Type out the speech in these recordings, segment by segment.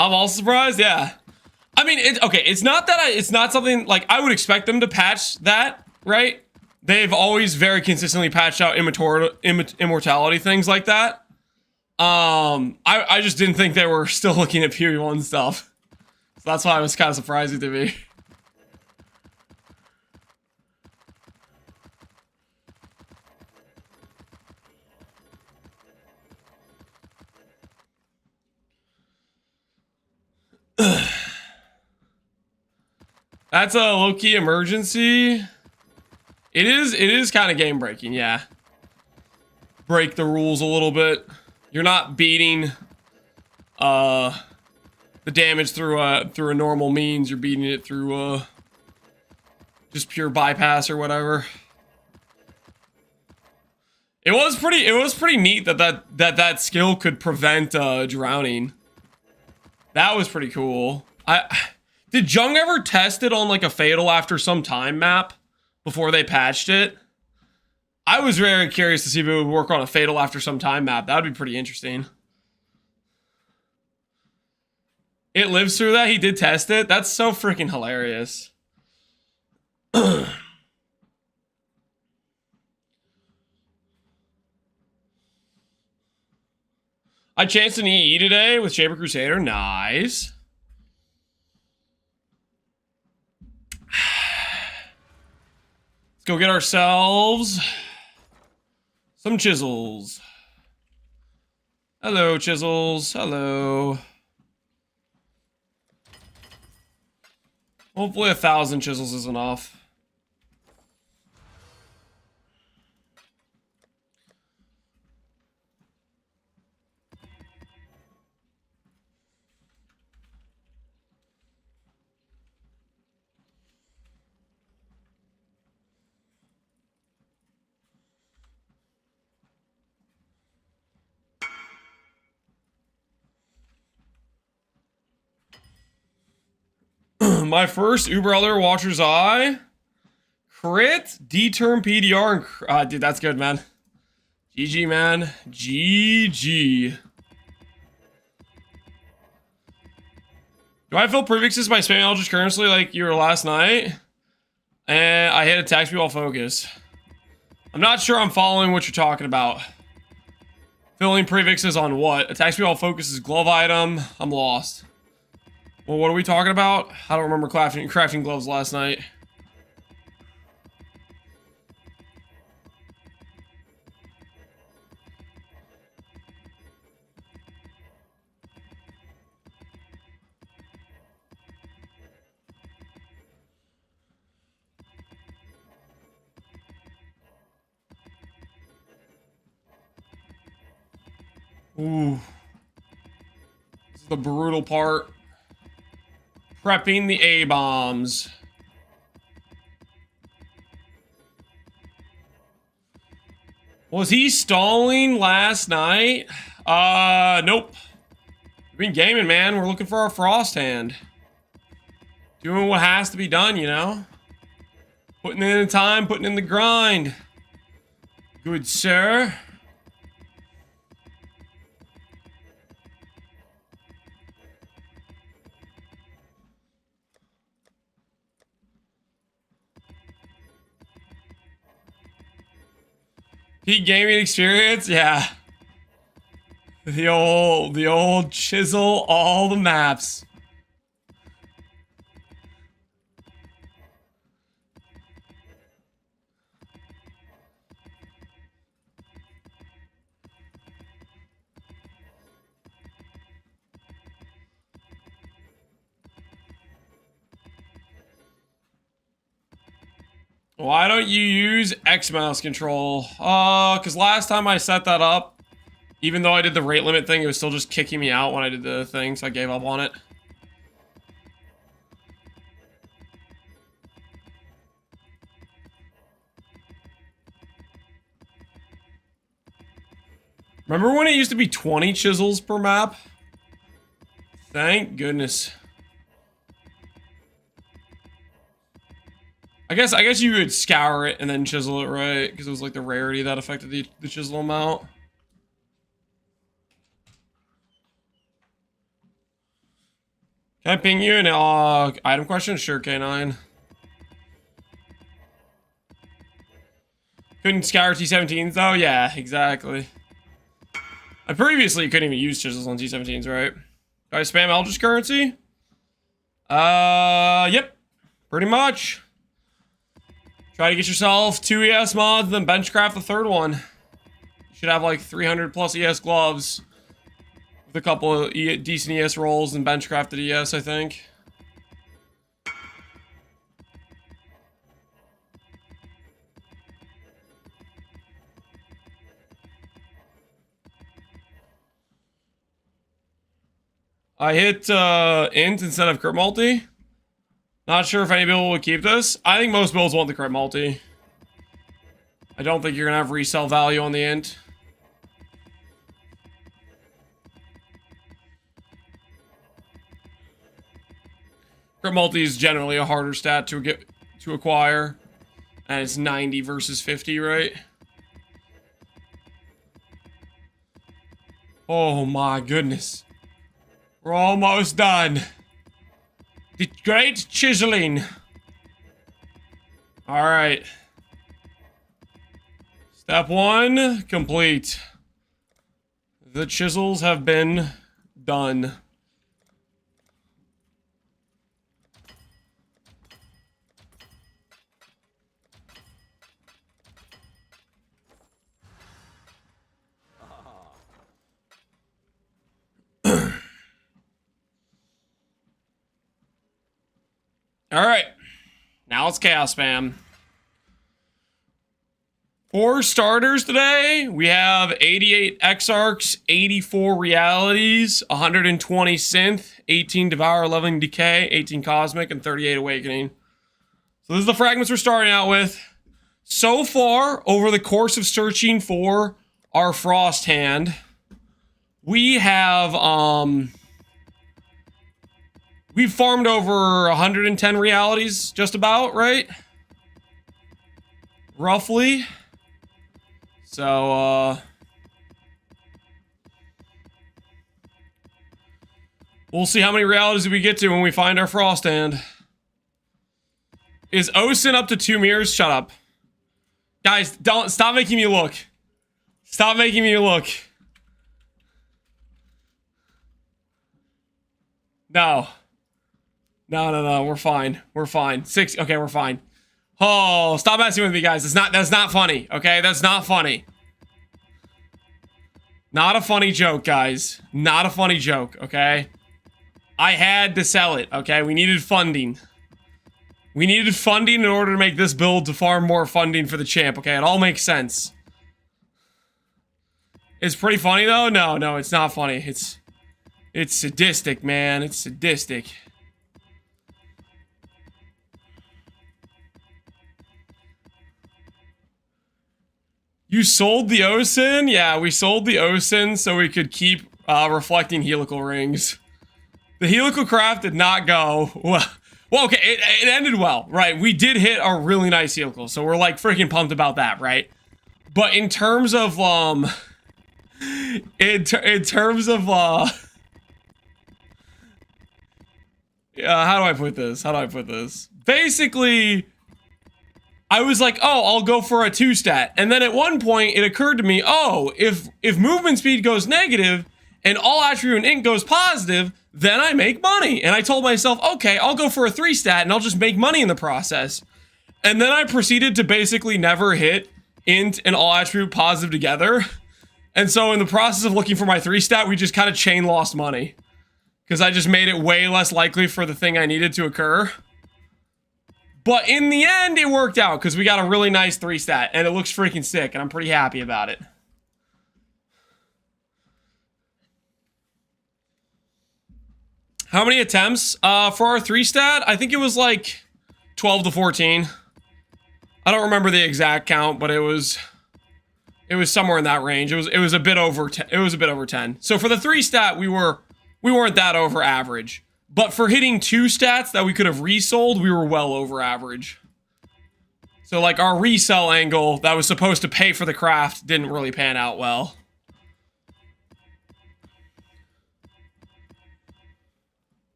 I'm also surprised. Yeah. I mean, okay. It's not that it's not something like I would expect them to patch that, right? They've always very consistently patched out immortality things like that. I just didn't think they were still looking at PvE1 stuff. So that's why it was kind of surprising to me. That's a low-key emergency. It is kind of game breaking, yeah. Break the rules a little bit. You're not beating the damage through a normal means. You're beating it through just pure bypass or whatever. It was pretty neat that skill could prevent drowning. That was pretty cool. Did Jung ever test it on like a fatal after some time map before they patched it? I was very curious to see if it would work on a fatal after some time map. That would be pretty interesting. It lives through that? He did test it? That's so freaking hilarious. I chanced an EE today with Shaper Crusader. Nice. Let's go get ourselves some chisels. Hello, chisels. Hello. Hopefully 1,000 chisels is enough. My first Uber Elder Watcher's Eye. Crit, D-turn PDR, and dude, that's good, man. GG, man. GG. Do I fill prefixes by spamming Eldritch Currency like you were last night? And I hit attack speed while focus. I'm not sure I'm following what you're talking about. Filling prefixes on what? Attack speed while focus is glove item. I'm lost. Well, what are we talking about? I don't remember crafting gloves last night. Ooh. This is the brutal part. Prepping the A-bombs. Was he stalling last night? Nope. We've been gaming, man. We're looking for our Frosthand. Doing what has to be done, you know? Putting in the time, putting in the grind. Good sir. Peak gaming experience, yeah. The old chisel all the maps. Why don't you use X mouse control? Because last time I set that up, even though I did the rate limit thing, it was still just kicking me out when I did the thing, so I gave up on it. Remember when it used to be 20 chisels per map? Thank goodness. I guess you could scour it and then chisel it, right? Because it was like the rarity that affected the chisel amount. Can I ping you an item question? Sure, K9. Couldn't scour T17s though? Yeah, exactly. I previously couldn't even use chisels on T17s, right? Do I spam Eldritch Currency? Yep. Pretty much. Try to get yourself 2 ES mods, then benchcraft the third one. You should have like 300 plus ES gloves. With a couple of decent ES rolls and benchcrafted ES, I think. I hit int instead of crit multi. Not sure if any build would keep this. I think most builds want the crit multi. I don't think you're gonna have resell value on the int. Crit multi is generally a harder stat to acquire. And it's 90 versus 50, right? Oh my goodness. We're almost done. The great chiseling. Alright. Step 1, complete. The chisels have been done. Alright. Now it's Chaos Spam. For starters today, we have 88 Exarchs, 84 Realities, 120 Synth, 18 Devour, 11 Decay, 18 Cosmic, and 38 Awakening. So this is the fragments we're starting out with. So far, over the course of searching for our Frosthand, we have, we've farmed over 110 realities, just about, right? Roughly. So, we'll see how many realities we get to when we find our Frosthand. Is Osin up to 2 mirrors? Shut up. Guys, stop making me look. Stop making me look. No. No, we're fine. We're fine. 6, okay, we're fine. Oh, stop messing with me, guys. That's not funny, okay? That's not funny. Not a funny joke, guys. Not a funny joke, okay? I had to sell it, okay? We needed funding. We needed funding in order to make this build to farm more funding for the champ, okay? It all makes sense. It's pretty funny, though? No, it's not funny. It's sadistic, man. It's sadistic. You sold the Osin? Yeah, we sold the Osin so we could keep reflecting helical rings. The helical craft did not go well. Well, okay, it ended well, right? We did hit a really nice helical, so we're like freaking pumped about that, right? But in terms of in terms of how do I put this? Basically, I was like, oh, I'll go for a 2-stat. And then at one point, it occurred to me, oh, if movement speed goes negative and all attribute and int goes positive, then I make money. And I told myself, okay, I'll go for a 3-stat and I'll just make money in the process. And then I proceeded to basically never hit int and all attribute positive together. And so in the process of looking for my 3-stat, we just kind of chain lost money. Because I just made it way less likely for the thing I needed to occur. But in the end, it worked out because we got a really nice 3-stat and it looks freaking sick and I'm pretty happy about it. How many attempts for our 3-stat? I think it was like 12 to 14. I don't remember the exact count, but it was somewhere in that range. It was a bit over 10. It was a bit over 10. So for the 3-stat, we weren't that over average. But for hitting 2 stats that we could have resold, we were well over average. So like our resell angle that was supposed to pay for the craft didn't really pan out well.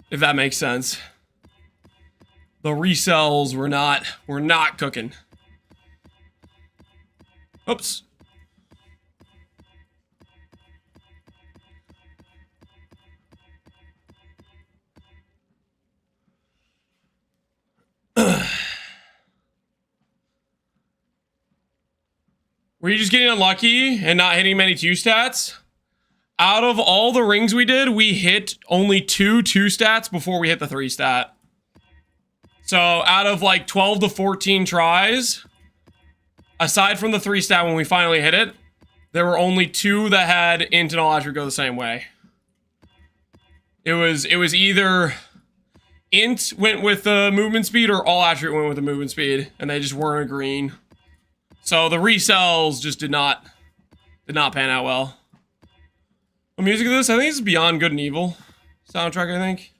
If that makes sense. The resells were not cooking. Oops. Were you just getting unlucky and not hitting many 2 stats? Out of all the rings we did, we hit only 2 stats before we hit the 3 stat. So out of like 12 to 14 tries, aside from the 3 stat when we finally hit it, there were only 2 that had int and all attribute go the same way. It was either int went with the movement speed or all attribute went with the movement speed, and they just weren't agreeing. So the resells just did not pan out well. The music of this, I think this is Beyond Good and Evil soundtrack, I think.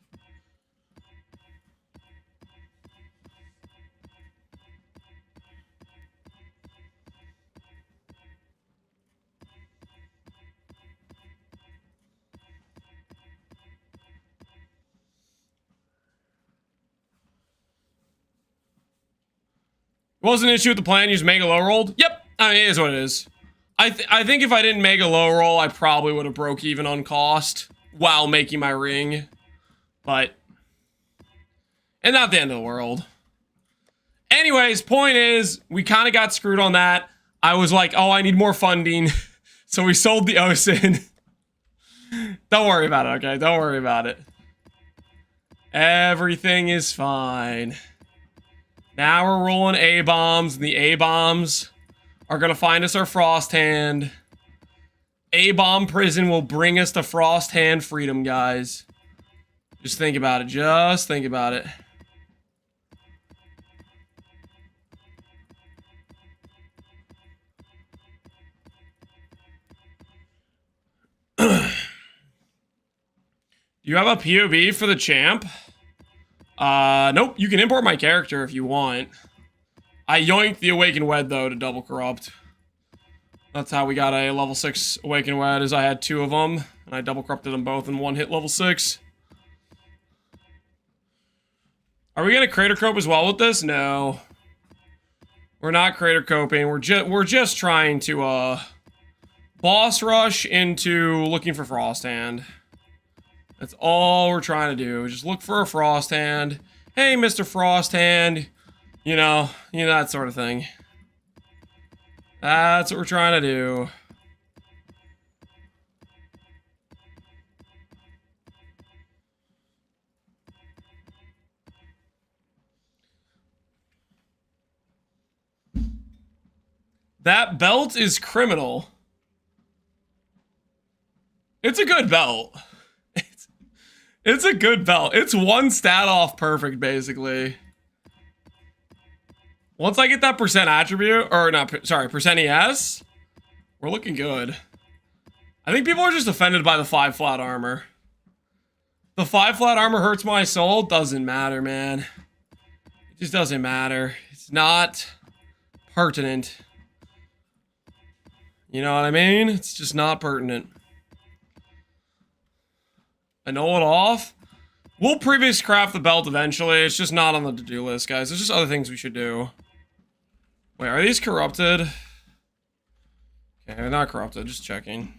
What was an issue with the plan? You just mega low rolled? Yep. I mean, it is what it is. I think if I didn't mega low roll, I probably would have broke even on cost while making my ring. But, and not the end of the world. Anyways, point is, we kind of got screwed on that. I was like, oh, I need more funding. So we sold the OSIN. Don't worry about it, okay? Don't worry about it. Everything is fine. Now we're rolling A-bombs, and the A-bombs are gonna find us our Frosthand. A-bomb prison will bring us to Frosthand freedom, guys. Just think about it. Just think about it. Do you have a POV for the champ? Nope. You can import my character if you want. I yoinked the Awakened Wed, though, to double corrupt. That's how we got a level 6 Awakened Wed, is I had 2 of them, and I double corrupted them both in one hit level 6. Are we gonna crater cope as well with this? No. We're not crater coping. We're just trying to, boss rush into looking for Frosthand. That's all we're trying to do. Just look for a Frosthand. Hey, Mr. Frosthand. You know, that sort of thing. That's what we're trying to do. That belt is criminal. It's a good belt. It's a good belt. It's one stat off perfect, basically. Once I get that percent attribute, or not, sorry, percent ES, we're looking good. I think people are just offended by the 5 flat armor. The 5 flat armor hurts my soul. Doesn't matter, man. It just doesn't matter. It's not pertinent. You know what I mean? It's just not pertinent. I know it off. We'll previous craft the belt eventually. It's just not on the to-do list, guys. There's just other things we should do. Wait, are these corrupted? Okay, they're not corrupted. Just checking.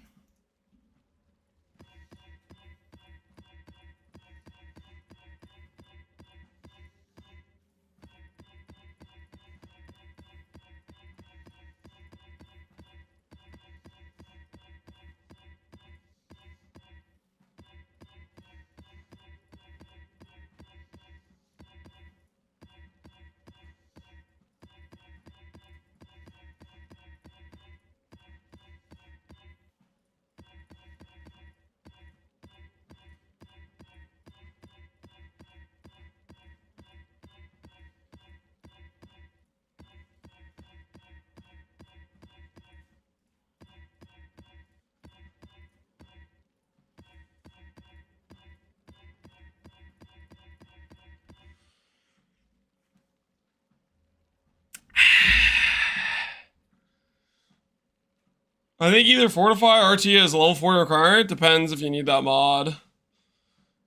I think either Fortify or RT is level 40 required. Depends if you need that mod.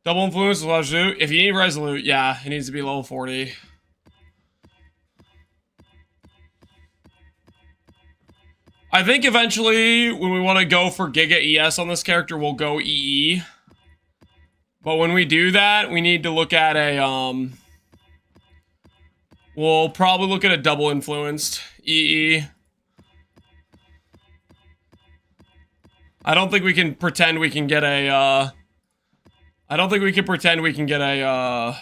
Double influence is Resolute. If you need Resolute, yeah, it needs to be level 40. I think eventually, when we want to go for Giga ES on this character, we'll go EE. But when we do that, we need to look at a, we'll probably look at a double influenced EE. I don't think we can pretend we can get a, I don't think we can pretend we can get a, I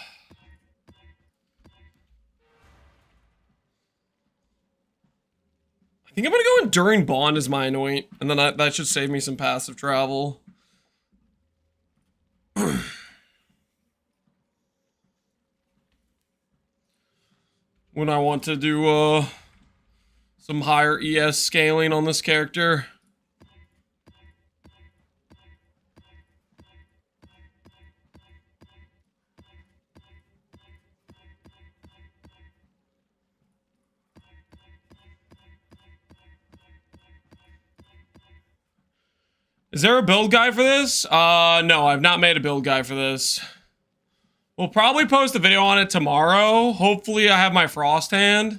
think I'm gonna go Enduring Bond as my anoint, and then that should save me some passive travel. When I want to do, some higher ES scaling on this character. Is there a build guide for this? No, I've not made a build guide for this. We'll probably post a video on it tomorrow. Hopefully I have my Frosthand.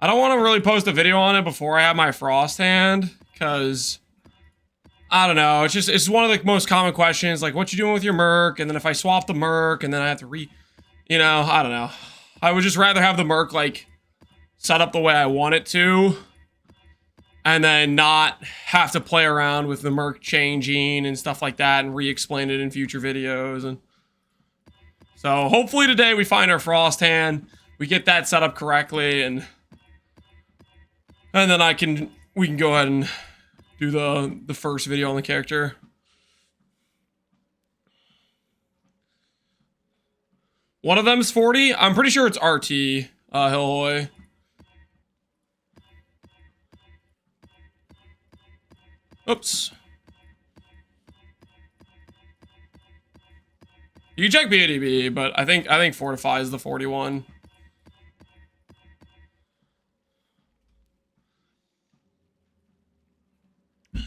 I don't want to really post a video on it before I have my Frosthand, because I don't know. It's one of the most common questions, like what you doing with your Merc, and then if I swap the Merc, and then I have to you know, I don't know. I would just rather have the Merc like set up the way I want it to, and then not have to play around with the Merc changing and stuff like that and re-explain it in future videos. And so hopefully today we find our Frosthand, we get that set up correctly, and then we can go ahead and do the first video on the character. One of them's 40. I'm pretty sure it's RT, Hillhoy. Oops. You can check BADB, but I think Fortify is the 41. I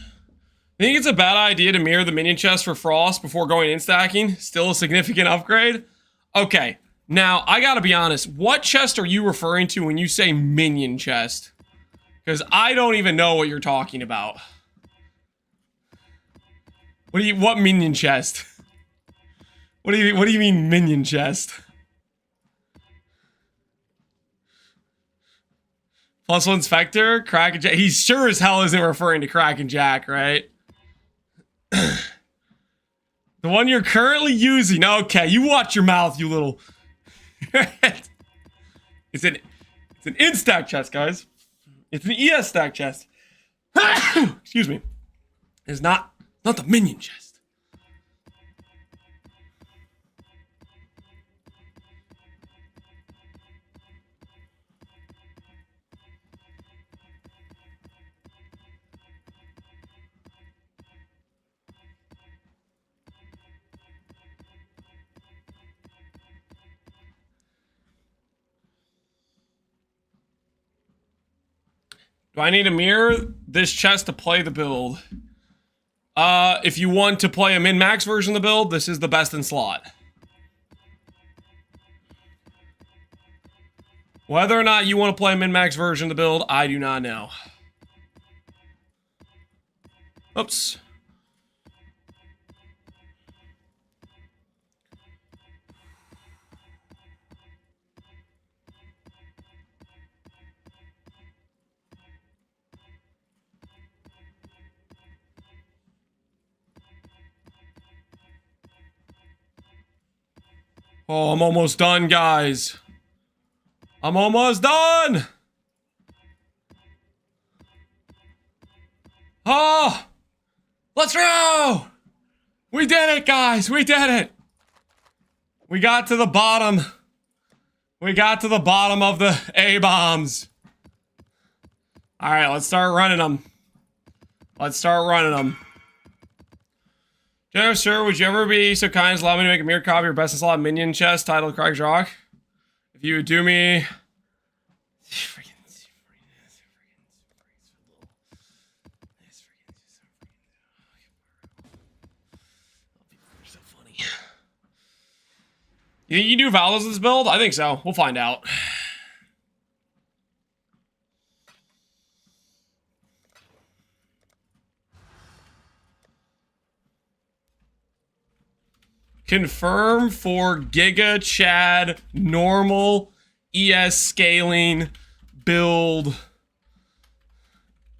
think it's a bad idea to mirror the minion chest for Frost before going in stacking. Still a significant upgrade. Okay, now I gotta be honest. What chest are you referring to when you say minion chest? Because I don't even know what you're talking about. What minion chest? What do you mean minion chest? +1 Spectre, Crack and Jack. He sure as hell isn't referring to Crack and Jack, right? The one you're currently using. Okay, you watch your mouth, you little. It's an in-stack chest, guys. It's an ES stack chest. Excuse me. It's not the minion chest. Do I need to mirror this chest to play the build? If you want to play a min-max version of the build, this is the best in slot. Whether or not you want to play a min-max version of the build, I do not know. Oops. Oh, I'm almost done, guys. I'm almost done! Oh! Let's go! We did it, guys! We did it! We got to the bottom. We got to the bottom of the A-bombs. Alright, let's start running them. Let's start running them. General, sir, would you ever be so kind as allow me to make a mirror copy of your best in slot minion chest titled Craig's Rock? If you would do me... You think you do Valdos with this build? I think so. We'll find out. Confirm for Giga Chad normal ES scaling build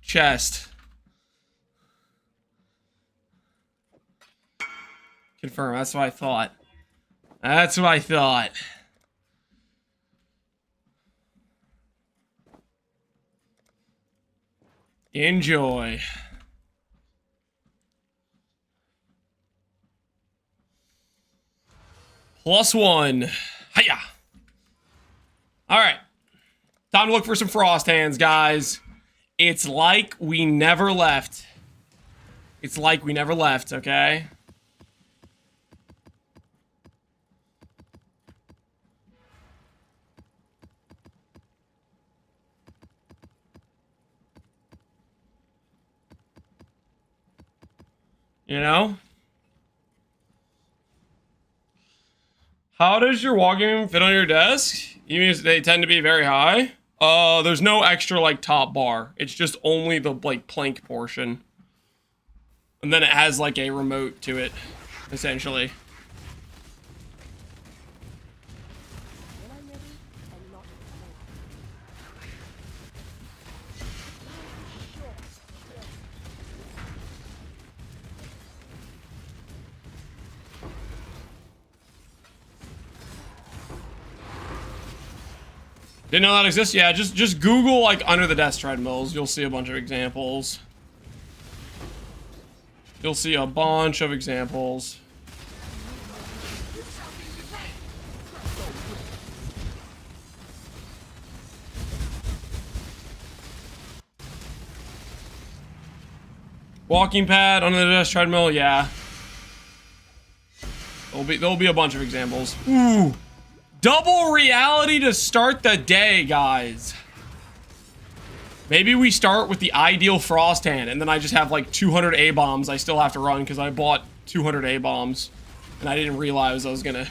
chest. Confirm. That's what I thought. That's what I thought. Enjoy. +1. Hiya. All right. Time to look for some Frosthands, guys. It's like we never left. It's like we never left, okay? You know? How does your walking fit on your desk? You mean they tend to be very high? There's no extra, like, top bar. It's just only the, like, plank portion. And then it has, like, a remote to it, essentially. Didn't know that exists? Yeah, just Google, like, under the desk treadmills. You'll see a bunch of examples. You'll see a bunch of examples. Walking pad, under the desk treadmill, yeah. There'll be a bunch of examples. Ooh. Double reality to start the day, guys. Maybe we start with the ideal Frosthand, and then I just have like 200 A-bombs I still have to run because I bought 200 A-bombs. And I didn't realize I was gonna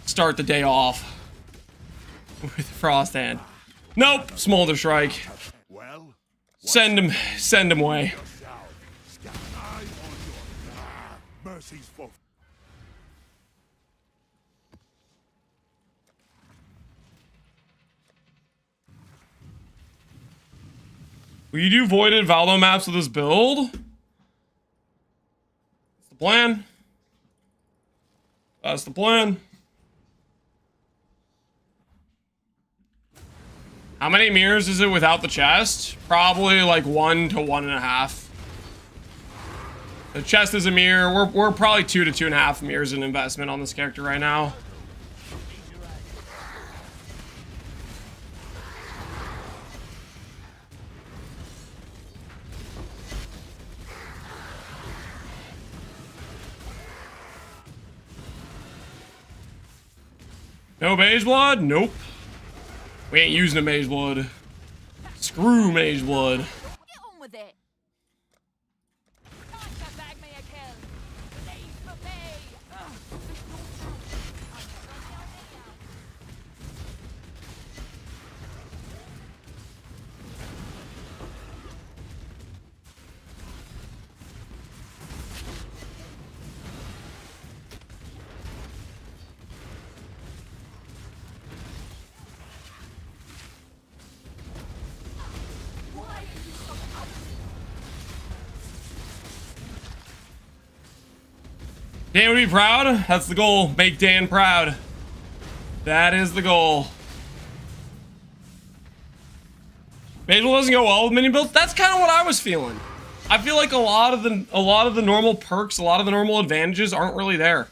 start the day off with Frosthand. Nope, Smolder Strike. Send him away. Will you do voided Valdo maps with this build? That's the plan. That's the plan. How many mirrors is it without the chest? Probably like 1 to 1.5. The chest is a mirror. We're probably 2 to 2.5 mirrors in investment on this character right now. No mage blood? Nope. We ain't using a mage blood. Screw mage blood. Get on with it. Bag me a kill. Leave for me. Dan would be proud. That's the goal. Make Dan proud. That is the goal. Mage doesn't go well with mini builds. That's kind of what I was feeling. I feel like a lot of the normal perks, a lot of the normal advantages aren't really there.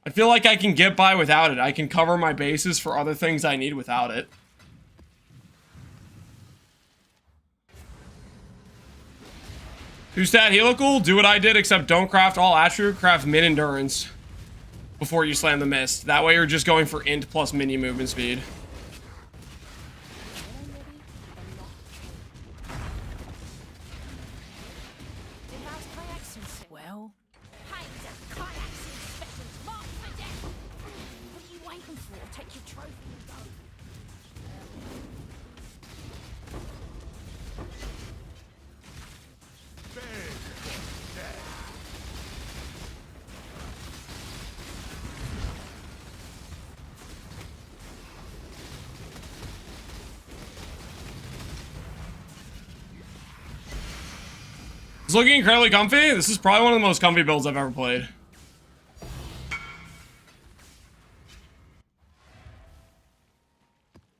I feel like I can get by without it. I can cover my bases for other things I need without it. Two-stat helical, do what I did, except don't craft all attribute, craft mid-endurance before you slam the mist. That way you're just going for int plus mini movement speed. Well, It's looking incredibly comfy. This is probably one of the most comfy builds I've ever played.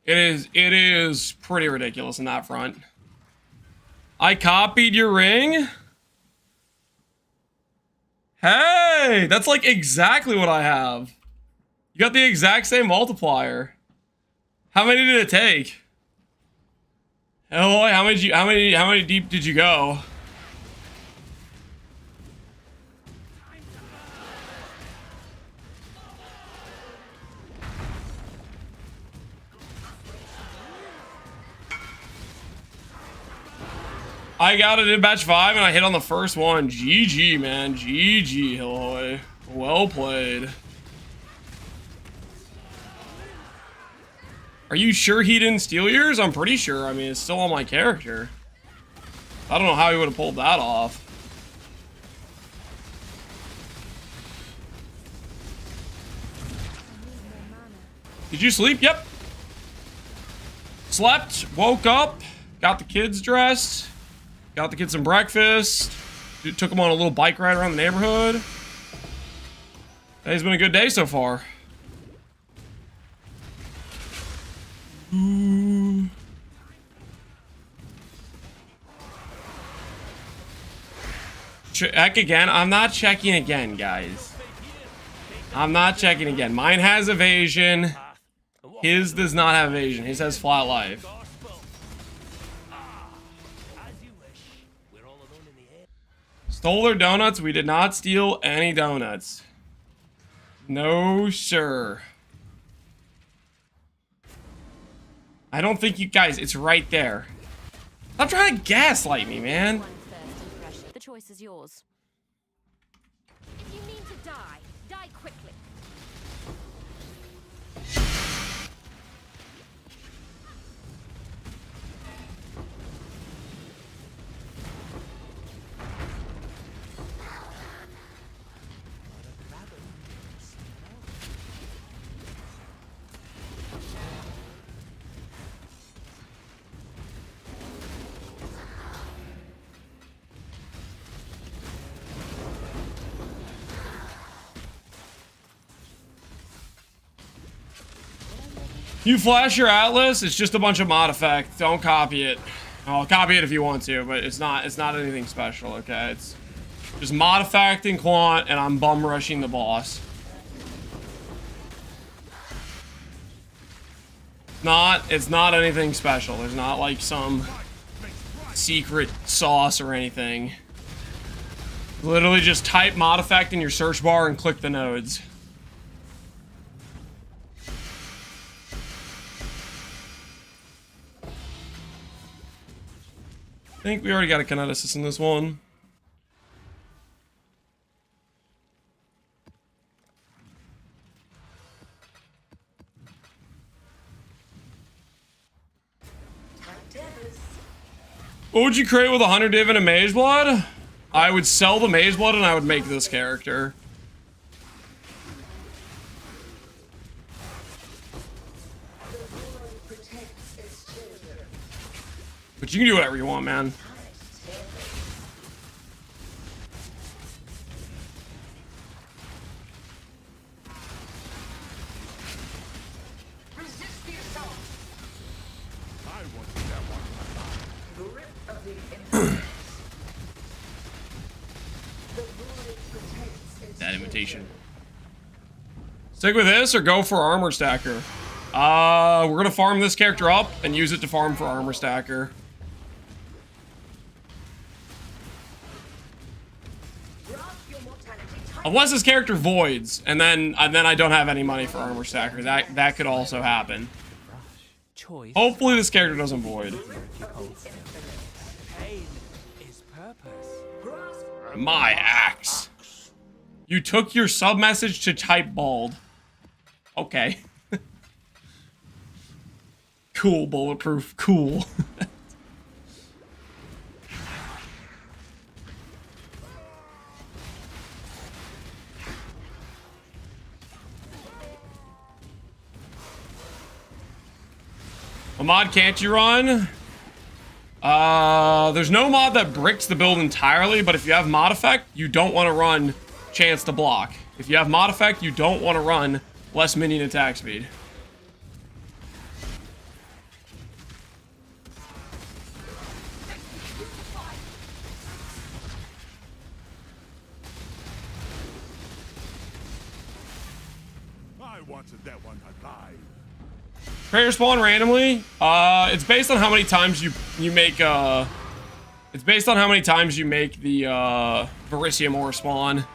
It is pretty ridiculous in that front. I copied your ring. Hey, that's like exactly what I have. You got the exact same multiplier. How many did it take? Hello, how many deep did you go? I got it in batch 5 and I hit on the first one. GG, man. GG, Hillhoy. Well played. Are you sure he didn't steal yours? I'm pretty sure. I mean, it's still on my character. I don't know how he would have pulled that off. Did you sleep? Yep. Slept, woke up, got the kids dressed. Got the kids some breakfast. Took them on a little bike ride around the neighborhood. Today's been a good day so far. Ooh. Check again. I'm not checking again, guys. I'm not checking again. Mine has evasion. His does not have evasion. His has flat life. Stole their donuts. We did not steal any donuts. No, sir. I don't think you guys, it's right there. Stop trying to gaslight me, man. The choice is yours. If you mean to die, die quickly. You flash your atlas, it's just a bunch of mod effect. Don't copy it. I'll copy it if you want to, but it's not anything special, okay? It's just mod effect and quant, and I'm bum rushing the boss. It's not anything special. There's not like some secret sauce or anything. Literally just type mod effect in your search bar and click the nodes. I think we already got a kineticist in this one. What would you create with 100 div and a mage blood? I would sell the mage blood and I would make this character. But you can do whatever you want, man. That invitation. Stick with this or go for armor stacker. We're gonna farm this character up and use it to farm for armor stacker. Unless this character voids, and then I don't have any money for armor stacker. That could also happen. Hopefully this character doesn't void. My axe. You took your sub message to type bald. Okay. Cool, bulletproof. Cool. What mod can't you run? There's no mod that bricks the build entirely, but if you have mod effect, you don't want to run chance to block. If you have mod effect, you don't want to run less minion attack speed. I wanted that one alive. Crater spawn randomly. It's based on how many times you make it's based on how many times you make the Verisium ore spawn.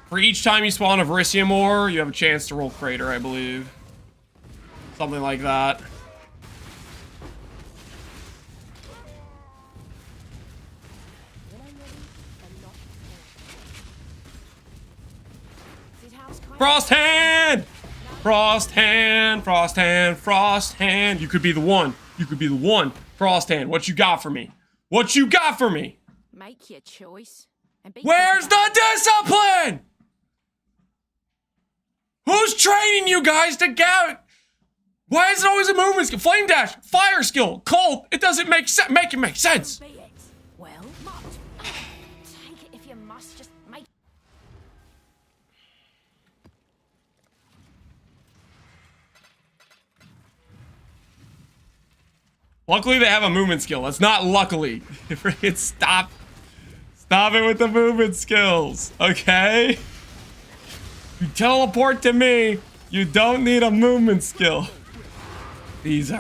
For each time you spawn a Verisium ore, you have a chance to roll Crater, I believe. Something like that. Frosthand! Frosthand, Frosthand, Frosthand. You could be the one. You could be the one. Frosthand, what you got for me? What you got for me? Make your choice. And be Where's the discipline? Who's training you guys to get? Why is it always a movement skill? Flame dash, fire skill, cold. It doesn't make sense. Make it make sense. Be it. Well, must. Take it if you must. Just make. Luckily, they have a movement skill. It's not luckily. Stop. Stop it with the movement skills, okay? You teleport to me. You don't need a movement skill. These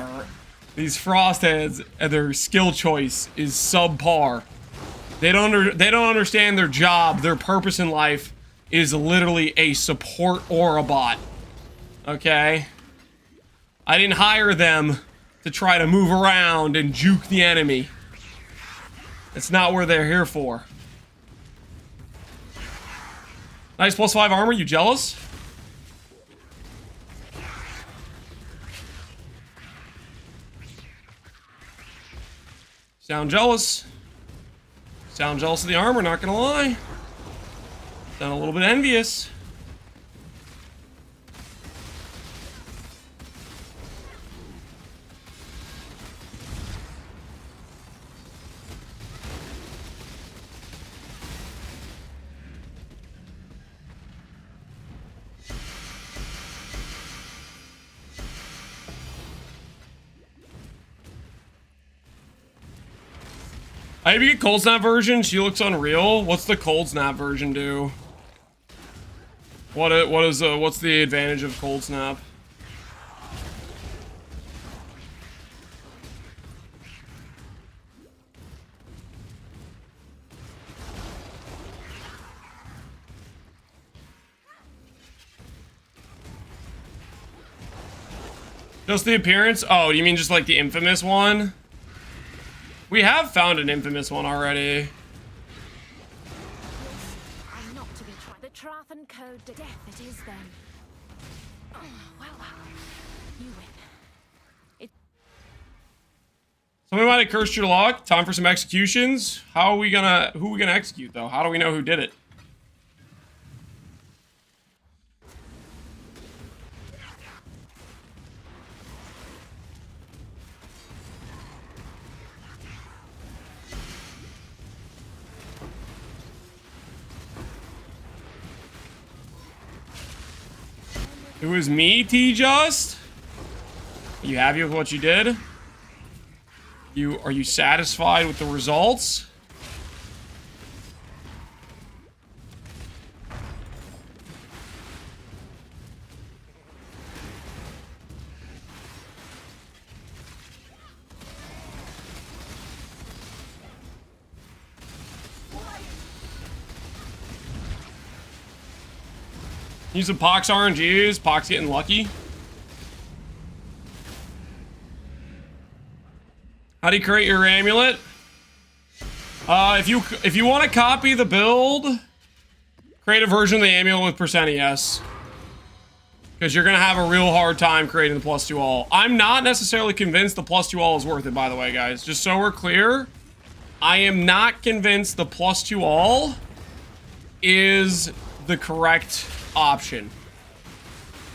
Frostheads and their skill choice is subpar. They don't understand their job. Their purpose in life is literally a support or a bot. Okay? I didn't hire them to try to move around and juke the enemy. That's not what they're here for. Nice +5 armor, you jealous? Sound jealous. Sound jealous of the armor, not gonna lie. Sound a little bit envious. I maybe get Cold Snap version. She looks unreal. What's the Cold Snap version do? What's the advantage of Cold Snap? Just the appearance? Oh, you mean just like the infamous one? We have found an infamous one already. I'm not to be tried. The Trathan code to death it is then. Oh, well, you win. Somebody might have cursed your luck. Time for some executions. Who are we gonna execute though? How do we know who did it? It was me, T-Just? You happy with what you did? Are you satisfied with the results? Use some Pox RNGs. Pox getting lucky. How do you create your amulet? If you want to copy the build, create a version of the amulet with %ES. Because you're going to have a real hard time creating the +2 all. I'm not necessarily convinced the +2 all is worth it, by the way, guys. Just so we're clear, I am not convinced the +2 all is the correct option.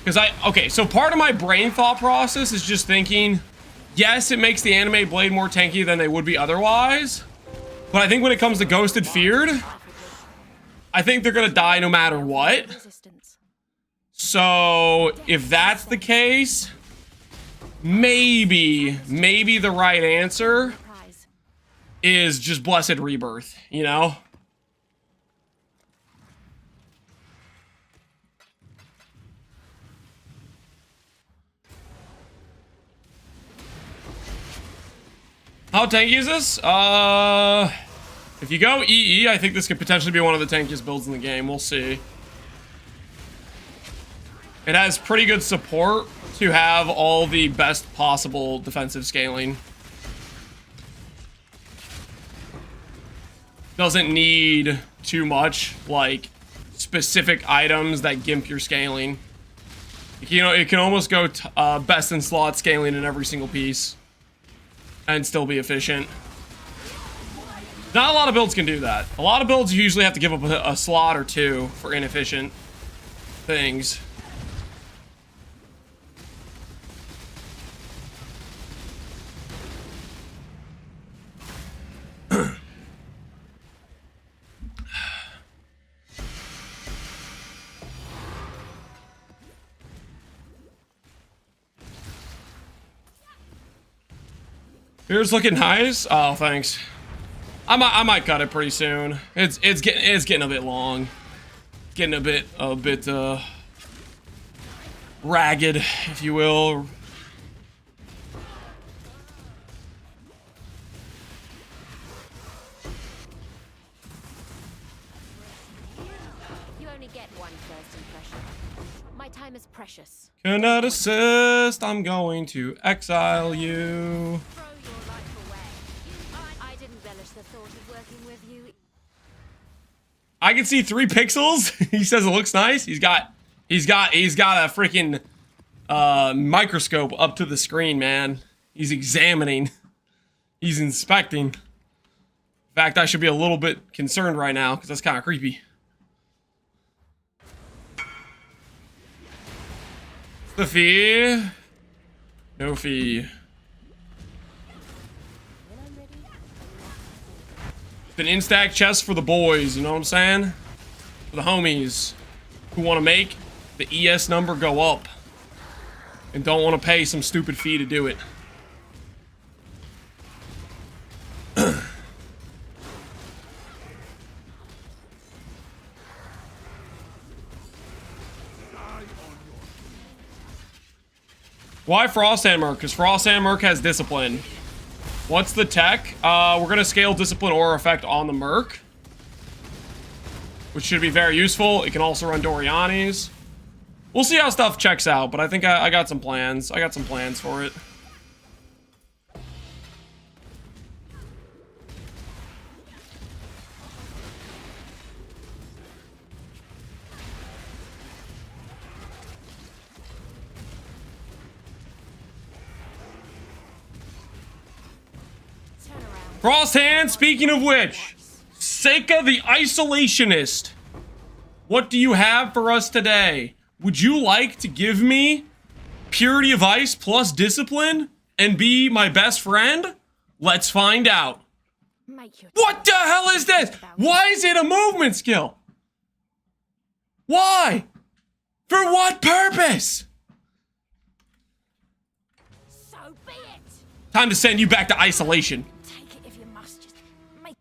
Because okay, so part of my brain thought process is just thinking, yes, it makes the anime blade more tanky than they would be otherwise. But I think when it comes to Ghosted Feared, I think they're gonna die no matter what. Resistance. So if that's the case, maybe the right answer Prize. is just Blessed Rebirth, you know? How tanky is this? If you go EE, I think this could potentially be one of the tankiest builds in the game. We'll see. It has pretty good support to have all the best possible defensive scaling. Doesn't need too much, like, specific items that gimp your scaling. You know, it can almost go best in slot scaling in every single piece and still be efficient. Not a lot of builds can do that. A lot of builds you usually have to give up a slot or two for inefficient things. Here's looking nice. Oh, thanks. I might cut it pretty soon. It's getting a bit long. Getting a bit ragged, if you will. You only get one first impression. My time is precious. Cannot assist. I'm going to exile you. Throw your life away. I didn't relish the thought of working with you. I can see 3 pixels. He says it looks nice. He's got a freaking microscope up to the screen, man. He's examining. He's inspecting. In fact, I should be a little bit concerned right now because that's kind of creepy. The fee? No fee. An in-stack chest for the boys, you know what I'm saying? For the homies who want to make the ES number go up and don't want to pay some stupid fee to do it. Why Frosthand Merc? Because Frosthand Merc has discipline. What's the tech? We're gonna scale discipline aura effect on the Merc, which should be very useful. It can also run Doriani's. We'll see how stuff checks out, but I think I got some plans. I got some plans for it. Frosthand, speaking of which, Seika the Isolationist, what do you have for us today? Would you like to give me Purity of Ice plus Discipline and be my best friend? Let's find out. What the hell is this? Why is it a movement skill? Why? For what purpose? So be it. Time to send you back to isolation. Take it if you must. Just make.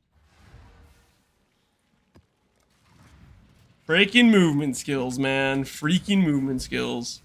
Freaking movement skills, man. Freaking movement skills.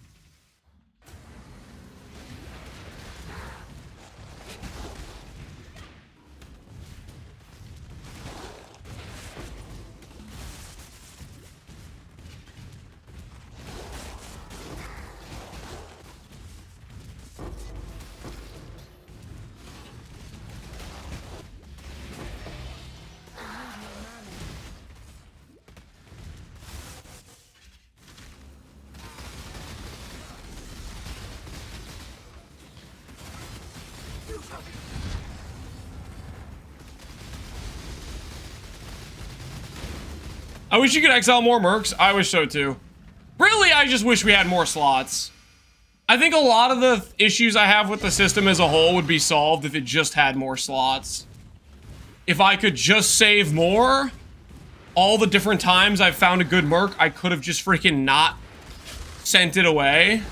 I wish you could exile more mercs. I wish so too. Really, I just wish we had more slots. I think a lot of the issues I have with the system as a whole would be solved if it just had more slots. If I could just save more, all the different times I've found a good Merc, I could have just freaking not sent it away.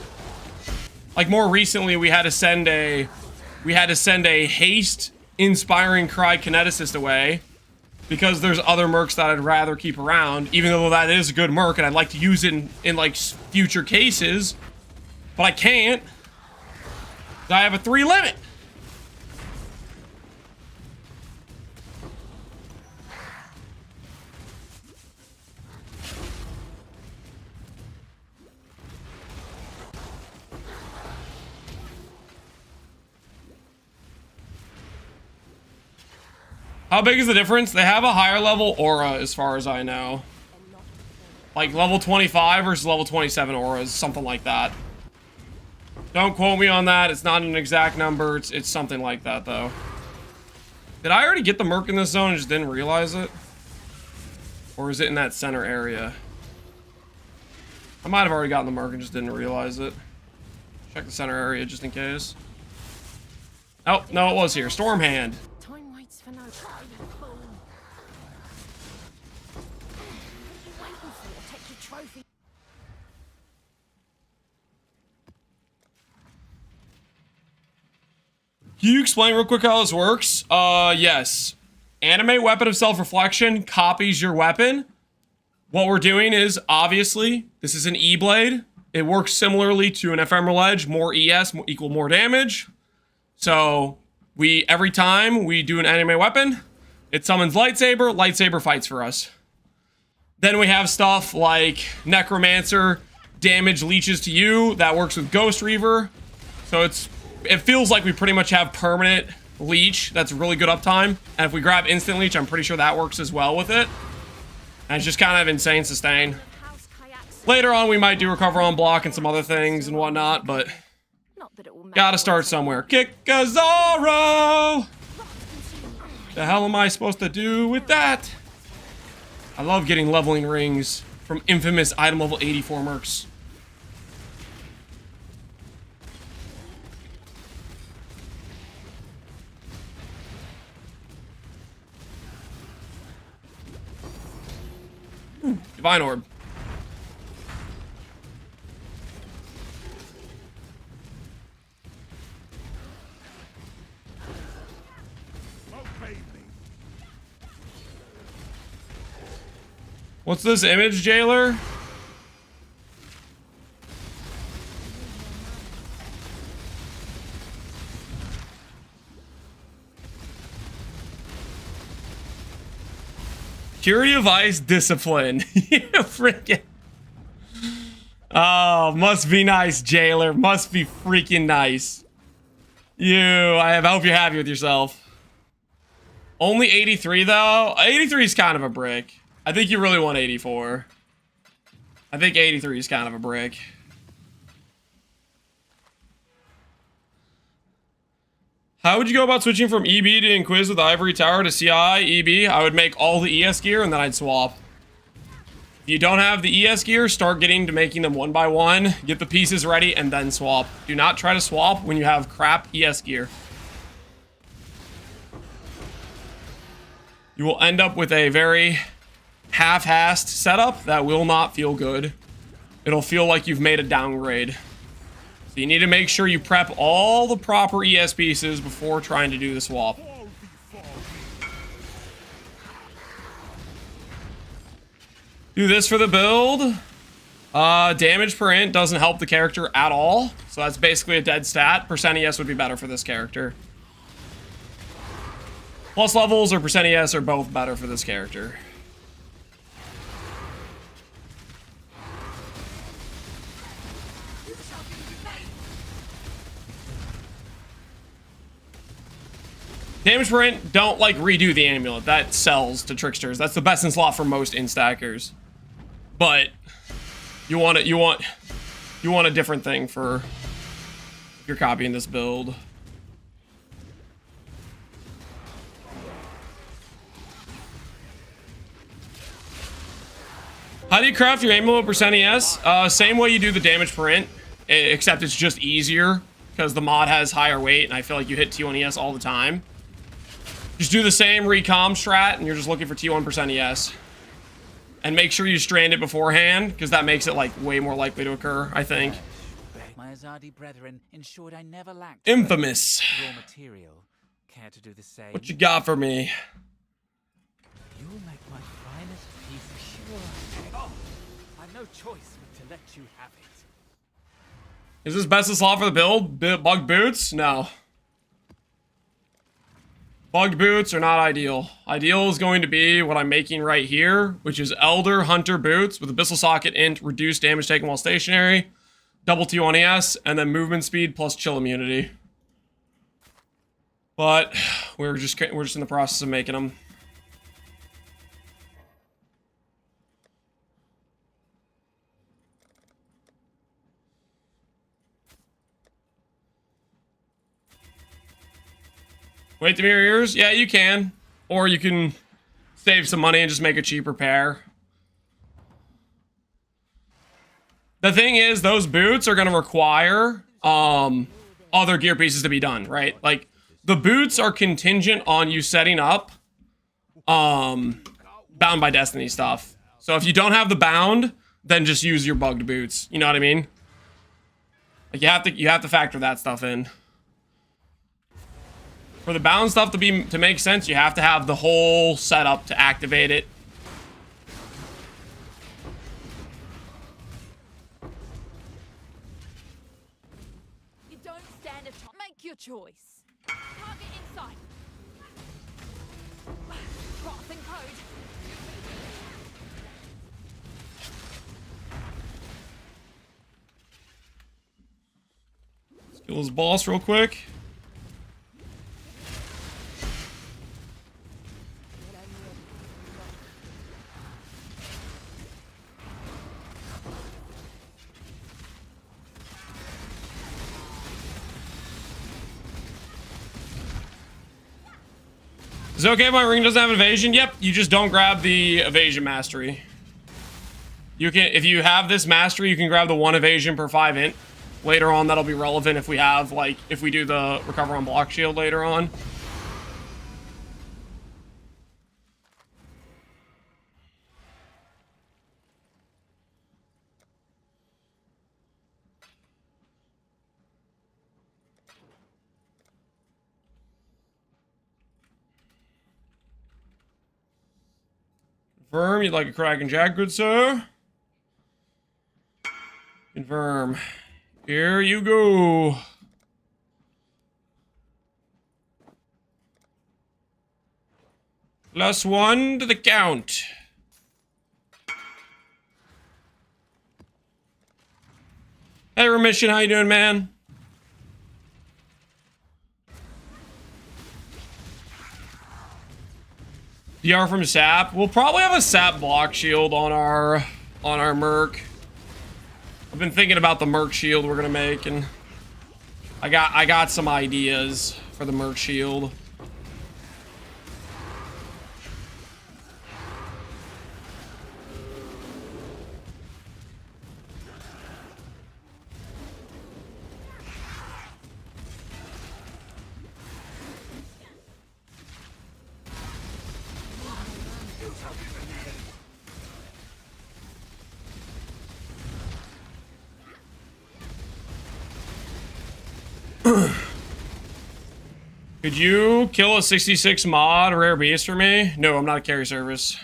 Like more recently, we had to send a haste inspiring cry kineticist away because there's other Mercs that I'd rather keep around, even though that is a good Merc and I'd like to use it in like future cases, but I can't. I have a 3 limit. How big is the difference? They have a higher level aura as far as I know. Like level 25 versus level 27 auras, something like that. Don't quote me on that. It's not an exact number. It's something like that though. Did I already get the Merc in this zone and just didn't realize it? Or is it in that center area? I might have already gotten the Merc and just didn't realize it. Check the center area just in case. Oh, no, it was here. Stormhand. Time waits for no fool. Waiting for you to take your trophy. Can you explain real quick how this works? Yes. Animate Weapon of Self-Reflection copies your weapon. What we're doing is, obviously, this is an E-Blade. It works similarly to an Ephemeral Edge. More ES equal more damage. So, every time we do an Animate Weapon, it summons Lightsaber. Lightsaber fights for us. Then we have stuff like Necromancer, damage leeches to you. That works with Ghost Reaver. So it feels like we pretty much have permanent leech. That's really good uptime. And if we grab instant leech, I'm pretty sure that works as well with it. And it's just kind of insane sustain. Later on, we might do recover on block and some other things and whatnot, but Not that it will matter gotta start somewhere. Kick a Zorro! The hell am I supposed to do with that? I love getting leveling rings from infamous item level 84 Mercs. Divine Orb. Obey me. What's this image, Jailer? Purity of Ice Discipline. You freaking. Oh, must be nice, Jailer. Must be freaking nice. I hope you're happy with yourself. Only 83 though? 83 is kind of a brick. I think you really want 84. I think 83 is kind of a brick. How would you go about switching from EB to Inquis with Ivory Tower to CI, EB? I would make all the ES gear and then I'd swap. If you don't have the ES gear, start getting to making them one by one. Get the pieces ready and then swap. Do not try to swap when you have crap ES gear. You will end up with a very half-assed setup that will not feel good. It'll feel like you've made a downgrade. So you need to make sure you prep all the proper ES pieces before trying to do the swap. Do this for the build. Damage per int doesn't help the character at all. So that's basically a dead stat. Percent ES would be better for this character. Plus levels or percent ES are both better for this character. Damage per int, don't like redo the amulet. That sells to tricksters. That's the best in slot for most instackers. But you want a different thing for if you're copying this build. How do you craft your amulet percent ES? Same way you do the damage per int. except it's just easier because the mod has higher weight, and I feel like you hit T1 ES all the time. Just do the same recom strat, and you're just looking for T1% ES. And make sure you strand it beforehand, because that makes it like way more likely to occur, I think. My Azadi brethren ensured I never lacked Infamous. raw material. Care to do the same? What you got for me? You'll make my finest piece of pure. Oh, I've no choice but to let you have it. Is this best of slot for the build? Bugged boots? No. Bugged boots are not ideal. Ideal is going to be what I'm making right here, which is Elder Hunter boots with Abyssal Socket Int, reduced damage taken while stationary, double T1 ES, and then movement speed plus chill immunity. But we're just in the process of making them. Wait to mirror ears? Yeah, you can. Or you can save some money and just make a cheaper pair. The thing is, those boots are going to require other gear pieces to be done, right? Like, the boots are contingent on you setting up Bound by Destiny stuff. So if you don't have the bound, then just use your bugged boots. You know what I mean? Like, you have to factor that stuff in. For the bound stuff to make sense, you have to have the whole setup to activate it. You don't stand a chance. Make your choice. Target inside. Crossing code. Let's kill his boss real quick. Is it okay if my ring doesn't have evasion? Yep, you just don't grab the evasion mastery. You can, if you have this mastery, you can grab the 1 evasion per 5 int. Later on, that'll be relevant if we have, like, if we do the recover on block shield later on. Confirm, you'd like a Kraken Jack, good sir? Confirm. Here you go. +1 to the count. Hey, Remission, how you doing, man? DR from Sap. We'll probably have a Sap block shield on our Merc. I've been thinking about the Merc shield we're gonna make, and I got some ideas for the Merc shield. Could you kill a 66 mod rare beast for me? No, I'm not a carry service.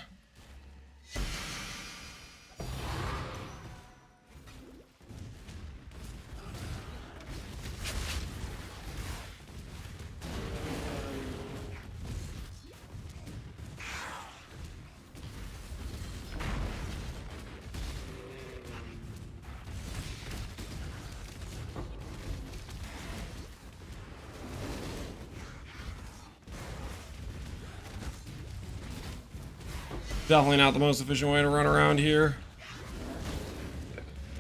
Definitely not the most efficient way to run around here.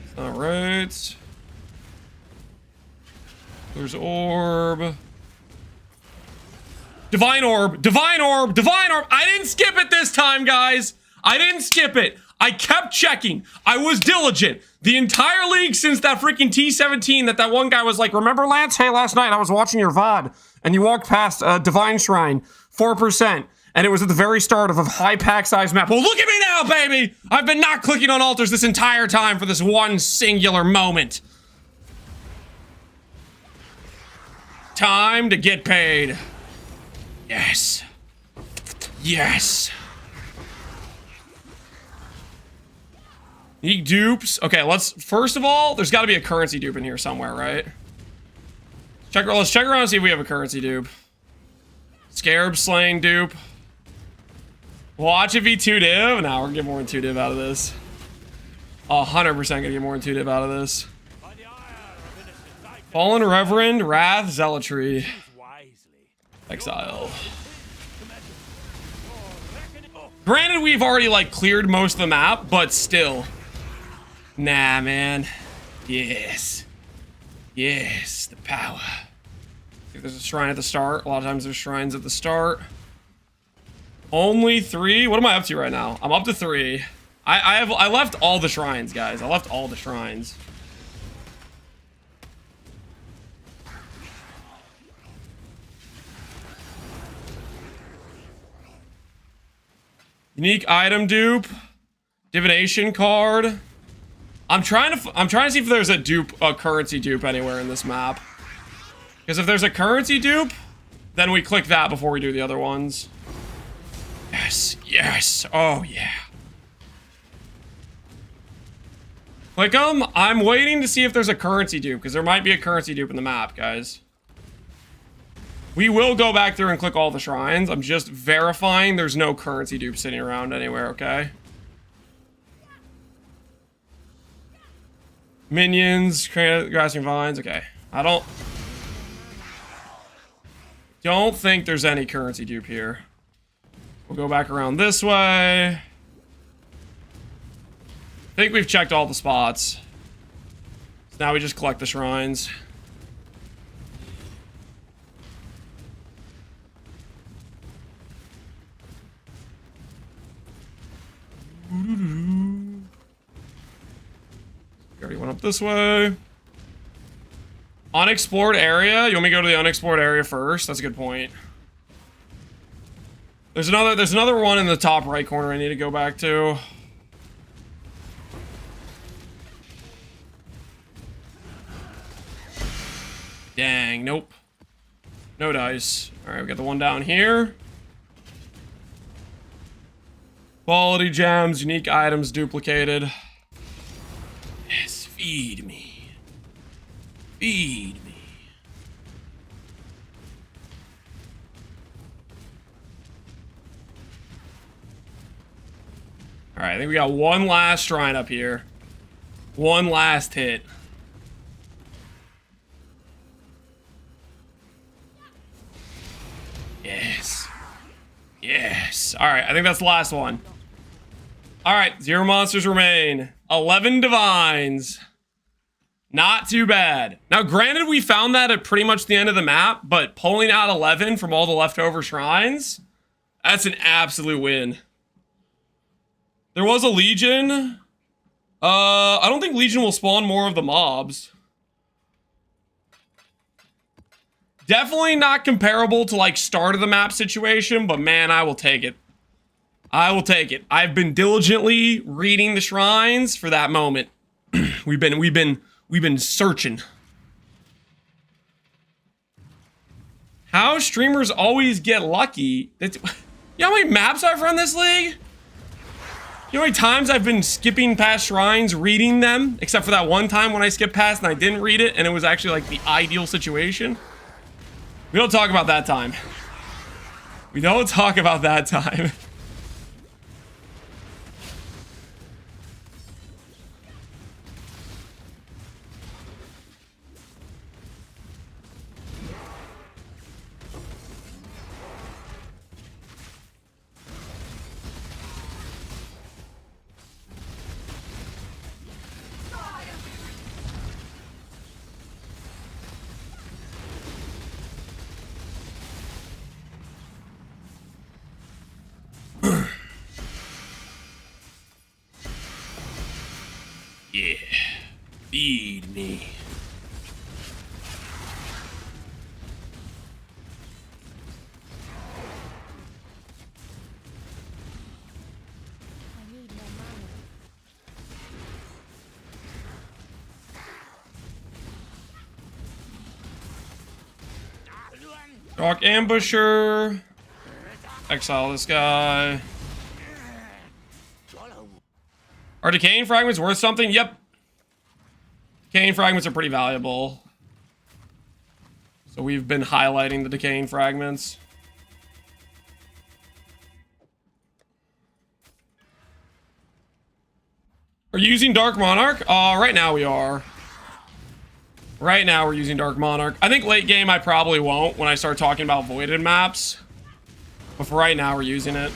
It's not right. There's orb. Divine orb. Divine orb. Divine orb. I didn't skip it this time, guys. I didn't skip it. I kept checking. I was diligent. The entire league since that freaking T17 that one guy was like, remember, Lance? Hey, last night I was watching your VOD and you walked past Divine Shrine, 4%. And it was at the very start of a high pack size map. Well, look at me now, baby! I've been not clicking on altars this entire time for this one singular moment. Time to get paid. Yes. Yes. Unique dupes. Okay, first of all, there's got to be a currency dupe in here somewhere, right? Let's check around and see if we have a currency dupe. Scarab slaying dupe. Watch it be 2 div. Nah, we're gonna get more than 2 div out of this. 100% gonna get more than 2 div out of this. Fallen Reverend, Wrath, Zealotry. Exile. Granted, we've already like cleared most of the map, but still. Nah, man. Yes. Yes, the power. If there's a shrine at the start, a lot of times there's shrines at the start. Only 3? What am I up to right now? I'm up to 3. I left all the shrines, guys. I left all the shrines. Unique item dupe. Divination card. I'm trying to see if there's a currency dupe anywhere in this map. Because if there's a currency dupe, then we click that before we do the other ones. Yes, yes, oh yeah. Click them. I'm waiting to see if there's a currency dupe, because there might be a currency dupe in the map, guys. We will go back through and click all the shrines. I'm just verifying there's no currency dupe sitting around anywhere, okay? Minions, grasping vines, okay. I don't think there's any currency dupe here. We'll go back around this way. I think we've checked all the spots. So now we just collect the shrines. We already went up this way. Unexplored area? You want me to go to the unexplored area first? That's a good point. There's another one in the top right corner I need to go back to. Dang, nope. No dice. Alright, we got the one down here. Quality gems, unique items duplicated. Yes, feed me. Feed me. Alright, I think we got one last shrine up here. One last hit. Yes. Yes. Alright, I think that's the last one. Alright, 0 monsters remain. 11 divines. Not too bad. Now, granted, we found that at pretty much the end of the map, but pulling out 11 from all the leftover shrines, that's an absolute win. There was a Legion. I don't think Legion will spawn more of the mobs. Definitely not comparable to, like, start of the map situation, but man, I will take it. I will take it. I've been diligently reading the shrines for that moment. We've been searching. How streamers always get lucky. You know how many maps I've run this league? You know how many times I've been skipping past shrines, reading them? Except for that one time when I skipped past and I didn't read it, and it was actually like the ideal situation. We don't talk about that time. We don't talk about that time. Feed me. I need more mana. Dark Ambusher. Exile this guy. Are decaying fragments worth something? Yep. Decaying fragments are pretty valuable. So we've been highlighting the decaying fragments. Are you using Dark Monarch? Right now we are. Right now we're using Dark Monarch. I think late game I probably won't when I start talking about voided maps. But for right now we're using it.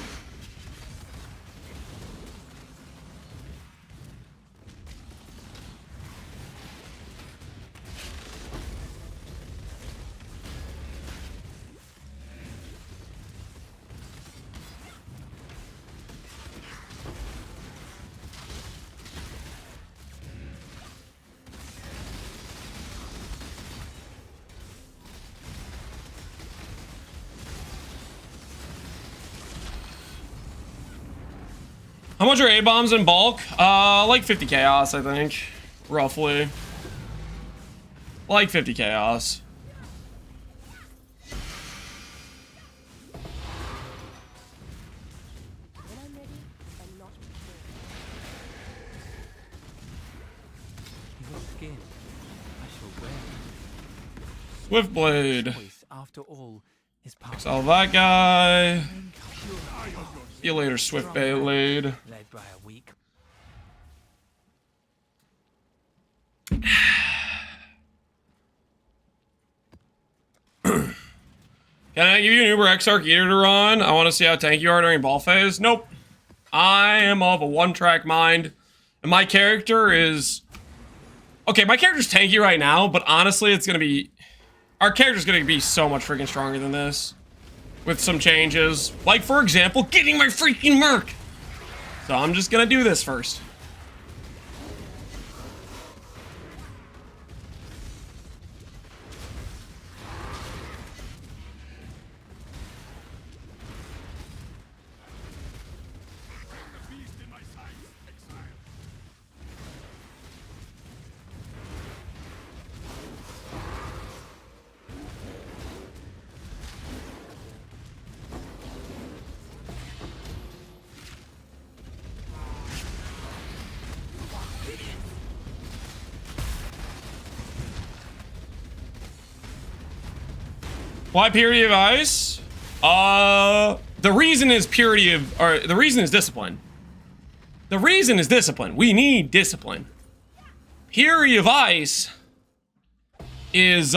How much are A-bombs in bulk? Like 50 chaos, I think. Roughly. Like 50 chaos. When I'm ready, I'm not before. Your skin, I shall wear. Swiftblade. Choice, after all, is part Exile that guy. pure See you later, Swiftblade. led by a weak. Can I give you an Uber Exarch Eater to run? I want to see how tanky you are during ball phase. Nope. I am of a one-track mind. And my character is... Okay, my character's tanky right now, but honestly, it's going to be... Our character's going to be so much freaking stronger than this. With some changes. Like, for example, getting my freaking Merc! So I'm just going to do this first. Beast in my sights, Exile. Why Purity of Ice? The reason is purity of... Or, the reason is discipline. The reason is discipline. We need discipline. Purity of Ice is,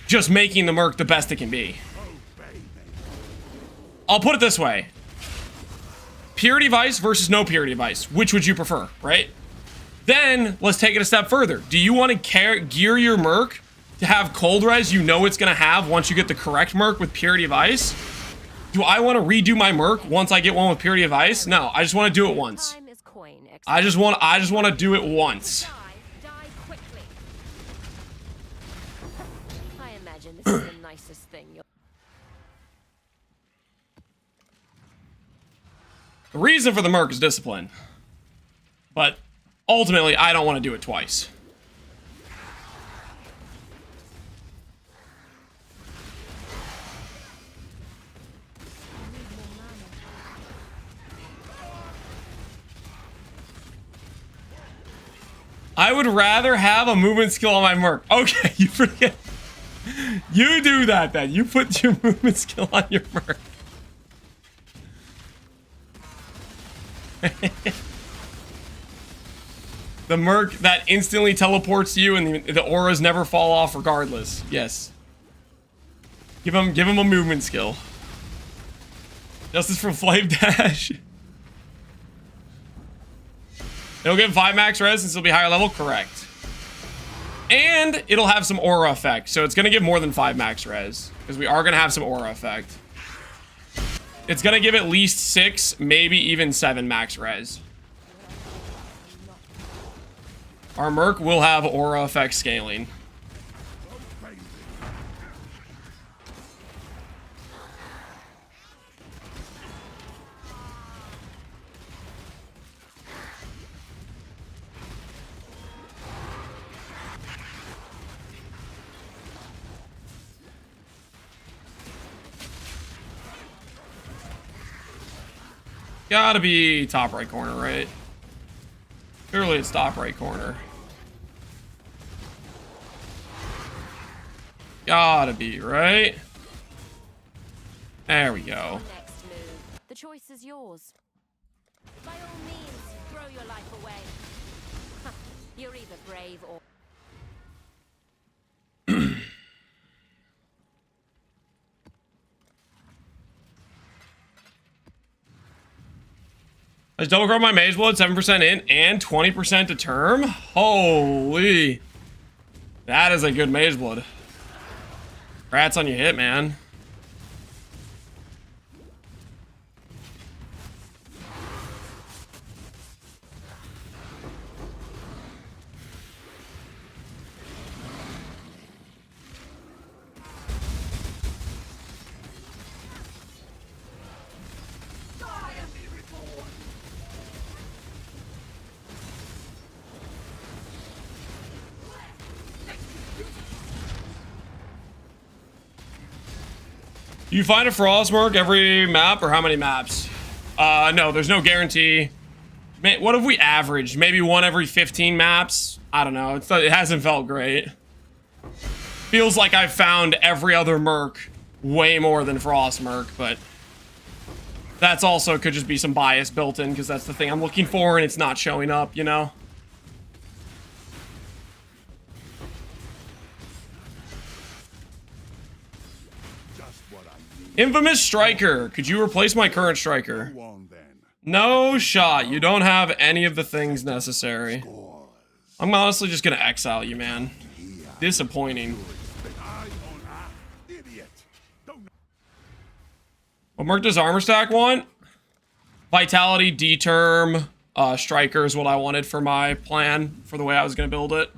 just making the Merc the best it can be. I'll put it this way. Purity of Ice versus no Purity of Ice. Which would you prefer, right? Then, let's take it a step further. Do you want to gear your Merc to have cold res you know it's going to have once you get the correct Merc with Purity of Ice? Do I want to redo my Merc once I get one with Purity of Ice? No, I just want to do it once. Time is coin, Exile. I just want to do it once. Die quickly. I imagine this is the nicest thing you'll... The reason for the Merc is discipline. But ultimately, I don't want to do it twice. I would rather have a movement skill on my Merc. Okay, you forget. You do that then. You put your movement skill on your Merc. The Merc that instantly teleports you and the auras never fall off regardless. Yes. Give him a movement skill. Justice from Flame Dash. It'll give 5 max res since it'll be higher level? Correct. And it'll have some aura effect. So it's going to give more than 5 max res. Because we are going to have some aura effect. It's going to give at least 6, maybe even 7 max res. Our Merc will have aura effect scaling. Gotta be top right corner, right? Surely it's top right corner. Gotta be, right? There we go. Next move. The choice is yours. By all means, throw your life away. You're either brave or... I just double grab my Mage Blood, 7% in and 20% to term. Holy. That is a good Mage Blood. Congrats on your hit, man. You find a Frost Merc every map, or how many maps? No, there's no guarantee. What if we averaged? Maybe one every 15 maps? I don't know. It hasn't felt great. Feels like I've found every other Merc way more than Frost Merc, but that's also could just be some bias built in, because that's the thing I'm looking for and it's not showing up, you know? Infamous Striker. Could you replace my current Striker? No shot. You don't have any of the things necessary. I'm honestly just gonna exile you, man. Disappointing. What Merc does Armor Stack want? Vitality, D-Term, Striker is what I wanted for my plan, for the way I was gonna build it.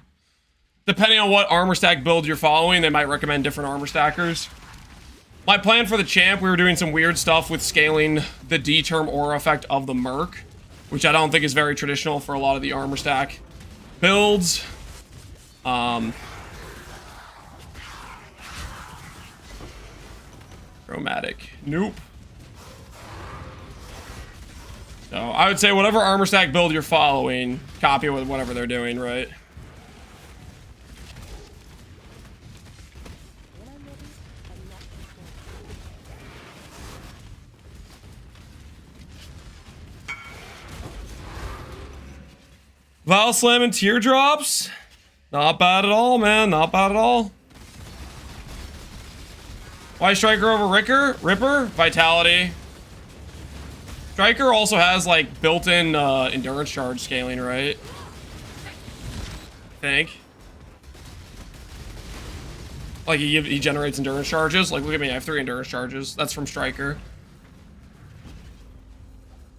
Depending on what Armor Stack build you're following, they might recommend different Armor Stackers. My plan for the champ, we were doing some weird stuff with scaling the D-Term aura effect of the Merc, which I don't think is very traditional for a lot of the armor stack builds. Chromatic. Nope. So I would say whatever armor stack build you're following, copy with whatever they're doing, right? Val Slam and Teardrops. Not bad at all, man. Not bad at all. Why Striker over Ripper? Vitality. Striker also has, like, built-in endurance charge scaling, right? I think. Like, he generates endurance charges. Like, look at me. I have 3 endurance charges. That's from Striker.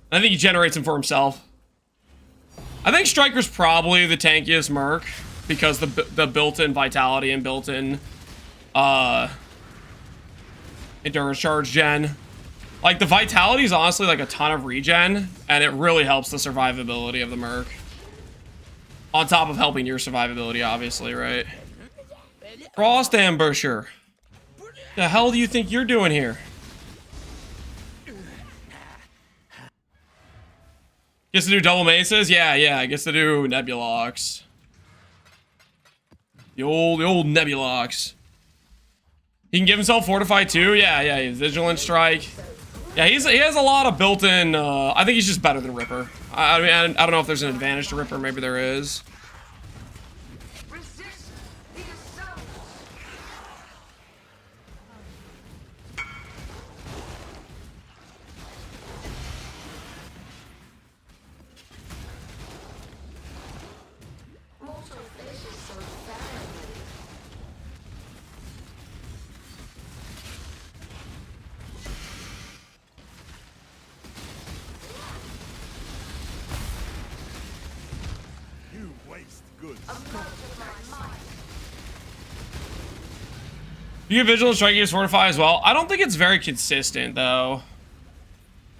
I think he generates them for himself. I think Striker's probably the tankiest Merc because the built-in vitality and built-in endurance charge gen. Like, the vitality is honestly like a ton of regen, and it really helps the survivability of the Merc. On top of helping your survivability, obviously, right? Frost Ambusher. The hell do you think you're doing here? Gets to do double maces? Yeah, gets to do Nebulox. The old Nebulox. He can give himself Fortify too? Yeah, Vigilant Strike. Yeah, he has a lot of built-in, I think he's just better than Ripper. I mean, I don't know if there's an advantage to Ripper, maybe there is. goods. You get Vigilance, Strike, you Fortify as well. I don't think it's very consistent though,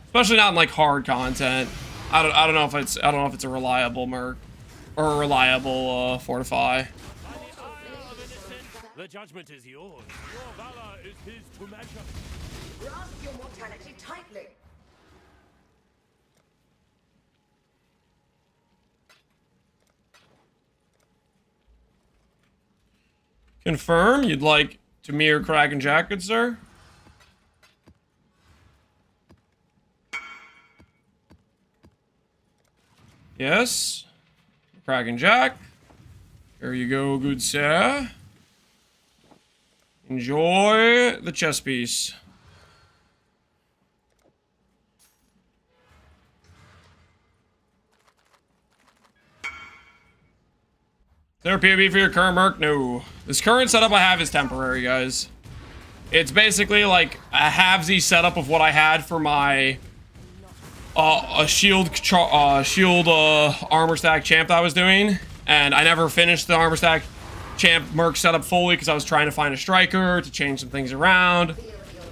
especially not in like hard content. I don't know if it's a reliable Merc or a reliable Fortify. The judgment is yours. Your valor is his to measure. Grasp your mortality tightly. Confirm you'd like to mirror Kraken Jack, good sir? Yes. Kraken Jack. There you go, good sir. Enjoy the chess piece. Is there a POV for your current Merc? No. This current setup I have is temporary, guys. It's basically like a halvesy setup of what I had for my a shield armor stack champ that I was doing, and I never finished the armor stack champ Merc setup fully because I was trying to find a striker to change some things around.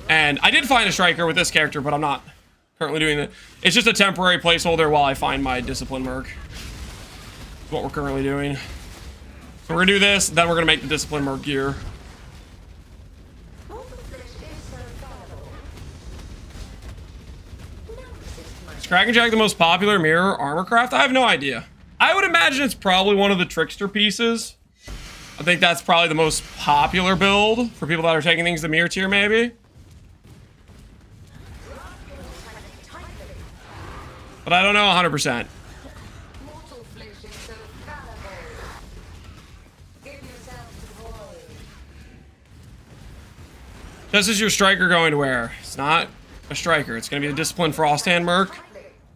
And I did find a striker with this character, but I'm not currently doing it. It's just a temporary placeholder while I find my discipline Merc. That's what we're currently doing. So we're gonna do this, then we're gonna make the discipline Merc gear. Is Kraken Jack the most popular mirror armor craft? I have no idea. I would imagine it's probably one of the trickster pieces. I think that's probably the most popular build for people that are taking things to mirror tier, maybe. But I don't know 100%. This is your striker going to wear. It's not a striker. It's going to be the Discipline Frosthand Merc.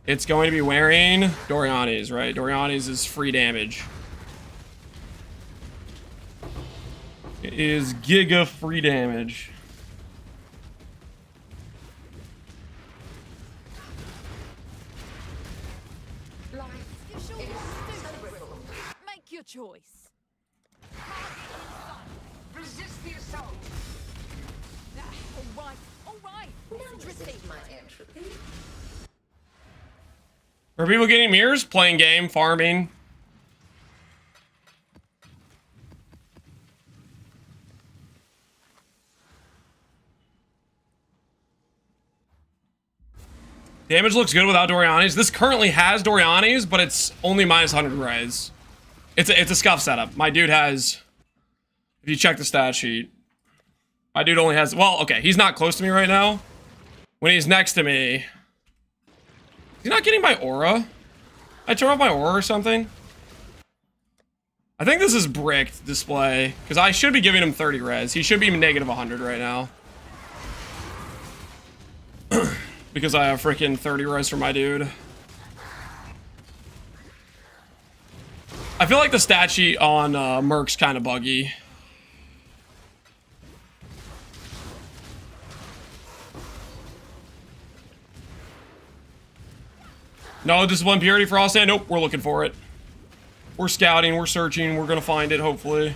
It's going to be wearing Doriani's, right? Doriani's is free damage. It is giga free damage. Make your choice. Resist the assault. All right. Resist my entropy. Are people getting mirrors? Playing game, farming. Damage looks good without Doriani's. This currently has Doriani's, but it's only minus 100 res. It's a scuff setup. My dude has, if you check the stat sheet, my dude only has, well, okay, he's not close to me right now. When he's next to me, is he not getting my aura? I turn off my aura or something? I think this is bricked display, because I should be giving him 30 res. He should be negative 100 right now. Because I have freaking 30 res for my dude. I feel like the stat sheet on Merc's kind of buggy. No discipline purity for Frosthand? Nope, we're looking for it. We're scouting, we're searching, we're gonna find it, hopefully.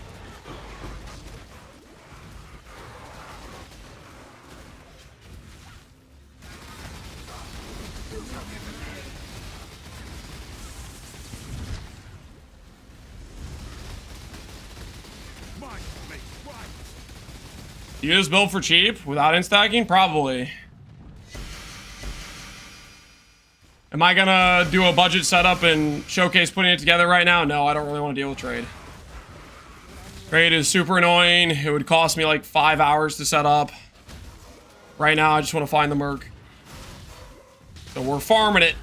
You just build for cheap without instacking? Probably. Am I gonna do a budget setup and showcase putting it together right now? No, I don't really want to deal with trade. Trade is super annoying. It would cost me like 5 hours to set up. Right now, I just want to find the Merc. So we're farming it.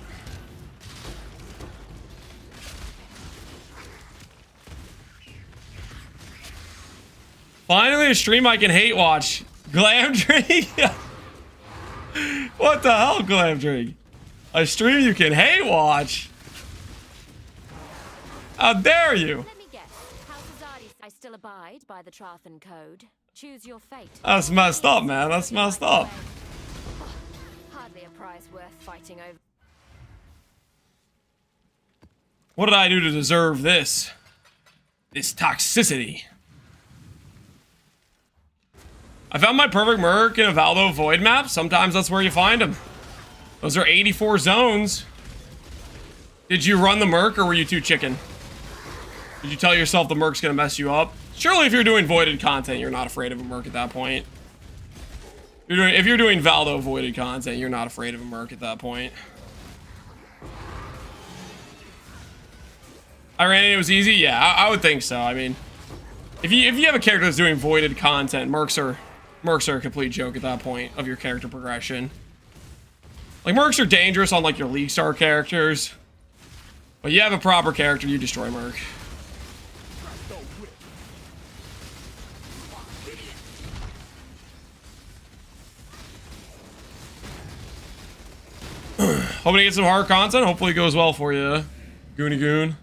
Finally, a stream I can hate watch. Glamdring? What the hell, Glamdring? A stream you can hate watch? How dare you? Let me guess. House Azadi, I still abide by the Trathan Code. Choose your fate. That's messed up, man. That's messed up. Hardly a prize worth fighting over. What did I do to deserve this? This toxicity. I found my perfect Merc in a Valdo Void map. Sometimes that's where you find them. Those are 84 zones. Did you run the Merc or were you too chicken? Did you tell yourself the Merc's gonna mess you up? Surely if you're doing voided content, you're not afraid of a Merc at that point. If you're doing Valdo voided content, you're not afraid of a Merc at that point. I ran it was easy? Yeah, I would think so. I mean, if you have a character that's doing voided content, Mercs are a complete joke at that point of your character progression. Like, Mercs are dangerous on, like, your League Star characters. But you have a proper character, you destroy Merc. Hoping to get some hard content. Hopefully it goes well for you, Goony Goon.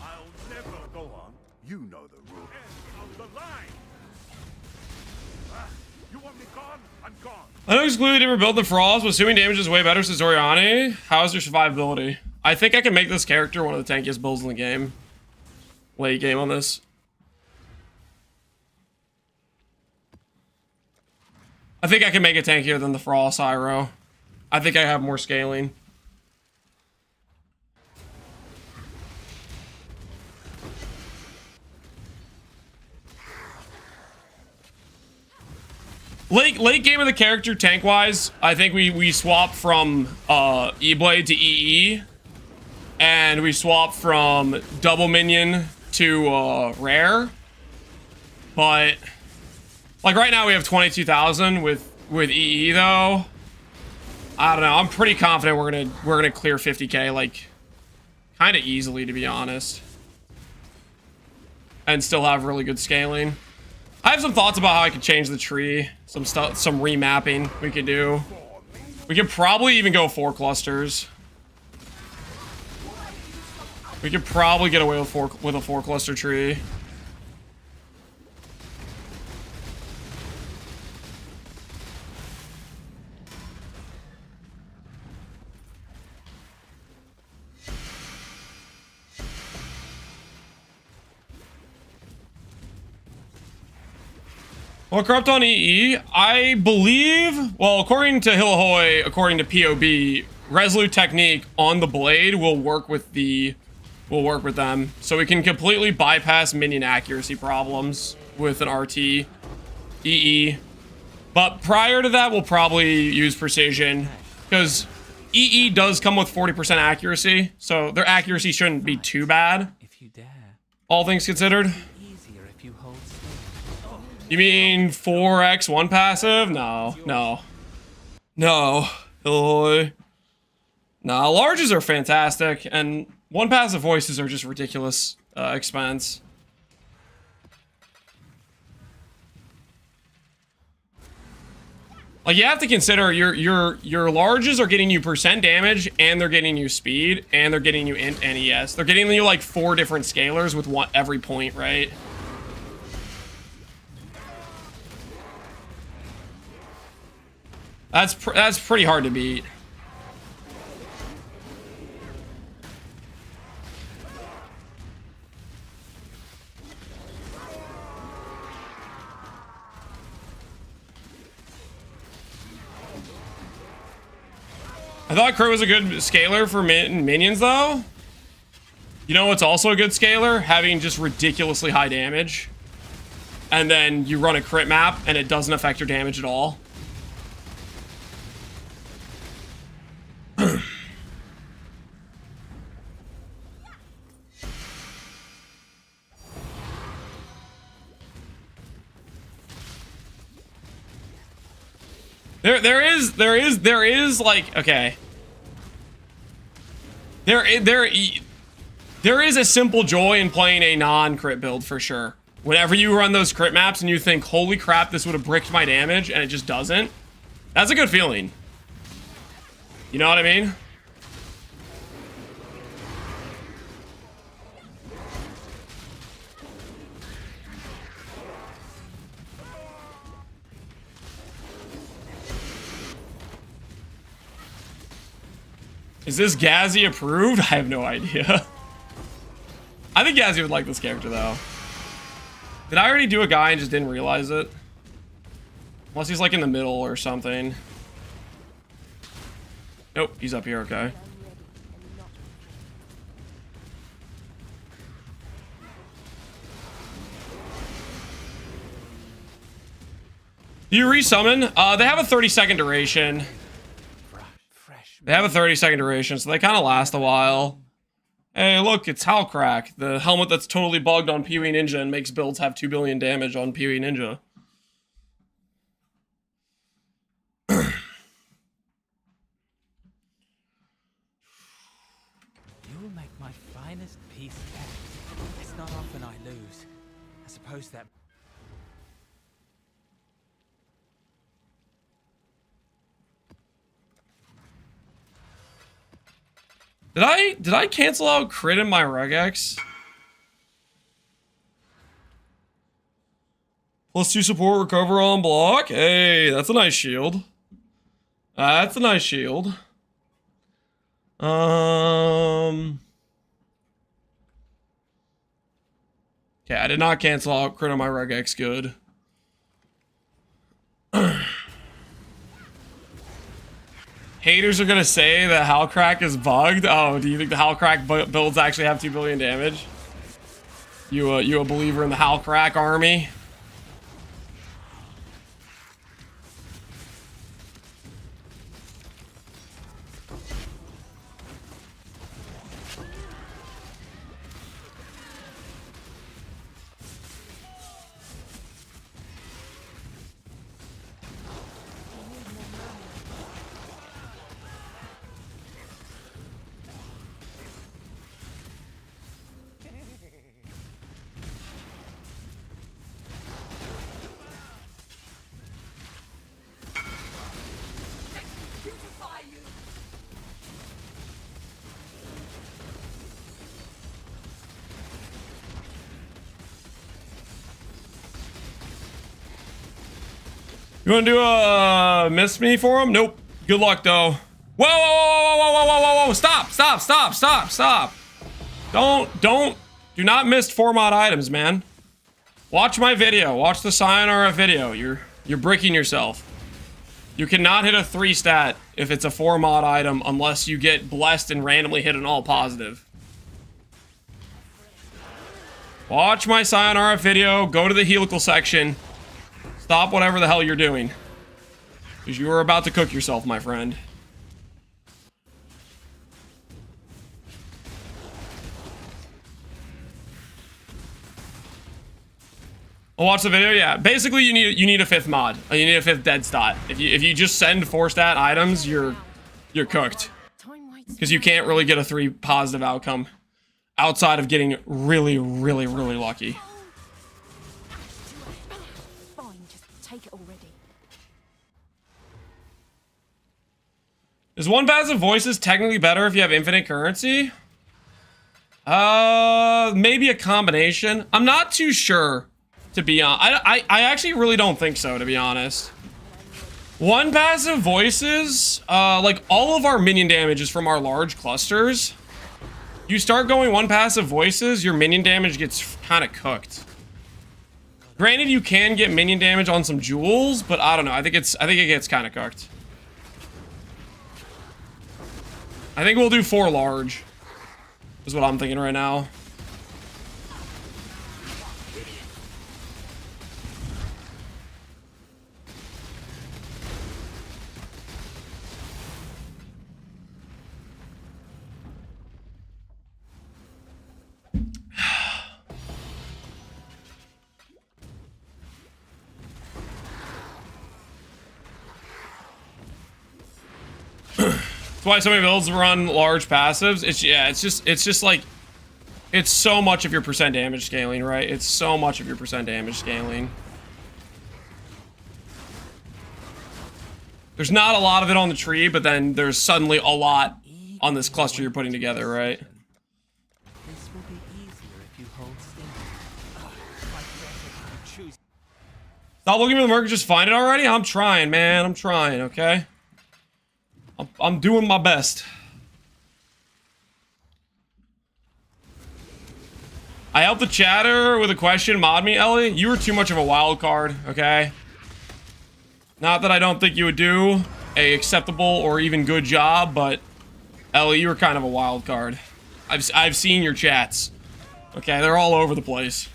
I'll never go on. You know the rule. End of the line. You want me gone? I'm gone. I know he's completely different build than Frost, but assuming damage is way better since Oriani. How's your survivability? I think I can make this character one of the tankiest builds in the game. Late game on this. I think I can make it tankier than the Frost Pyro. I think I have more scaling. Late game of the character tank wise, I think we swap from E-Blade to EE, and we swap from double minion to rare. But like right now we have 22,000 with EE though. I don't know. I'm pretty confident we're gonna clear 50k like kind of easily, to be honest, and still have really good scaling. I have some thoughts about how I could change the tree. Some stuff, some remapping we could do. We could probably even go 4 clusters. We could probably get away with a 4 cluster tree. Well, corrupt on EE, I believe, well, according to Hillahoy, according to POB, Resolute Technique on the blade will work with them. So we can completely bypass minion accuracy problems with an RT EE. But prior to that, we'll probably use precision, because EE does come with 40% accuracy, so their accuracy shouldn't be too bad, If you dare. all things considered. Easier if you hold still. You mean 4x 1 passive? No. Hillahoy. Nah, larges are fantastic, and 1 passive voices are just ridiculous expense. Like, you have to consider your larges are getting you percent damage, and they're getting you speed, and they're getting you int NES. They're getting you like 4 different scalars with every point, right? That's pretty hard to beat. I thought Crow was a good scaler for minions, though. You know what's also a good scaler? Having just ridiculously high damage. And then you run a crit map, and it doesn't affect your damage at all. There is like, okay. There is a simple joy in playing a non-crit build for sure. Whenever you run those crit maps and you think, holy crap, this would have bricked my damage, and it just doesn't. That's a good feeling. You know what I mean? Is this Gazzy approved? I have no idea. I think Gazzy would like this character though. Did I already do a guy and just didn't realize it? Unless he's like in the middle or something. Nope, he's up here, okay. Do you resummon? They have a 30-second duration. They have a 30-second duration, so they kind of last a while. Hey, look, it's Halcrack, the helmet that's totally bugged on Pee-wee Ninja and makes builds have 2 billion damage on Pee-wee Ninja. You'll make my finest piece yet. It's not often I lose. I suppose that... Did I cancel out crit in my regex? +2 support, recover on block. Hey, that's a nice shield. That's a nice shield. Okay, I did not cancel out crit on my regex. Good. Haters are gonna say that Halcrack is bugged. Oh, do you think the Halcrack builds actually have 2 billion damage? You a believer in the Halcrack army? You wanna do a miss me for him? Nope. Good luck though. Whoa, whoa, whoa, whoa, whoa, whoa, whoa, whoa, stop, stop, stop, stop, stop. Do not miss 4 mod items, man. Watch my video. Watch the Sayonara video. You're bricking yourself. You cannot hit a 3 stat if it's a 4 mod item unless you get blessed and randomly hit an all positive. Watch my Sayonara video. Go to the helical section. Stop whatever the hell you're doing. Because you are about to cook yourself, my friend. I'll watch the video, yeah. Basically, you need a 5th mod. You need a 5th dead stat. If you just send 4 stat items, you're cooked. Because you can't really get a 3 positive outcome outside of getting really, really, really lucky. Is 1 passive voices technically better if you have infinite currency? Maybe a combination. I'm not too sure, to be honest. I actually really don't think so, to be honest. 1 passive voices, like all of our minion damage is from our large clusters. You start going 1 passive voices, your minion damage gets kind of cooked. Granted, you can get minion damage on some jewels, but I don't know. I think it gets kind of cooked. I think we'll do 4 large, is what I'm thinking right now. Why so many builds run large passives. It's just like, it's so much of your percent damage scaling, right? It's so much of your percent damage scaling. There's not a lot of it on the tree, but then there's suddenly a lot on this cluster you're putting together, right? This will be easier if you hold still. Stop looking for the Merc and just find it already? I'm trying, man. I'm trying, okay? I'm doing my best. I helped the chatter with a question. Mod me, Ellie. You were too much of a wild card, okay? Not that I don't think you would do a acceptable or even good job, but Ellie, you were kind of a wild card. I've seen your chats. Okay, they're all over the place.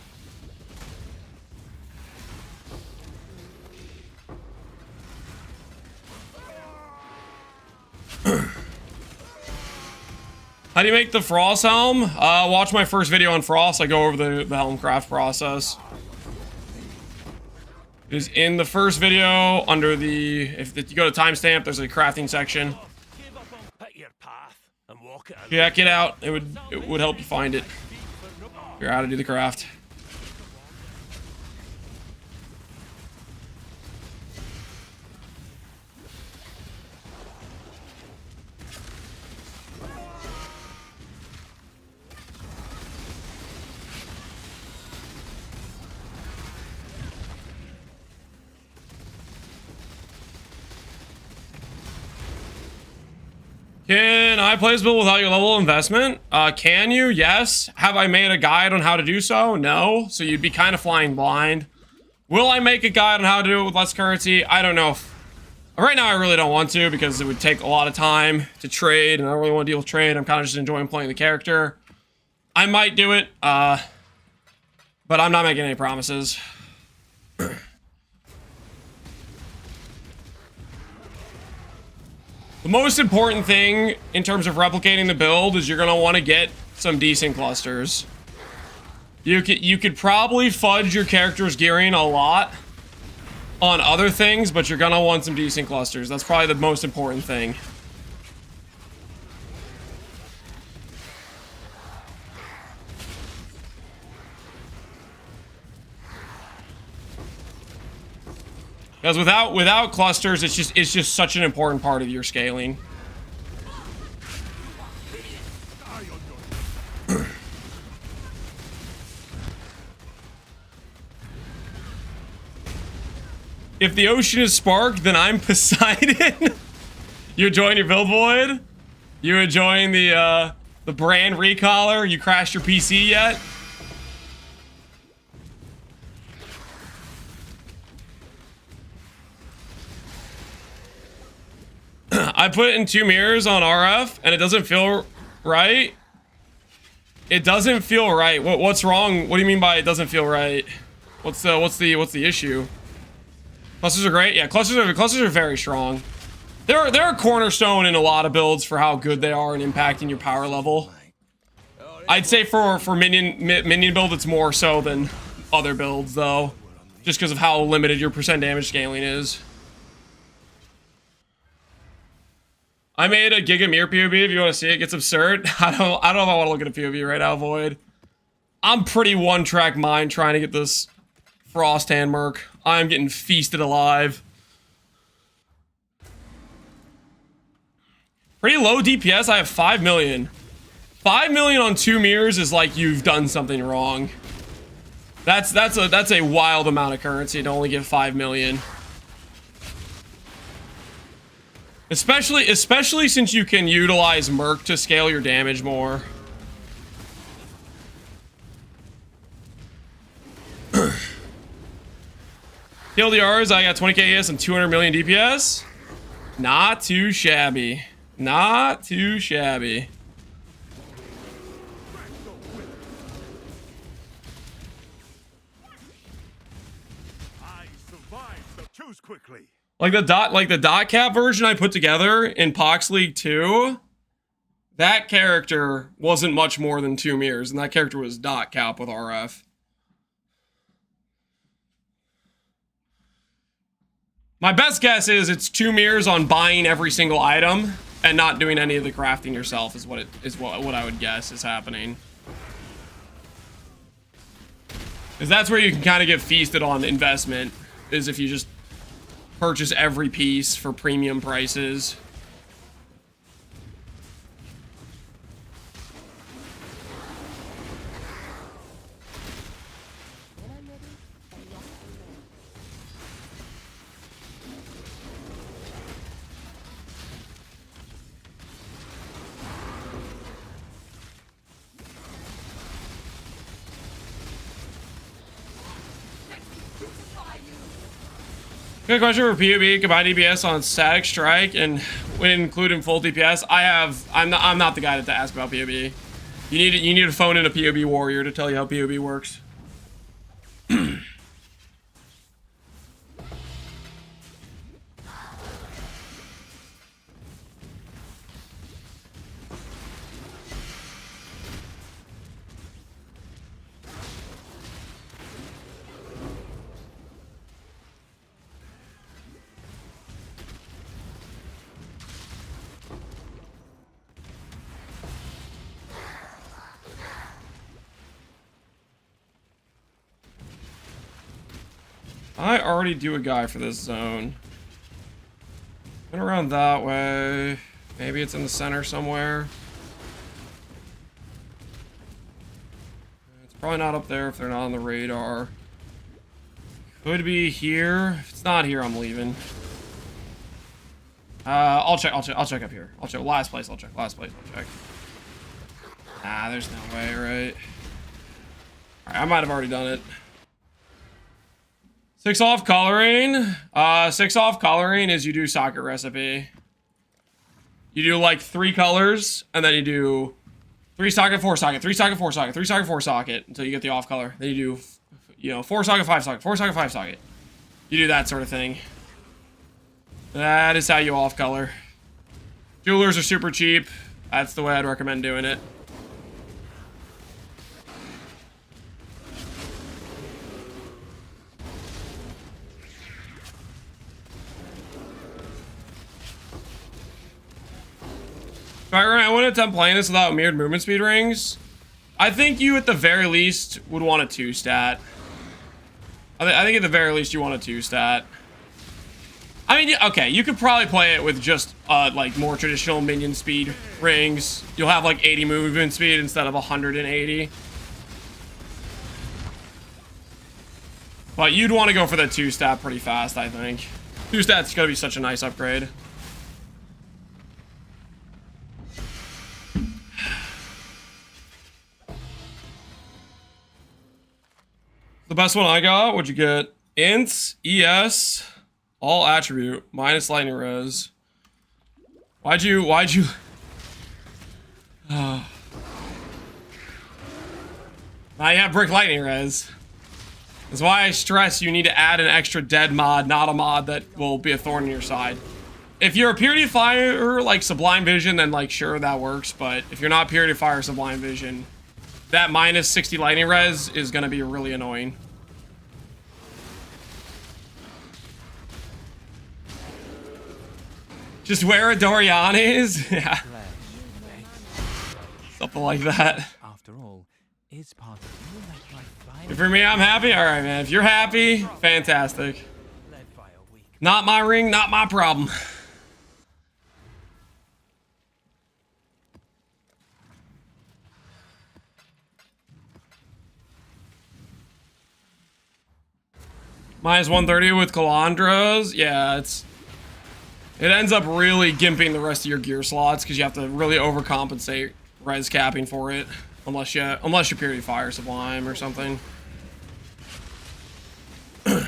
How do you make the Frost helm? Watch my first video on Frost. I go over the helm craft process. It is in the first video under the... If you go to timestamp, there's a crafting section. Pick your path and walk it. Yeah, get out. It would help you find it. Figure out how to do the craft. Can I play this build without your level of investment? Can you? Yes. Have I made a guide on how to do so? No. So you'd be kind of flying blind. Will I make a guide on how to do it with less currency? I don't know. Right now, I really don't want to because it would take a lot of time to trade, and I don't really want to deal with trade. I'm kind of just enjoying playing the character. I might do it, but I'm not making any promises. The most important thing in terms of replicating the build is you're going to want to get some decent clusters. You could probably fudge your character's gearing a lot on other things, but you're going to want some decent clusters. That's probably the most important thing. Because without clusters, it's just such an important part of your scaling. If the ocean is sparked, then I'm Poseidon. You enjoying your build, Void? You enjoying the brand recaller? You crashed your PC yet? I put it in 2 mirrors on RF and it doesn't feel right. It doesn't feel right. What's wrong? What do you mean by it doesn't feel right? What's the issue? Clusters are great. Yeah, clusters are very strong. They're a cornerstone in a lot of builds for how good they are in impacting your power level. I'd say for minion build it's more so than other builds though, just because of how limited your percent damage scaling is. I made a Giga Mirror POV if you want to see it. It gets absurd. I don't know if I want to look at a POV right now, Void. I'm pretty one-track mind trying to get this Frosthand Merc. I'm getting feasted alive. Pretty low DPS. I have 5 million. 5 million on 2 mirrors is like you've done something wrong. That's a wild amount of currency to only get 5 million. Especially since you can utilize Merc to scale your damage more. TLDRs, I got 20k AS and 200 million DPS. Not too shabby. Not too shabby. I survived, so choose quickly. Like the dot cap version I put together in Pox League 2, that character wasn't much more than 2 mirrors, and that character was dot cap with RF. My best guess is it's 2 mirrors on buying every single item and not doing any of the crafting yourself is what I would guess is happening. Because that's where you can kind of get feasted on investment, is if you just purchase every piece for premium prices. Good question for PUB. Combine DPS on static strike and when including full DPS. I'm not the guy to ask about PUB. You need to phone in a PUB warrior to tell you how PUB works. I already do a guy for this zone. Went around that way. Maybe it's in the center somewhere. It's probably not up there if they're not on the radar. Could be here. If it's not here, I'm leaving. I'll check up here. I'll check. Last place, I'll check. Ah, there's no way, right? Alright, I might have already done it. 6 off coloring. 6 off coloring is you do socket recipe. You do like 3 colors, and then you do 3 socket, 4 socket, 3 socket, 4 socket, 3 socket, 4 socket until you get the off color. Then you do, 4 socket, 5 socket, 4 socket, 5 socket. You do that sort of thing. That is how you off color. Jewelers are super cheap. That's the way I'd recommend doing it. I want to attempt playing this without mirrored movement speed rings. I think you, at the very least, would want a 2 stat. I think at the very least you want a 2 stat. I mean, okay, you could probably play it with just like more traditional minion speed rings. You'll have like 80 movement speed instead of 180. But you'd want to go for the 2 stat pretty fast, I think. 2 stat's gonna be such a nice upgrade. The best one I got, what'd you get? Ints, ES, all attribute, minus lightning res. Why'd you... Now you have brick lightning res. That's why I stress you need to add an extra dead mod, not a mod that will be a thorn in your side. If you're a Purity of Fire, like Sublime Vision, then like sure, that works. But if you're not Purity of Fire or Sublime Vision, that minus 60 lightning res is gonna be really annoying. Just wear a Dorianes? Yeah. Something like that. After all, is part of you like my fire. If for me, I'm happy. All right, man. If you're happy, fantastic. Not my ring, not my problem. Minus 130 with Calandras. Yeah, it ends up really gimping the rest of your gear slots because you have to really overcompensate res capping for it, unless you're Purity Fire Sublime or something. Can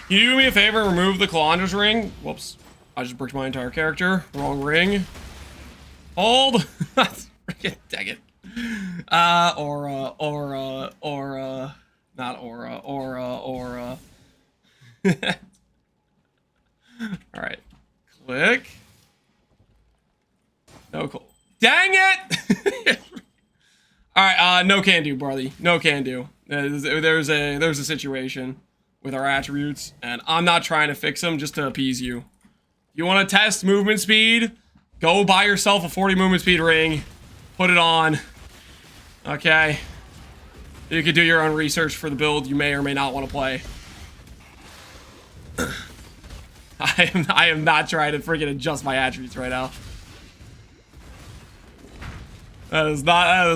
you do me a favor and remove the Calandra's ring? Whoops. I just bricked my entire character. Wrong ring. Hold. Dang it. Aura. Not aura. Alright. Click. No cool. Dang it! Alright, no can do, Barley. No can do. There's a situation with our attributes, and I'm not trying to fix them just to appease you. You want to test movement speed? Go buy yourself a 40 movement speed ring. Put it on. Okay. You could do your own research for the build you may or may not want to play. I am not trying to freaking adjust my attributes right now. That is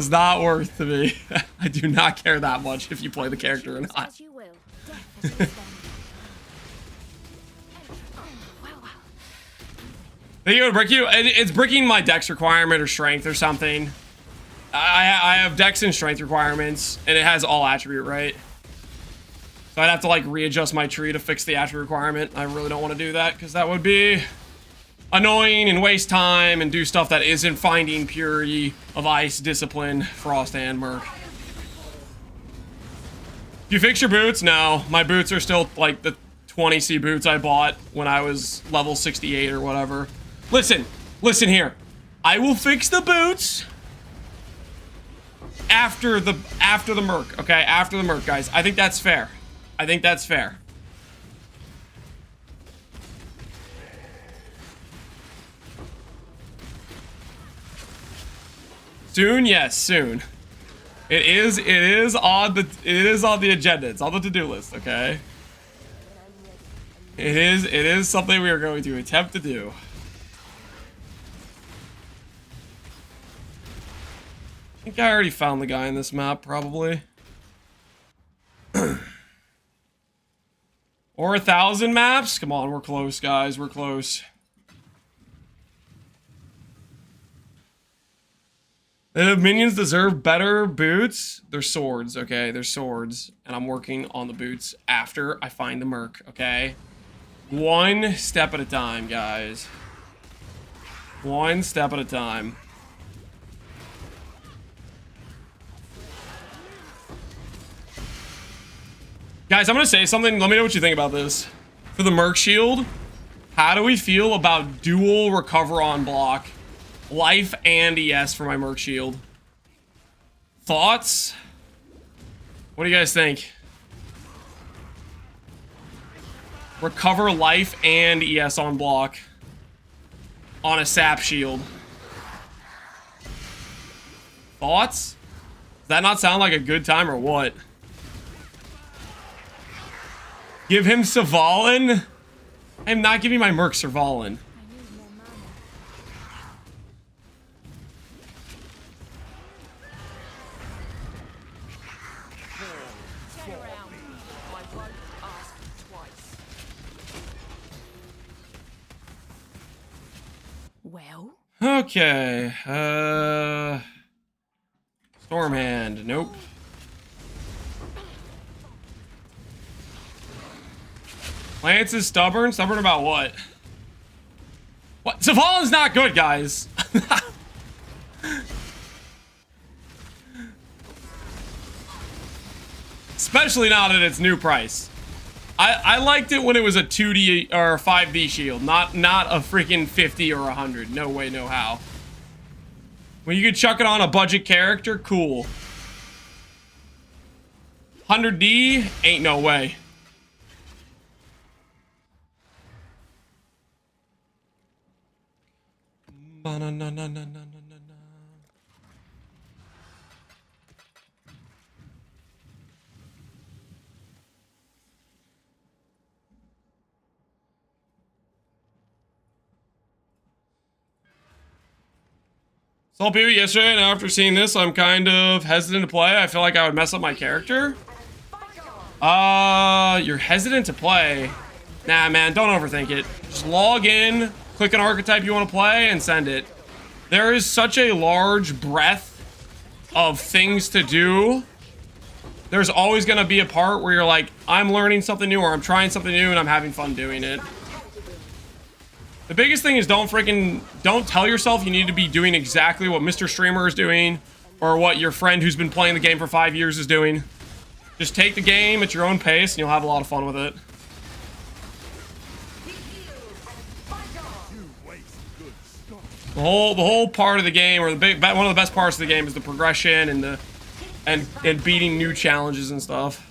not worth to me. I do not care that much if you play the character or not. Think it would brick you? It's bricking my dex requirement or strength or something. I have dex and strength requirements, and it has all attribute, right? So I'd have to like readjust my tree to fix the attribute requirement. I really don't want to do that because that would be annoying and waste time and do stuff that isn't finding purity of ice, discipline, Frosthand, Merc. You fix your boots? No, my boots are still like the 20C boots I bought when I was level 68 or whatever. Listen here. I will fix the boots after the Merc, okay? After the Merc, guys. I think that's fair. I think that's fair. Soon, yes, soon. It is on the agenda. It's on the to-do list, okay? It is something we are going to attempt to do. I think I already found the guy in this map, probably. Or 1,000 maps? Come on, we're close, guys. We're close. The minions deserve better boots. They're swords, okay? They're swords. And I'm working on the boots after I find the Merc, okay? One step at a time, guys. One step at a time. Guys, I'm gonna say something. Let me know what you think about this. For the Merc shield, how do we feel about dual recover on block? Life and ES for my Merc shield. Thoughts? What do you guys think? Recover life and ES on block. On a sap shield. Thoughts? Does that not sound like a good time or what? Give him Savalin? I'm not giving my Merc Savalin. Well? Okay, Stormhand, nope. Lance is stubborn? Stubborn about what? What? Savalin's not good, guys. Especially not at its new price. I liked it when it was a 2D or 5D shield, not a freaking 50 or 100. No way, no how. When you could chuck it on a budget character, cool. 100D, ain't no way. Saw people yesterday, and after seeing this, I'm kind of hesitant to play. I feel like I would mess up my character. You're hesitant to play. Nah, man, don't overthink it. Just log in, click an archetype you want to play, and send it. There is such a large breadth of things to do. There's always going to be a part where you're like, I'm learning something new, or I'm trying something new, and I'm having fun doing it. The biggest thing is don't tell yourself you need to be doing exactly what Mr. Streamer is doing, or what your friend who's been playing the game for 5 years is doing. Just take the game at your own pace, and you'll have a lot of fun with it. The whole part of the game, or one of the best parts of the game, is the progression and beating new challenges and stuff.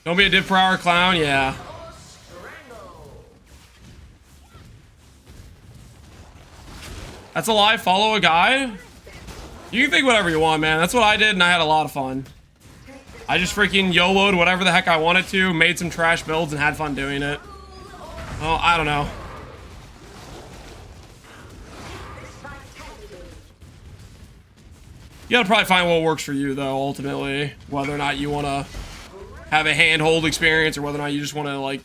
Don't be a div per hour clown, yeah. That's a lie. Follow a guide. You can think whatever you want, man. That's what I did, and I had a lot of fun. I just freaking YOLO'd whatever the heck I wanted to, made some trash builds, and had fun doing it. Oh, I don't know. You gotta probably find what works for you, though, ultimately. Whether or not you want to have a handhold experience, or whether or not you just want to, like,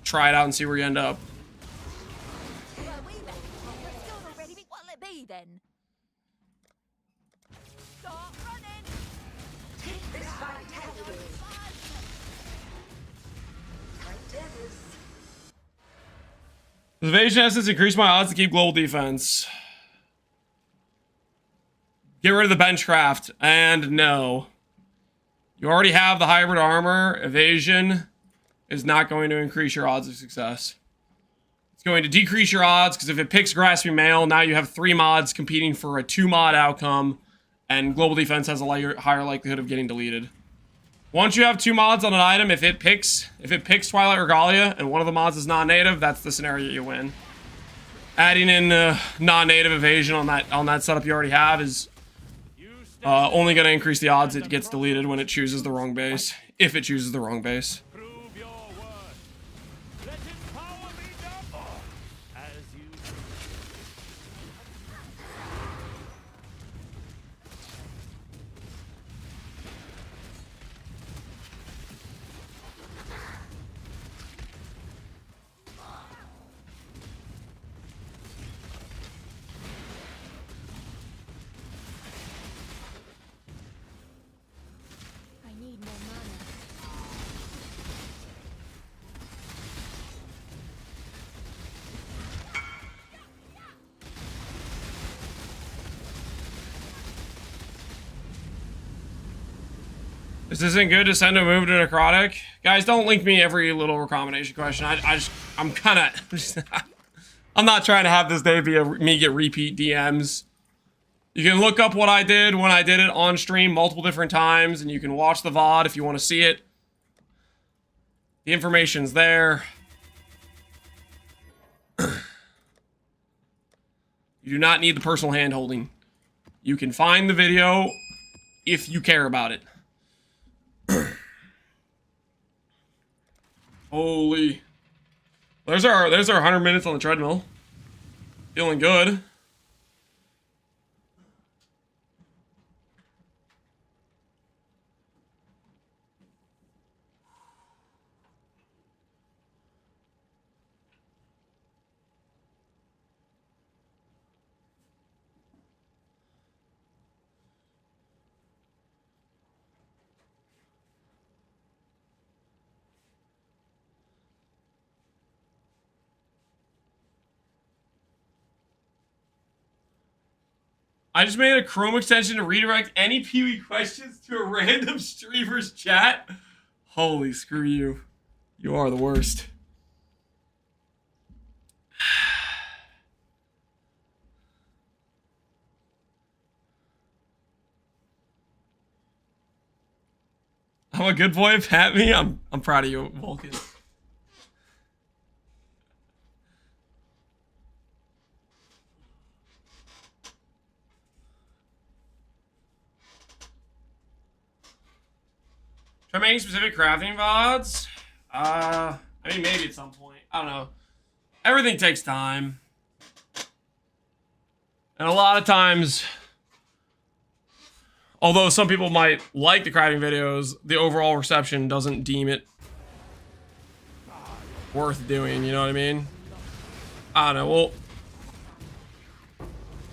try it out and see where you end up. Start running. Take this fight tightly. Tight tethers. Does evasion essence increase my odds to keep global defense? Get rid of the benchcraft. And no. You already have the hybrid armor. Evasion is not going to increase your odds of success. It's going to decrease your odds because if it picks Grasping Mail, now you have 3 mods competing for a 2-mod outcome, and global defense has a higher likelihood of getting deleted. Once you have 2 mods on an item, if it picks Twilight Regalia and one of the mods is non-native, that's the scenario you win. Adding in non-native evasion on that setup you already have is only going to increase the odds it gets deleted when it chooses the wrong base, if it chooses the wrong base. Prove your worth. Let his power be double. As you I need more mana. This isn't good to send a move to necrotic. Guys, don't link me every little recombination question. I'm kind of, I'm not trying to have this day be me get repeat DMs. You can look up what I did when I did it on stream multiple different times, and you can watch the VOD if you want to see it. The information's there. You do not need the personal hand-holding. You can find the video if you care about it. Holy. There's our 100 minutes on the treadmill. Feeling good. I just made a Chrome extension to redirect any Pee-wee questions to a random streamer's chat. Holy screw you. You are the worst. I'm a good boy, pat me. I'm proud of you, Vulcan. Try making specific crafting VODs? I mean, maybe at some point. I don't know. Everything takes time. And a lot of times, although some people might like the crafting videos, the overall reception doesn't deem it worth doing, you know what I mean? I don't know, well,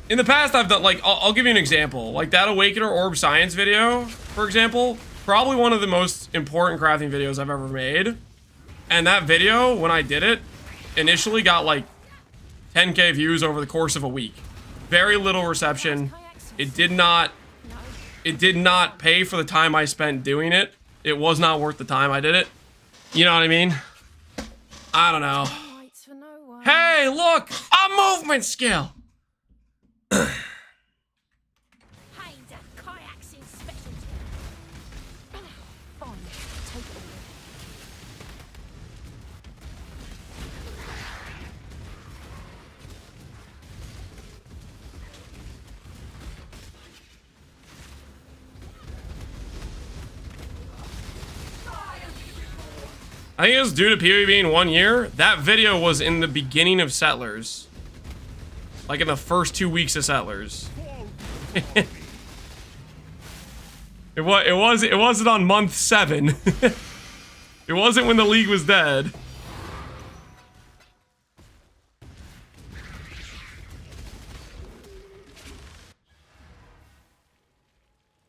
in the past I've done, like, I'll give you an example. Like that Awakener Orb Science video, for example, probably one of the most important crafting videos I've ever made. And that video, when I did it, initially got like 10K views over the course of a week. Very little reception. It did not pay for the time I spent doing it. It was not worth the time I did it. You know what I mean? I don't know. Hey, look! A movement skill! I think it was due to PoE being 1 year. That video was in the beginning of Settlers. Like in the first 2 weeks of Settlers. It wasn't on month 7. It wasn't when the league was dead.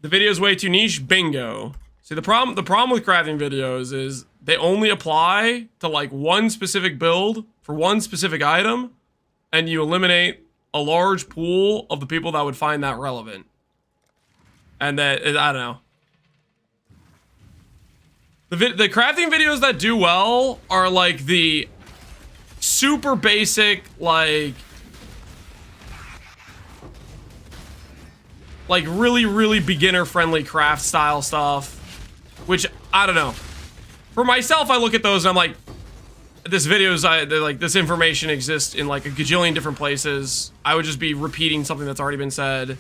The video is way too niche. Bingo. See, the problem with crafting videos is they only apply to like one specific build for one specific item, and you eliminate a large pool of the people that would find that relevant. And that, I don't know. The crafting videos that do well are like the super basic, like really, really beginner-friendly craft style stuff, which, I don't know. For myself, I look at those and I'm like, this video's, like, this information exists in like a gajillion different places. I would just be repeating something that's already been said.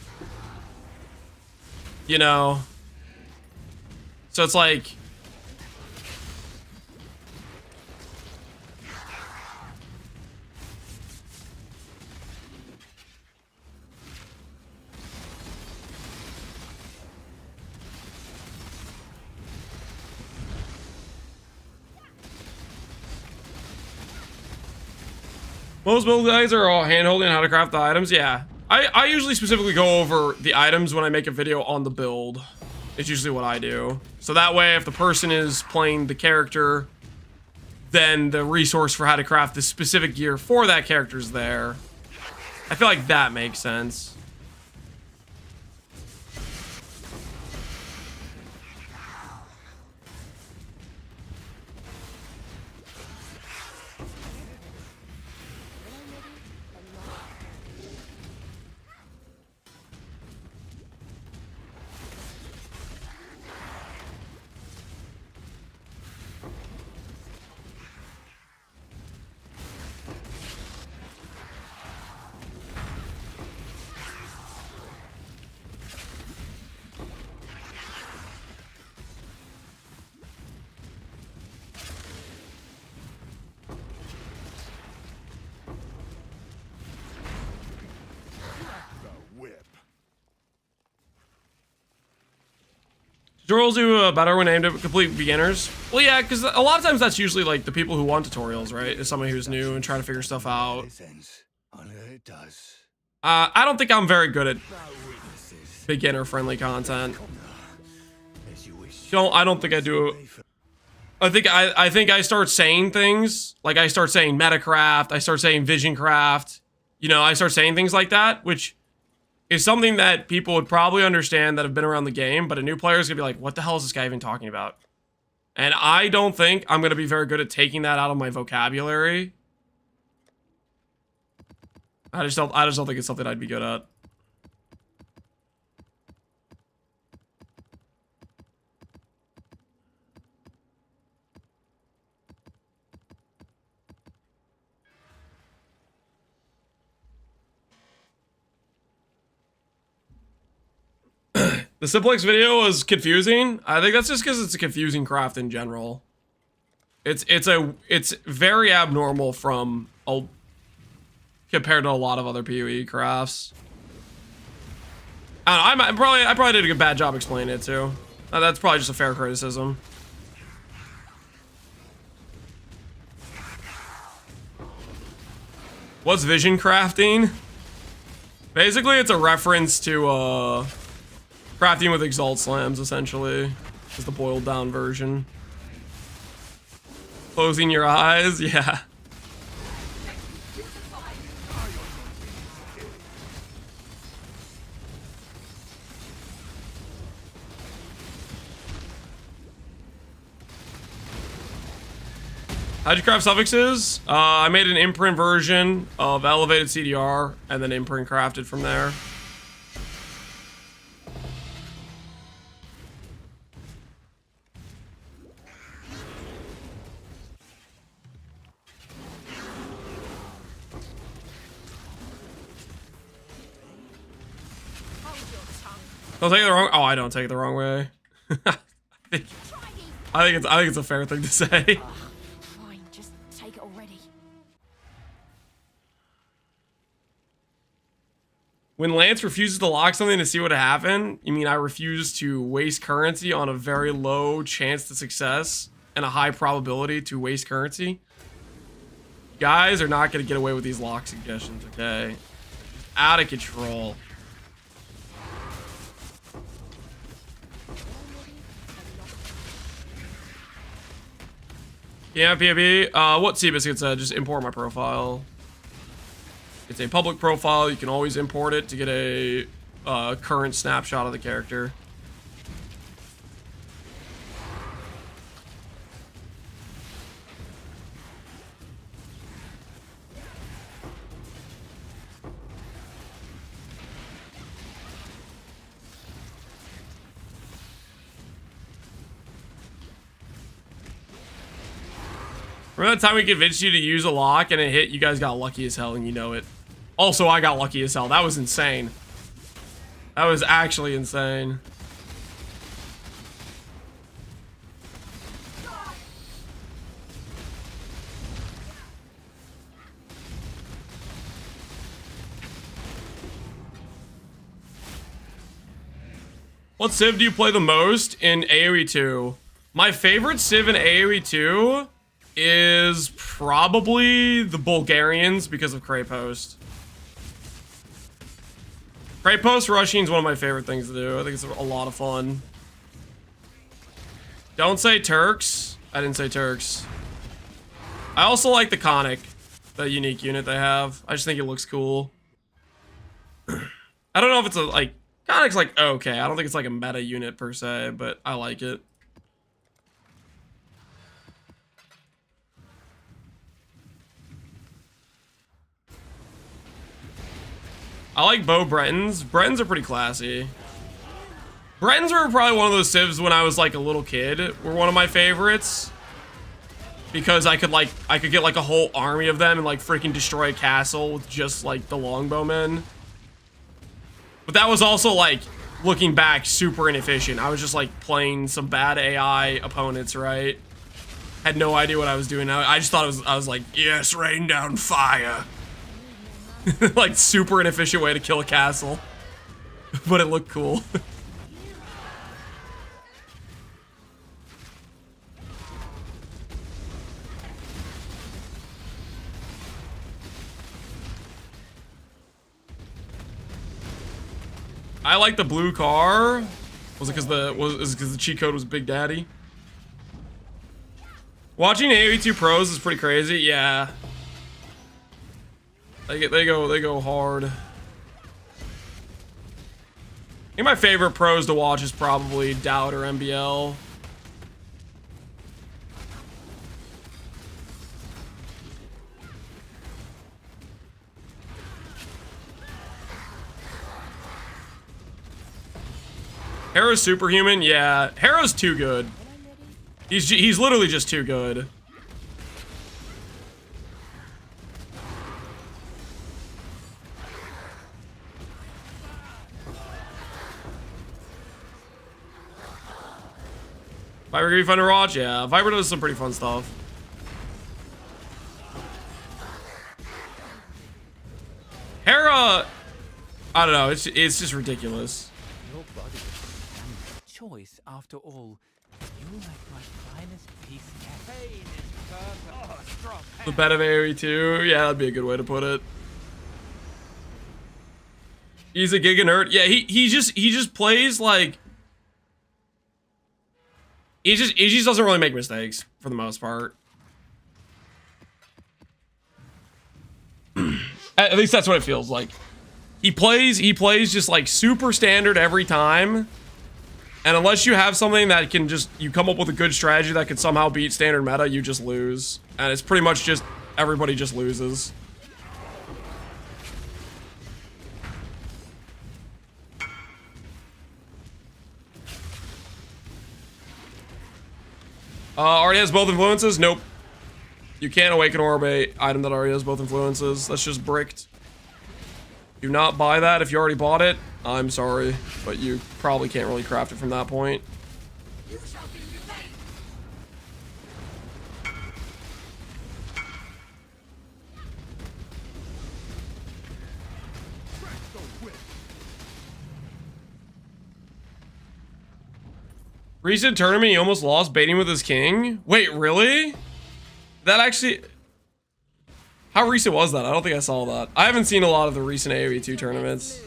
You know? So it's like... Most build guides are all hand-holding how to craft the items. Yeah. I usually specifically go over the items when I make a video on the build. It's usually what I do. So that way, if the person is playing the character, then the resource for how to craft the specific gear for that character is there. I feel like that makes sense. Tutorials do better when aimed at complete beginners. Well, yeah, because a lot of times that's usually like the people who want tutorials, right? Is somebody who's new and trying to figure stuff out. I don't think I'm very good at beginner-friendly content. I don't think I do. I think I start saying things like I start saying metacraft, I start saying visioncraft. You know, I start saying things like that, which is something that people would probably understand that have been around the game, but a new player is gonna be like, what the hell is this guy even talking about? And I don't think I'm gonna be very good at taking that out of my vocabulary. I just don't think it's something I'd be good at. The Simplex video was confusing. I think that's just because it's a confusing craft in general. It's very abnormal from compared to a lot of other PoE crafts. I don't know, I probably did a bad job explaining it too. That's probably just a fair criticism. What's vision crafting? Basically, it's a reference to crafting with Exalt slams, essentially. Is the boiled down version. Closing your eyes, yeah. How'd you craft suffixes? I made an imprint version of elevated CDR and then imprint crafted from there. Don't take it the wrong. Oh, I don't take it the wrong way. I think it's a fair thing to say. Fine, just take it already. When Lance refuses to lock something to see what happened, you mean I refuse to waste currency on a very low chance to success and a high probability to waste currency? You guys are not going to get away with these lock suggestions, okay? Out of control. Yeah, PvP. What Seabiscuit said, just import my profile. It's a public profile. You can always import it to get a current snapshot of the character. Remember that time we convinced you to use a lock and it hit? You guys got lucky as hell and you know it. Also, I got lucky as hell. That was insane. That was actually insane. What Civ do you play the most in AoE 2? My favorite Civ in AoE 2 is probably the Bulgarians because of Craypost. Craypost rushing is one of my favorite things to do. I think it's a lot of fun. Don't say Turks. I didn't say Turks. I also like the Conic, the unique unit they have. I just think it looks cool. I don't know if it's a, like, Conic's like okay. I don't think it's like a meta unit per se, but I like it. I like Bo Bretons. Bretons are pretty classy. Bretons were probably one of those civs when I was like a little kid. Were one of my favorites. Because I could get like a whole army of them and like freaking destroy a castle with just like the longbowmen. But that was also like, looking back, super inefficient. I was just like playing some bad AI opponents, right? Had no idea what I was doing. I just thought I was like, yes, rain down fire. Like super inefficient way to kill a castle, but it looked cool. I like the blue car. Was it because the cheat code was Big Daddy? Watching AoE 2 pros is pretty crazy. Yeah. They go hard. I think my favorite pros to watch is probably Doubt or MBL. Hera's superhuman? Yeah, Hera's too good. He's literally just too good. Viper could be fun to watch? Yeah, Viper does some pretty fun stuff. Hera, I don't know, it's just ridiculous. Your body and choice, after all. You like my finest piece yet. Pain is perfect. Oh, strong. The bet of AoE 2, yeah, that'd be a good way to put it. He's a giga nerd. Yeah, he just plays like he just doesn't really make mistakes for the most part. At least that's what it feels like. He plays just like super standard every time. And unless you have something that can just, you come up with a good strategy that can somehow beat standard meta, you just lose. And it's pretty much just, everybody just loses. Already has both influences? Nope. You can't awaken orb a item that already has both influences. That's just bricked. Do not buy that if you already bought it. I'm sorry, but you probably can't really craft it from that point. Recent tournament, he almost lost baiting with his king. Wait, really? That actually... How recent was that? I don't think I saw that. I haven't seen a lot of the recent AoE 2 tournaments.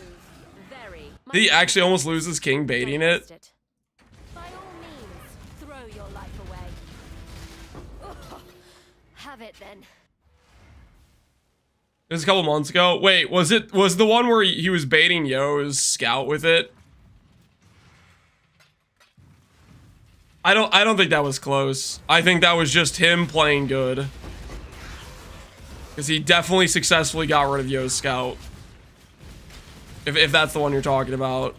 Did he actually almost lose his king baiting it? By all means, throw your life away. have it then. It was a couple months ago. Wait, was the one where he was baiting Yo's scout with it? I don't think that was close. I think that was just him playing good. Because he definitely successfully got rid of Yo's scout. If that's the one you're talking about.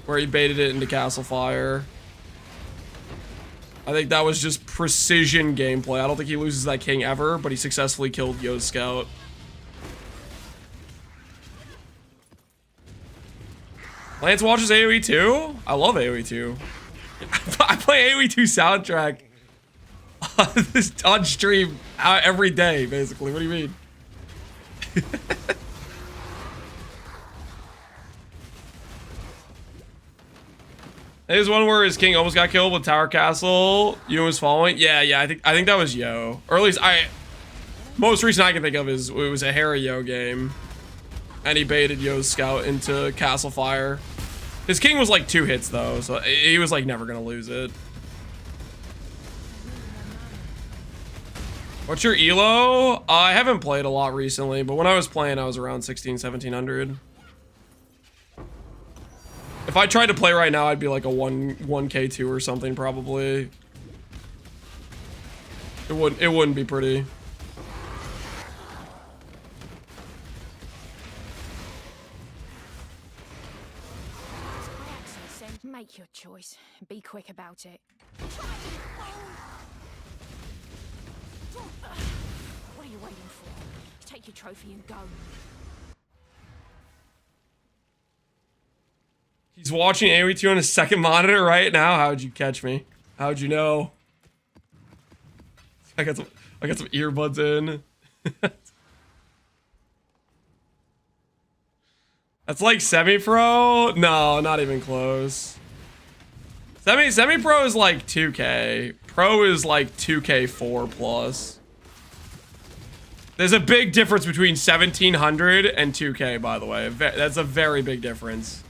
Where he baited it into Castle Fire. I think that was just precision gameplay. I don't think he loses that king ever, but he successfully killed Yo's scout. Lance watches AoE 2? I love AoE 2. I play AoE 2 soundtrack on stream every day, basically. What do you mean? There's one where his king almost got killed with Tower Castle. You was following. Yeah. I think that was Yo, or at least most recent I can think of is it was a Harry Yo game, and he baited Yo's scout into Castle Fire. His king was like 2 hits though, so he was like never gonna lose it. What's your elo? I haven't played a lot recently, but when I was playing, I was around 1700. If I tried to play right now, I'd be like a 1k2 or something probably. It wouldn't be pretty. Make your choice. Be quick about it. What are you waiting for? Take your trophy and go. He's watching AoE 2 on his second monitor right now. How'd you catch me? How'd you know? I got some earbuds in. That's like semi-pro? No, not even close. Semi-pro is like 2K. Pro is like 2K4 plus. There's a big difference between 1700 and 2K, by the way. That's a very big difference.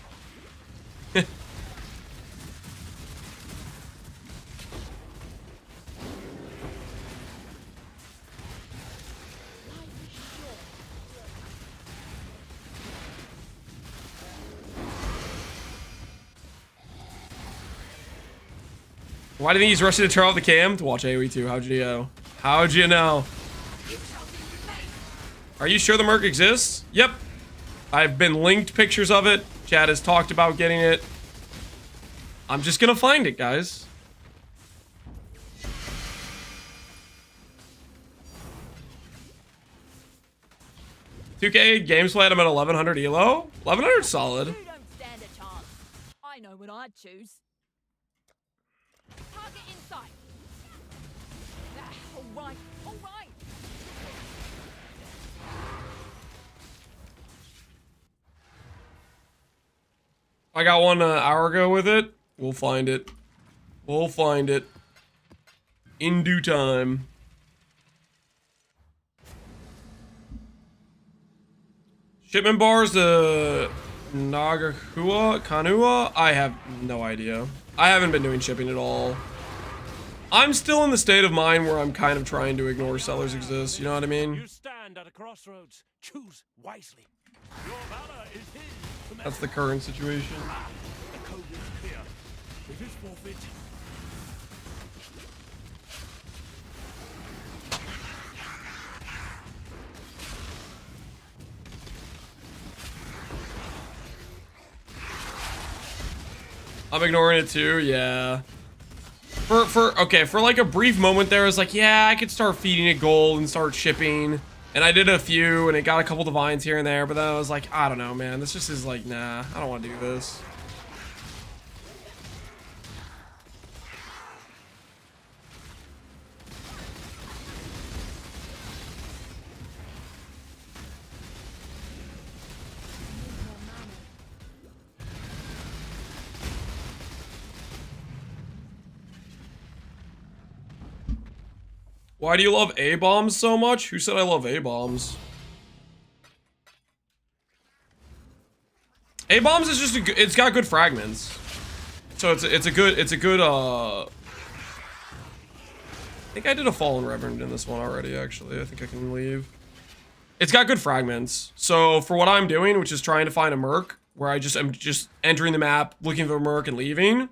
Why do you think he's rushing to turn off the cam? To watch AoE 2. How'd you know? How'd you know? Are you sure the Merc exists? Yep. I've been linked pictures of it. Chad has talked about getting it. I'm just gonna find it, guys. $2K games played. I'm at 1100 elo. 1100 solid. You don't stand a chance. I know what I'd choose. Target in sight. All right. I got one hour ago with it. We'll find it. We'll find it. In due time. Shipment bars to Kanua? I have no idea. I haven't been doing shipping at all. I'm still in the state of mind where I'm kind of trying to ignore sellers exist. You know what I mean? You stand at a crossroads. Choose wisely. Your valor is his. That's the current situation. The code is clear. It is forfeit. I'm ignoring it too, yeah. For like a brief moment there, I was like, yeah, I could start feeding it gold and start shipping. And I did a few, and it got a couple divines here and there, but then I was like, I don't know, man. This just is like, nah, I don't want to do this. Why do you love A-bombs so much? Who said I love A-bombs? A-bombs is just it's got good fragments. So it's a good think I did a Fallen Reverend in this one already, actually. I think I can leave. It's got good fragments. So for what I'm doing, which is trying to find a Merc, where I'm just entering the map, looking for a Merc and leaving,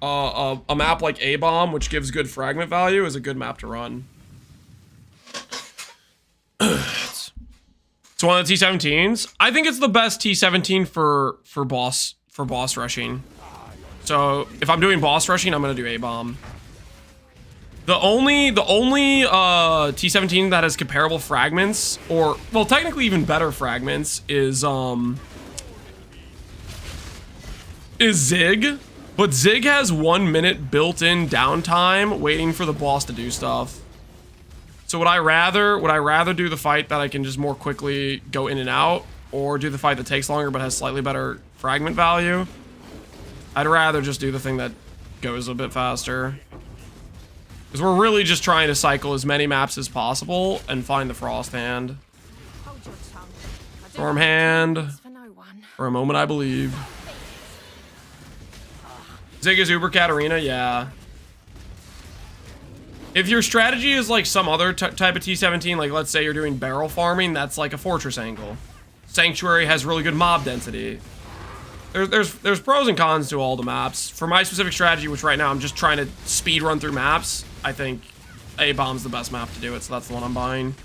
a map like A-Bomb, which gives good fragment value, is a good map to run. It's one of the T17s. I think it's the best T17 for boss rushing. So if I'm doing boss rushing, I'm gonna do A-Bomb. The only T17 that has comparable fragments, or well, technically even better fragments, is Zig. But Zig has 1 minute built-in downtime waiting for the boss to do stuff. So would I rather do the fight that I can just more quickly go in and out, or do the fight that takes longer but has slightly better fragment value? I'd rather just do the thing that goes a bit faster. Because we're really just trying to cycle as many maps as possible and find the Frosthand. Hold your tongue. I do Storm not Hand. have for no one. For a moment, I believe. Zig is Uber Katarina, yeah. If your strategy is like some other type of T17, like let's say you're doing barrel farming, that's like a fortress angle. Sanctuary has really good mob density. There's pros and cons to all the maps. For my specific strategy, which right now I'm just trying to speed run through maps, I think A-Bomb's the best map to do it, so that's the one I'm buying.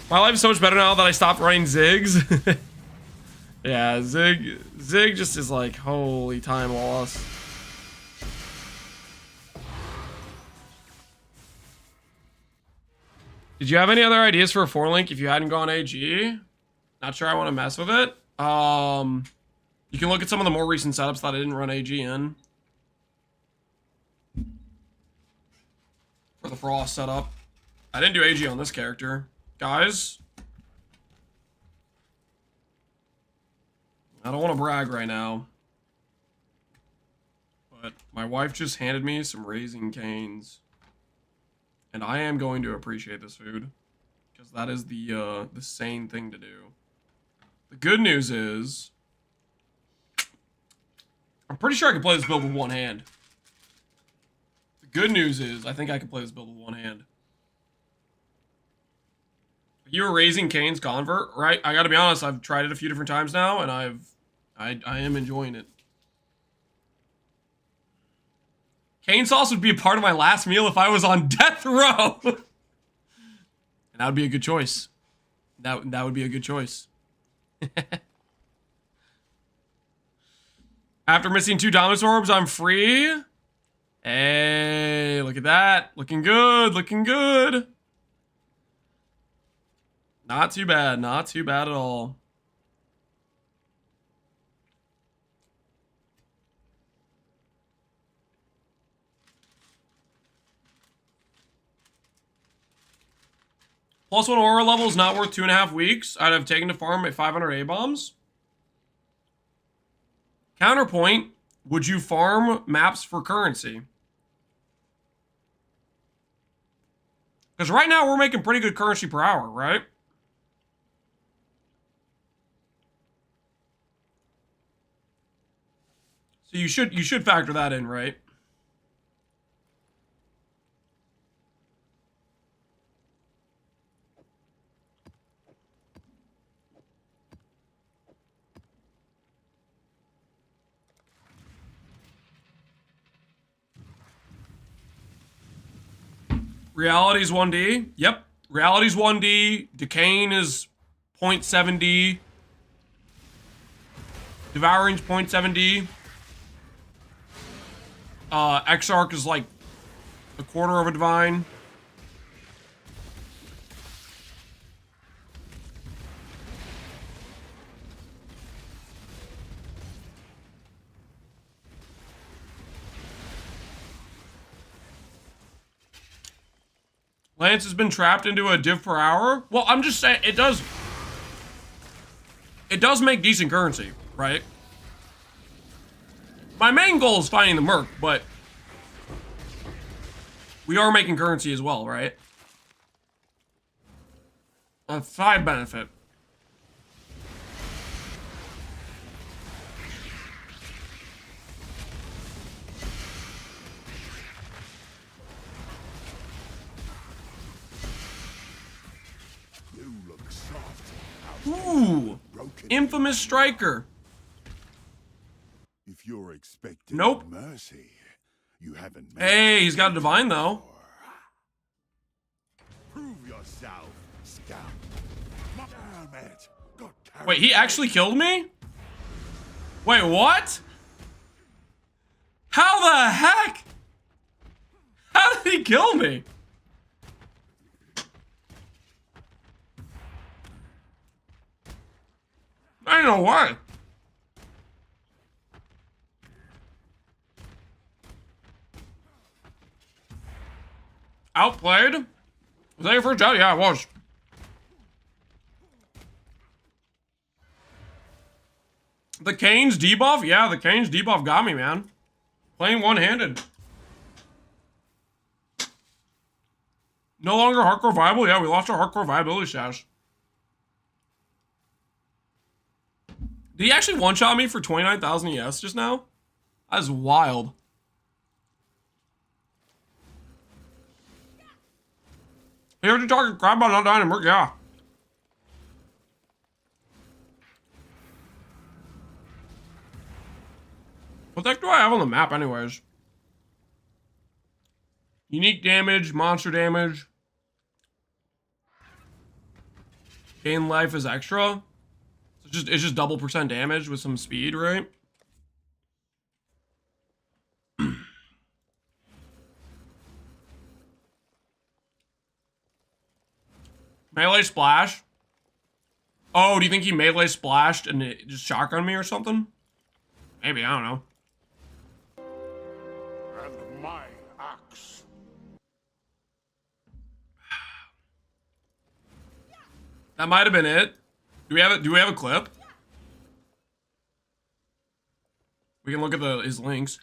My life is so much better now that I stopped running Zigs. Yeah, Zig just is like, holy time loss. Did you have any other ideas for a 4-link if you hadn't gone AG? Not sure I want to mess with it. You can look at some of the more recent setups that I didn't run AG in. For the Frost setup. I didn't do AG on this character. Guys. I don't want to brag right now. But my wife just handed me some Raising Cane's. And I am going to appreciate this food. Because that is the sane thing to do. The good news is, I'm pretty sure I can play this build with one hand. The good news is, I think I can play this build with one hand. You were Raising Cane's convert, right? I gotta be honest, I've tried it a few different times now, and I am enjoying it. Cane sauce would be a part of my last meal if I was on death row. And that would be a good choice. That would be a good choice. After missing 2 Dominus Orbs, I'm free. Hey, look at that. Looking good, looking good. Not too bad, not too bad at all. +1 aura level is not worth 2.5 weeks. I'd have taken to farm at 500 A-bombs. Counterpoint, would you farm maps for currency? Because right now we're making pretty good currency per hour, right? So you should factor that in, right? Reality's 1D. Yep. Reality's 1D. Decaying is 0.7D. Devouring's 0.7D. Exarch is like a quarter of a divine. Lance has been trapped into a div per hour. Well, I'm just saying it does make decent currency, right? My main goal is finding the Merc, but we are making currency as well, right? A side benefit. Ooh. Broken. Infamous striker. If you're expecting Nope. mercy, you haven't. Hey, he's got a divine though. Prove yourself, scout. Damn it. Got carried Wait, he actually killed me? Wait, what? How the heck? How did he kill me? I don't know why. Outplayed? Was that your first shot? Yeah, it was. The Kane's debuff? Yeah, the Kane's debuff got me, man. Playing one-handed. No longer hardcore viable? Yeah, we lost our hardcore viability status. Did he actually one-shot me for 29,000 ES just now? That is wild. You heard you talking crap about not dying in Merc? Yeah. What the heck do I have on the map anyways? Unique damage, monster damage. Gain life is extra. It's just double % damage with some speed, right? Melee splash? Oh, do you think he melee splashed and it just shotgunned me or something? Maybe, I don't know. And my axe. That might have been it. Do we have a clip? We can look at his links.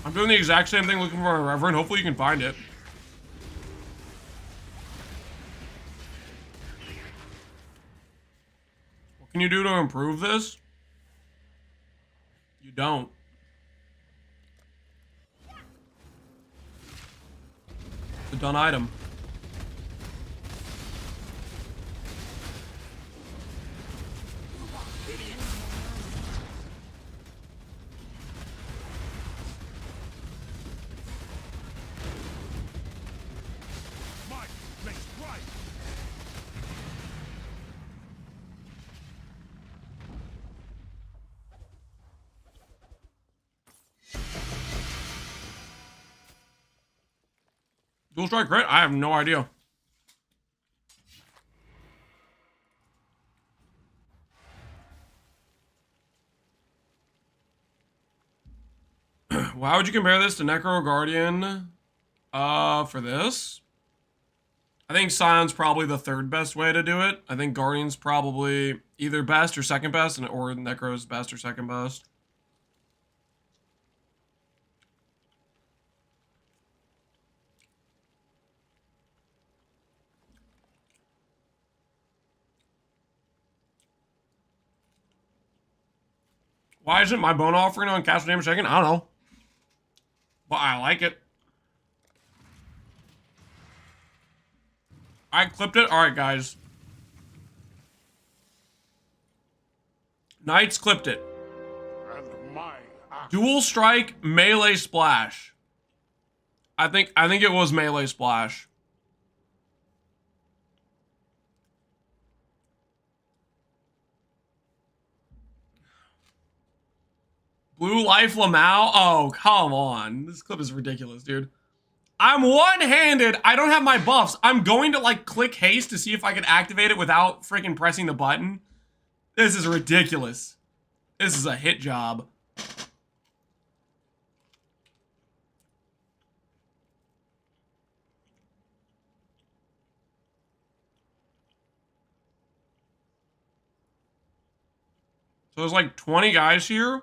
I'm doing the exact same thing looking for a Reverend. Hopefully you can find it. What can you do to improve this? You don't. It's a done item. Might makes right. Dual strike crit? I have no idea. Why would you compare this to Necro Guardian? For this? I think Scion's probably the third best way to do it. I think Guardian's probably either best or second best, or Necro's best or second best. Why isn't my bone offering on Castle Damage Shaken? I don't know. But I like it. I clipped it. Alright, guys. Knights clipped it. And my axe. Dual strike, melee splash. I think it was melee splash. Blue Life Lamau? Oh, come on. This clip is ridiculous, dude. I'm one-handed. I don't have my buffs. I'm going to, like, click haste to see if I can activate it without freaking pressing the button. This is ridiculous. This is a hit job. So there's like 20 guys here.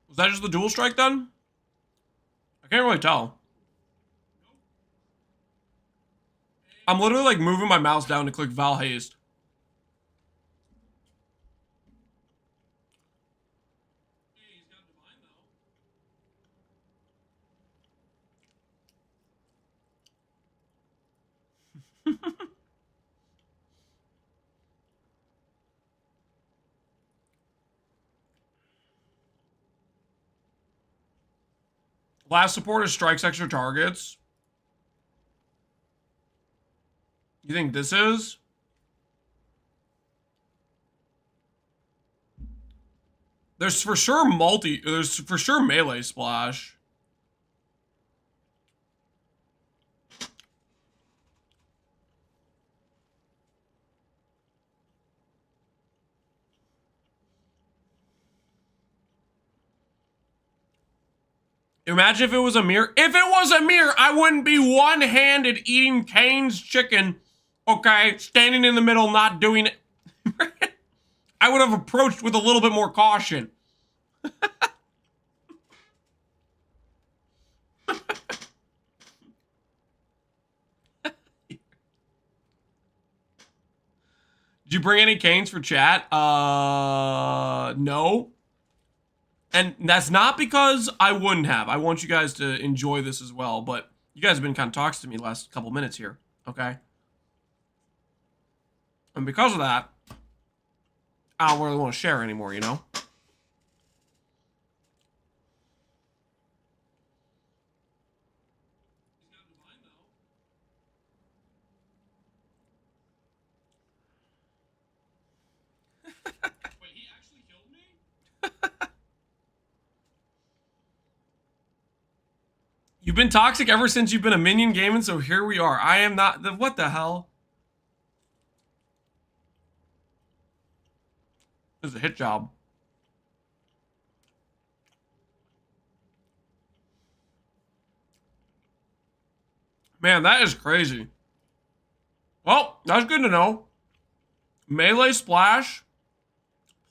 Was that just the dual strike then? I can't really tell. I'm literally like moving my mouse down to click Val Haste. Last supporter strikes extra targets. You think this is? There's for sure melee splash. Imagine if it was a mirror. If it was a mirror, I wouldn't be one-handed eating Kane's chicken, okay, standing in the middle, not doing it. I would have approached with a little bit more caution. Did you bring any canes for chat? No. And that's not because I wouldn't have. I want you guys to enjoy this as well, but you guys have been kind of toxic to me the last couple minutes here, okay? And because of that, I don't really want to share anymore, you know? Wait, he actually killed me? You've been toxic ever since you've been a minion gaming, so here we are. I am not what the hell? This is a hit job. Man, that is crazy. Well, that's good to know. Melee splash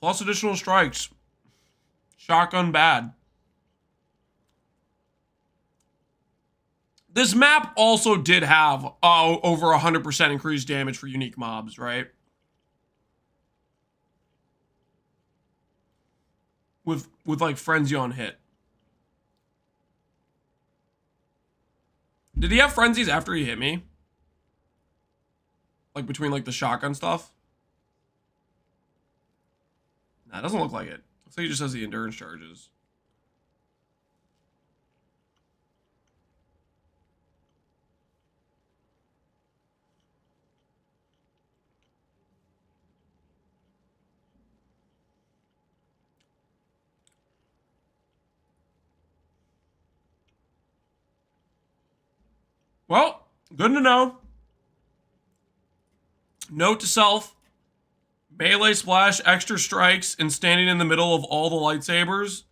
plus additional strikes. Shotgun bad. This map also did have over 100% increased damage for unique mobs, right? With like Frenzy on hit. Did he have frenzies after he hit me? Like between like the shotgun stuff? Nah, it doesn't look like it. Looks like he just has the endurance charges. Well, good to know. Note to self. Melee splash, extra strikes, and standing in the middle of all the lightsabers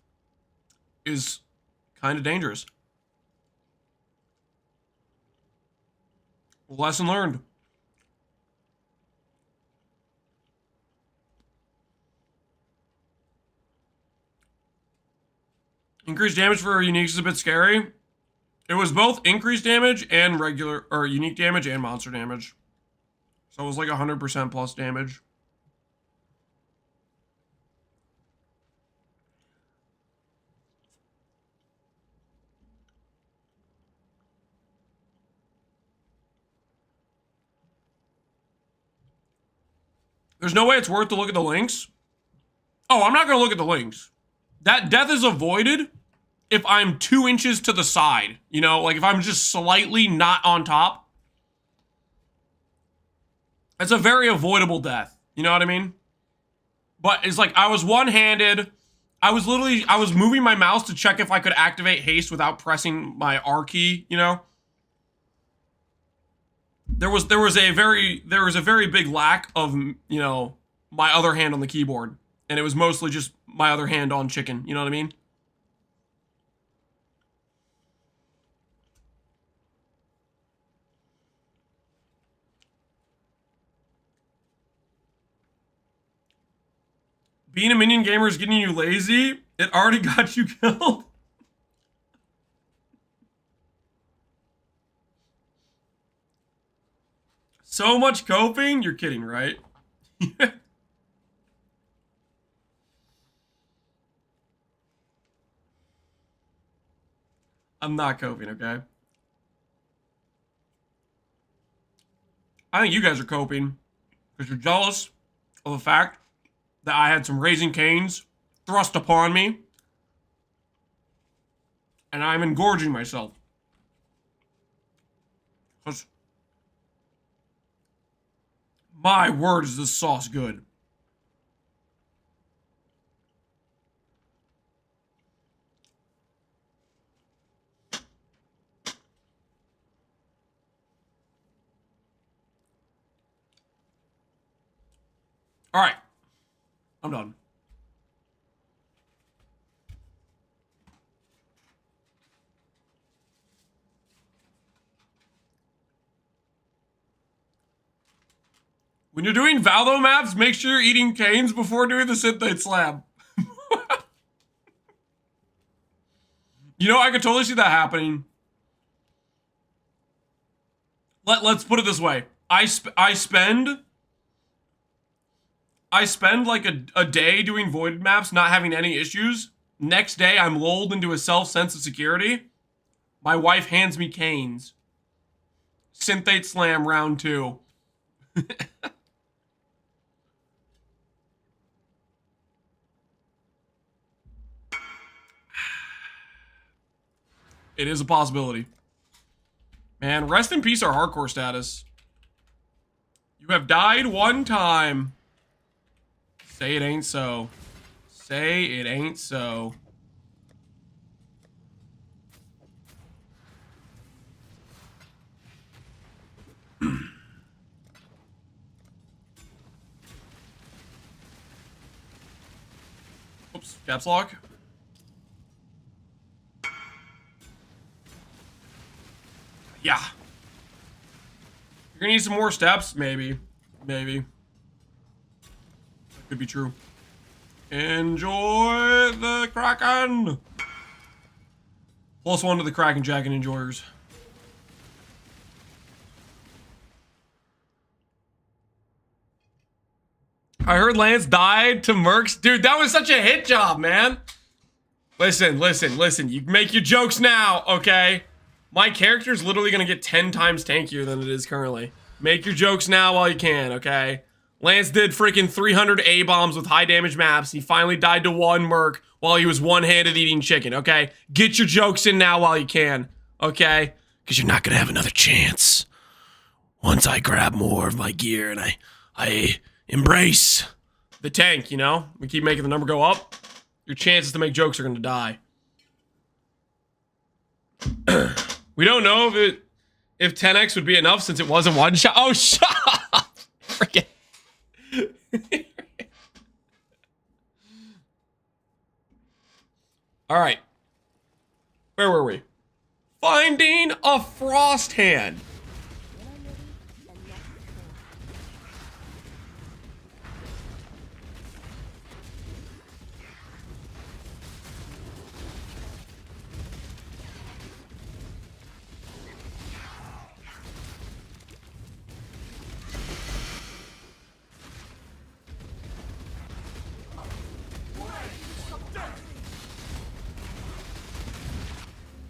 is kind of dangerous. Lesson learned. Increased damage for uniques is a bit scary. It was both increased damage and regular, or unique damage and monster damage. So it was like 100% plus damage. There's no way it's worth to look at the links. Oh, I'm not going to look at the links. That death is avoided if I'm 2 inches to the side. You know, like if I'm just slightly not on top. It's a very avoidable death. You know what I mean? But it's like I was one-handed. I was moving my mouse to check if I could activate haste without pressing my R key, you know? There was a very big lack of, you know, my other hand on the keyboard, and it was mostly just my other hand on chicken, you know what I mean? Being a minion gamer is getting you lazy. It already got you killed. So much coping? You're kidding, right? I'm not coping, okay? I think you guys are coping because you're jealous of the fact that I had some Raising Cane's thrust upon me, and I'm engorging myself. Because, my word, is this sauce good. All right, I'm done. When you're doing Valdo maps, make sure you're eating canes before doing the Synthate Slam. You know, I could totally see that happening. Let's put it this way. I spend like a day doing void maps, not having any issues. Next day, I'm lulled into a sense of security. My wife hands me canes. Synthate Slam round 2. It is a possibility. Man, rest in peace our hardcore status. You have died one time. Say it ain't so. Say it ain't so. Oops, caps lock. Yeah. You're gonna need some more steps, maybe. Maybe. That could be true. Enjoy the Kraken! +1 to the Kraken Jacket enjoyers. I heard Lance died to Mercs. Dude, that was such a hit job, man. Listen. You make your jokes now, okay? My character's literally gonna get 10 times tankier than it is currently. Make your jokes now while you can, okay? Lance did freaking 300 A-bombs with high damage maps. He finally died to one Merc while he was one-handed eating chicken, okay? Get your jokes in now while you can, okay? Because you're not gonna have another chance. Once I grab more of my gear and I embrace the tank, you know? We keep making the number go up. Your chances to make jokes are gonna die. We don't know if 10x would be enough since it wasn't one shot. Oh, shut up! Freaking. All right. Where were we? Finding a Frosthand.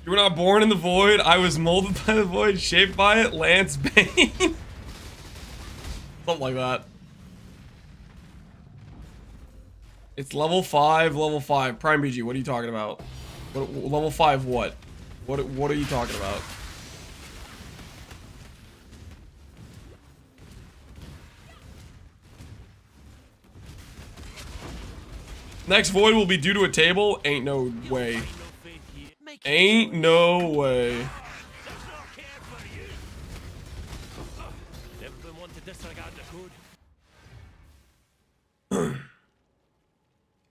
You were not born in the void. I was molded by the void, shaped by it. Lance Bane. Something like that. It's level 5, level 5. Prime BG, what are you talking about? Level 5 what? What are you talking about? Next void will be due to a table. Ain't no way. No faith here. Make it Ain't choice. no way. Does not care for you. Never been one to disregard the code.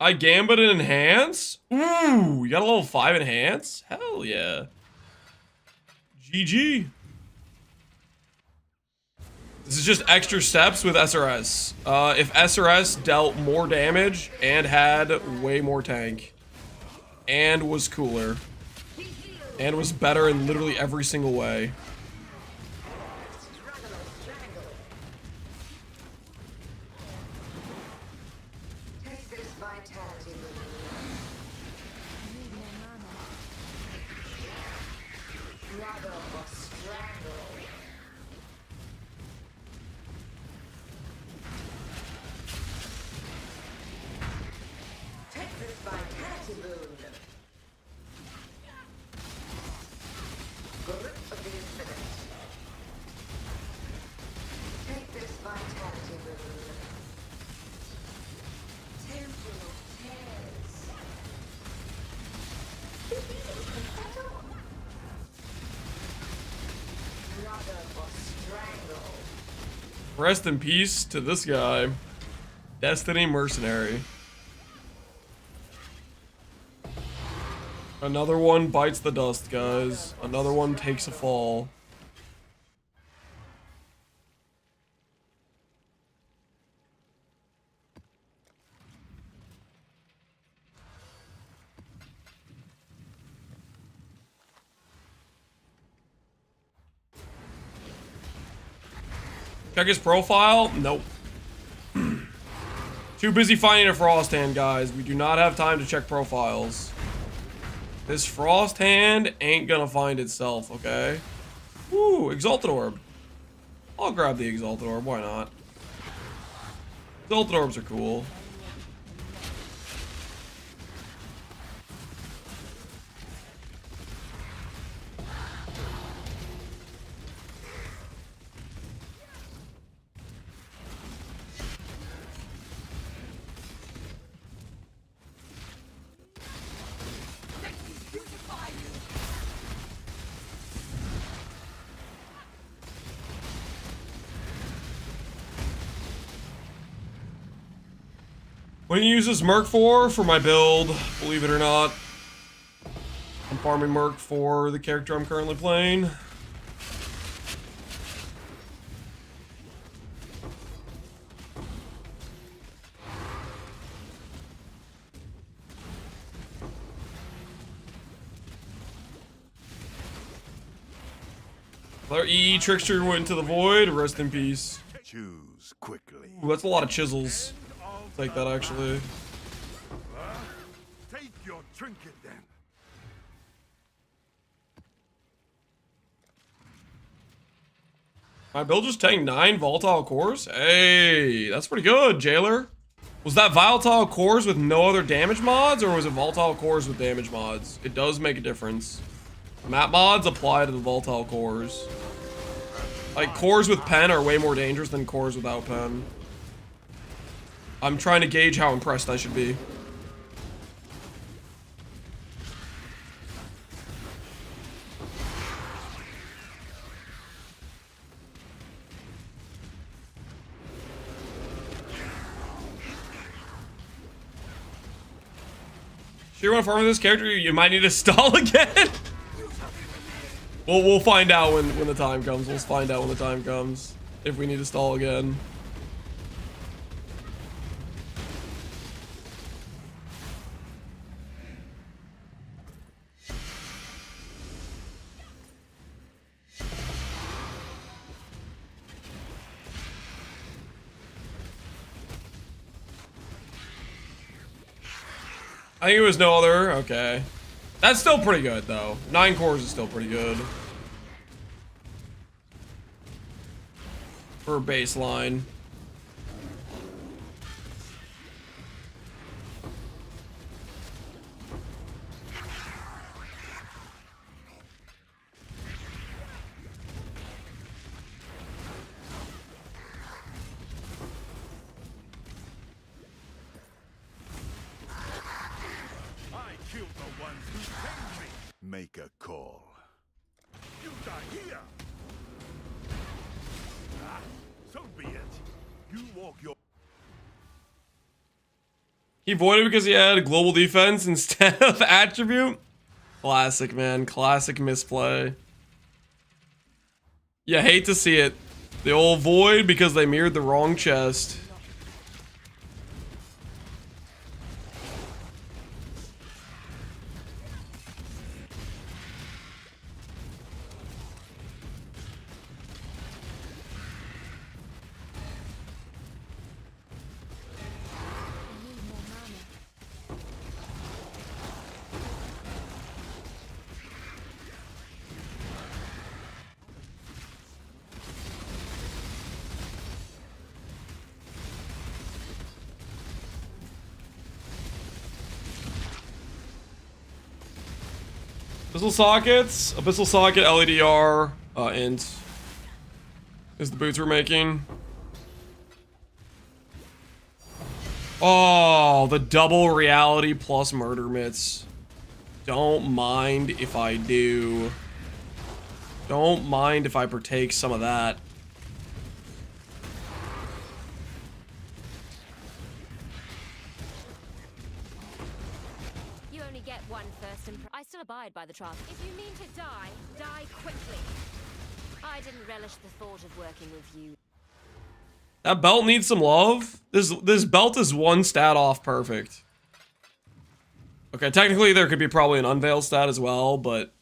I gambit and enhance? Ooh, you got a level 5 enhance? Hell yeah. GG. This is just extra steps with SRS. If SRS dealt more damage and had way more tank and was cooler and was better in literally every single way. Take this vitality loop. Need more mana. Struggle or strangle. Take this vitality boon. Grip of the infinite. Take this vitality boon. Temporal tears. Struggle or strangle. Rest in peace to this guy. Destiny Mercenary. Another one bites the dust, guys. Another one takes a fall. Check his profile? Nope. Too busy finding a Frosthand, guys. We do not have time to check profiles. This Frosthand ain't gonna find itself, okay? Woo, Exalted Orb. I'll grab the Exalted Orb, why not? Exalted Orbs are cool. What do you use this Merc for? For my build, believe it or not. I'm farming Merc for the character I'm currently playing. Our EE Trickster went into the void. Rest in peace. Choose quickly. Ooh, that's a lot of chisels. Take that, actually. Take your trinket then. My build just tanked 9 volatile cores? Hey, that's pretty good, Jailer. Was that volatile cores with no other damage mods, or was it volatile cores with damage mods? It does make a difference. Map mods apply to the volatile cores. Like, cores with pen are way more dangerous than cores without pen. I'm trying to gauge how impressed I should be. Sure, want to farm with this character? You might need to stall again. We'll find out when the time comes. We'll find out when the time comes if we need to stall again. I think it was no other. Okay. That's still pretty good, though. 9 cores is still pretty good. For a baseline. walk your He voided because he had global defense instead of attribute. Classic, man. Classic misplay. You hate to see it. The old void because they mirrored the wrong chest. Abyssal sockets, abyssal socket, LEDR, int is the boots we're making. Oh, the double reality plus murder mitts. Don't mind if I do. Don't mind if I partake some of that. You only get one first impression. I still abide by the trial. If you mean to die, die quickly. I didn't relish the thought of working with you. That belt needs some love. This belt is one stat off perfect. Okay, technically there could be probably an unveiled stat as well, but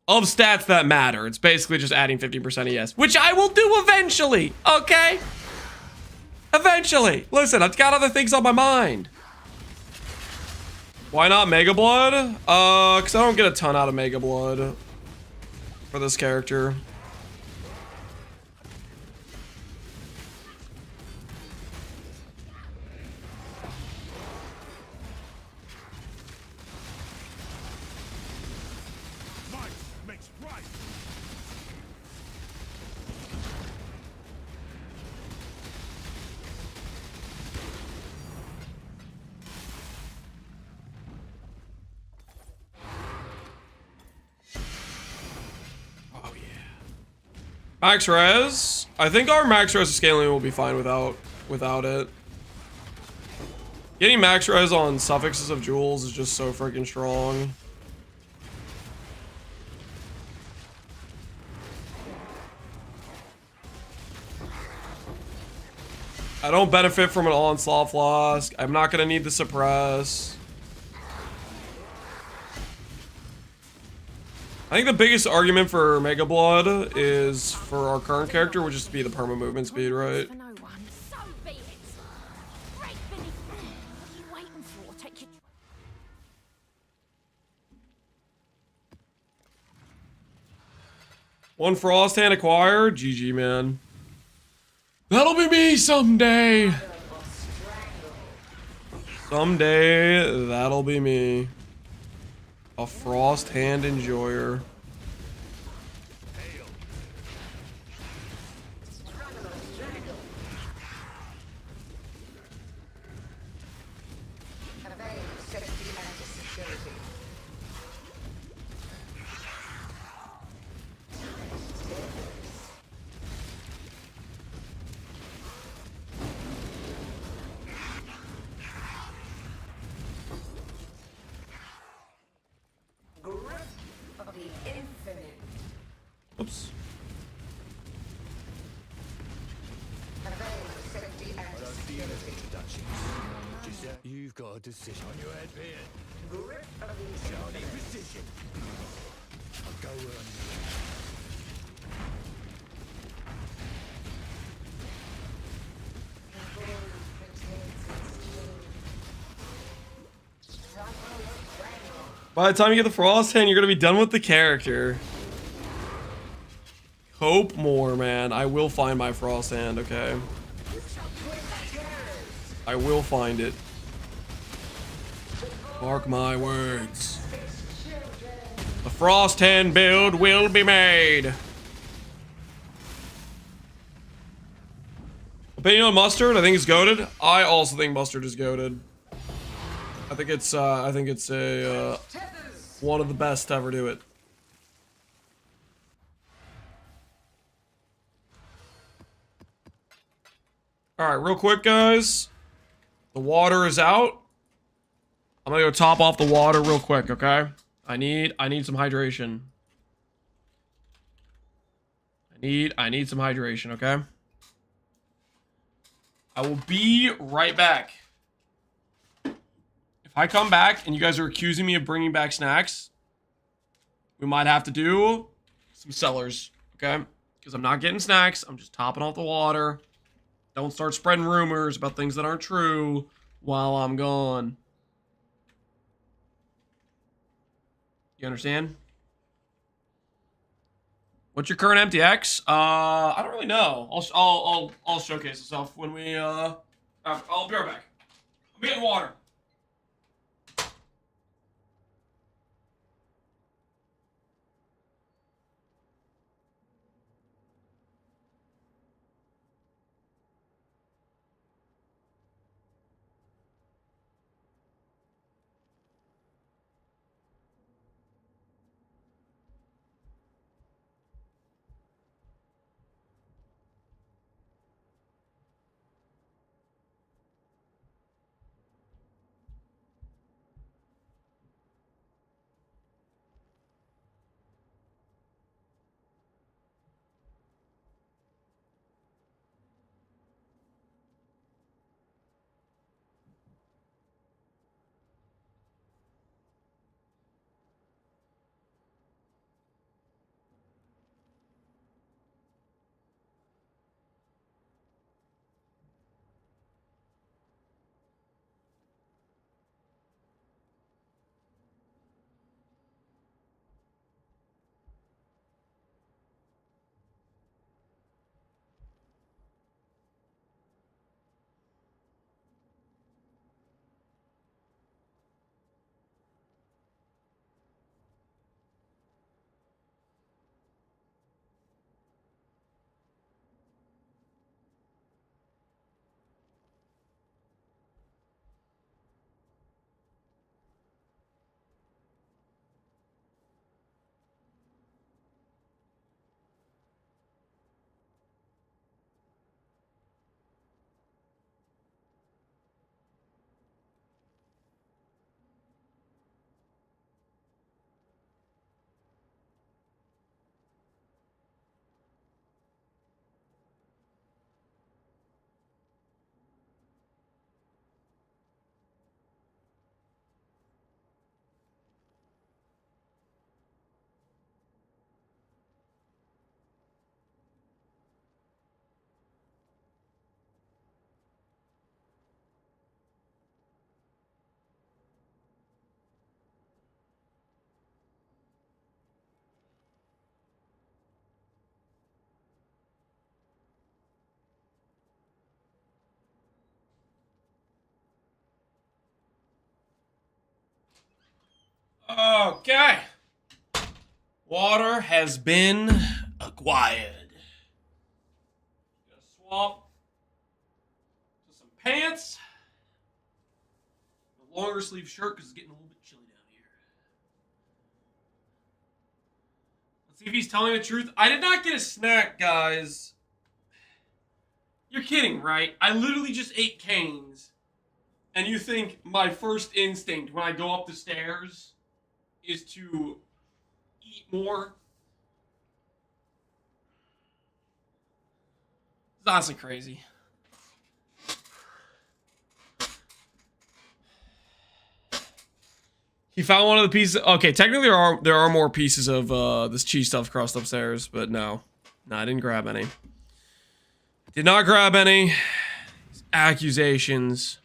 of stats that matter, it's basically just adding 50% ES, which I will do eventually, okay? Eventually. Listen, I've got other things on my mind. Why not Mega Blood? Because I don't get a ton out of Mega Blood for this character. might makes right. Oh yeah. Max res. I think our max res scaling will be fine without it. Getting max res on suffixes of jewels is just so freaking strong. I don't benefit from an onslaught flask. I'm not gonna need the suppress. I think the biggest argument for Mega Blood is for our current character would just be the perma movement speed, right? For no one. So be it. Right beneath me. What are you waiting for? Take your... One Frosthand acquired. GG, man. That'll be me someday. Someday, that'll be me. A Frosthand enjoyer. Evade safety and security. Grip of the infinite. Oops. Evade safety and security. You've got a decision on your head, Beard. Grip of the infinite. Precision. I'll go where I'm The void retains its chains. Trample your strangle. By the time you get the Frosthand, you're gonna be done with the character. Hope more, man. I will find my Frosthand, okay? I will find it. Mark my words. The Frosthand build will be made. Opinion on Mustard? I think it's goated. I also think Mustard is goated. I think it's a one of the best to ever do it. All right, real quick, guys. The water is out. I'm gonna go top off the water real quick, okay? I need some hydration. I need some hydration, okay? I will be right back. If I come back and you guys are accusing me of bringing back snacks, we might have to do some sellers, okay? Because I'm not getting snacks. I'm just topping off the water. Don't start spreading rumors about things that aren't true while I'm gone. You understand? What's your current MTX? I don't really know. I'll showcase itself when we I'll be right back. I'm getting water. Okay. Water has been acquired. Gonna swap to some pants. A longer sleeve shirt because it's getting a little bit chilly down here. Let's see if he's telling the truth. I did not get a snack, guys. You're kidding, right? I literally just ate canes. And you think my first instinct when I go up the stairs is to eat more? It's honestly crazy. He found one of the pieces. Okay, technically there are more pieces of this cheese stuff crossed upstairs, but no, I didn't grab any. Did not grab any. Accusations.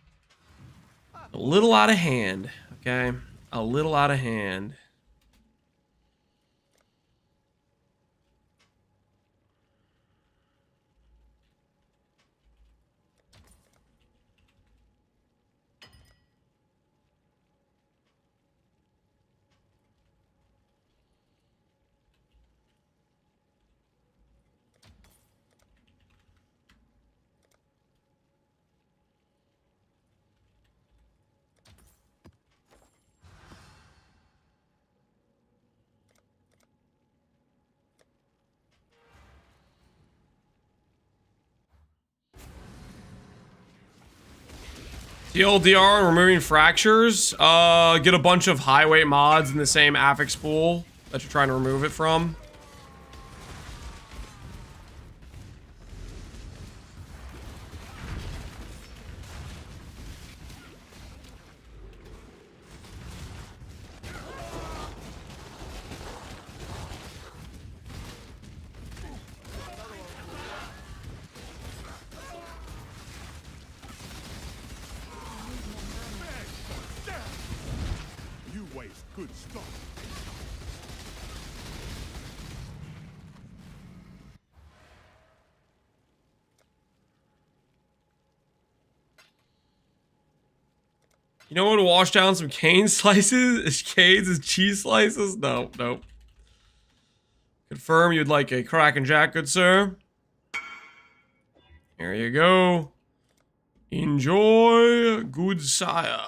A little out of hand. Okay, a little out of hand. TLDR and removing fractures. Get a bunch of high weight mods in the same affix pool that you're trying to remove it from. You waste good stuff. You know what would wash down some cane slices? Canes is cheese slices? No, nope. Confirm you'd like a Crack and Jack, good sir. Here you go. Enjoy, good sire.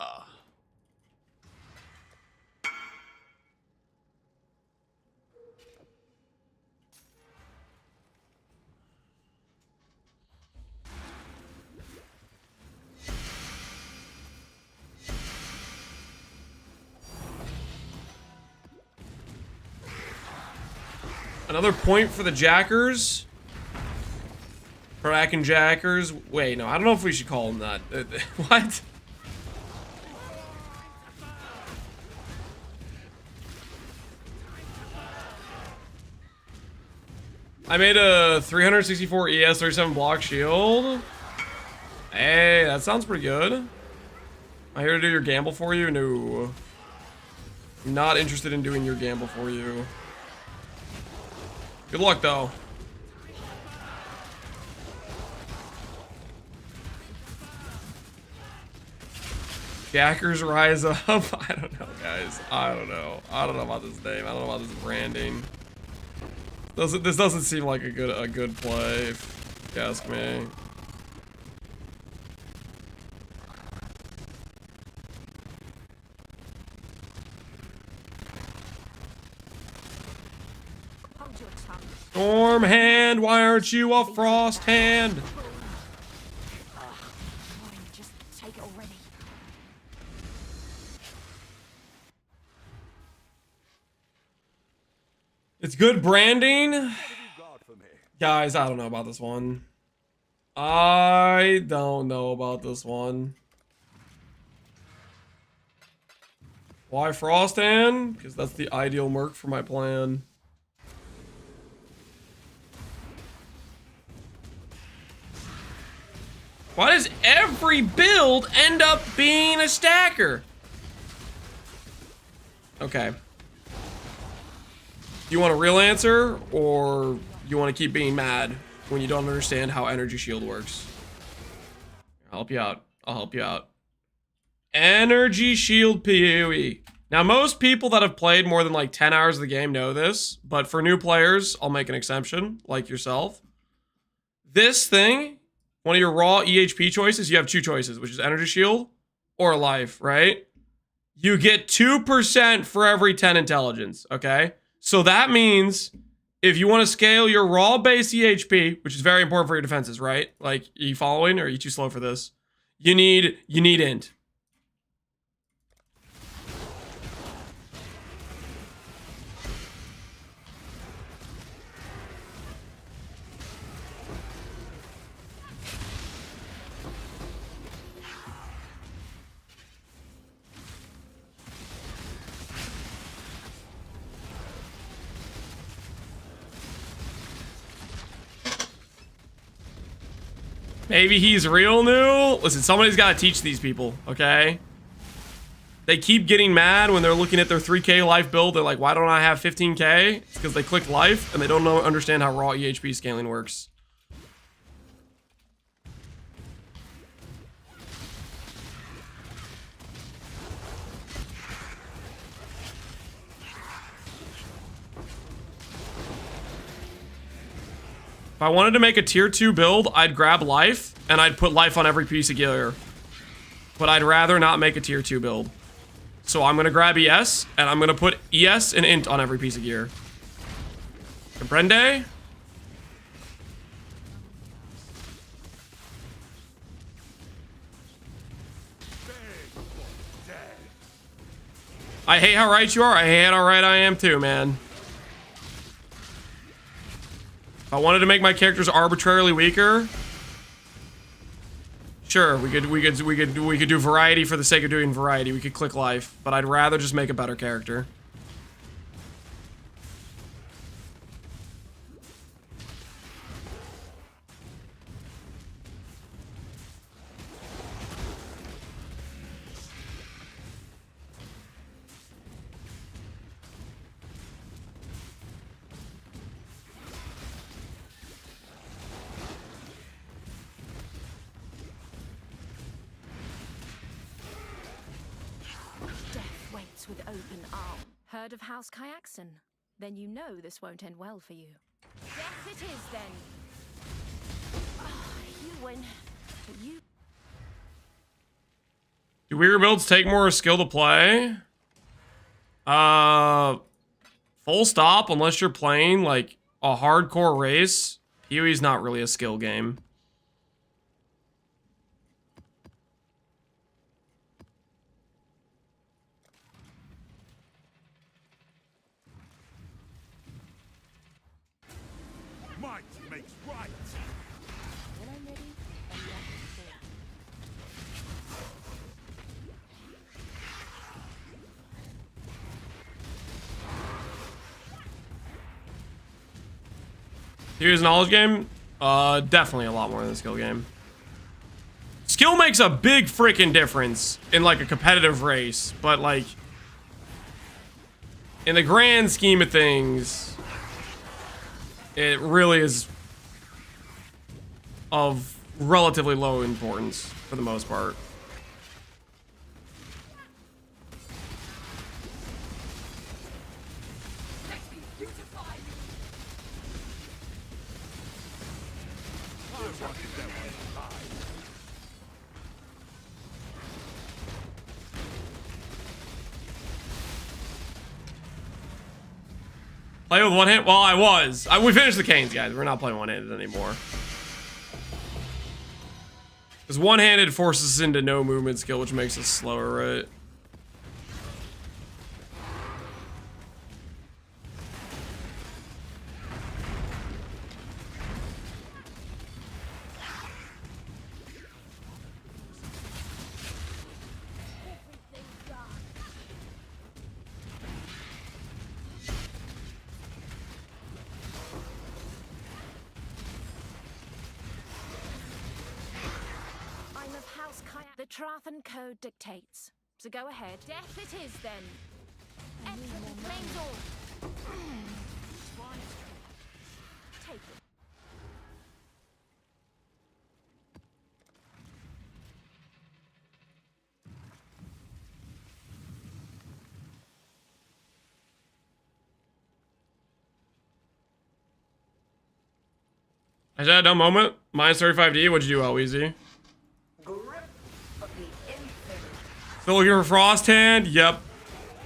Another point for the Jackers. Crack and Jackers. Wait, no, I don't know if we should call them that. What? I made a 364 ES 37 block shield. Hey, that sounds pretty good. Am I here to do your gamble for you? No. I'm not interested in doing your gamble for you. Good luck, though. Jackers rise up. I don't know, guys. I don't know. I don't know about this name. I don't know about this branding. This doesn't seem like a good play, if you ask me. Hold your tongue. Stormhand, why aren't you a Frosthand? Fine, just take it already. It's good branding. God for me. Guys, I don't know about this one. I don't know about this one. Why Frosthand? Because that's the ideal Merc for my plan. Why does every build end up being a stacker? Okay. You want a real answer, or you want to keep being mad when you don't understand how energy shield works? I'll help you out. I'll help you out. Energy shield PoE. Now, most people that have played more than like 10 hours of the game know this, but for new players, I'll make an exception, like yourself. This thing, one of your raw EHP choices, you have two choices, which is energy shield or life, right? You get 2% for every 10 intelligence, okay? So that means if you want to scale your raw base EHP, which is very important for your defenses, right? Like, are you following, or are you too slow for this? You need int. Maybe he's real new. Listen, somebody's got to teach these people, okay? They keep getting mad when they're looking at their 3k life build. They're like, why don't I have 15k? It's because they click life and they don't understand how raw EHP scaling works. If I wanted to make a tier 2 build, I'd grab life, and I'd put life on every piece of gear. But I'd rather not make a tier 2 build. So I'm going to grab ES, and I'm going to put ES and int on every piece of gear. Comprende? I hate how right you are. I hate how right I am too, man. If I wanted to make my characters arbitrarily weaker, sure, we could do variety for the sake of doing variety. We could click life, but I'd rather just make a better character. Death waits with open arm. Heard of House Kayakson? Then you know this won't end well for you. Death it is then. You win. But you. Do weird builds take more skill to play? Full stop, unless you're playing like a hardcore race. PoE's not really a skill game. Might makes right. When I'm ready, I'm ready. Here's a knowledge game? Definitely a lot more than a skill game. Skill makes a big freaking difference in like a competitive race, but like in the grand scheme of things, it really is of relatively low importance for the most part. Play with one hand? Well, I was. We finished the canes, guys. We're not playing one-handed anymore. Because one-handed forces us into no movement skill, which makes us slower, right? I'm of House Kayak. The Trathan Code dictates. So go ahead. Death it is then. Enter the flames all. Take it. I just had a dumb moment. Minus 35D. What'd you do, Easy? Grip of the infinite. Still looking for Frosthand? Yep.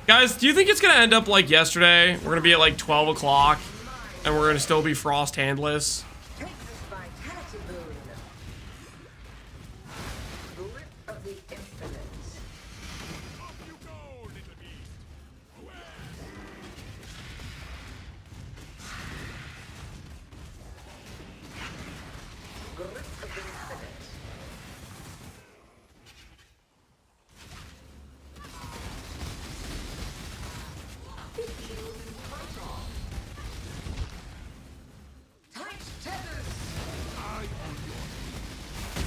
Guys, do you think it's gonna end up like yesterday? We're gonna be at like 12 o'clock, and we're gonna still be Frosthandless. Take this vitality boon. Grip of the infinite. Off you go, little beast. Grip of the infinite. Tight tethers.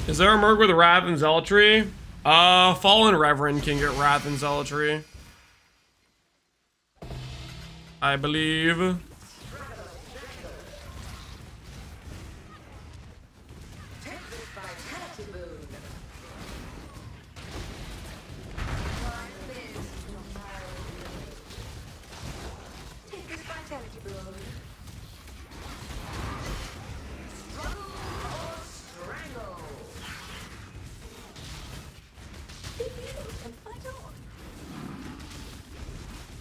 Is there a Merc with Wrath and Zealotry? Fallen Reverend can get Wrath and Zealotry, I believe. Take this vitality boon. Take this vitality boon. Struggle or strangle.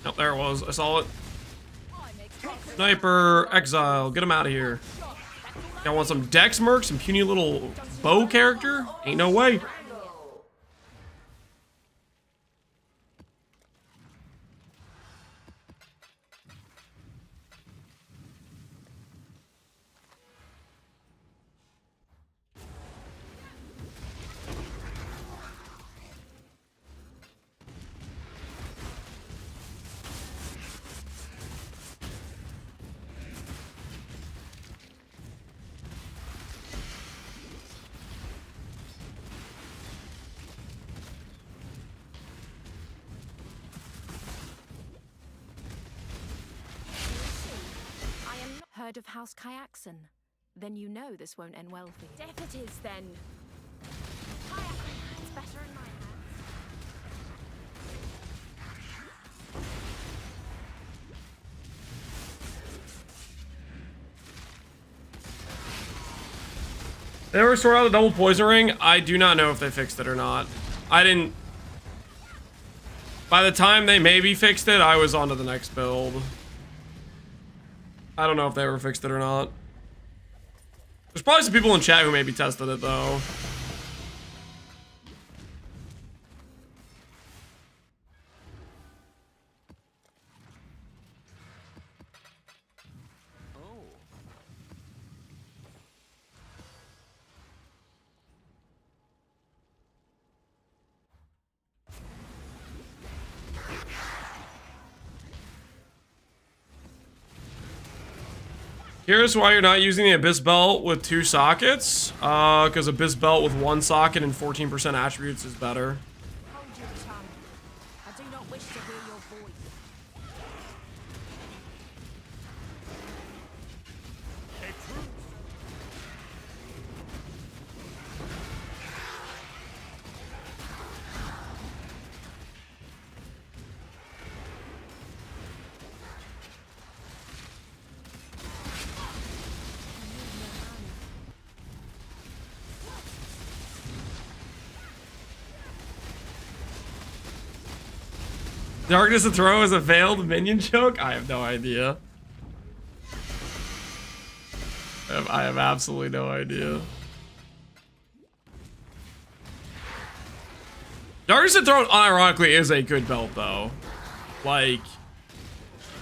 Nope, there it was. I saw it. Sniper, Exile, get him out of here. Y'all want some Dex Merc, some puny little bow character? Ain't no way. side of House Kyaxon. Then you know this won't end well for you. Death it is, then. It's better in my hands. They ever sort out the double poison ring? I do not know if they fixed it or not. I didn't. By the time they maybe fixed it, I was on to the next build. I don't know if they ever fixed it or not. There's probably some people in chat who maybe tested it though. Here's why you're not using the Abyss Belt with 2 sockets. Because Abyss Belt with 1 socket and 14% attributes is better. Hold your tongue. I do not wish to hear your voice. Darkness to throw is a veiled minion joke? I have no idea. I have absolutely no idea. Darkness to throw unironically is a good belt though. Like,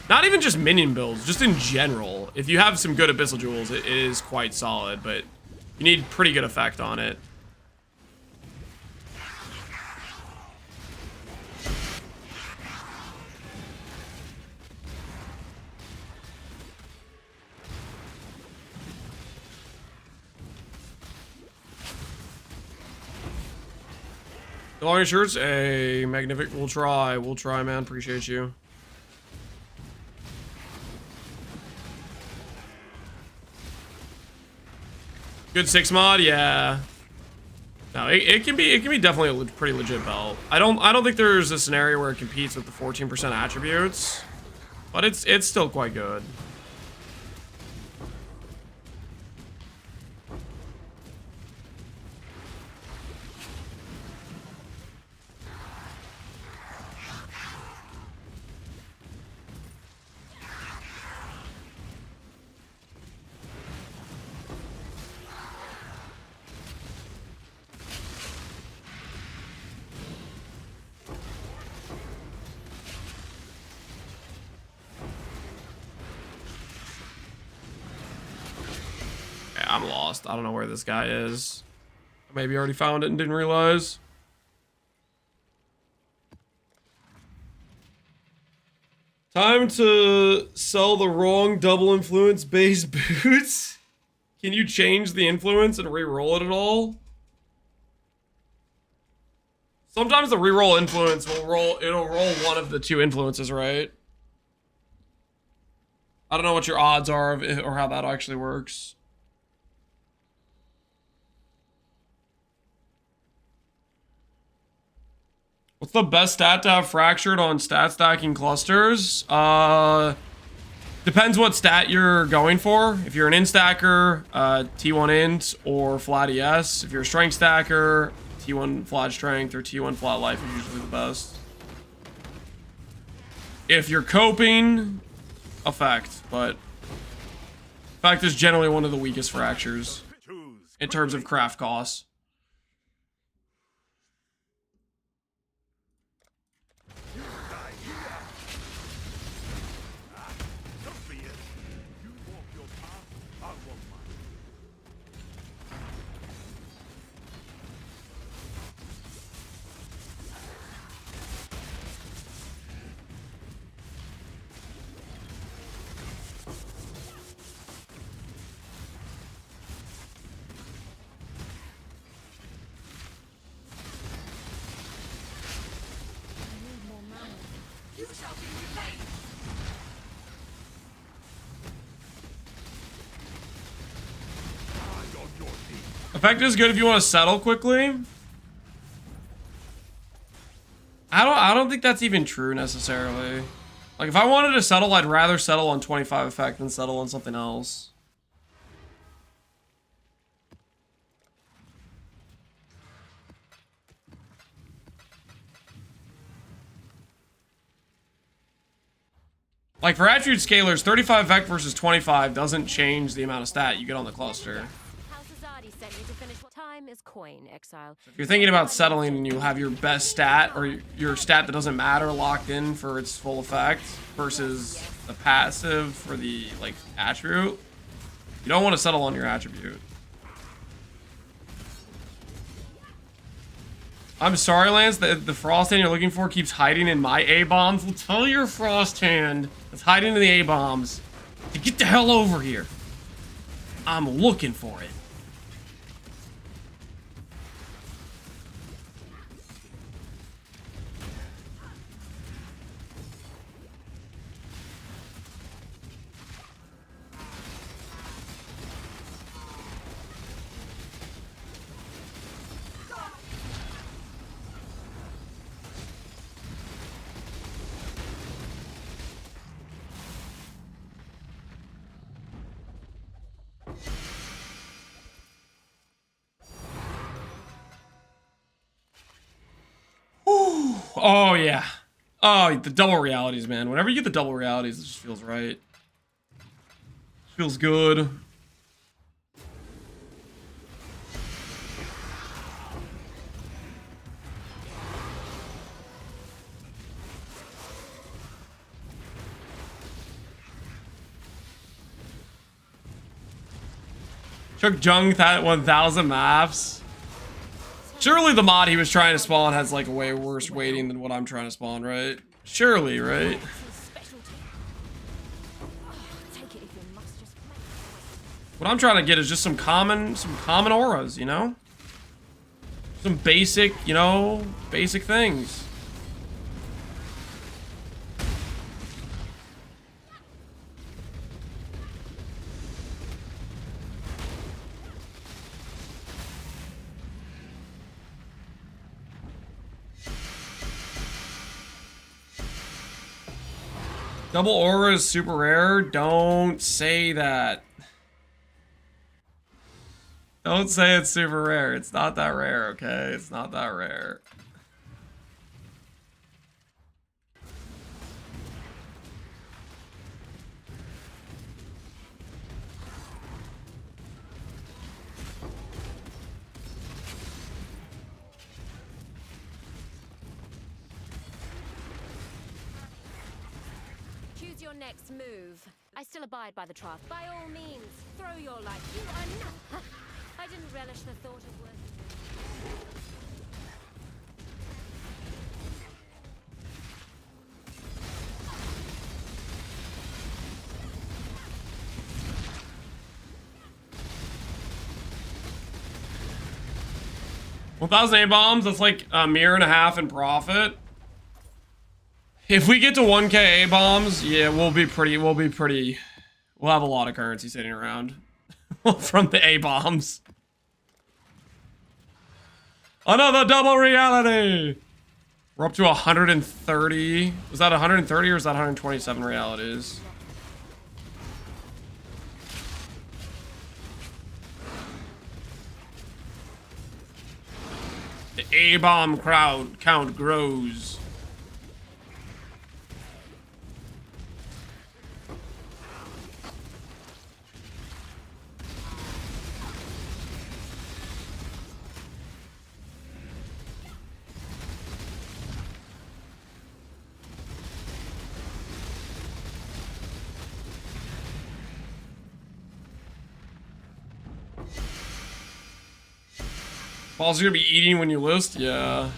not even just minion builds, just in general. If you have some good Abyssal Jewels, it is quite solid, but you need pretty good effect on it. The long shirts, a magnificent. We'll try, man. Appreciate you. Good 6 mod, yeah. No, it can be definitely a pretty legit belt. I don't think there's a scenario where it competes with the 14% attributes, but it's still quite good. I'm lost. I don't know where this guy is. Maybe already found it and didn't realize. Time to sell the wrong double influence base boots. Can you change the influence and re-roll it at all? Sometimes the re-roll influence will roll. It'll roll one of the 2 influences, right? I don't know what your odds are of it or how that actually works. What's the best stat to have fractured on stat stacking clusters? Depends what stat you're going for. If you're an int stacker, T1 int or flat ES. If you're a strength stacker, T1 flat strength or T1 flat life is usually the best. If you're coping, effect, but effect is generally one of the weakest fractures in terms of craft costs. Effect is good if you want to settle quickly. I don't think that's even true necessarily. Like if I wanted to settle, I'd rather settle on 25 effect than settle on something else. Like for attribute scalars, 35 effect versus 25 doesn't change the amount of stat you get on the cluster. Time is coin, Exile. If you're thinking about settling and you have your best stat or your stat that doesn't matter locked in for its full effect versus the passive for the like attribute, you don't want to settle on your attribute. I'm sorry, Lance, the Frosthand you're looking for keeps hiding in my A-bombs. Well, tell your Frosthand that's hiding in the A-bombs to get the hell over here. I'm looking for it. Oh, yeah. Oh, the double realities, man. Whenever you get the double realities, it just feels right. Feels good. Chuck Jung that 1000 maps. Surely the mod he was trying to spawn has like a way worse weighting than what I'm trying to spawn, right? Surely, right? What I'm trying to get is just some common auras, you know? Some basic, you know, basic things. Double aura is super rare. Don't say that. Don't say it's super rare. It's not that rare, okay? It's not that rare. Your next move. I still abide by the trap. By all means, throw your life. You are not. I didn't relish the thought of working. $1,000 A-bombs, that's like a mirror and a half in profit. If we get to 1K A-bombs, yeah, we'll have a lot of currency sitting around from the A-bombs. Another double reality! We're up to 130. Was that 130 or was that 127 realities? The A-bomb crowd count grows. Balls are gonna be eating when you list? Yeah.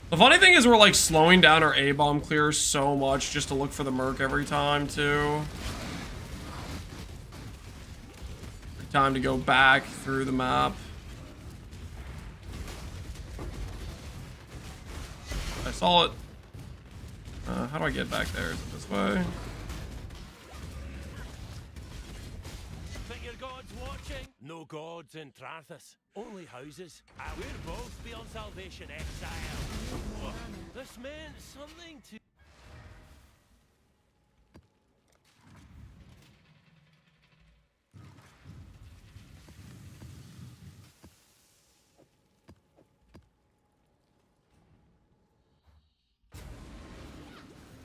The funny thing is we're like slowing down our A-bomb clear so much just to look for the Merc every time too. Every time to go back through the map. I saw it. How do I get back there? Is it this way? Think your God's watching? watching. No gods in Trathus, only houses. We're both beyond salvation, Exile. This meant something to...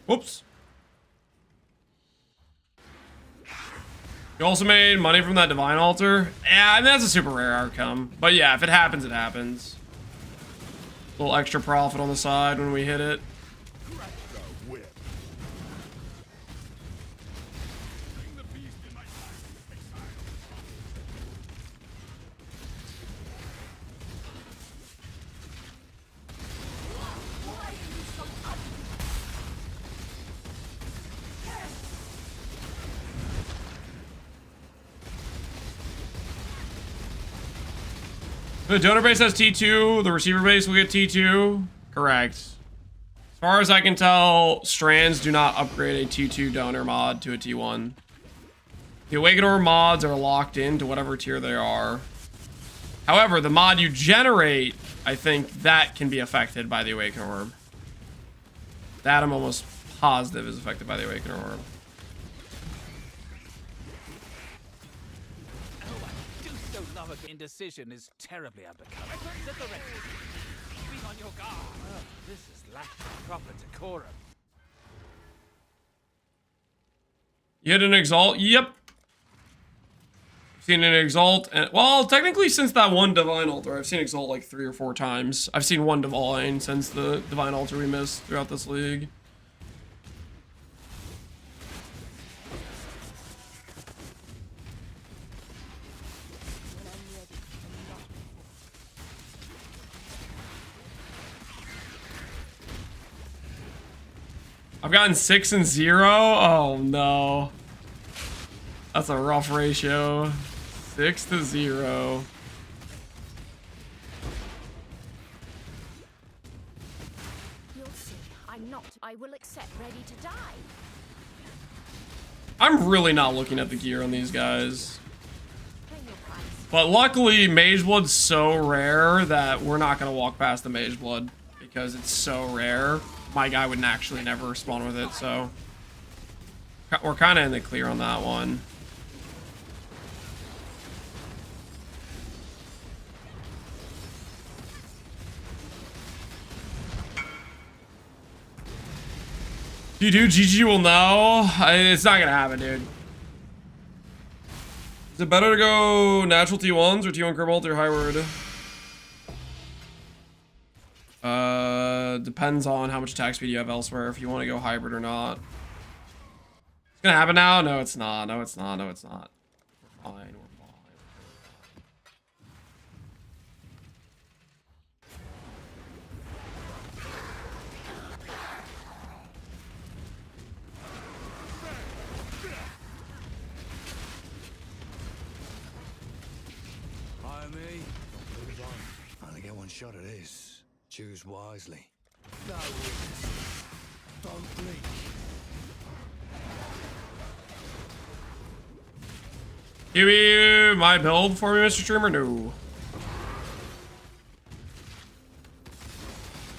Whoops. You also made money from that divine altar. Yeah, I mean, that's a super rare outcome. But yeah, if it happens, it happens. A little extra profit on the side when we hit it. The donor base has T2, the receiver base will get T2. Correct. As far as I can tell, strands do not upgrade a T2 donor mod to a T1. The Awakener mods are locked into whatever tier they are. However, the mod you generate, I think that can be affected by the Awakener Orb. That I'm almost positive is affected by the Awakener Orb. Indecision is terribly unbecoming. Set the ready. Be on your guard. Oh, this is lacking proper decorum. You hit an Exalt? Yep. Seen an Exalt, and well, technically since that one Divine Altar, I've seen Exalt like 3 or 4 times. I've seen one Divine since the Divine Altar we missed throughout this league. I've gotten 6 and 0. Oh no. That's a rough ratio. 6 to 0. You'll see. I'm not. I will accept ready to die. I'm really not looking at the gear on these guys. Pay your price. But luckily, Mage Blood's so rare that we're not going to walk past the Mage Blood because it's so rare. My guy would actually never spawn with it, so we're kind of in the clear on that one. If you do, GG will know. It's not gonna happen, dude. Is it better to go natural T1s or T1 Cobalt or Highward? Depends on how much attack speed you have elsewhere, if you want to go hybrid or not. It's gonna happen now? No, it's not. No, it's not. No, it's not. We're fine. We're fine. Hi, me. Only get one shot at this. Choose wisely. No weaknesses. Don't blink. Give you my build for me, Mr. Streamer? No.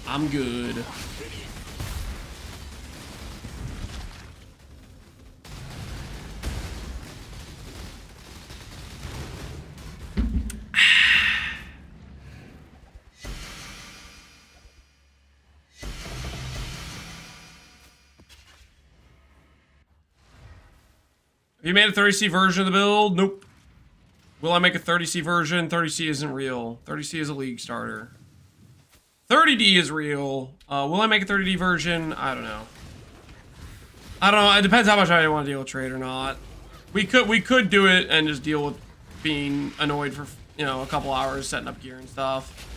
I'm good. Have you made a 30C version of the build? Nope. Will I make a 30C version? 30C isn't real. 30C is a league starter. 30D is real. Will I make a 30D version? I don't know. I don't know. It depends how much I want to deal with trade or not. We could do it and just deal with being annoyed for, you know, a couple hours setting up gear and stuff.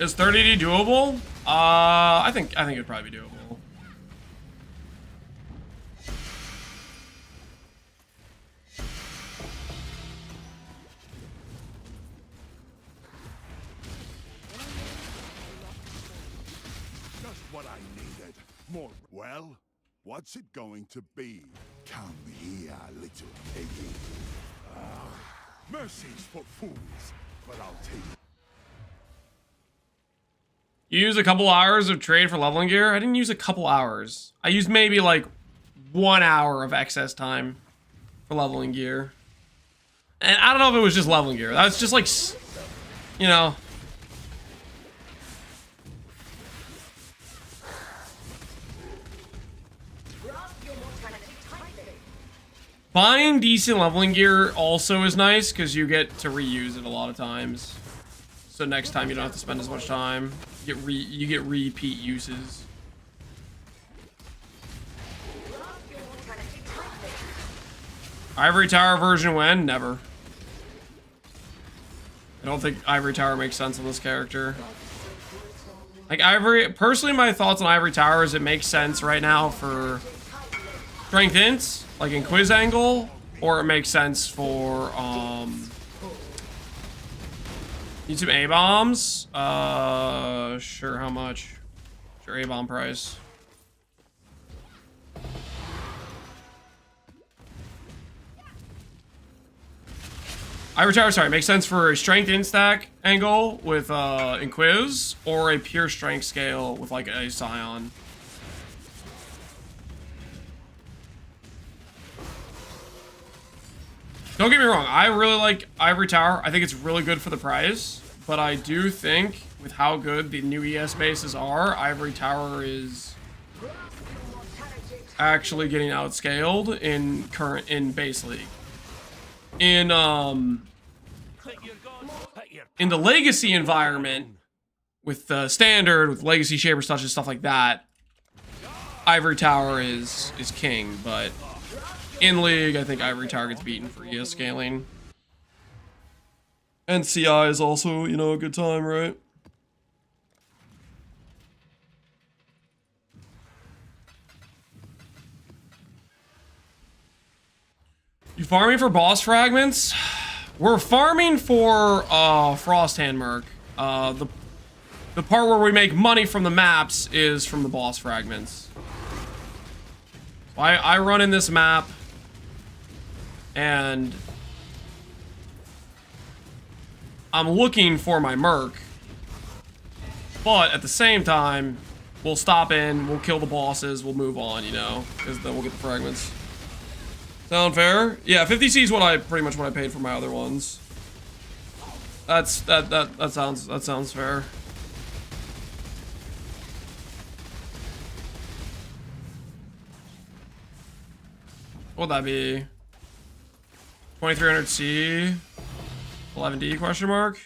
Is 30D doable? I think it'd probably be doable. Just what I needed. More. Well, what's it going to be? Come here, little piggy. Mercy's for fools, but I'll take. You use a couple hours of trade for leveling gear? I didn't use a couple hours. I used maybe like 1 hour of excess time for leveling gear. And I don't know if it was just leveling gear. That was just like, you know. Buying decent leveling gear also is nice because you get to reuse it a lot of times. So next time you don't have to spend as much time. You get repeat uses. Ivory Tower version when? Never. I don't think Ivory Tower makes sense on this character. Like Ivory, personally my thoughts on Ivory Tower is it makes sense right now for strength ints, like in quiz angle, or it makes sense for need some A-bombs? Sure, how much? Sure, A-bomb price. Ivory Tower, sorry, makes sense for a strength in stack angle with in quiz, or a pure strength scale with like a Scion. Don't get me wrong, I really like Ivory Tower. I think it's really good for the price, but I do think with how good the new ES bases are, Ivory Tower is actually getting outscaled in base league. In the legacy environment with the standard, with legacy shaper touches, stuff like that, Ivory Tower is king, but in league, I think Ivory Tower gets beaten for ES scaling. And CI is also, you know, a good time, right? You farming for boss fragments? We're farming for Frosthand Merc. The part where we make money from the maps is from the boss fragments. I run in this map, and I'm looking for my Merc, but at the same time, we'll stop in, we'll kill the bosses, we'll move on, you know, because then we'll get the fragments. Sound fair? Yeah, 50C is pretty much what I paid for my other ones. That sounds fair. What would that be? 2300C, 11D question mark?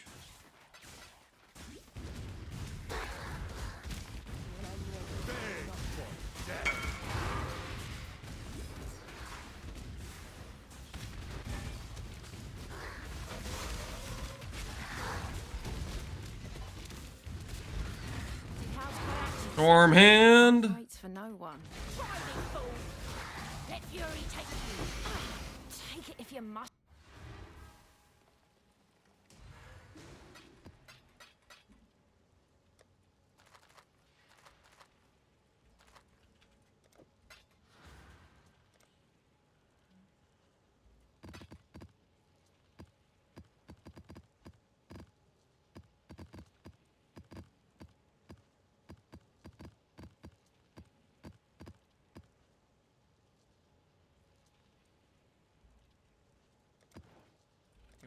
Stormhand. Waits for no one. Let Fury take you. Take it if you must.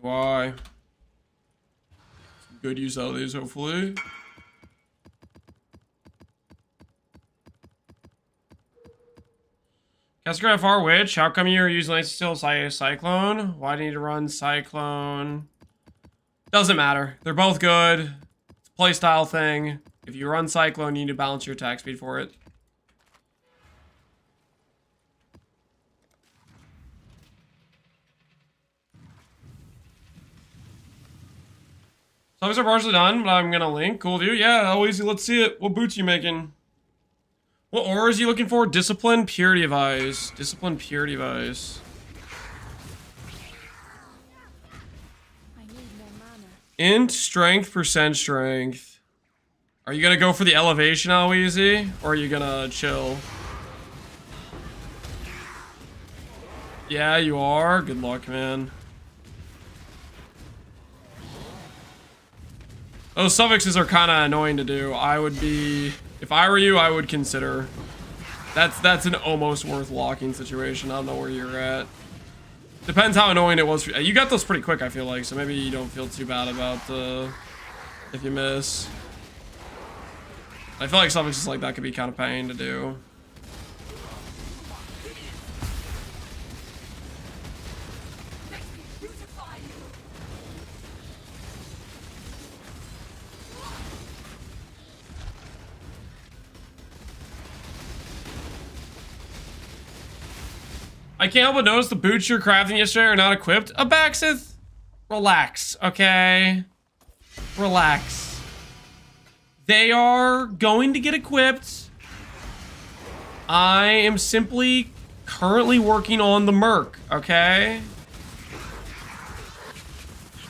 Why? Some good use out of these, hopefully. Cascade FR Witch, how come you're using Lightsaber Cyclone? Why do you need to run Cyclone? Doesn't matter. They're both good. It's a playstyle thing. If you run Cyclone, you need to balance your attack speed for it. Suffix are partially done, but I'm gonna link. Cool, dude. Yeah, how easy. Let's see it. What boots you making? What auras are you looking for? Discipline, Purity of Eyes. Discipline, Purity of Eyes. I need more mana. Int, strength, percent strength. Are you gonna go for the elevation, how easy? Or are you gonna chill? Yeah, you are. Good luck, man. Those suffixes are kind of annoying to do. I would be... If I were you, I would consider. That's an almost worth locking situation. I don't know where you're at. Depends how annoying it was for you. You got those pretty quick, I feel like, so maybe you don't feel too bad about if you miss. I feel like suffixes like that could be kind of pain to do. I can't help but notice the boots you're crafting yesterday are not equipped. Abaxith, relax, okay? Relax. They are going to get equipped. I am simply currently working on the Merc, okay?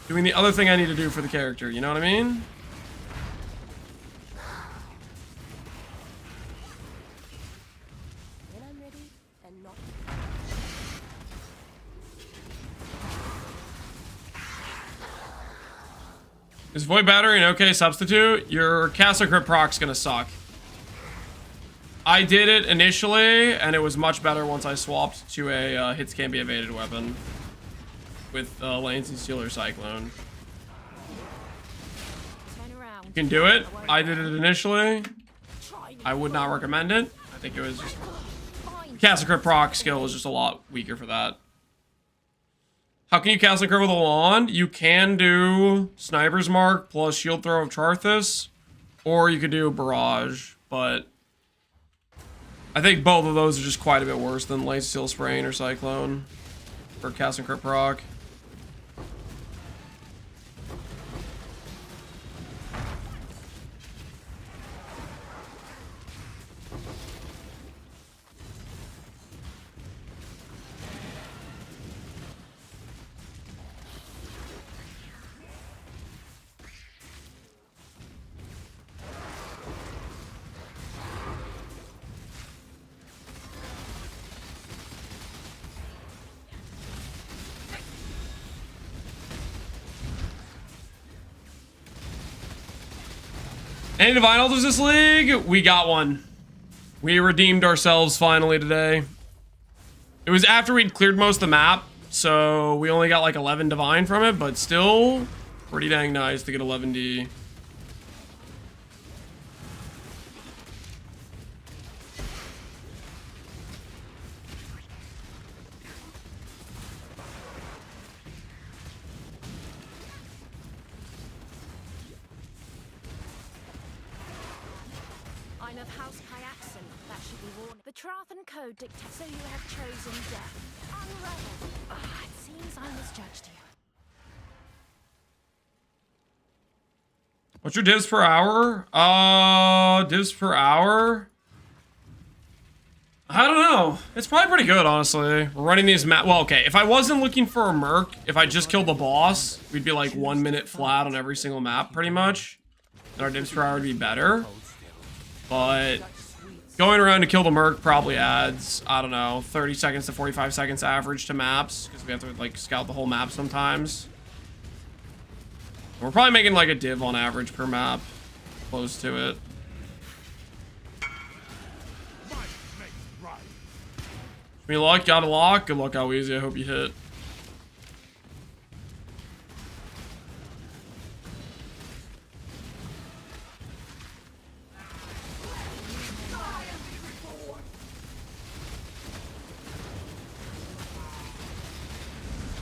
Doing the other thing I need to do for the character, you know what I mean? When I'm ready and not. Is Void Battery an okay substitute? Your Castle Crit proc's gonna suck. I did it initially, and it was much better once I swapped to a hits can't be evaded weapon with Lancing Stealer Cyclone. Turn around. You can do it. I did it initially. I would not recommend it. I think it was just... The Castle Crit proc skill is just a lot weaker for that. How can you Castle Crit with a wand? You can do Sniper's Mark plus Shield Throw of Charthus, or you could do Barrage, but I think both of those are just quite a bit worse than Lancing Steel Sprain or Cyclone for Castle Crit proc. Any Divine Altars this league? We got one. We redeemed ourselves finally today. It was after we'd cleared most of the map, so we only got like 11 Divine from it, but still pretty dang nice to get 11D. I'm of House Kyaxon. That should be warned. The Trathan Code dictates, so you have chosen death. Unravel. Ah, it seems I misjudged you. What's your divs per hour? Divs per hour? I don't know. It's probably pretty good, honestly. We're running these map. Well, okay. If I wasn't looking for a Merc, if I just killed the boss, we'd be like 1 minute flat on every single map, pretty much. And our divs per hour would be better. But going around to kill the Merc probably adds, I don't know, 30 seconds to 45 seconds average to maps, because we have to like scout the whole map sometimes. We're probably making like a div on average per map, close to it. Me luck, got a lock. Good luck, how easy. I hope you hit.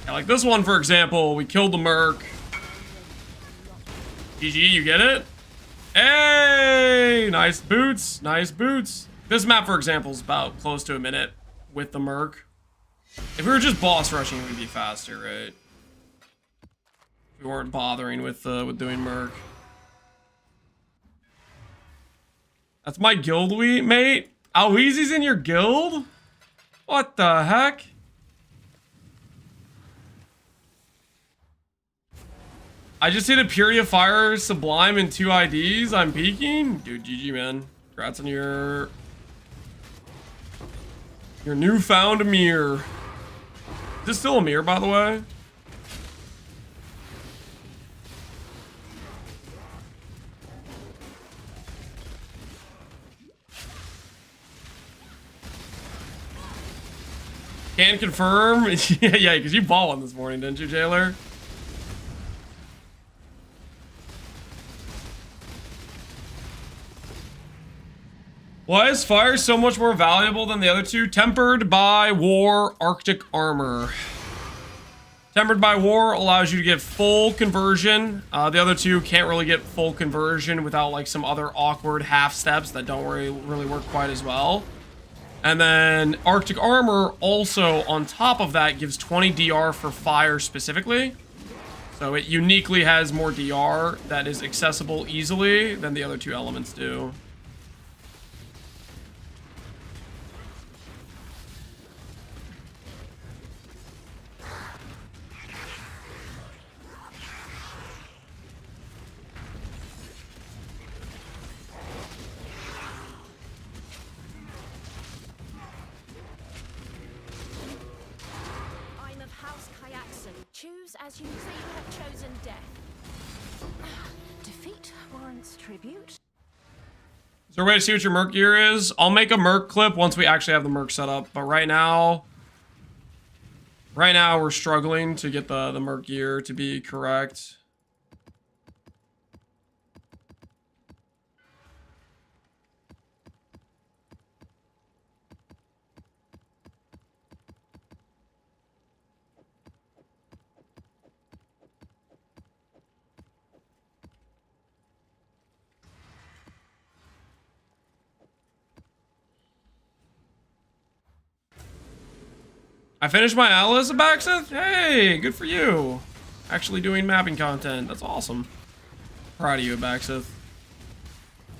Yeah, like this one, for example, we killed the Merc. GG, you get it? Hey! Nice boots. Nice boots. This map, for example, is about close to a minute with the Merc. If we were just boss rushing, we'd be faster, right? If We weren't bothering with doing Merc. That's my guild mate? Alweezy's in your guild? What the heck? I just hit a Purity of Fire, Sublime, and 2 IDs. I'm peeking? Dude, GG, man. Congrats on your newfound mirror. Is this still a mirror, by the way? Can confirm. Yeah, because you bought one this morning, didn't you, Jailer? Why is fire so much more valuable than the other two? Tempered by War Arctic Armor. Tempered by War allows you to get full conversion. The other two can't really get full conversion without like some other awkward half steps that don't really work quite as well. And then Arctic Armor also on top of that gives 20 DR for fire specifically. So it uniquely has more DR that is accessible easily than the other two elements do. Choose as you say you have chosen death. Defeat warrants tribute. Is there a way to see what your Merc gear is? I'll make a Merc clip once we actually have the Merc set up. But right now we're struggling to get the Merc gear to be correct. I finished my Atlas, Abaxith? Hey, good for you. Actually doing mapping content. That's awesome. Proud of you, Abaxith.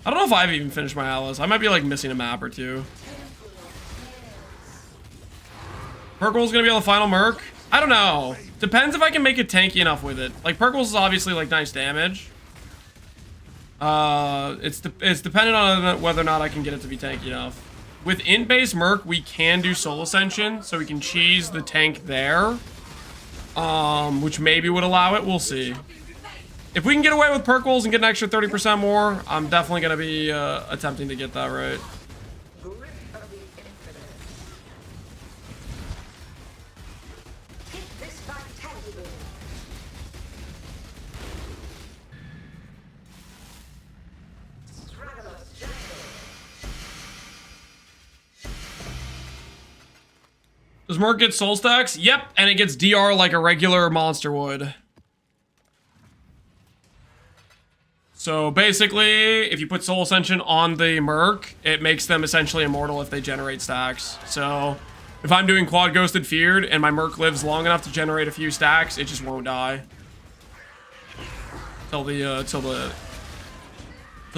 I don't know if I've even finished my Atlas. I might be like missing a map or two. Perkle's gonna be on the final Merc? I don't know. Depends if I can make it tanky enough with it. Like, Perkle's is obviously like nice damage. It's dependent on whether or not I can get it to be tanky enough. With int-based Merc, we can do Soul Ascension, so we can cheese the tank there. Which maybe would allow it. We'll see. If we can get away with Perkles and get an extra 30% more, I'm definitely going to be attempting to get that right. Grip of the infinite. Hit this vitality boom. Straggler's jungle. Does Merc get soul stacks? Yep, and it gets DR like a regular monster would. So basically, if you put Soul Ascension on the Merc, it makes them essentially immortal if they generate stacks. So if I'm doing Quad Ghosted Feared and my Merc lives long enough to generate a few stacks, it just won't die. Till the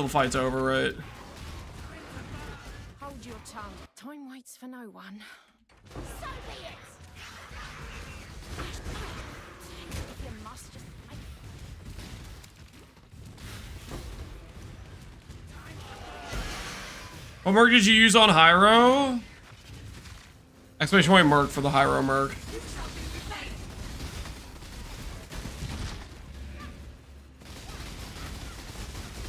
fight's over, right? Hold your tongue. Time waits for no one. So be it. You must just. What Merc did you use on Hyro? Exclamation point Merc for the Hyro Merc.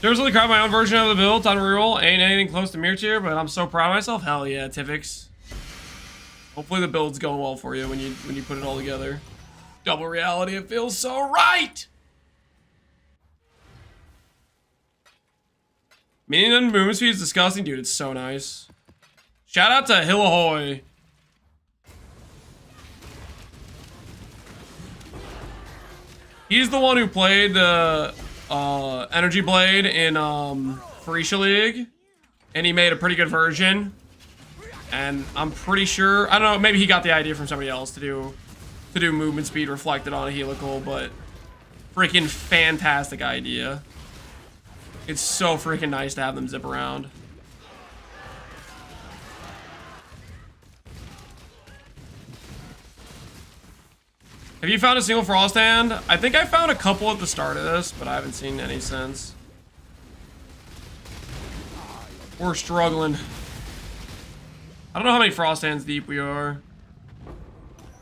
Seriously, cried my own version of the build. It's unreal. Ain't anything close to Mirror Tier, but I'm so proud of myself. Hell yeah, Tivix. Hopefully the build's going well for you when you put it all together. Double reality, it feels so right! Meaning and movement speed is disgusting, dude. It's so nice. Shout out to Hillahoy. He's the one who played the Energy Blade in Farisha League, and he made a pretty good version. And I'm pretty sure, I don't know, maybe he got the idea from somebody else to do movement speed reflected on a helical, but freaking fantastic idea. It's so freaking nice to have them zip around. Have you found a single Frosthand? I think I found a couple at the start of this, but I haven't seen any since. We're struggling. I don't know how many Frosthands deep we are.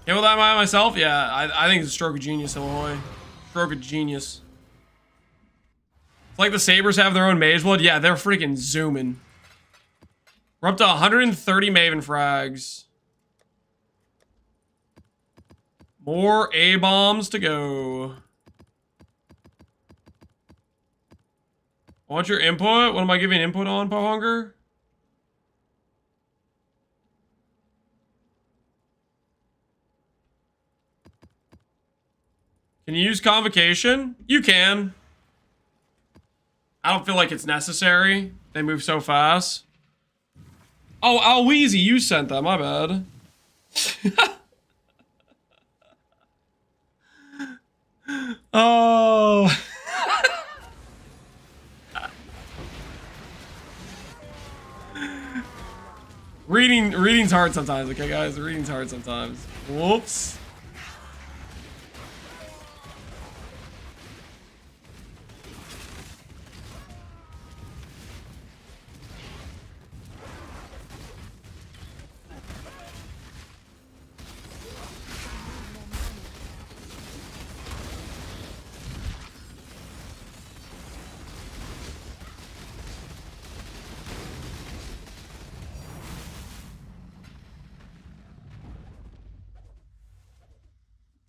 Kill that by myself? Yeah, I think it's a stroke of genius, Illinois. Stroke of genius. It's like the Sabres have their own Mage Blood. Yeah, they're freaking zooming. We're up to 130 Maven frags. More A-bombs to go. I want your input. What am I giving input on, Pohunger? Can you use Convocation? You can. I don't feel like it's necessary. They move so fast. Oh, Alweezy, you sent that. My bad. Oh. Reading's hard sometimes, okay, guys? Reading's hard sometimes. Whoops.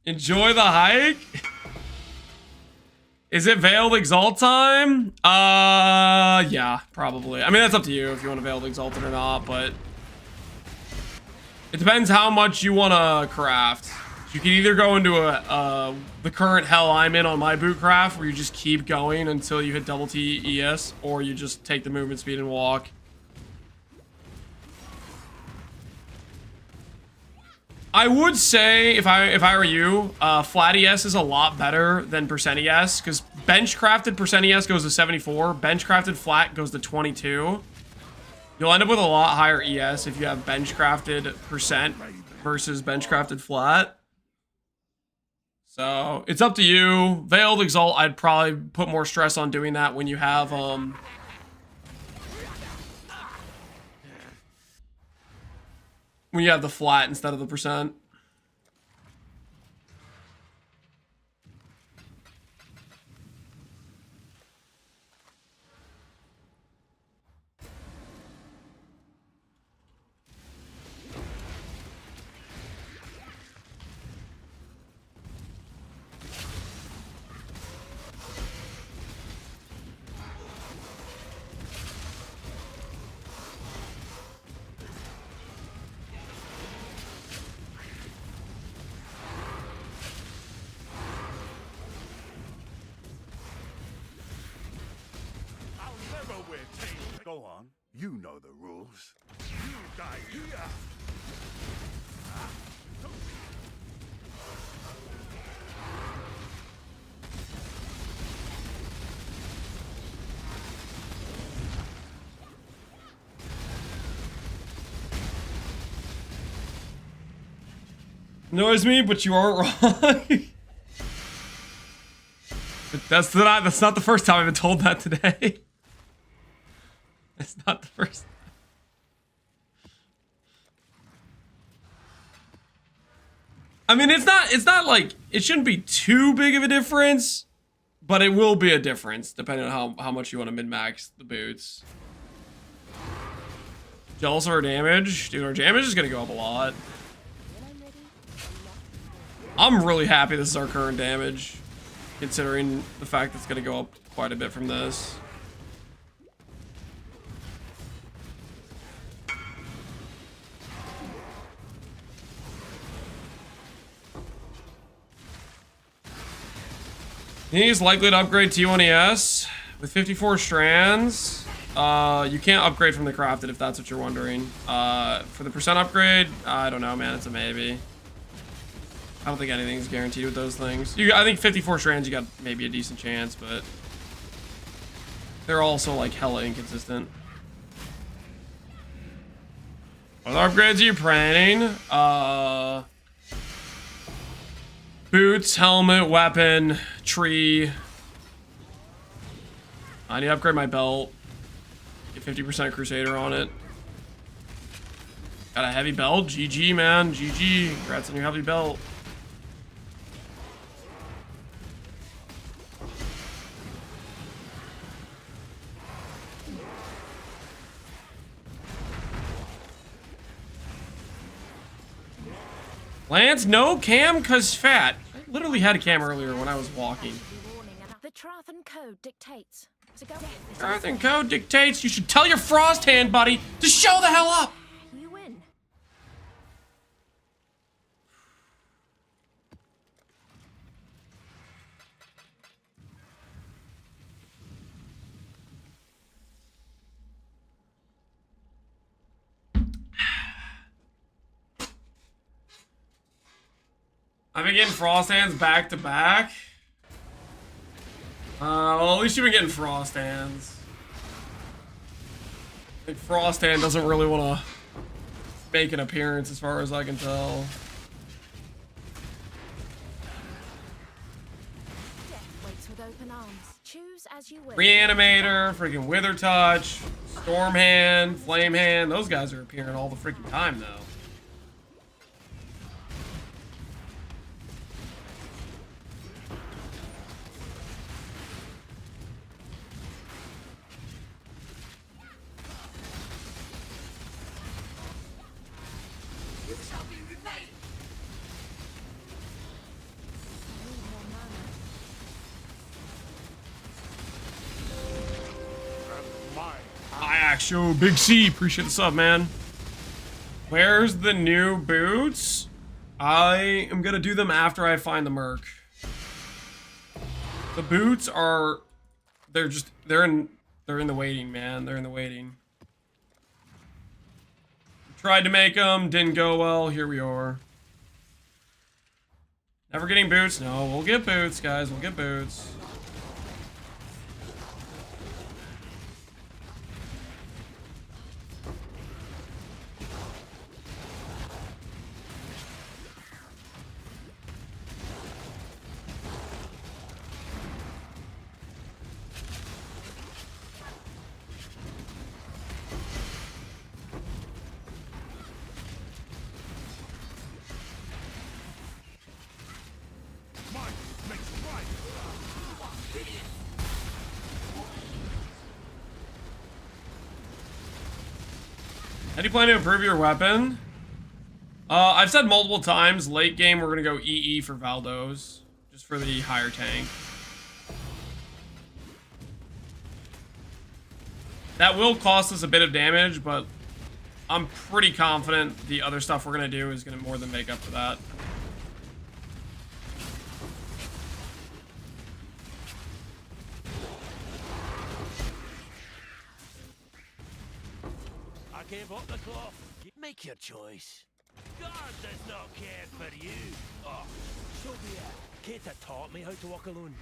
Enjoy the hike? Is it Veiled Exalt time? Yeah, probably. I mean, that's up to you if you want to Veiled Exalt it or not, but it depends how much you want to craft. You can either go into the current hell I'm in on my boot craft, where you just keep going until you hit double T ES, or you just take the movement speed and walk. I would say, if I were you, flat ES is a lot better than percent ES, because bench crafted percent ES goes to 74, bench crafted flat goes to 22. You'll end up with a lot higher ES if you have bench crafted percent versus bench crafted flat. So it's up to you. Veiled Exalt, I'd probably put more stress on doing that when you have the flat instead of the percent. Go on. You know the rules. You die here. Annoys me, but you aren't wrong. That's not the first time I've been told that today. It's not the first. I mean, it's not like, it shouldn't be too big of a difference, but it will be a difference depending on how much you want to min-max the boots. Jealous of our damage? Dude, our damage is going to go up a lot. I'm really happy this is our current damage, considering the fact that it's going to go up quite a bit from this. He's likely to upgrade T1ES with 54 strands. You can't upgrade from the crafted if that's what you're wondering. For the percent upgrade, I don't know, man. It's a maybe. I don't think anything's guaranteed with those things. I think 54 strands, you got maybe a decent chance, but they're also like hella inconsistent. What upgrades are you planning? Boots, helmet, weapon, tree. I need to upgrade my belt. Get 50% Crusader on it. Got a heavy belt. GG, man. GG. Congrats on your heavy belt. Lance, no cam, cause fat. I literally had a cam earlier when I was walking. The Trathan code dictates. Trathan code dictates you should tell your Frosthand buddy to show the hell up. You win. I've been getting Frosthands back to back. Well, at least you've been getting Frosthands. I think Frosthand doesn't really want to make an appearance as far as I can tell. Death waits with open arms. Choose as you will. Reanimator, freaking Wither Touch, Storm Hand, Flame Hand. Those guys are appearing all the freaking time, though. Show Big C, appreciate the sub, man. Where's the new boots? I am gonna do them after I find the Merc. The boots are, they're in the waiting, man. They're in the waiting. Tried to make them, didn't go well. Here we are. Never getting boots. No, we'll get boots, guys. We'll get boots. How do you plan to improve your weapon? I've said multiple times, late game we're gonna go EE for Valdos, just for the higher tank. That will cost us a bit of damage, but I'm pretty confident the other stuff we're gonna do is gonna more than make up for that. Gave up the cloth. Make your choice. God does not care for you. Oh, so be it. Kata taught me how to walk alone.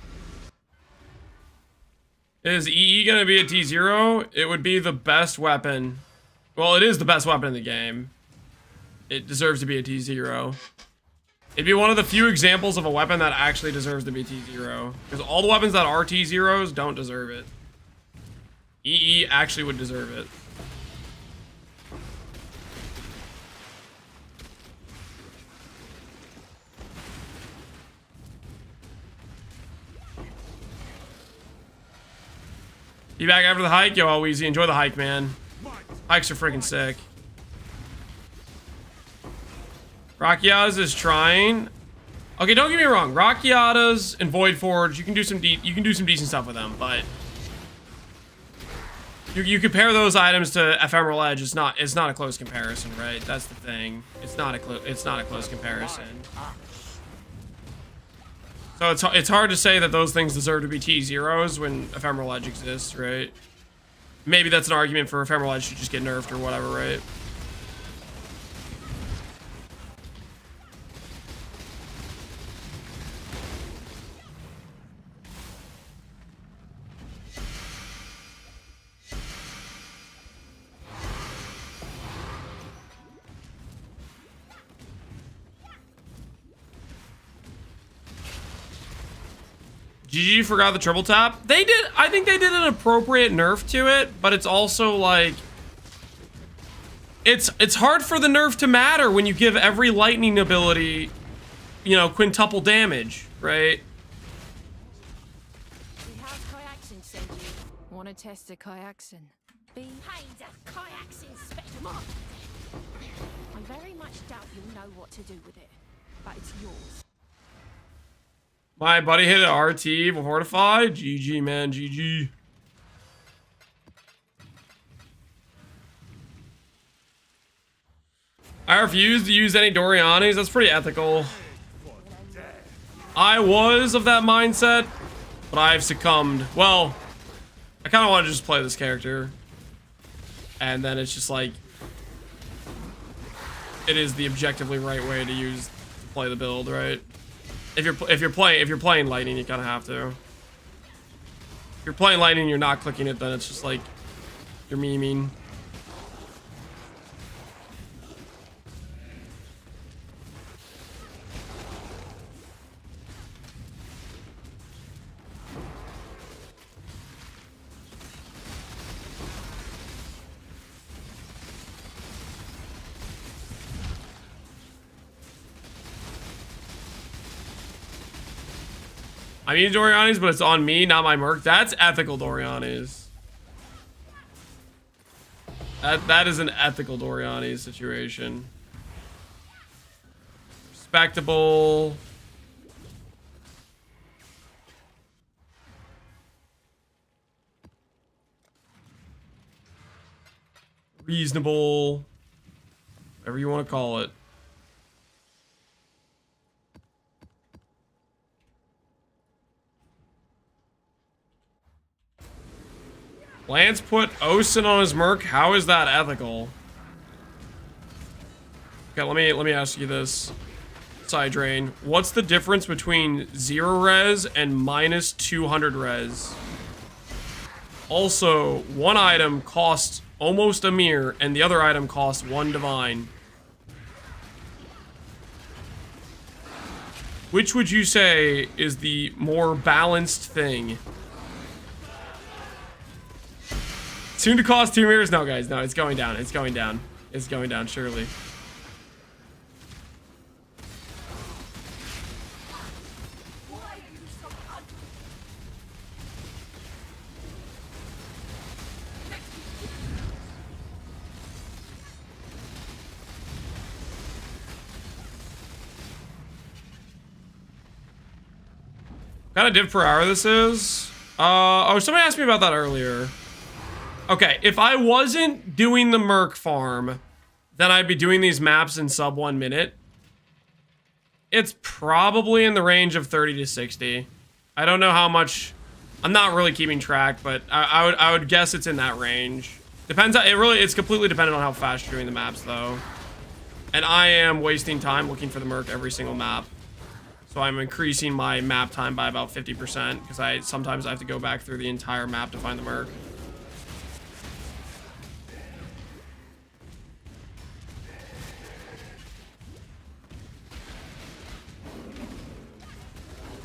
Is EE gonna be a T0? It would be the best weapon. Well, it is the best weapon in the game. It deserves to be a T0. It'd be one of the few examples of a weapon that actually deserves to be T0. Because all the weapons that are T0s don't deserve it. EE actually would deserve it. Be back after the hike? Yo, Weezy, enjoy the hike, man. Hikes are freaking sick. Rockiatas is trying. Okay, don't get me wrong. Rockiatas and Void Forge, you can do some decent stuff with them, but you compare those items to Ephemeral Edge. It's not a close comparison, right? That's the thing. It's not a close comparison. So it's hard to say that those things deserve to be T0s when Ephemeral Edge exists, right? Maybe that's an argument for Ephemeral Edge to just get nerfed or whatever, right? GG forgot the triple tap. They did, I think they did an appropriate nerf to it, but it's also like, it's hard for the nerf to matter when you give every lightning ability, you know, quintuple damage, right? How's Kyaxin send you? Wanna test a Kyaxin? Behave a Kyaxin spectrum. I very much doubt you'll know what to do with it, but it's yours. My buddy hit an RT with Fortify. GG, man, GG. I refuse to use any Dorianis. That's pretty ethical. I was of that mindset, but I've succumbed. Well, I kind of want to just play this character. And then it's just like, it is the objectively right way to play the build, right? If you're playing lightning, you kind of have to. If you're playing lightning, you're not clicking it, then it's just like you're memeing. I mean Dorianis, but it's on me, not my Merc. That's ethical Dorianis. That is an ethical Dorianis situation. Respectable. Reasonable. Whatever you want to call it. Lance put Osin on his Merc. How is that ethical? Okay, let me ask you this. Side drain. What's the difference between 0 res and minus 200 res? Also, one item costs almost a mirror, and the other item costs 1 divine. Which would you say is the more balanced thing? Soon to cost 2 mirrors? No, guys, no, it's going down. It's going down. It's going down, surely. What kind of div per hour this is? Oh, somebody asked me about that earlier. Okay, if I wasn't doing the Merc farm, then I'd be doing these maps in sub 1 minute. It's probably in the range of 30 to 60. I don't know how much. I'm not really keeping track, but I would guess it's in that range. Depends. It's completely dependent on how fast you're doing the maps, though. And I am wasting time looking for the Merc every single map. So I'm increasing my map time by about 50% because sometimes I have to go back through the entire map to find the Merc.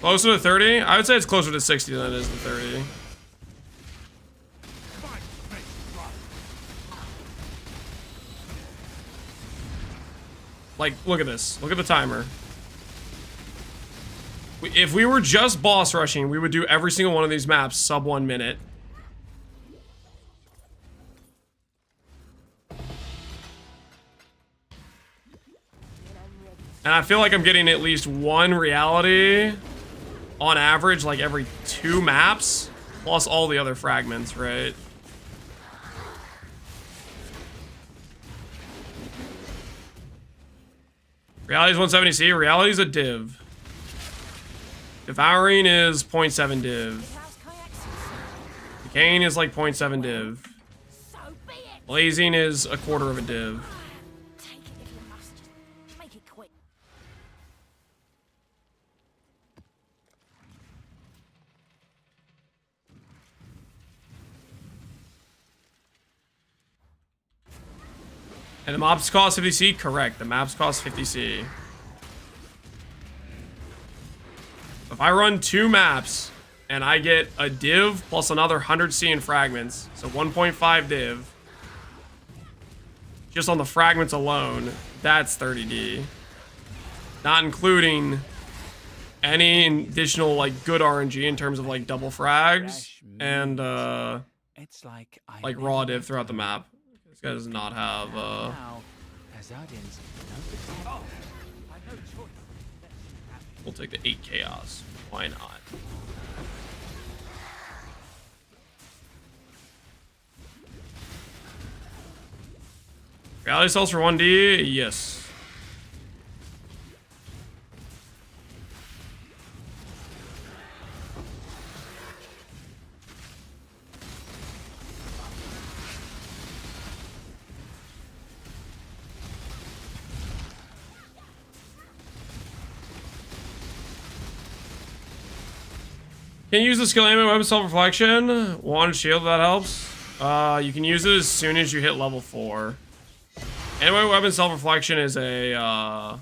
Closer to 30? I would say it's closer to 60 than it is to 30. Like, look at this. Look at the timer. If we were just boss rushing, we would do every single one of these maps sub 1 minute. And I feel like I'm getting at least 1 reality on average, like every 2 maps, plus all the other fragments, right? Reality's 170C. Reality's a div. Devouring is 0.7 div. Decaying is like 0.7 div. Blazing is a quarter of a div. And the maps cost 50C? Correct. The maps cost 50C. If I run 2 maps and I get a div plus another 100 C in fragments, so 1.5 div. Just on the fragments alone, that's 30D. Not including any additional like good RNG in terms of like double frags and It's like raw div throughout the map. This guy does not have Now, Hazardians know the we'll take the 8 chaos. Why not? Reality cells for 1D? Yes. Can you use the skill aim and weapon self-reflection? Wand shield, that helps. You can use it as soon as you hit level 4. Anyway, weapon self-reflection is a,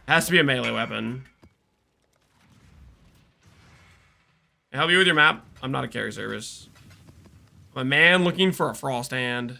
has to be a melee weapon. Can I help you with your map? I'm not a carry service. I'm a man looking for a Frosthand.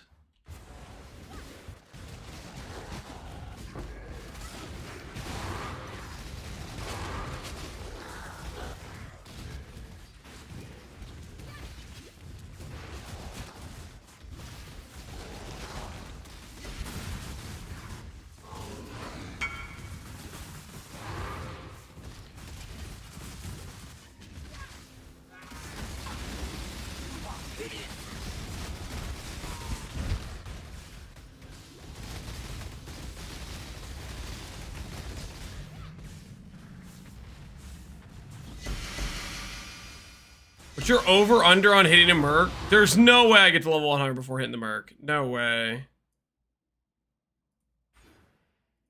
But you're over under on hitting a Merc? There's no way I get to level 100 before hitting the Merc. No way.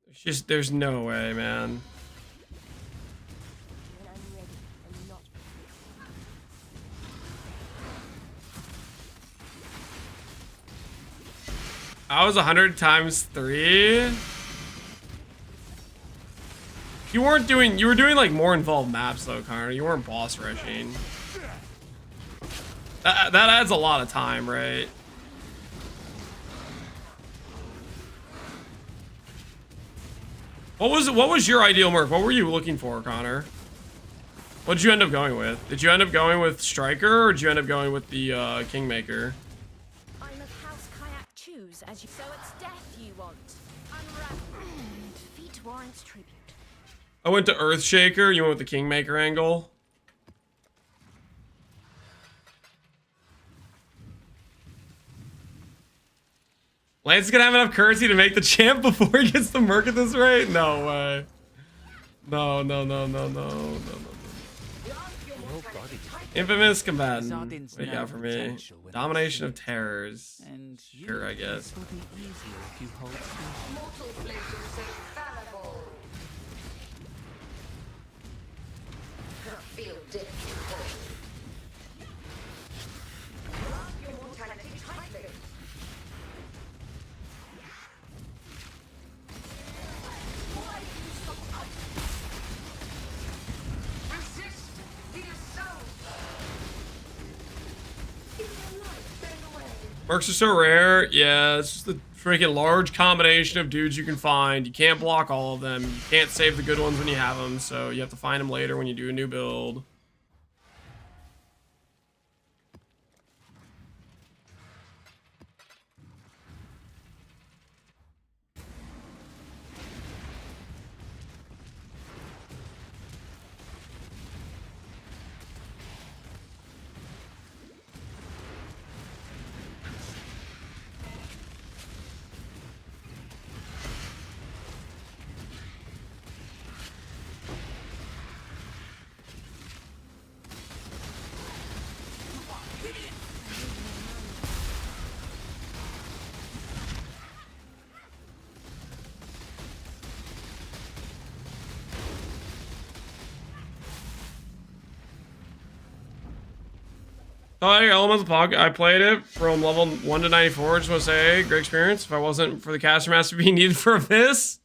It's just, there's no way, man. I was 100 times 3. You were doing like more involved maps though, Connor. You weren't boss rushing. That adds a lot of time, right? What was your ideal Merc? What were you looking for, Connor? What did you end up going with? Did you end up going with Striker, or did you end up going with the Kingmaker? I'm of House Kayak choose as you. So it's death you want. Defeat warrants tribute. I went to Earthshaker. You went with the Kingmaker angle. Lance is gonna have enough currency to make the champ before he gets the Merc at this rate? No way. No. Infamous combatant. What do you got for me? Domination of terrors. Sure, I guess. Mercs are so rare. Yeah, it's just the freaking large combination of dudes you can find. You can't block all of them. You can't save the good ones when you have them, so you have to find them later when you do a new build. Oh, hey, Elemental Pog. I played it from level 1 to 94. Just want to say, great experience. If I wasn't for the caster master being needed for this,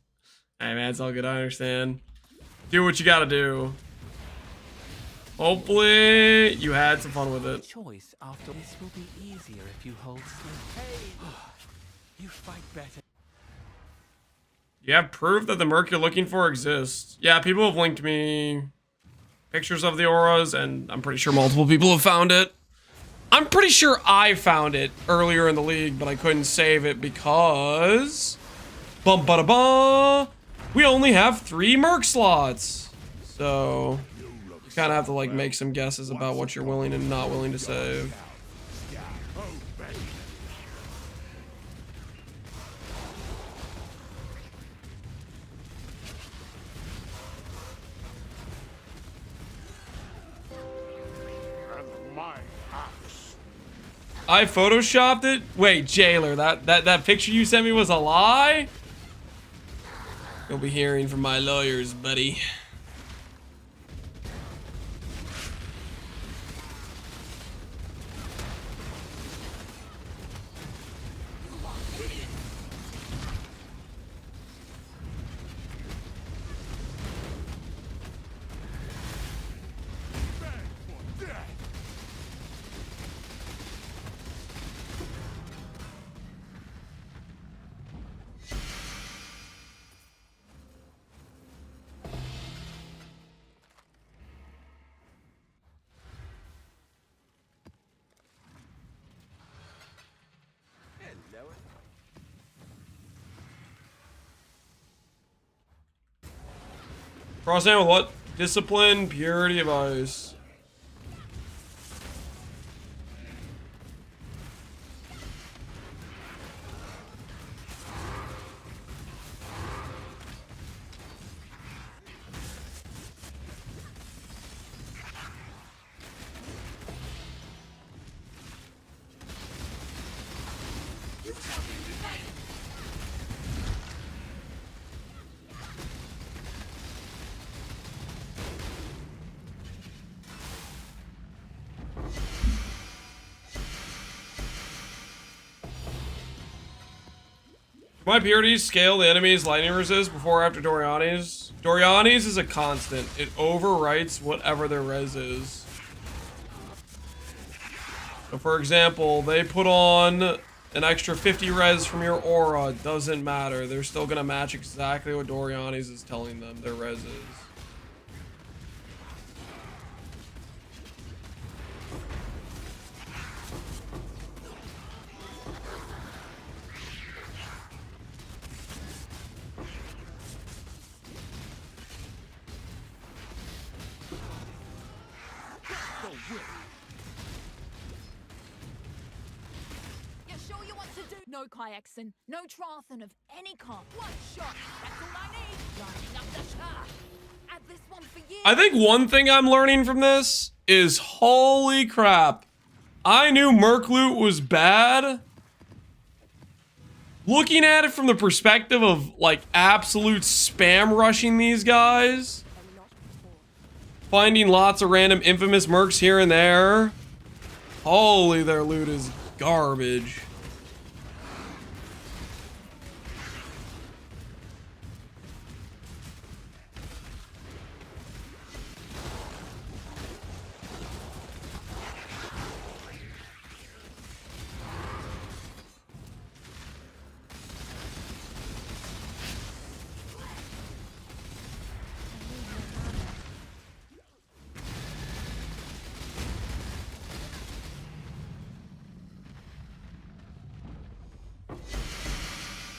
hey man, it's all good. I understand. Do what you gotta do. Hopefully you had some fun with it. Choice after this will be easier if you hold still. Hey, you fight better. You have proof that the Merc you're looking for exists. Yeah, people have linked me pictures of the auras, and I'm pretty sure multiple people have found it. I'm pretty sure I found it earlier in the league, but I couldn't save it because... Bum ba da ba! We only have 3 Merc slots. So... you kind of have to, like, make some guesses about what you're willing and not willing to save. I photoshopped it? Wait, Jailer, that picture you sent me was a lie? You'll be hearing from my lawyers, buddy. Frosthand with what? Discipline, purity of ice. My purities scale the enemy's lightning resist before or after Doriani's. Doriani's is a constant. It overwrites whatever their res is. So for example, they put on an extra 50 res from your aura. It doesn't matter. They're still gonna match exactly what Doriani's is telling them their res is. No Kayakson, no Trathan of any kind. One shot, that's all I need. Lining up the shot. Add this one for you. I think one thing I'm learning from this is holy crap. I knew Merc loot was bad. Looking at it from the perspective of like absolute spam rushing these guys. Finding lots of random infamous Mercs here and there. Holy, their loot is garbage.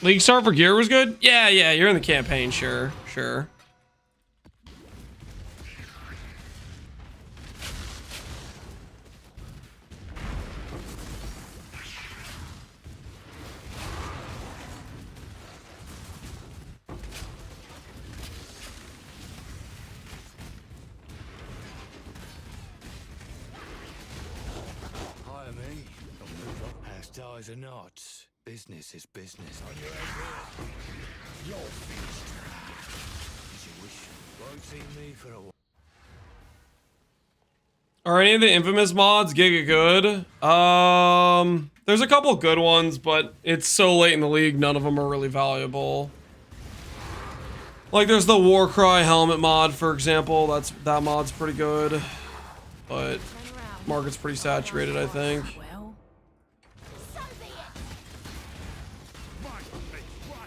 League start for gear was good? Yeah, you're in the campaign, sure. Hire me. Don't move up past ties or knots. Business is business. On your head, your feast. As you wish. Won't see me for a while. Are any of the infamous mods giga good? There's a couple good ones, but it's so late in the league, none of them are really valuable. Like there's the Warcry helmet mod, for example. That mod's pretty good. but Turn around. market's pretty saturated, I think. Well, so be it. Might make right.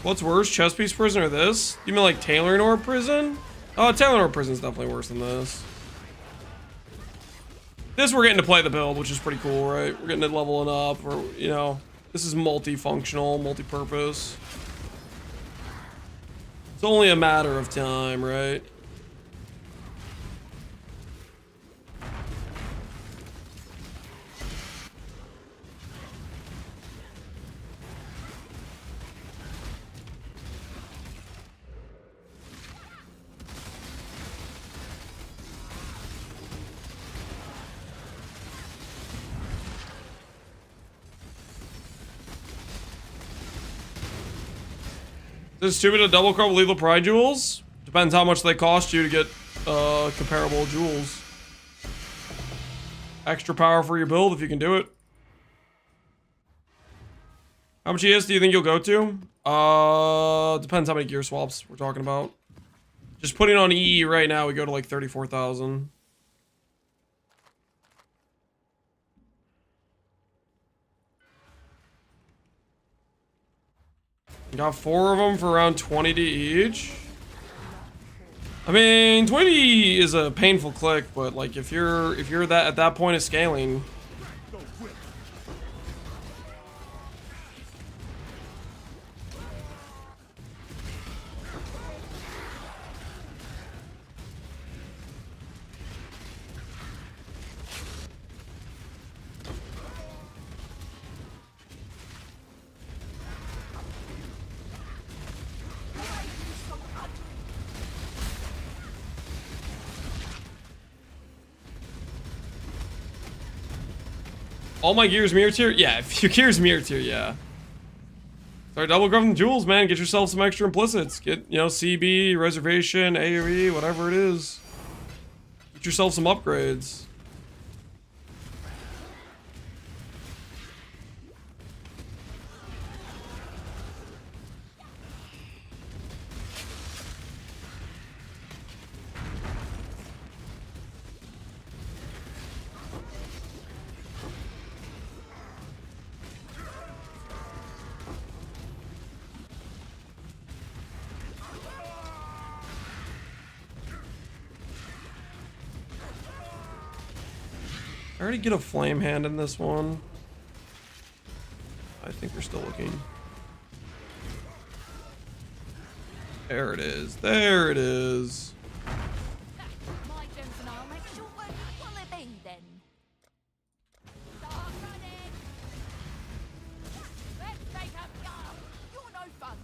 What's worse, chest piece prison or this? You mean like Taylor prison? Oh, Taylor prison's definitely worse than this. This we're getting to play the build, which is pretty cool, right? We're getting it leveling up, or you know, this is multifunctional, multi-purpose. It's only a matter of time, right? Is it stupid to double crop lethal pride jewels? Depends how much they cost you to get comparable jewels. Extra power for your build if you can do it. How much ES do you think you'll go to? Depends how many gear swaps we're talking about. Just putting on EE right now, we go to like 34,000. Got 4 of them for around 20 to each. I mean, 20 is a painful click, but like if you're that at that point of scaling. All my gears mirror tier? Yeah, if your gears mirror tier, yeah. Start double grubbing jewels, man. Get yourself some extra implicits. Get, you know, CB, reservation, AoE, whatever it is. Get yourself some upgrades. I already get a flame hand in this one. I think we're still looking. There it is. There it is. My turn for now. Make sure what will it be then? Start running. Let's take a go. You're no fun.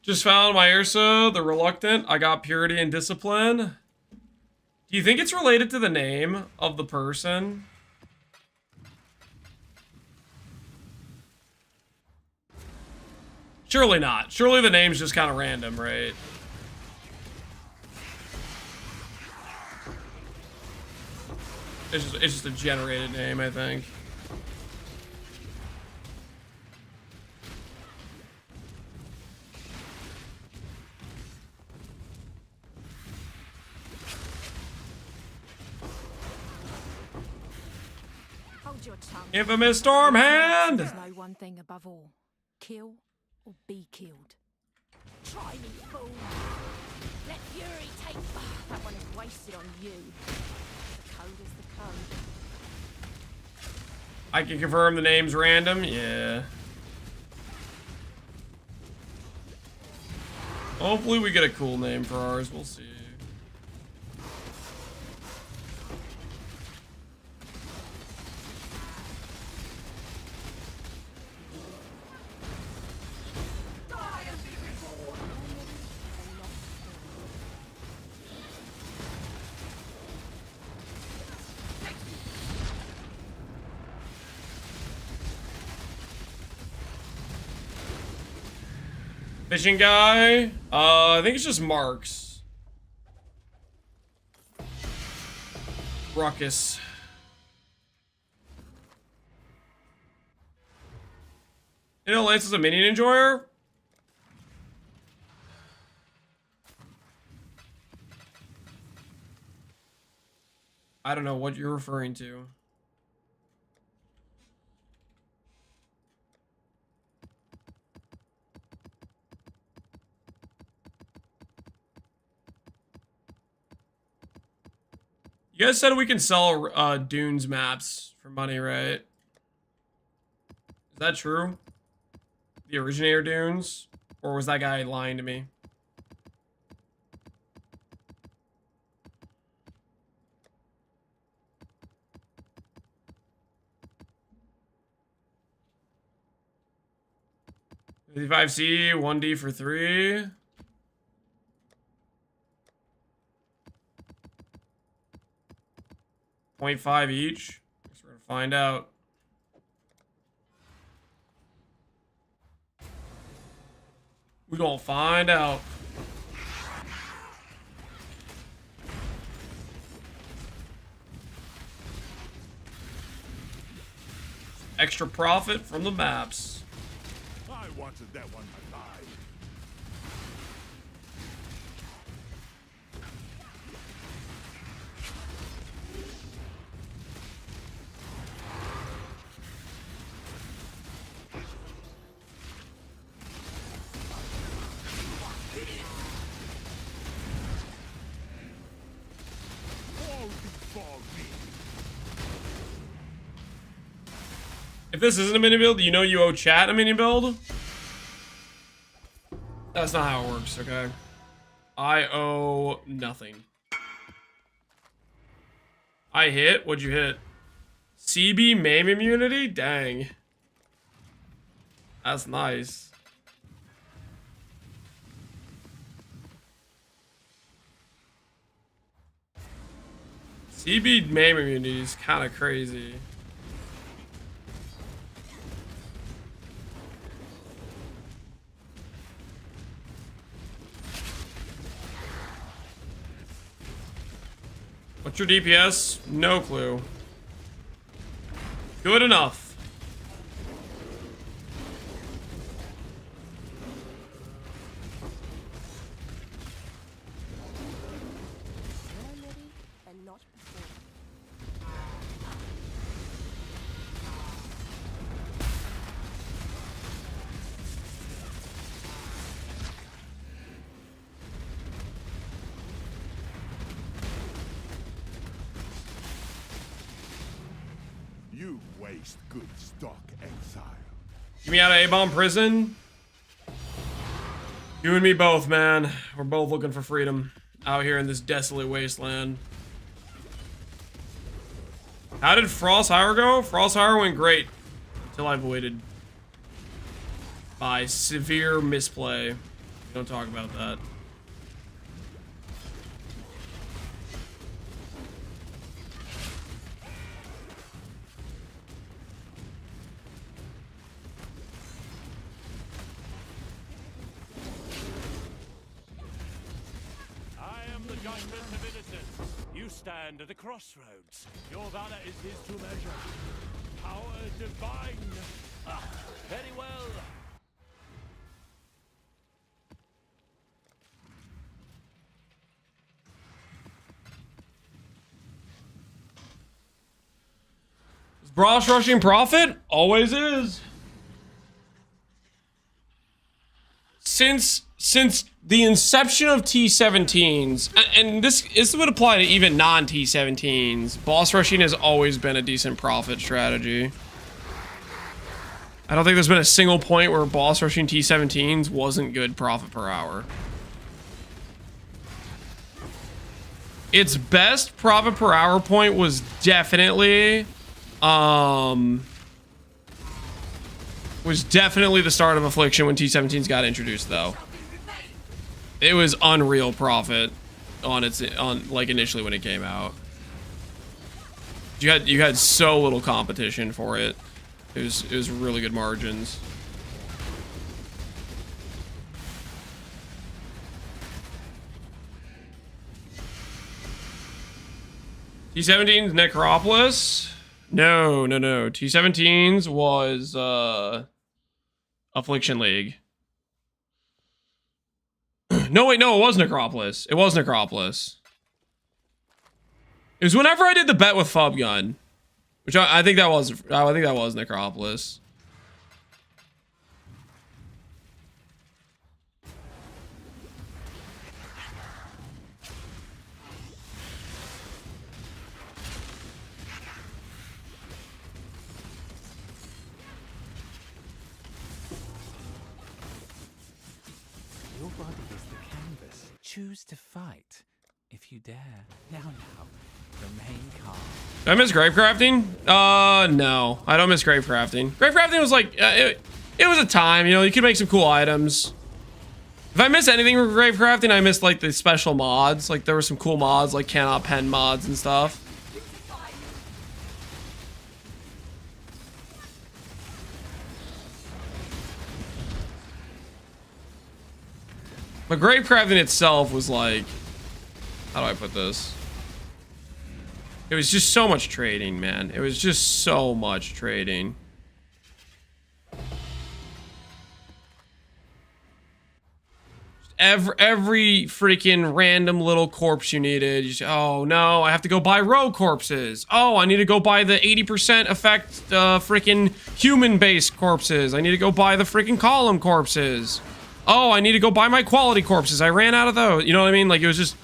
Just found my Ursa, the Reluctant. I got Purity and Discipline. Do you think it's related to the name of the person? Surely not. Surely the name's just kind of random, right? It's just a generated name, I think. Hold your tongue. Infamous Storm Hand! There's no one thing above all. Kill or be killed. Try me, fool. Let fury take... that one is wasted on you. The code is the code. I can confirm the name's random. Yeah. Hopefully we get a cool name for ours. We'll see. Fishing guy? I think it's just Marks. Ruckus. You know, Lance is a minion enjoyer. I don't know what you're referring to. You guys said we can sell Dunes maps for money, right? Is that true? The originator Dunes? Or was that guy lying to me? $55C, 1D for 3. .5 each. Guess we're gonna find out. We're gonna find out. Extra profit from the maps. I wanted that one alive. All before me. If this isn't a mini build, you know you owe chat a mini build? That's not how it works, okay? I owe nothing. I hit? What'd you hit? CB MAME immunity? Dang. That's nice. CB MAME immunity is kind of crazy. What's your DPS? No clue. Good enough. And not before. You waste good stock, Exile. Get me out of A-bomb prison. You and me both, man. We're both looking for freedom out here in this desolate wasteland. How did Frosthand go? Frosthand went great until I voided by severe misplay. Don't talk about that. Stand at a crossroads. Your valor is his to measure. Power divine. Ah, very well. Is Brosh rushing profit? Always is. Since the inception of T17s, and this would apply to even non-T17s, boss rushing has always been a decent profit strategy. I don't think there's been a single point where boss rushing T17s wasn't good profit per hour. Its best profit per hour point was definitely the start of Affliction when T17s got introduced, though. It was unreal profit on like initially when it came out. You had so little competition for it. It was really good margins. T17's Necropolis? No. T17's was Affliction League. No, wait, no, it was Necropolis. It was Necropolis. It was whenever I did the bet with Fub Gun, which I think that was Necropolis. Your body is the canvas. Choose to fight, if you dare. Now, remain calm. Do I miss grave crafting? No, I don't miss grave crafting. Grave crafting was like, it was a time, you know, you could make some cool items. If I miss anything from grave crafting, I missed like the special mods. Like there were some cool mods, like cannot pen mods and stuff. But grave crafting itself was like, how do I put this? It was just so much trading, man. It was just so much trading. Every freaking random little corpse you needed. You say, oh no, I have to go buy rogue corpses. Oh, I need to go buy the 80% effect freaking human-based corpses. I need to go buy the freaking column corpses. Oh, I need to go buy my quality corpses. I ran out of those. You know what I mean? Like, it was just...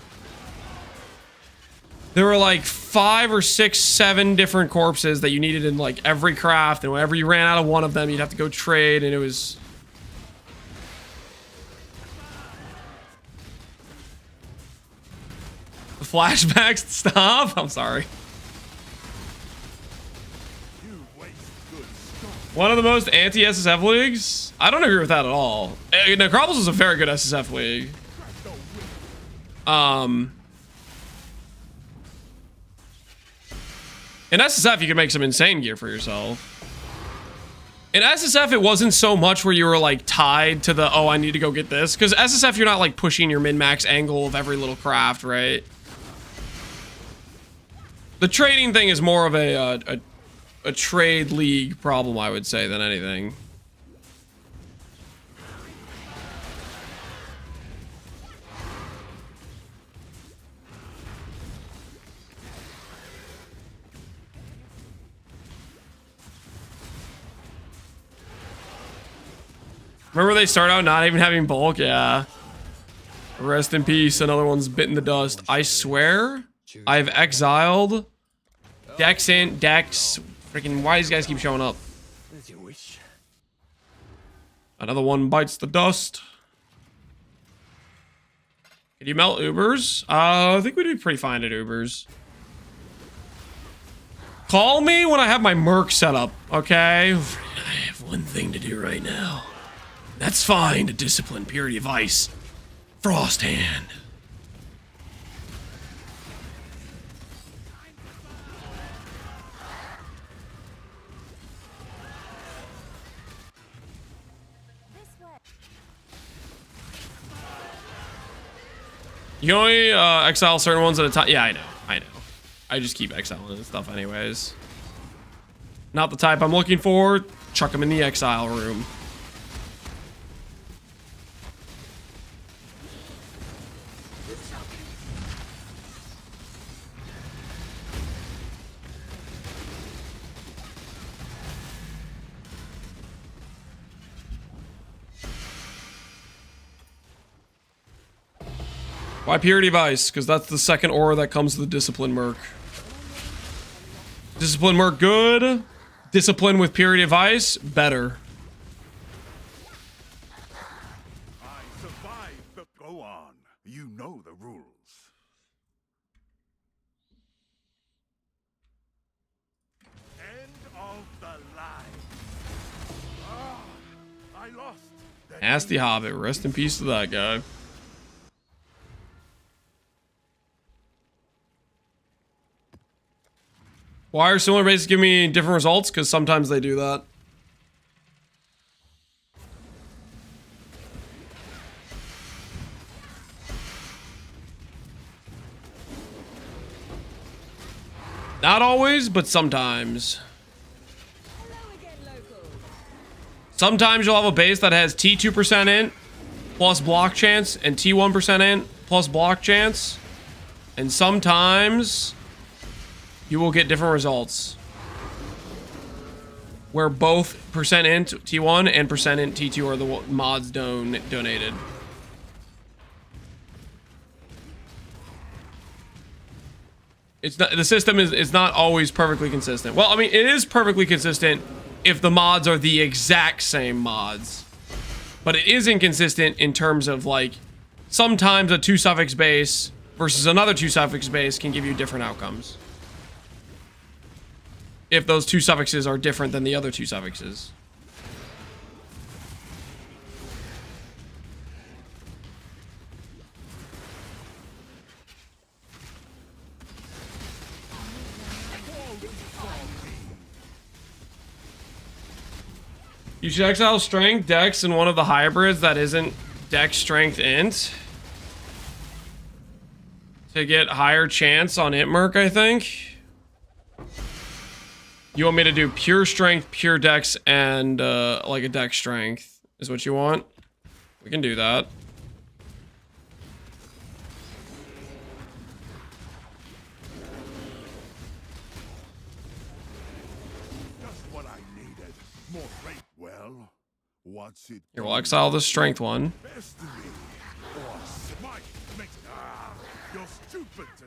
There were like 5 or 6, 7 different corpses that you needed in like every craft. And whenever you ran out of one of them, you'd have to go trade. And it was... The flashbacks stop? I'm sorry. One of the most anti-SSF leagues? I don't agree with that at all. Necropolis is a very good SSF league. In SSF, you can make some insane gear for yourself. In SSF, it wasn't so much where you were like tied to the, oh, I need to go get this. Because SSF, you're not like pushing your min-max angle of every little craft, right? The trading thing is more of a trade league problem, I would say, than anything. Remember they start out not even having bulk? Yeah. Rest in peace. Another one's bitten the dust. I swear I've exiled Dex and Dex. Freaking, why these guys keep showing up? As you wish. Another one bites the dust. Can you melt Ubers? I think we'd be pretty fine at Ubers. Call me when I have my Merc set up, okay? I have one thing to do right now. That's fine to discipline Purity of Ice. Frosthand. You can only exile certain ones at a time. Yeah, I know. I just keep exiling stuff anyways. Not the type I'm looking for. Chuck them in the exile room. Why Purity of Ice? Because that's the second aura that comes to the Discipline Merc. Discipline Merc good. Discipline with Purity of Ice better. I survived, but go on. You know the rules. End of the line. Ah, I lost. Nasty Hobbit. Rest in peace to that guy. Why are similar bases giving me different results? Because sometimes they do that. Not always, but sometimes. Sometimes you'll have a base that has T2% int plus block chance and T1% int plus block chance. And sometimes you will get different results where both percent int T1 and percent int T2 are the mods donated. It's not, the system is not always perfectly consistent. Well, I mean, it is perfectly consistent if the mods are the exact same mods. But it is inconsistent in terms of, like, sometimes a 2 suffix base versus another 2 suffix base can give you different outcomes. If those 2 suffixes are different than the other 2 suffixes. You should exile strength, dex, and one of the hybrids that isn't dex, strength, int. To get higher chance on int Merc, I think. You want me to do pure strength, pure dex, and like a dex strength is what you want? We can do that. Just what I needed. More rate. Well, what's it? Here, we'll exile the strength one. Destiny or smite makes you're stupid to.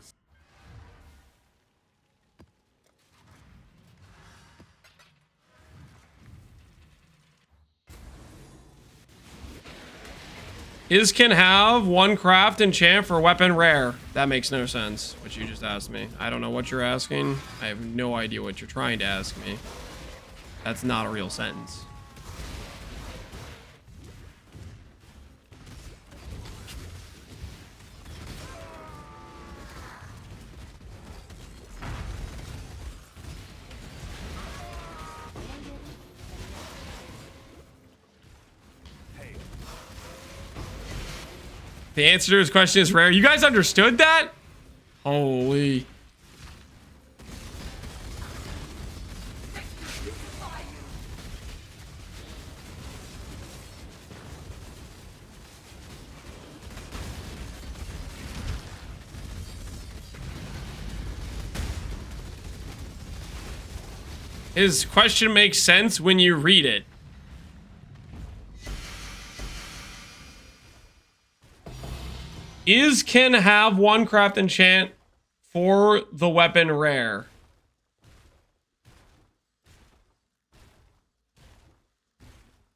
Is can have 1 craft enchant for weapon rare. That makes no sense, what you just asked me. I don't know what you're asking. I have no idea what you're trying to ask me. That's not a real sentence. The answer to his question is rare. You guys understood that? Holy. His question makes sense when you read it. Is can have 1 craft enchant for the weapon rare?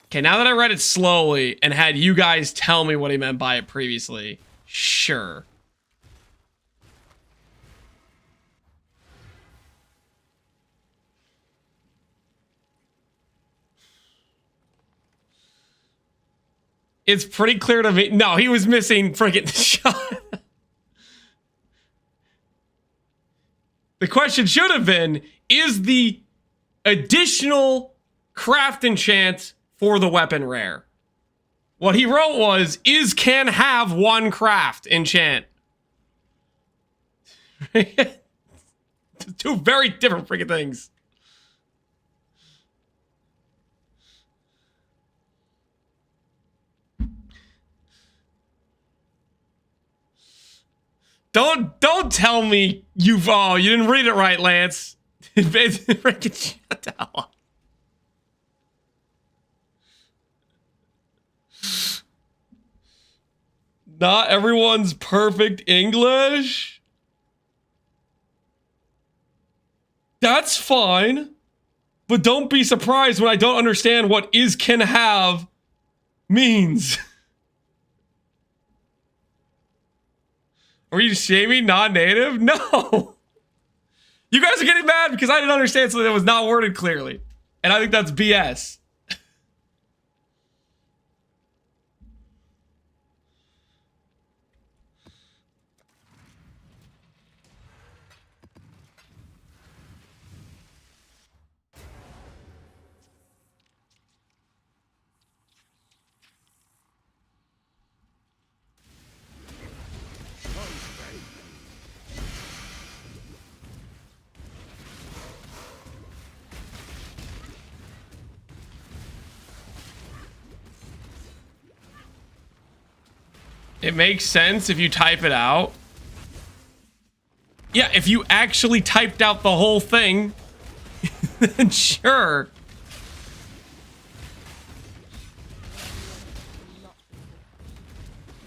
Okay, now that I read it slowly and had you guys tell me what he meant by it previously, sure. It's pretty clear to me. No, he was missing freaking shot. The question should have been, is the additional craft enchant for the weapon rare? What he wrote was, is can have 1 craft enchant. Two very different freaking things. Don't tell me you didn't read it right, Lance. Freaking shut the hell up. Not everyone's perfect English. That's fine. But don't be surprised when I don't understand what is can have means. Were you shaming non-native? No. You guys are getting mad because I didn't understand something that was not worded clearly. And I think that's BS. It makes sense if you type it out. Yeah, if you actually typed out the whole thing, then sure.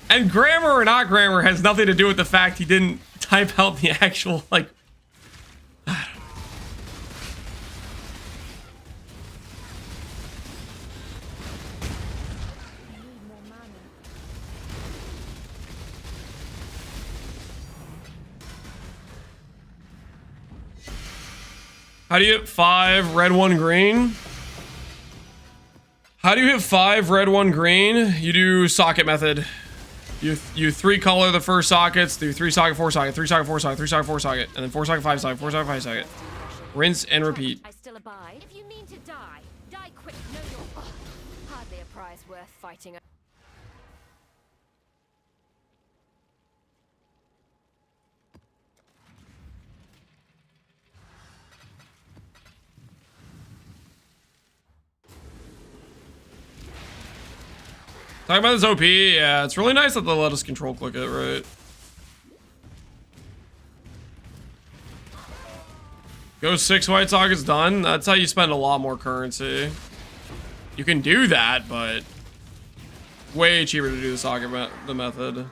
And grammar or not grammar has nothing to do with the fact he didn't type out the actual, like... How do you hit 5 red 1 green? How do you hit 5 red 1 green? You do socket method. You 3 color the first sockets, do 3 socket 4 socket, 3 socket 4 socket, 3 socket 4 socket, and then 4 socket 5 socket, 4 socket 5 socket. Rinse and repeat. I still abide. If you mean to die, die quick. No, you're hardly a prize worth fighting. Talking about this OP, yeah, it's really nice that they let us control click it, right? Go 6 white sockets done. That's how you spend a lot more currency. You can do that, but way cheaper to do the socket the method.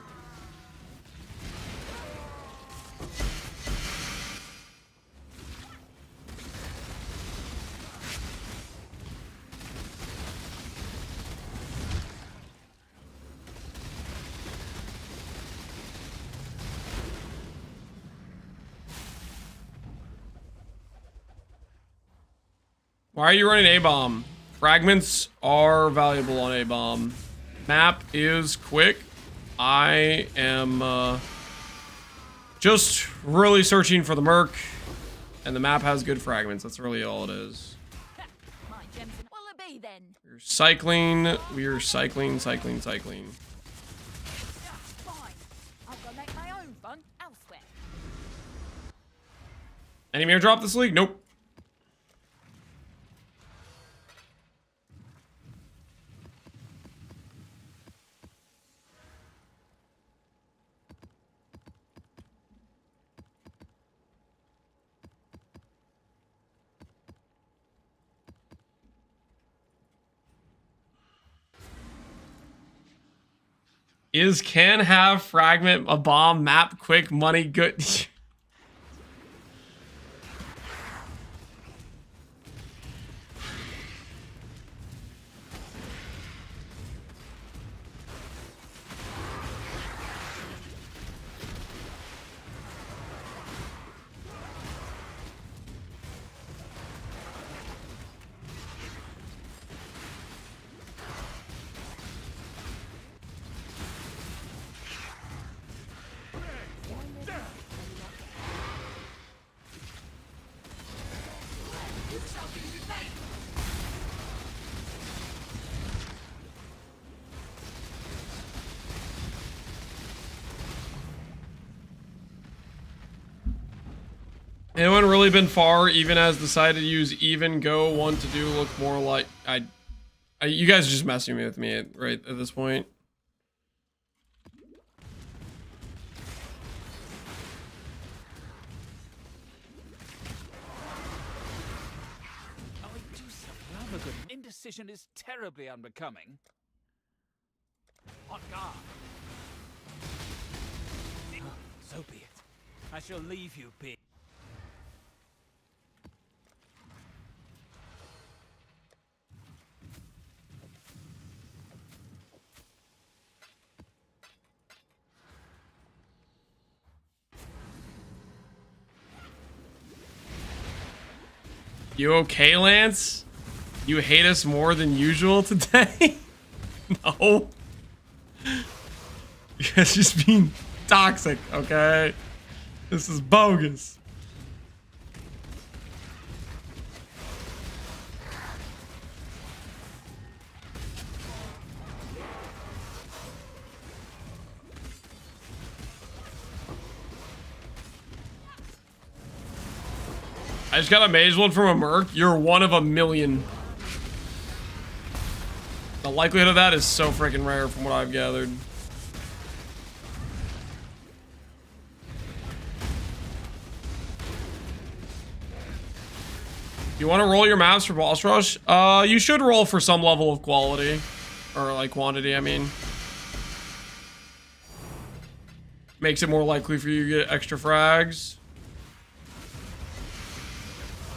Why are you running A-bomb? Fragments are valuable on A-bomb. Map is quick. I am just really searching for the Merc, and the map has good fragments. That's really all it is. My gems will it be then? We're cycling. We're cycling. Fine. I'll go make my own fun elsewhere. Any mirror drop this league? Nope. Is can have fragment a bomb map quick money good? Anyone really been far? Even has decided to use even go want to do look more like you guys are just messing with me right at this point. I do love a good indecision is terribly unbecoming. On guard. So be it. I shall leave you be. You okay, Lance? You hate us more than usual today? No. You guys just being toxic, okay? This is bogus. I just got a mage one from a Merc. You're one of a million. The likelihood of that is so freaking rare from what I've gathered. You want to roll your maps for boss rush? You should roll for some level of quality. Or, like, quantity, I mean. Makes it more likely for you to get extra frags.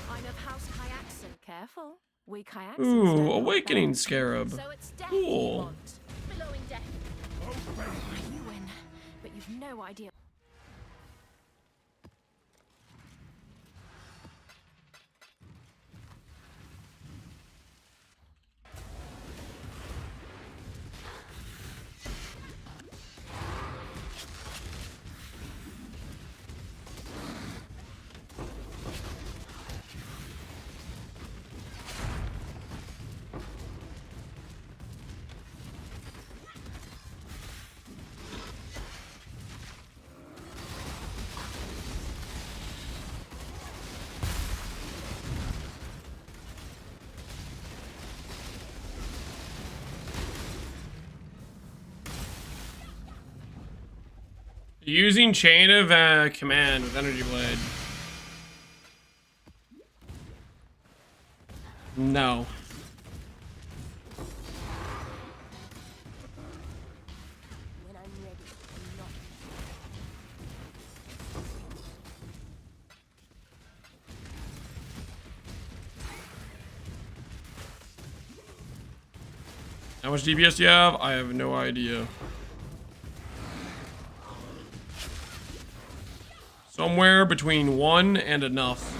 I'm of House Kyaxin. Careful. We Kyaxins Ooh, don't like Awakening that. Scarab. So it's death Cool. you want. Billowing death. You win, but you've no idea. Using Chain of Command with Energy Blade. No. When I'm ready, I'm not. How much DPS do you have? I have no idea. Somewhere between 1 and enough.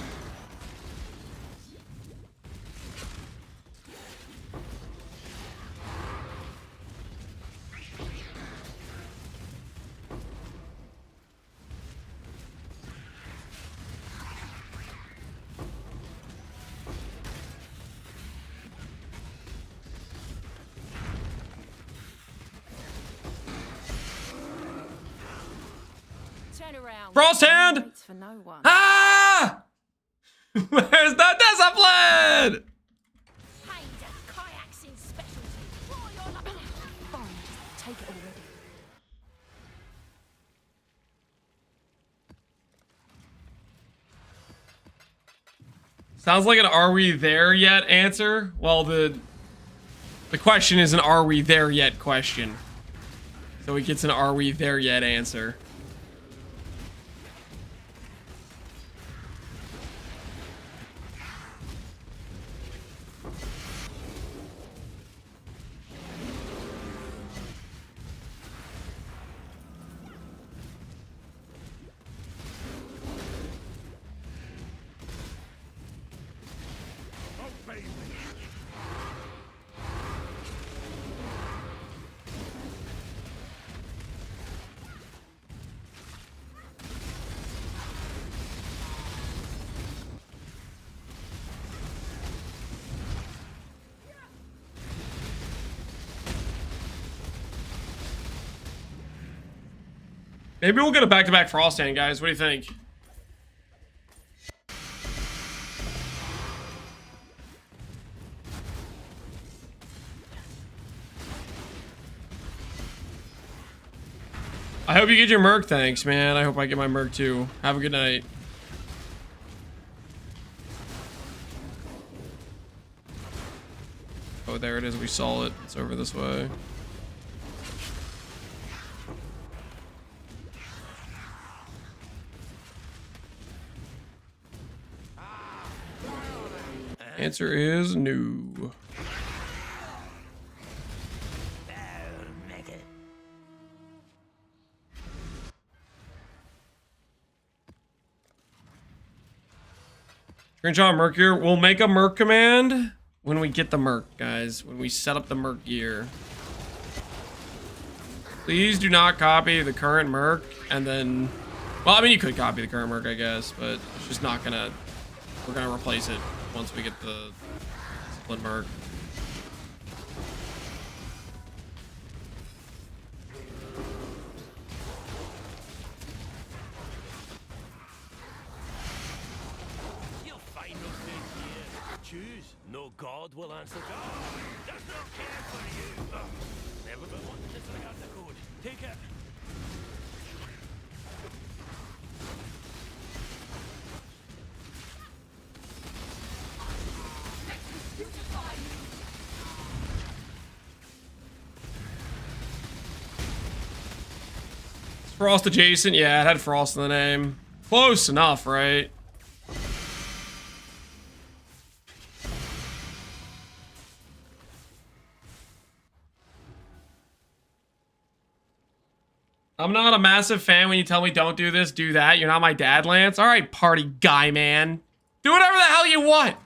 Turn around. Frosthand! Waits for no one. Ah! Where's the discipline? Pain's a Kyaxin specialty. Roar your luck. Fine, just take it already. Sounds like an "Are we there yet?" answer. Well, the question is an "Are we there yet?" question. So he gets an "Are we there yet?" answer. Maybe we'll get a back-to-back Frosthand, guys. What do you think? I hope you get your Merc. Thanks, man. I hope I get my Merc too. Have a good night. Oh, there it is. We saw it. It's over this way. Answer is no. Screenshot Merc gear. We'll make a Merc command when we get the Merc, guys. When we set up the Merc gear. Please do not copy the current Merc and then... Well, I mean, you could copy the current Merc, I guess, but it's just not gonna... We're gonna replace it once we get the split Merc. Choose. No god will answer God. Does not care for you. Never been one to disregard the code. Take it. Frost adjacent, yeah, it had Frost in the name. Close enough, right? I'm not a massive fan when you tell me don't do this, do that. You're not my dad, Lance. All right, party guy, man. Do whatever the hell you want.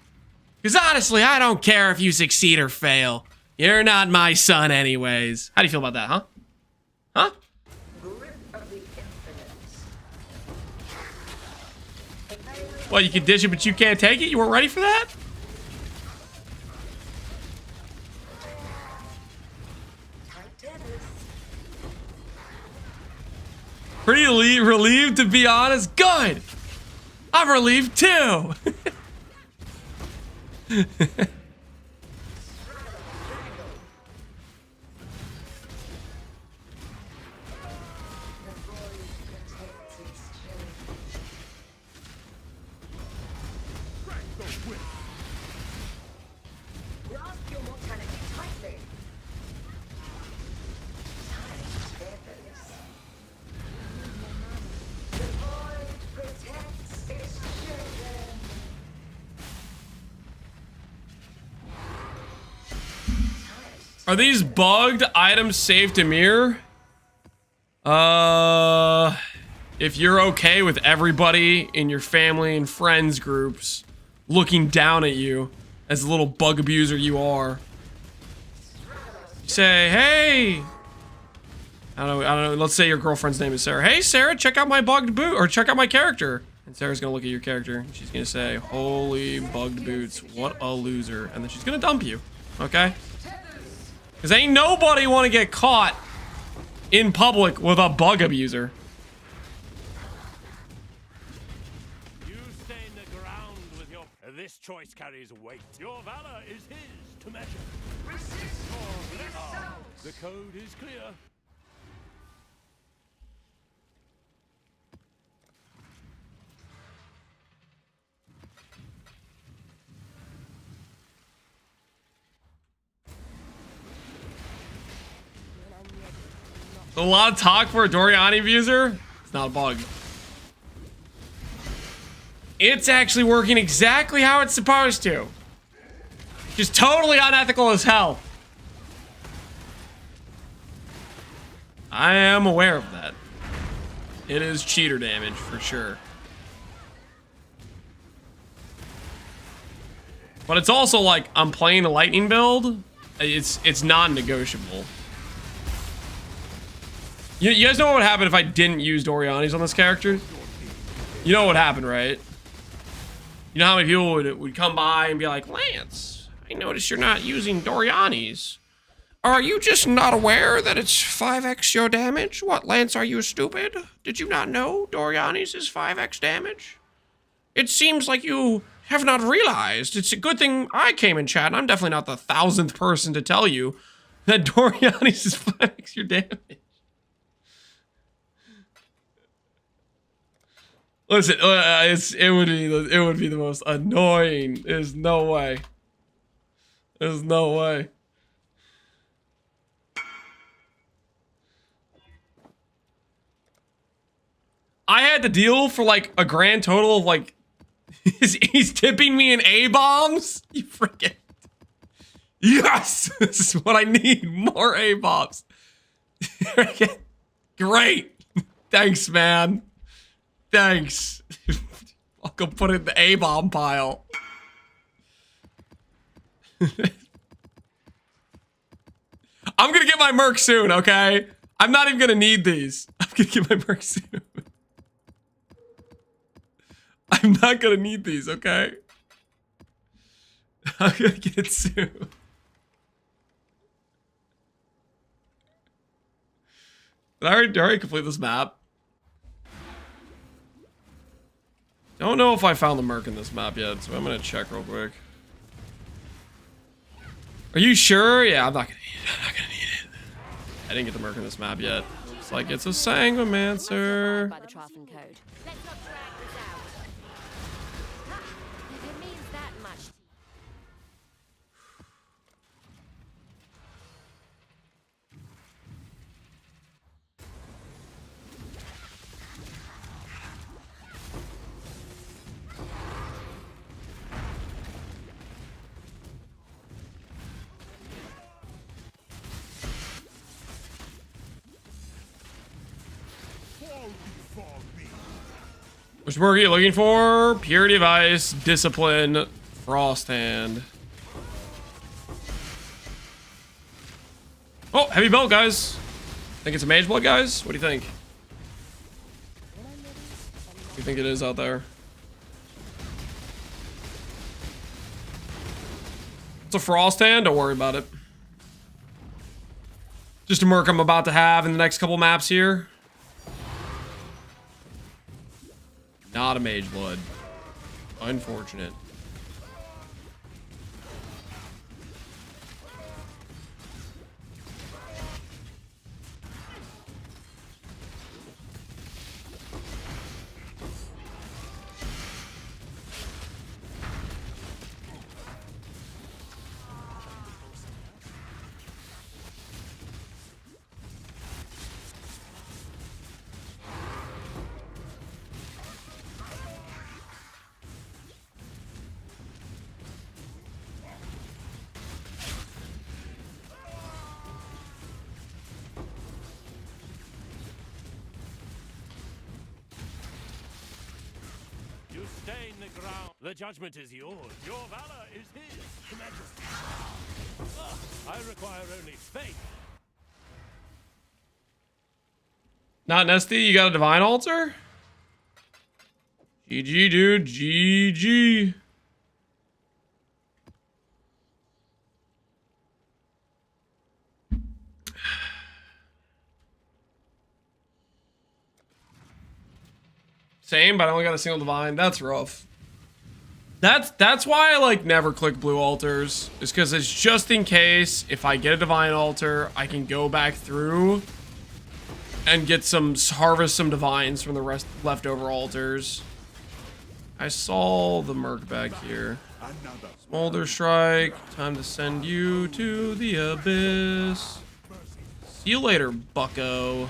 Because honestly, I don't care if you succeed or fail. You're not my son anyways. How do you feel about that, huh? Huh? Grip of the infinite. Well, you can dish it, but you can't take it? You weren't ready for that? Tight tennis. Pretty relieved, to be honest. Good. I'm relieved too. Grasp your mortality tightly. Tight feathers. The void protects its children. Are these bugged items safe to mirror? If you're okay with everybody in your family and friends groups looking down at you as the little bug abuser you are, you say, hey, I don't know, let's say your girlfriend's name is Sarah. Hey, Sarah, check out my bugged boot, or check out my character. And Sarah's gonna look at your character, and she's gonna say, holy bugged boots, what a loser. And then she's gonna dump you, okay? Because ain't nobody want to get caught in public with a bug abuser. You stain the ground with your... This choice carries weight. Your valor is his to measure. Resist The code is clear. A lot of talk for a Doriani abuser. It's not a bug. It's actually working exactly how it's supposed to. Just totally unethical as hell. I am aware of that. It is cheater damage for sure. But it's also like, I'm playing a lightning build. It's non-negotiable. You guys know what would happen if I didn't use Doriani's on this character? You know what would happen, right? You know how many people would come by and be like, Lance, I noticed you're not using Doriani's. Are you just not aware that it's 5x your damage? What, Lance, are you stupid? Did you not know Doriani's is 5x damage? It seems like you have not realized. It's a good thing I came in chat, and I'm definitely not the 1000th person to tell you that Doriani's is 5x your damage. Listen, it would be the most annoying. There's no way. There's no way. I had to deal for like a grand total of like he's tipping me in A-bombs. You freaking yes, this is what I need. More A-bombs. Great. Thanks, man. Thanks. I'll go put it in the A-bomb pile. I'm gonna get my Merc soon, okay? I'm not even gonna need these. I'm gonna get my Merc soon. I'm not gonna need these, okay? I'm gonna get it soon. Did I already complete this map? Don't know if I found the Merc in this map yet, so I'm gonna check real quick. Are you sure? Yeah, I'm not gonna need it. I'm not gonna need it. I didn't get the Merc in this map yet. Looks like it's a Sanguimancer. By the Trothan code. Let's not drag this out. If it means that much to you. Which word are you looking for? Purity of Ice, Discipline, Frosthand. Oh, heavy belt, guys. Think it's a mage blood, guys? What do you think? What do you think it is out there? It's a Frosthand. Don't worry about it. Just a Merc I'm about to have in the next couple maps here. Not a mage blood. Unfortunate. You stain the ground. The judgment is yours. Your valor is his. Your Majesty. I require only faith. Not Nesty, you got a divine altar? GG, dude. GG. Same, but I only got a single divine. That's rough. That's why I like never click blue altars. Is because it's just in case if I get a divine altar, I can go back through and get some harvest some divines from the rest leftover altars. I saw the Merc back here. Smolder Strike. Time to send you to the abyss. See you later, bucko.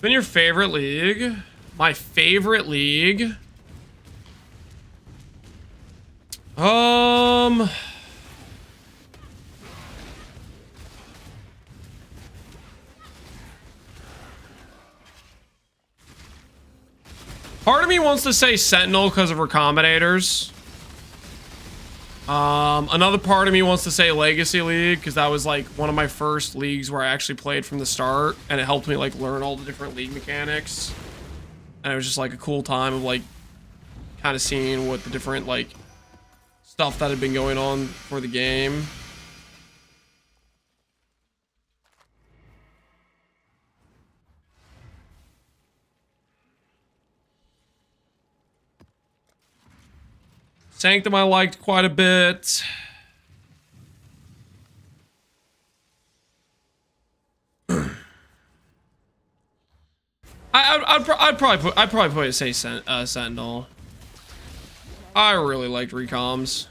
Been your favorite league? My favorite league? Part of me wants to say Sentinel because of recombinators. Another part of me wants to say Legacy League because that was like one of my first leagues where I actually played from the start and it helped me like learn all the different league mechanics. And it was just like a cool time of like kind of seeing what the different like stuff that had been going on for the game. Sanctum I liked quite a bit. I'd probably put it say Sentinel. I really liked recoms.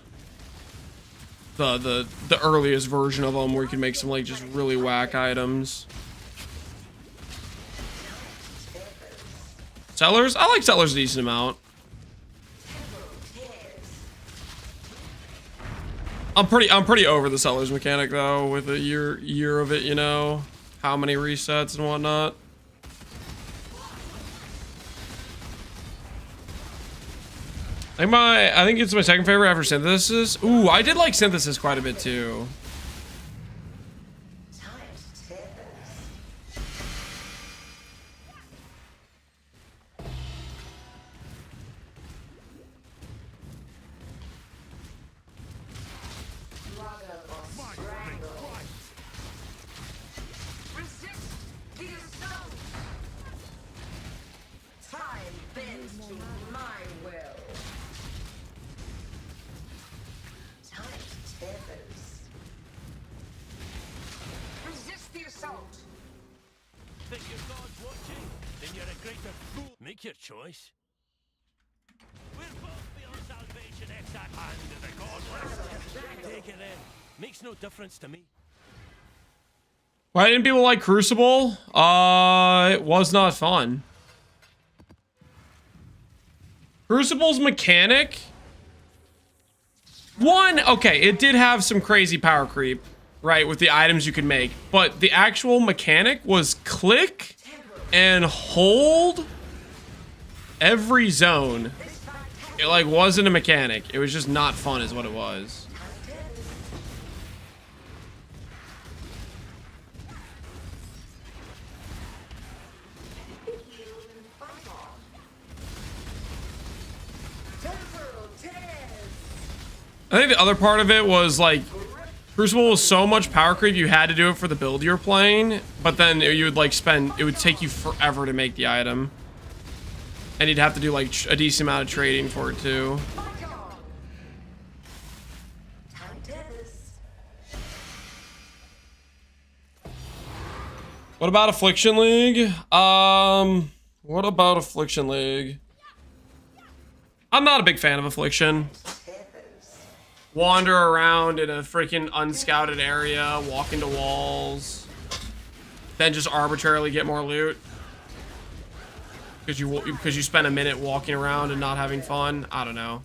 The earliest version of them where you can make some like just really whack items. Sellers? I like Sellers a decent amount. I'm pretty over the Sellers mechanic though, with a year of it, you know, how many resets and whatnot. I think it's my second favorite after Synthesis. Ooh, I did like Synthesis quite a bit too. Make your choice. We're both beyond salvation, Exile, and the godless. Take it in. Makes no difference to me. Why didn't people like Crucible? It was not fun. Crucible's mechanic? Okay, it did have some crazy power creep. right, with the items you could make. But the actual mechanic was click and hold every zone. It like wasn't a mechanic. It was just not fun is what it was. I think the other part of it was like Crucible was so much power creep you had to do it for the build you were playing, but then you would like it would take you forever to make the item. And you'd have to do like a decent amount of trading for it too. What about Affliction League? What about Affliction League? I'm not a big fan of Affliction. Wander around in a freaking unscouted area, walk into walls, then just arbitrarily get more loot because you spend a minute walking around and not having fun. I don't know.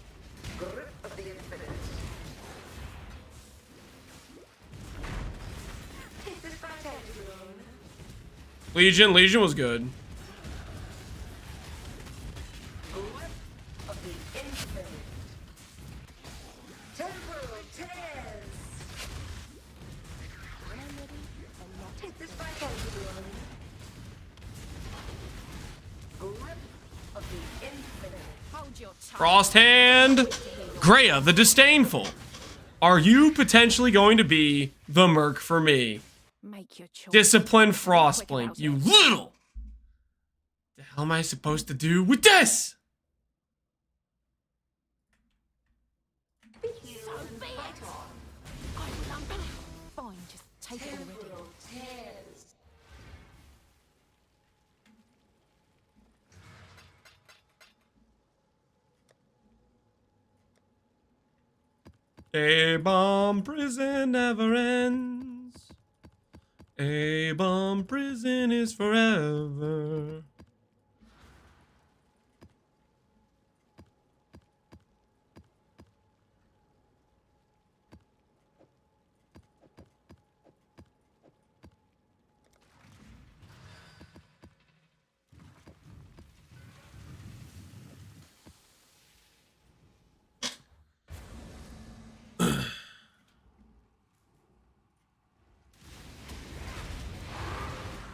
Legion was good. Frosthand, Greya the Disdainful. Are you potentially going to be the Merc for me? Make your choice. Discipline Frostblink, you little. The hell am I supposed to do with this? Fine, just take it already. A-bomb prison never ends. A-bomb prison is forever.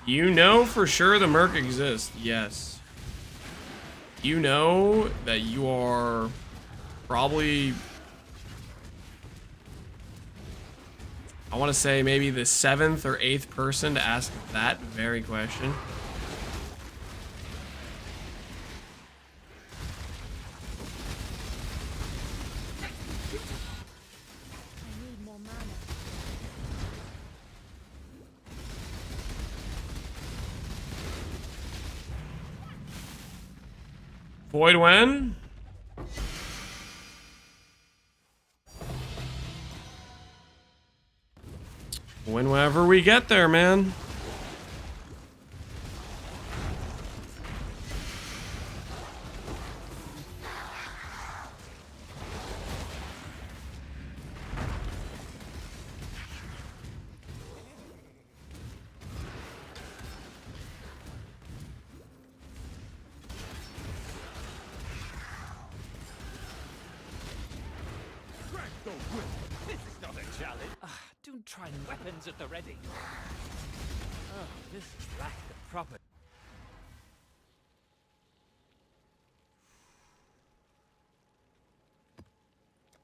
You know for sure the Merc exists, yes. You know that you are probably, I want to say maybe the 7th or 8th person to ask that very question. Void when? Whenever we get there, man. This is not a challenge. Don't try weapons at the ready. Oh, this is lack the proper.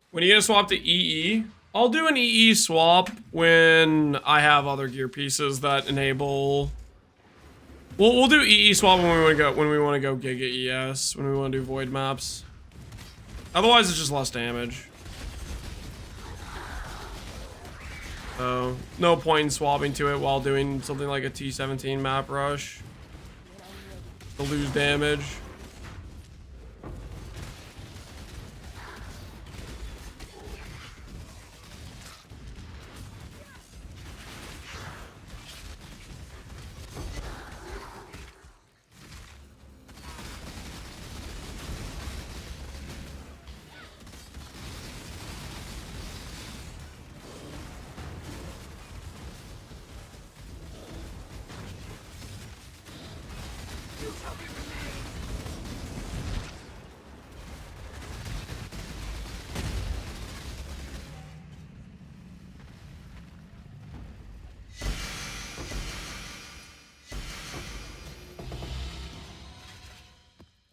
When are you gonna swap to EE? I'll do an EE swap when I have other gear pieces that enable. We'll do EE swap when we want to go Giga ES, when we want to do void maps. Otherwise, it's just less damage. So no point in swapping to it while doing something like a T17 map rush to lose damage.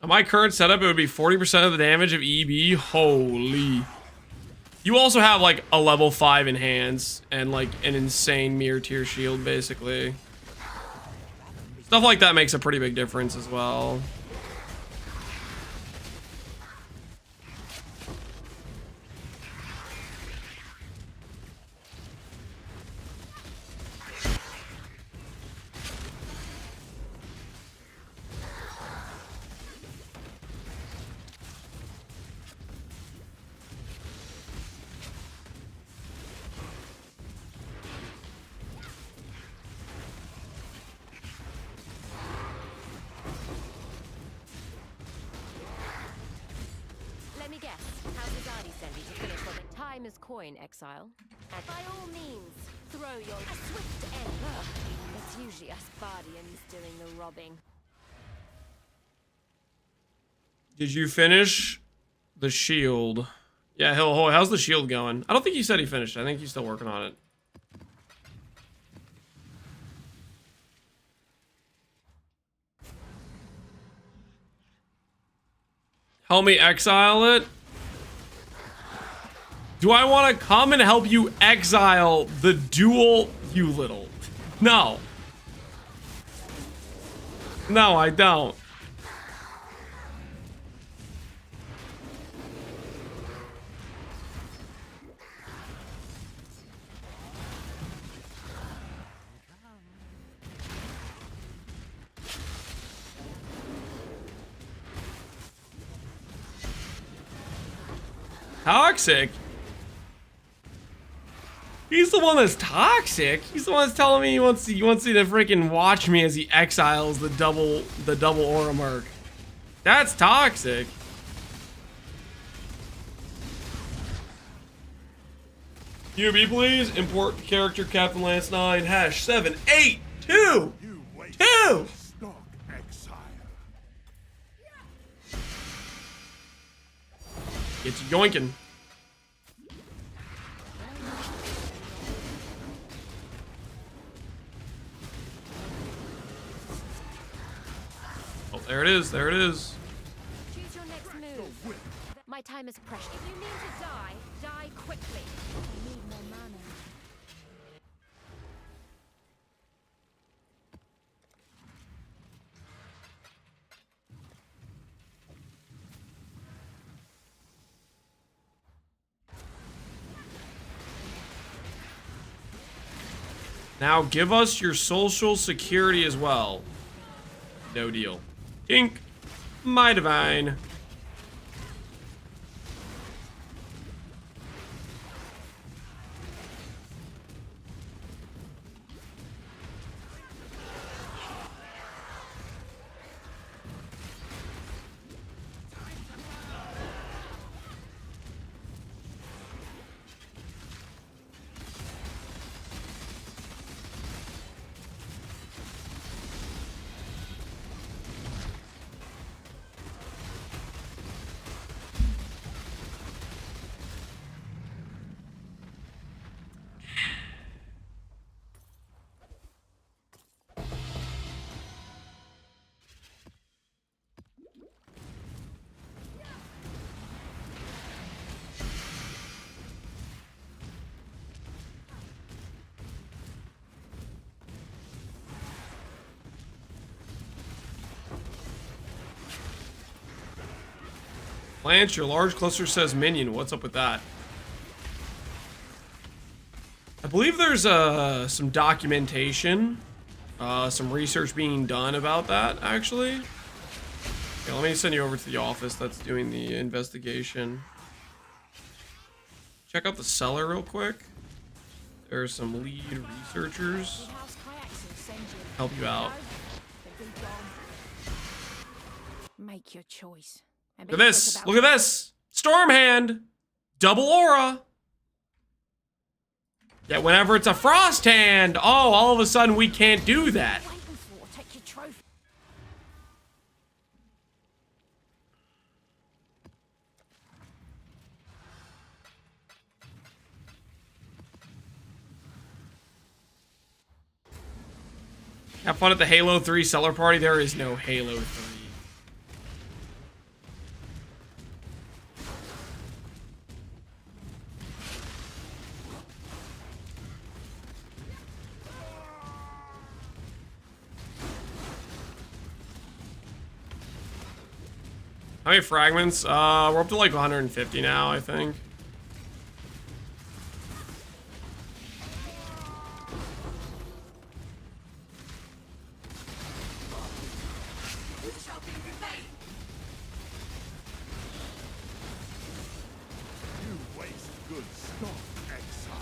On my current setup, it would be 40% of the damage of EB. Holy. You also have like a level 5 enhance and like an insane mirror tier shield, basically. Stuff like that makes a pretty big difference as well. Coin, Exile. And by all means, throw your swift end. It's usually us Bardians doing the robbing. Did you finish the shield? Yeah, how's the shield going? I don't think he said he finished. I think he's still working on it. Help me exile it. Do I want to come and help you exile the dual, you little? No. No, I don't. Toxic? He's the one that's toxic. He's the one that's telling me he wants you to freaking watch me as he exiles the double aura Merc. That's toxic. QB, please import character Captain Lance 9 #782 2. Stock Exile. Get you yoinking. There it is, there it is. Choose your next move. My time is precious. If you need to die, die quickly. I need more mana. Now give us your social security as well. No deal. Tink. My divine. Lance, your large cluster says minion. What's up with that? I believe there's some documentation, some research being done about that, actually. Okay, let me send you over to the office that's doing the investigation. Check out the cellar real quick. There are some lead researchers. Help you out. Make your choice. Look at this! Look at this! Stormhand! Double aura! Yeah, whenever it's a Frosthand! Oh, all of a sudden we can't do that. Have fun at the Halo 3 seller party. There is no Halo 3. How many fragments? We're up to like 150 now, I think. You waste good stuff, Exile.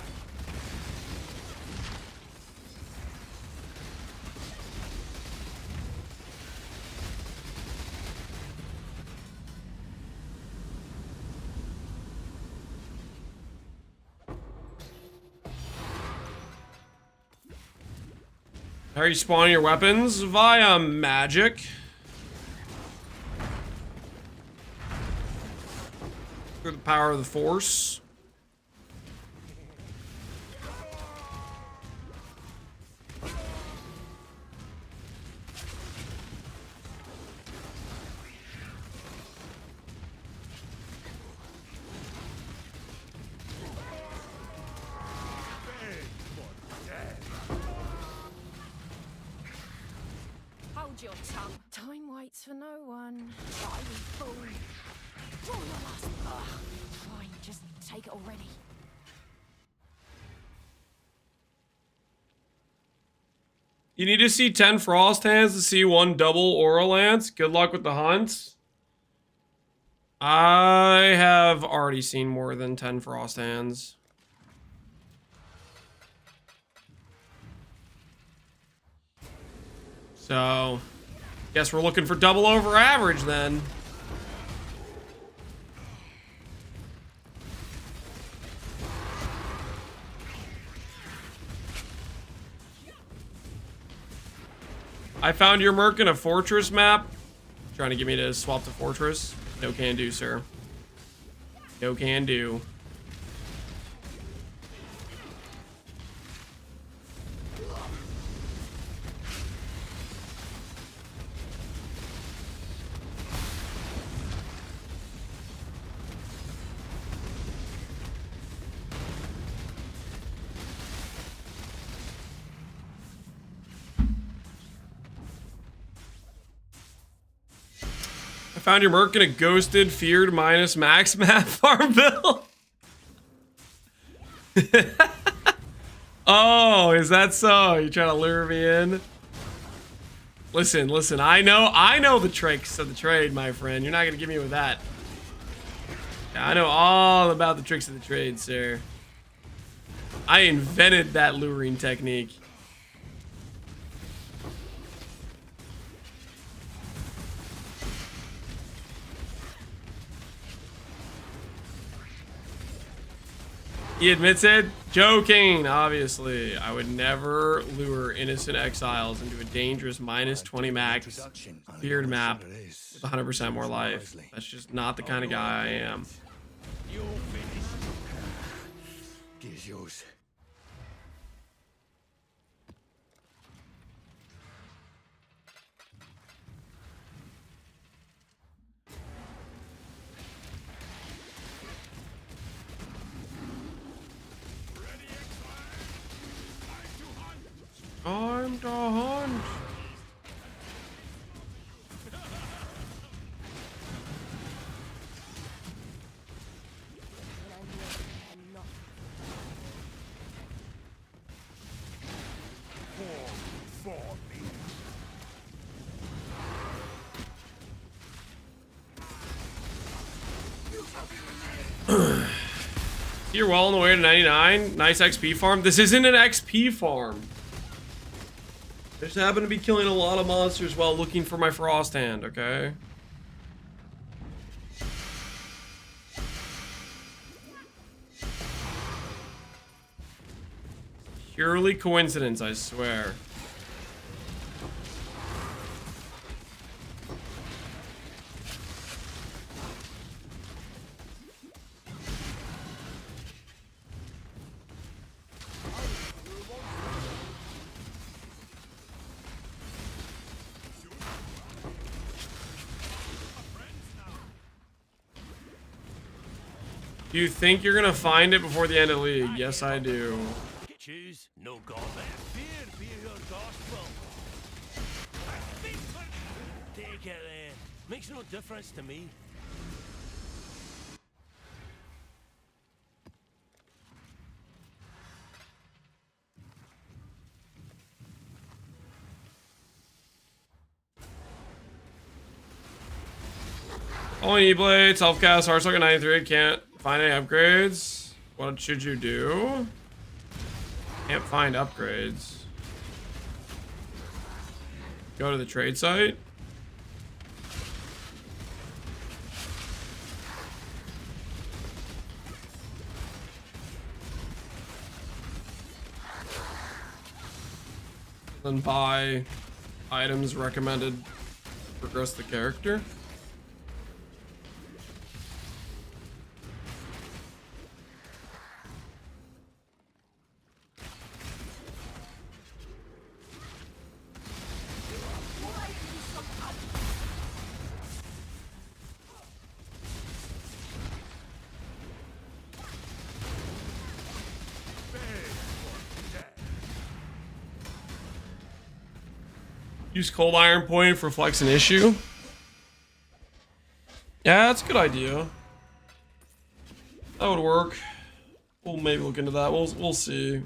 How are you spawning your weapons? Via magic. Through the power of the Force. Hold your tongue. Time waits for no one. Fiery fool. Draw your last. Ugh. Fine, just take it already. You need to see 10 Frosthands to see 1 double Aura Lance. Good luck with the hunts. I have already seen more than 10 Frosthands. So, guess we're looking for double over average then. I found your Merc in a fortress map. Trying to get me to swap to fortress. No can do, sir. No can do. I found your Merc in a ghosted, feared minus max map Farmville. Oh, is that so? You trying to lure me in? Listen, I know the tricks of the trade, my friend. You're not gonna get me with that. I know all about the tricks of the trade, sir. I invented that luring technique. He admits it. Joking, obviously. I would never lure innocent exiles into a dangerous minus 20 max beard map with 100% more life. That's just not the kind of guy I am. You're finished. Gear's yours. Time to hunt. You're well on the way to 99. Nice XP farm. This isn't an XP farm. I just happen to be killing a lot of monsters while looking for my Frosthand, okay? Purely coincidence, I swear. Do you think you're gonna find it before the end of the league? Yes, I do. Choose no God. Let fear be your gospel. Take it then. Makes no difference to me. Only E-Blade, self-cast, Heart Socket 93, can't find any upgrades. What should you do? Can't find upgrades. Go to the trade site. Then buy items recommended to progress the character. Use cold iron point for flex an issue. Yeah, that's a good idea. That would work. We'll maybe look into that. We'll see.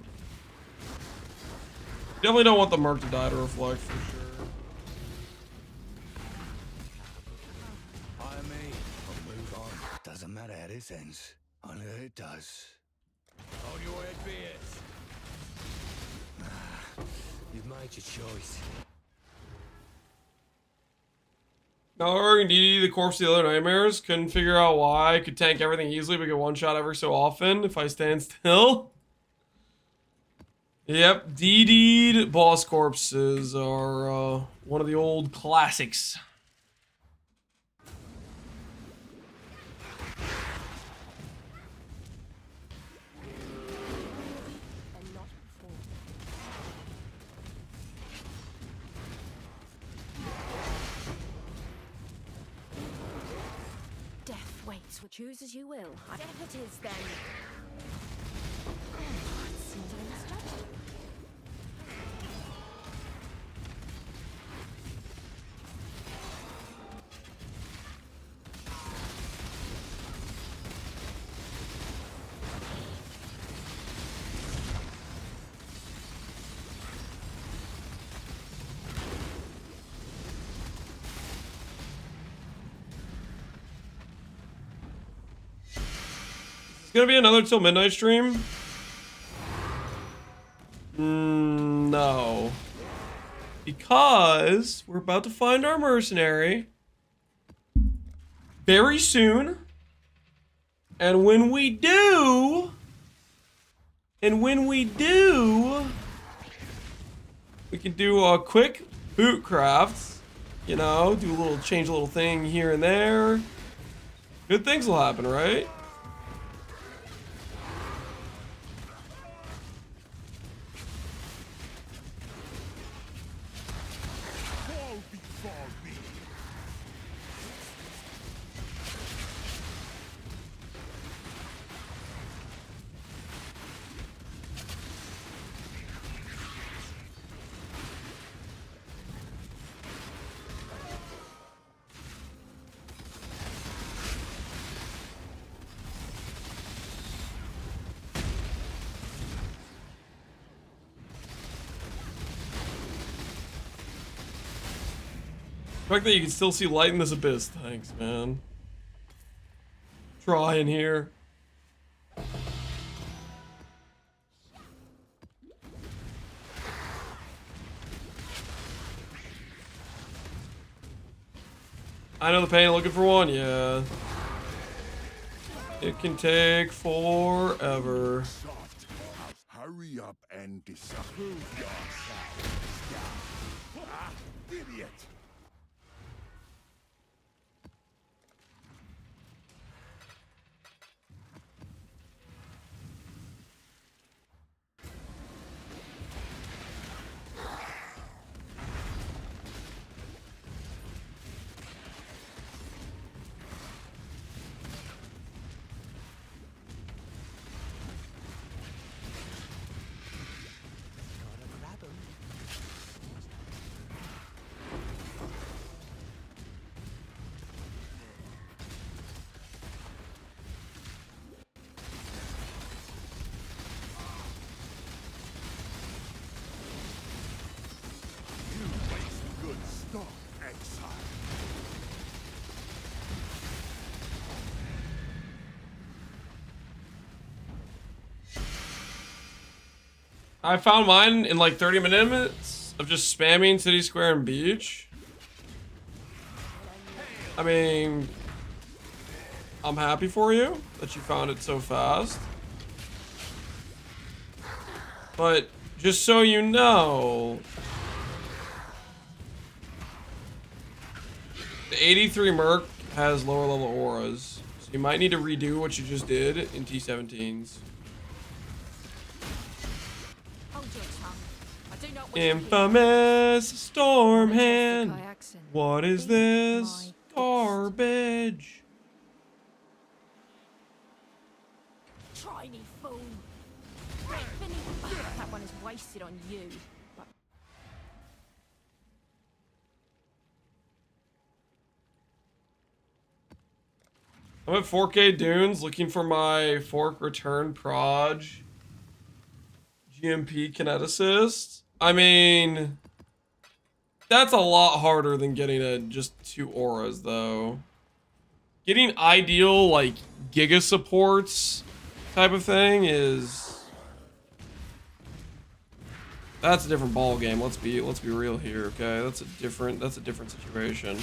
Definitely don't want the Merc to die to reflect for sure. I mean, I'll move on. Doesn't matter how this ends. I know it does. On your head be it. You've made your choice. Now, NieNie, the corpse of the other nightmares, couldn't figure out why I could tank everything easily but get one shot every so often if I stand still. Yep, DD'd boss corpses are one of the old classics. And not before. Death waits. Choose as you will. Death it is then. Ascendancy Art. Gonna be another till midnight stream? No. Because we're about to find our mercenary very soon. And when we do, we can do a quick boot craft. You know, do a little, change a little thing here and there. Good things will happen, right? Fall before me. The fact that you can still see light in this abyss. Thanks, man. Trying here. I know the pain of looking for one, yeah. It can take forever. Soft. Hurry up and disapprove yourself. Ah, idiot. Stop, Exile. I found mine in like 30 minutes of just spamming City Square and Beach. I mean, I'm happy for you that you found it so fast. But just so you know, the 83 Merc has lower level auras. So you might need to redo what you just did in T17s. Hold your tongue. I do not wish to hear Infamous Stormhand. Kayaksen. What is this garbage? Try me, fool. That one is wasted on you. But I'm at 4K Dunes looking for my Fork Return Proj GMP Kineticist. I mean, that's a lot harder than getting just 2 auras, though. Getting ideal, like, Giga supports type of thing is... That's a different ball game. Let's be real here, okay? That's a different situation.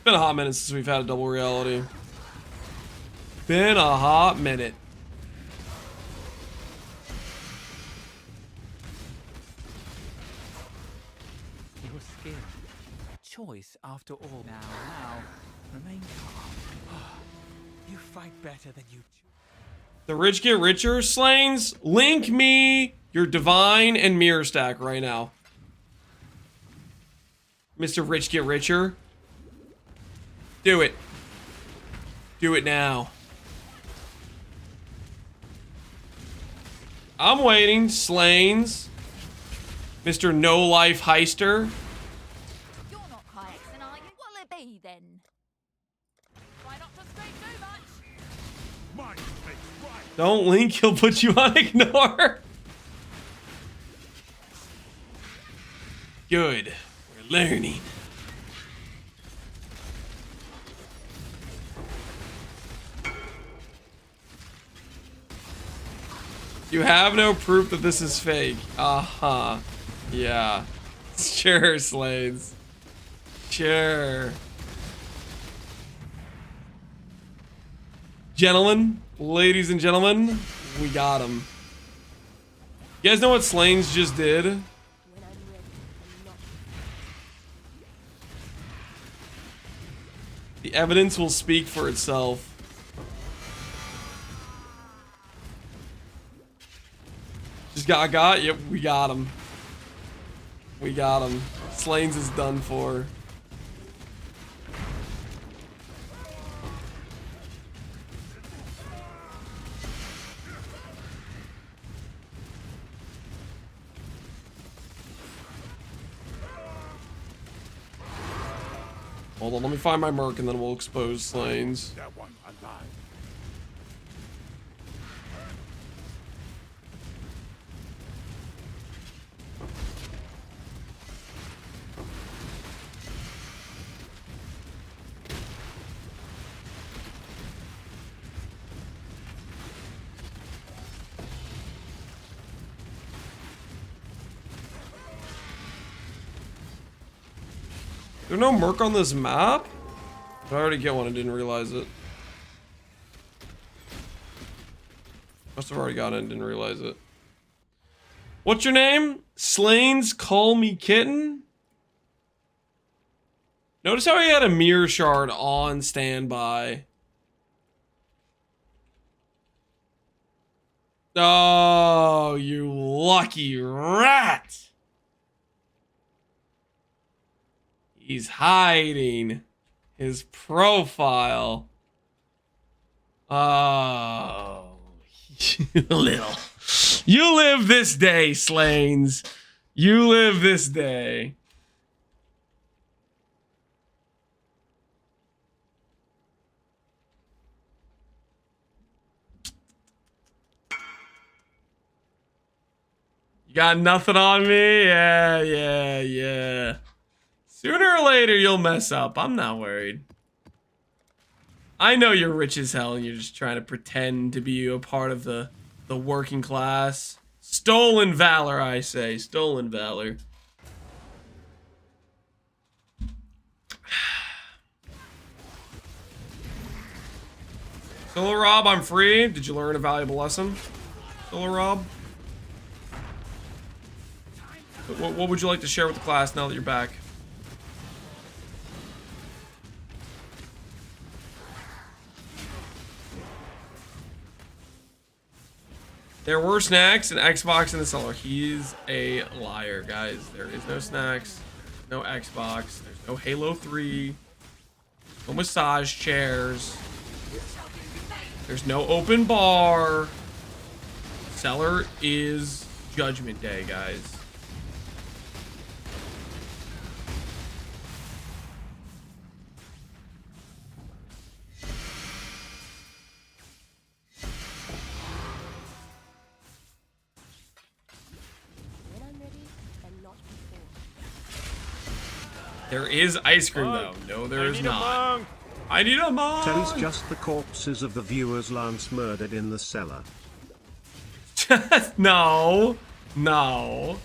Been a hot minute since we've had a double reality. Been a hot minute. Your skill. Choice after all. Now, remain calm. You fight better than you choose. The rich get richer, Slains. Link me your divine and mirror stack right now. Mr. Rich get richer. Do it. Do it now. I'm waiting, Slains. Mr. No Life Heister. You're not Kayaksen, are you? What'll it be then? Try not to speak too much. Mine takes right. Don't Link, he'll put you on ignore. Good. We're learning. You have no proof that this is fake. Uh-huh. Yeah. Sure, Slaves. Sure. Gentlemen, ladies and gentlemen, we got him. You guys know what Slains just did? When I'm ready, I'm not. The evidence will speak for itself. Just yep, we got him. We got him. Slains is done for. Hold on, let me find my Merc and then we'll expose Slains. That one alive. There's no Merc on this map? Did I already get one? I didn't realize it. Must have already got it and didn't realize it. What's your name? Slains Call Me Kitten? Notice how he had a mirror shard on standby. Oh, you lucky rat. He's hiding his profile. Oh, little. You live this day, Slains. You live this day. You got nothing on me? Yeah. Sooner or later, you'll mess up. I'm not worried. I know you're rich as hell and you're just trying to pretend to be a part of the working class. Stolen valor, I say. Stolen valor. Solo Rob, I'm free. Did you learn a valuable lesson? Solo Rob? What would you like to share with the class now that you're back? There were snacks and Xbox in the cellar. He's a liar, guys. There is no snacks, no Xbox, there's no Halo 3, no massage chairs, there's no open bar. Cellar is Judgment Day, guys. There is ice cream, though. No, there is not. I need a monk! Tells just the corpses of the viewers Lance murdered in the cellar. No. No.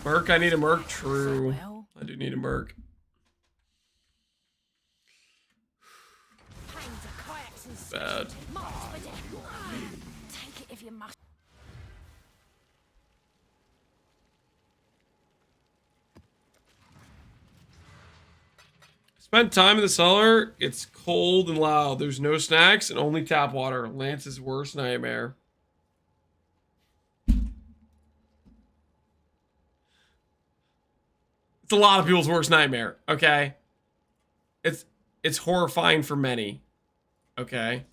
Merc, I need a Merc. True. I do need a Merc. Bad. Take it if you must. Spent time in the cellar. It's cold and loud. There's no snacks and only tap water. Lance's worst nightmare. It's a lot of people's worst nightmare, okay? It's horrifying for many. Okay.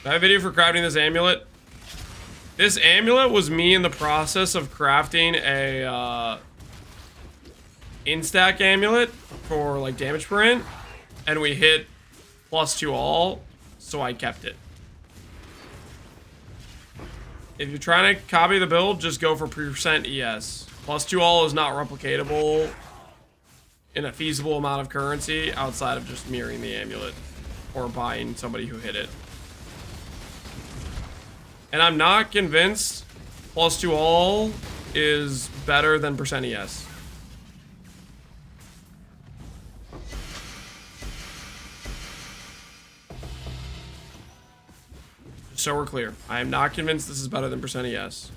I have a video for crafting this amulet. This amulet was me in the process of crafting a instack amulet for like damage print, and we hit +2 all, so I kept it. If you're trying to copy the build, just go for percent ES. +2 all is not replicatable in a feasible amount of currency outside of just mirroring the amulet or buying somebody who hit it. And I'm not convinced +2 all is better than percent ES. So we're clear. I am not convinced this is better than percent ES.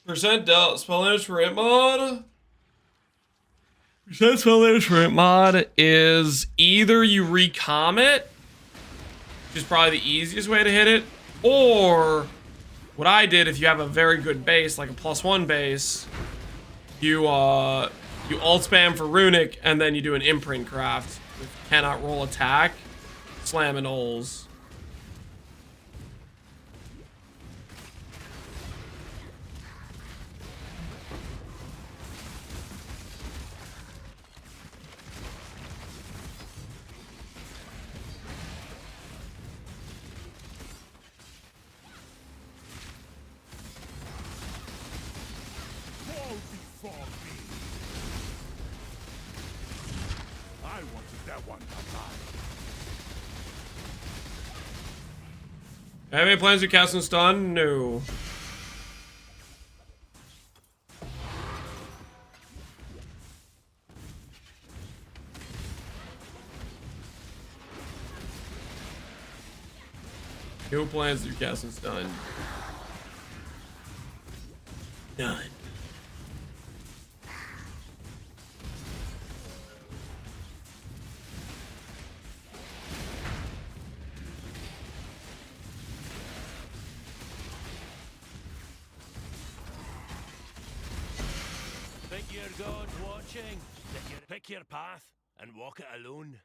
Percent dealt spell damage for it mod. That's management mod is either you recom it, which is probably the easiest way to hit it, or what I did, if you have a very good base, like a +1 base, you alt spam for runic and then you do an imprint craft with cannot roll attack, slam and holes. Fall before me. I wanted that one alive. Have any plans to cast and stun? No. No plans to cast and stun. None. Think your God's watching? Pick your path and walk it alone.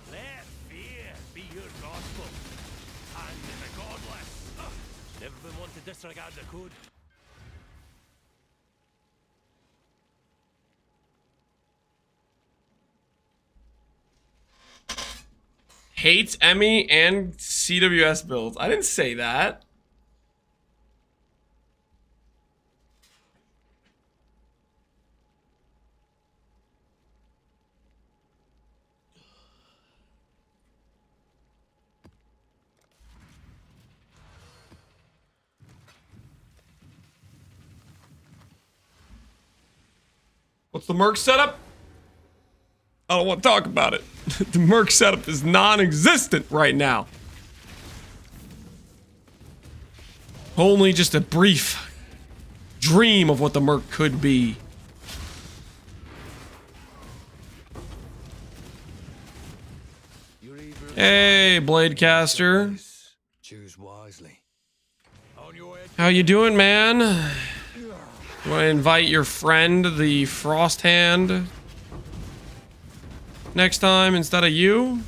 Let fear be your gospel. And the godless. Ugh. Never been one to disregard the code. Hates Emmy and CWS builds. I didn't say that. What's the Merc setup? I don't want to talk about it. The Merc setup is non-existent right now. Only just a brief dream of what the Merc could be. Hey, Bladecaster. Choose wisely. On your head. How you doing, man? You want to invite your friend, the Frosthand, next time instead of you?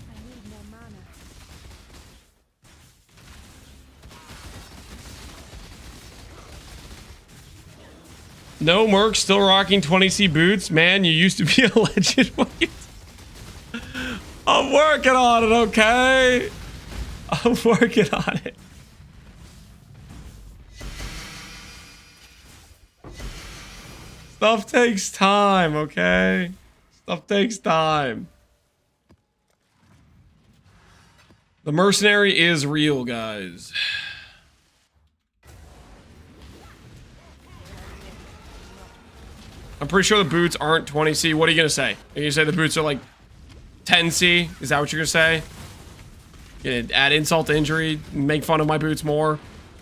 I need more mana. No, Merc, still rocking 20C boots. Man, you used to be a legend. I'm working on it, okay? I'm working on it. Stuff takes time, okay? Stuff takes time. The mercenary is real, guys. I'm pretty sure the boots aren't 20C. What are you gonna say? Are you gonna say the boots are like 10C? Is that what you're gonna say? Gonna add insult to injury, make fun of my boots more.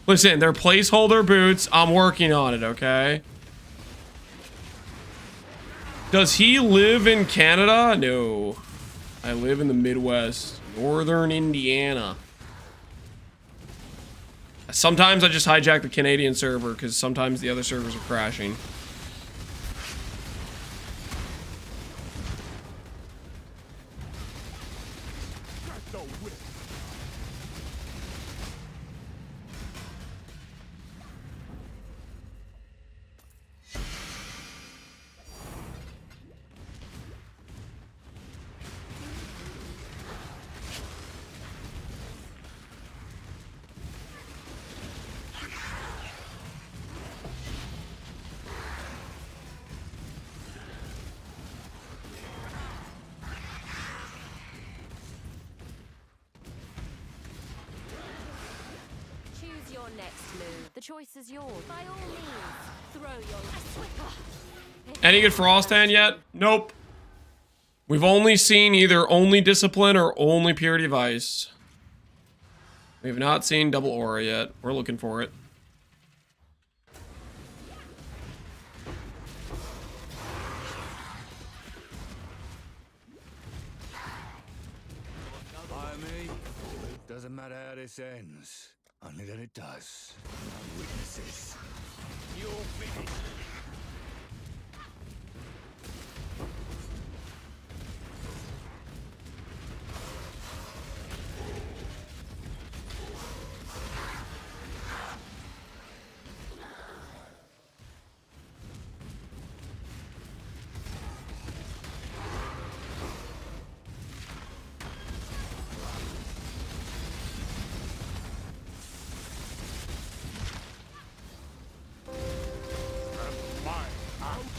Listen, they're placeholder boots. I'm working on it, okay? Does he live in Canada? No. I live in the Midwest, northern Indiana. Sometimes I just hijack the Canadian server because sometimes the other servers are crashing. Choose your next move. The choice is yours. By all means, throw your Any good Frosthand yet? Nope. We've only seen either only Discipline or only Purity of Ice. We have not seen double aura yet. We're looking for it. By me. Doesn't matter how this ends. Only that it does. No witnesses. You're finished.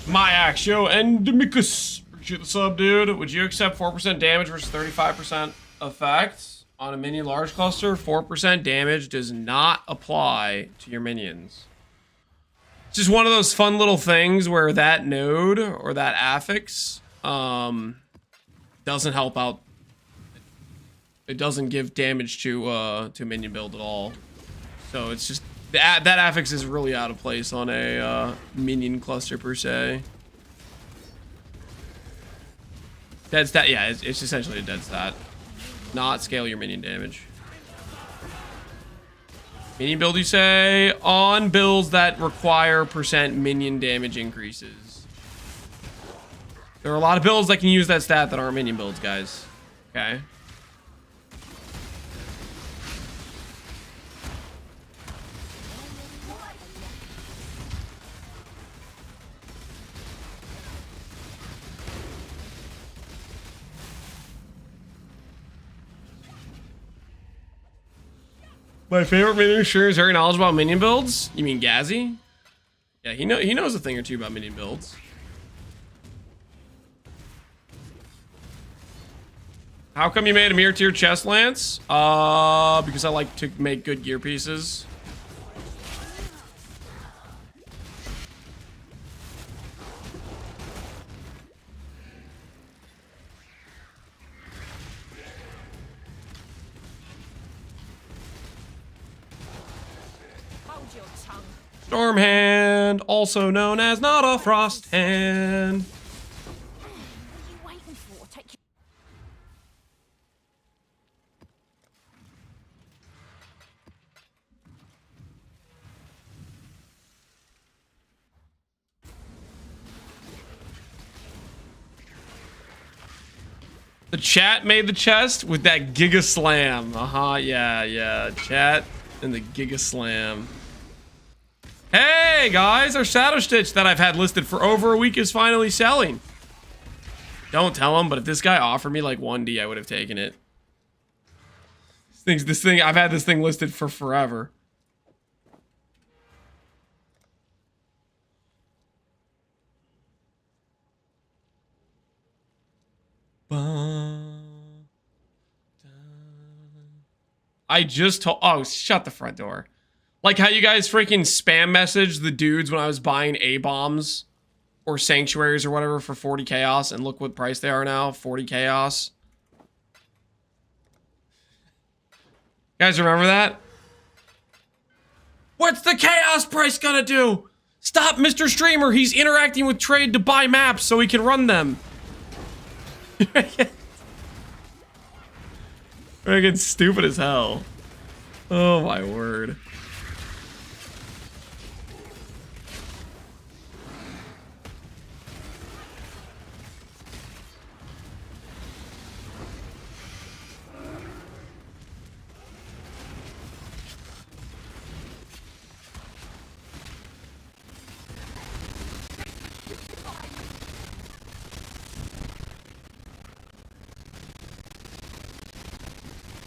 My Axio Endemicus. Appreciate the sub, dude. Would you accept 4% damage versus 35% effect on a minion large cluster? 4% damage does not apply to your minions. It's just one of those fun little things where that node or that affix doesn't help out. It doesn't give damage to minion build at all. So it's just that affix is really out of place on a minion cluster per se. Dead stat, yeah, it's essentially a dead stat. Not scale your minion damage. Minion build, you say? On builds that require % minion damage increases. There are a lot of builds that can use that stat that aren't minion builds, guys. Okay. My favorite minion sure is very knowledgeable about minion builds. You mean Gazzy? Yeah, he knows a thing or two about minion builds. How come you made a mirror tier chest lance? Because I like to make good gear pieces. Stormhand, also known as not a Frosthand. The chat made the chest with that Giga Slam. Yeah. Chat and the Giga Slam. Hey guys, our Shadow Stitch that I've had listed for over a week is finally selling. Don't tell him, but if this guy offered me like 1D, I would have taken it. This thing, I've had this thing listed for forever. I just told, oh, shut the front door. Like how you guys freaking spam messaged the dudes when I was buying A-bombs or sanctuaries or whatever for 40 chaos, and look what price they are now, 40 chaos. You guys remember that? What's the chaos price gonna do? Stop Mr. Streamer, he's interacting with trade to buy maps so he can run them. Freaking stupid as hell. Oh my word.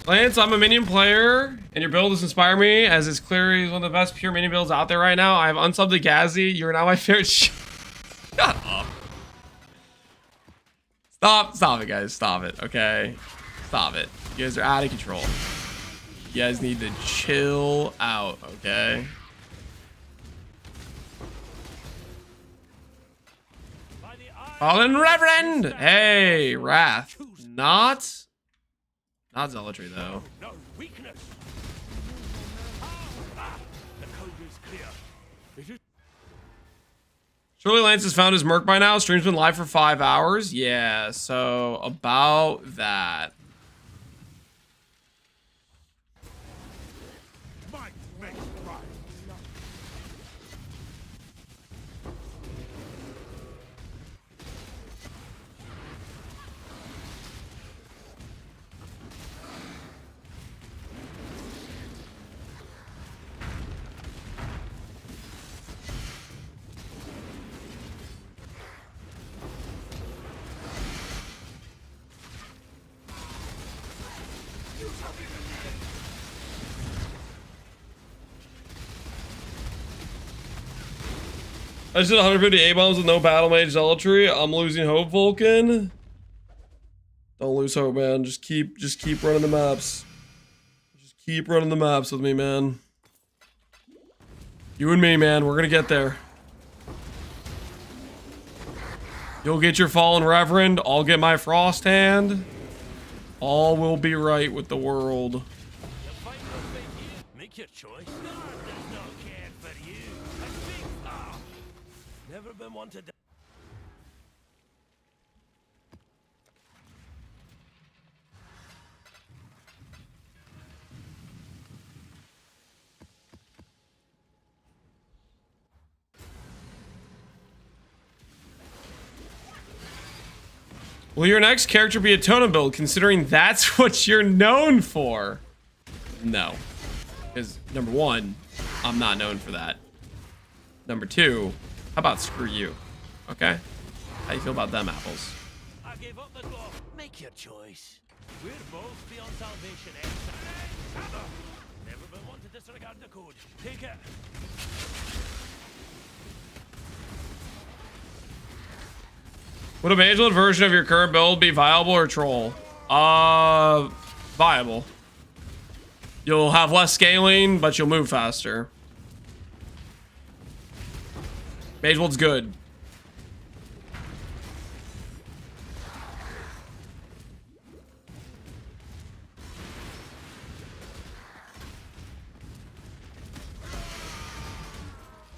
Lance, I'm a minion player, and your build has inspired me, as it's clearly one of the best pure minion builds out there right now. I have unsubbed to Gazzy. You're now my favorite. Shut up. Stop it, guys. Stop it, okay? Stop it. You guys are out of control. You guys need to chill out, okay? Fallen Reverend! Hey, Wrath. Not zealotry, though. No weakness. Surely Lance has found his Merc by now. Stream's been live for 5 hours. Yeah, so about that. Might makes right. I just did 150 A-bombs with no battle mage zealotry. I'm losing hope, Vulcan. Don't lose hope, man. Just keep running the maps. Just keep running the maps with me, man. You and me, man. We're gonna get there. You'll get your Fallen Reverend. I'll get my Frosthand. All will be right with the world. Make your choice. God does not care for you. A big never been one to. Will your next character be a totem build, considering that's what you're known for? No. Because, number one, I'm not known for that. Number two, how about screw you? Okay? How you feel about them apples? I gave up the glove. Make your choice. We're both beyond salvation, Exile. Never been one to disregard the code. Take it. Would a mage-led version of your current build be viable or troll? Viable. You'll have less scaling, but you'll move faster. Mage-lord's good.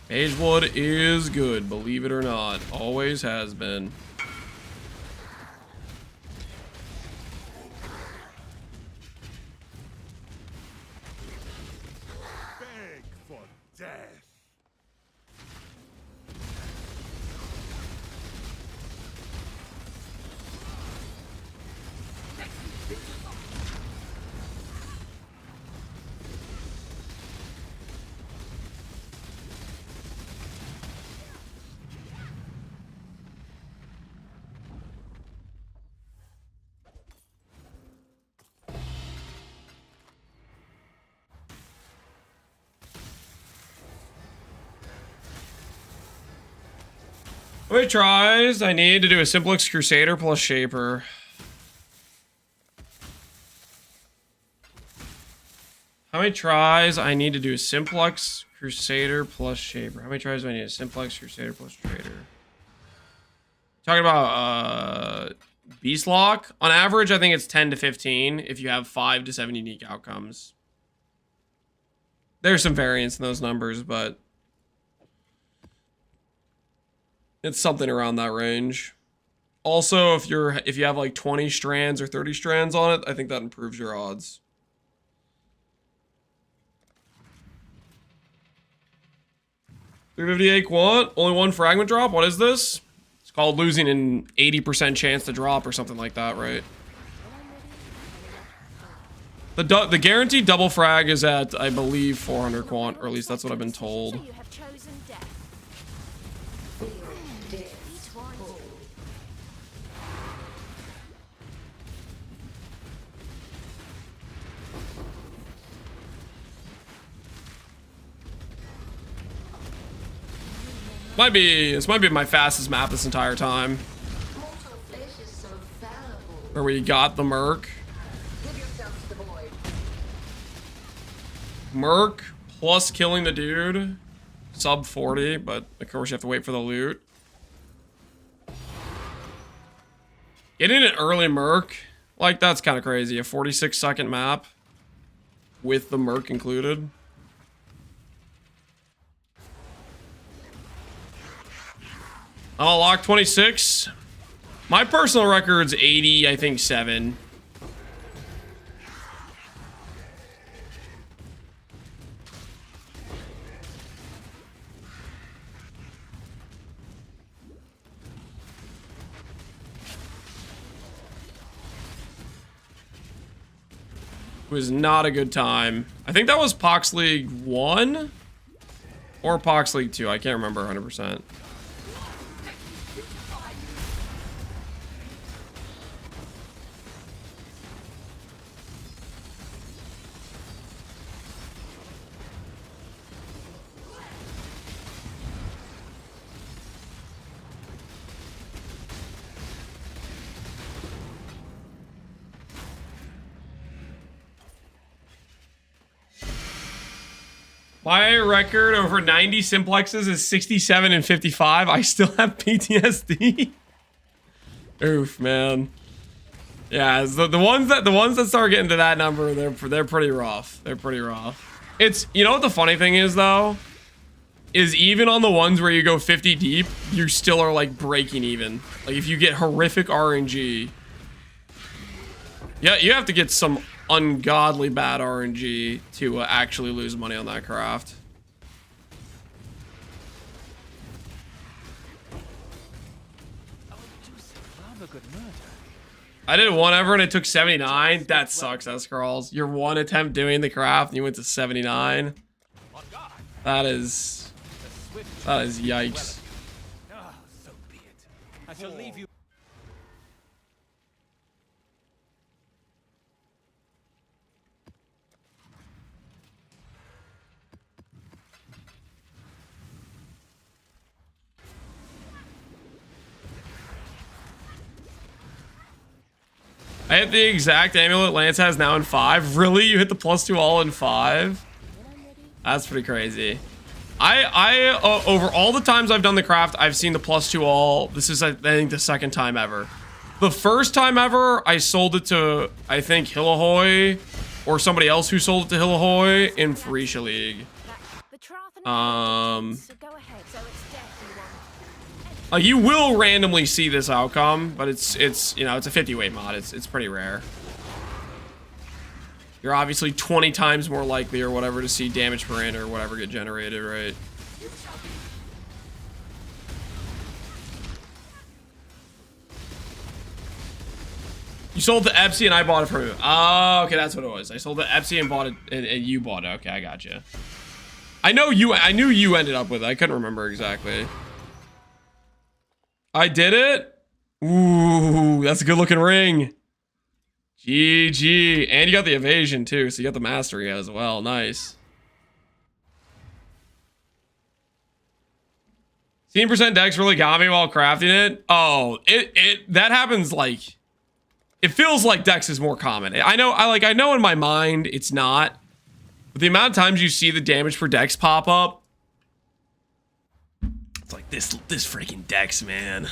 Magewood is good, believe it or not. Always has been. Beg for death. How many tries I need to do a Simplex Crusader plus Shaper? How many tries I need to do a Simplex Crusader plus Shaper? How many tries do I need a Simplex Crusader plus Trader? Talking about Beast Lock. On average, I think it's 10 to 15 if you have 5 to 7 unique outcomes. There's some variance in those numbers, but it's something around that range. Also, if you have like 20 strands or 30 strands on it, I think that improves your odds. $358 quant, only one fragment drop. What is this? It's called losing an 80% chance to drop or something like that, right? The guaranteed double frag is at, I believe, 400 quant, or at least that's what I've been told. You have chosen death. This might be my fastest map this entire time. Where we got the Merc. Merc plus killing the dude. Sub 40, but of course you have to wait for the loot. Getting an early Merc, like, that's kind of crazy. A 46-second map with the Merc included. . 。 . 。 . . . . . . . . . . . . . . . . . . . . . . . . . . . . . . . . . . . . . . . . . . . . . . . . . . . . . . . I'll lock 26. My personal record's 80, I think 7. It was not a good time. I think that was Pox League 1 or Pox League 2. I can't remember 100%. My record over 90 simplexes is 67 and 55. I still have PTSD. Oof, man. Yeah, the ones that start getting to that number, they're pretty rough. They're pretty rough. It's, you know what the funny thing is though, is even on the ones where you go 50 deep, you still are like breaking even. Like if you get horrific RNG, yeah, you have to get some ungodly bad RNG to actually lose money on that craft. I did one ever and it took 79. That sucks, S-Crawls. Your one attempt doing the craft and you went to 79. That is yikes. So be it. I shall leave you. I hit the exact amulet Lance has now in 5. Really? You hit the +2 all in 5? That's pretty crazy. I over all the times I've done the craft, I've seen the +2 all. This is, I think, the second time ever. The first time ever, I sold it to, I think, Hillahoy or somebody else who sold it to Hillahoy in Freesia League. You will randomly see this outcome, but it's you know, it's a 50 weight mod. It's pretty rare. You're obviously 20 times more likely or whatever to see damage per int or whatever get generated, right? You sold the Epsi and I bought it from you. Oh, okay, that's what it was. I sold the Epsi and bought it, and you bought it. Okay, I got you. I knew you ended up with it. I couldn't remember exactly. I did it? Ooh, that's a good looking ring. GG. And you got the evasion too, so you got the mastery as well. Nice. 16% dex really got me while crafting it. Oh, that happens like, it feels like dex is more common. I know in my mind it's not. But the amount of times you see the damage for dex pop up, it's like this freaking dex, man.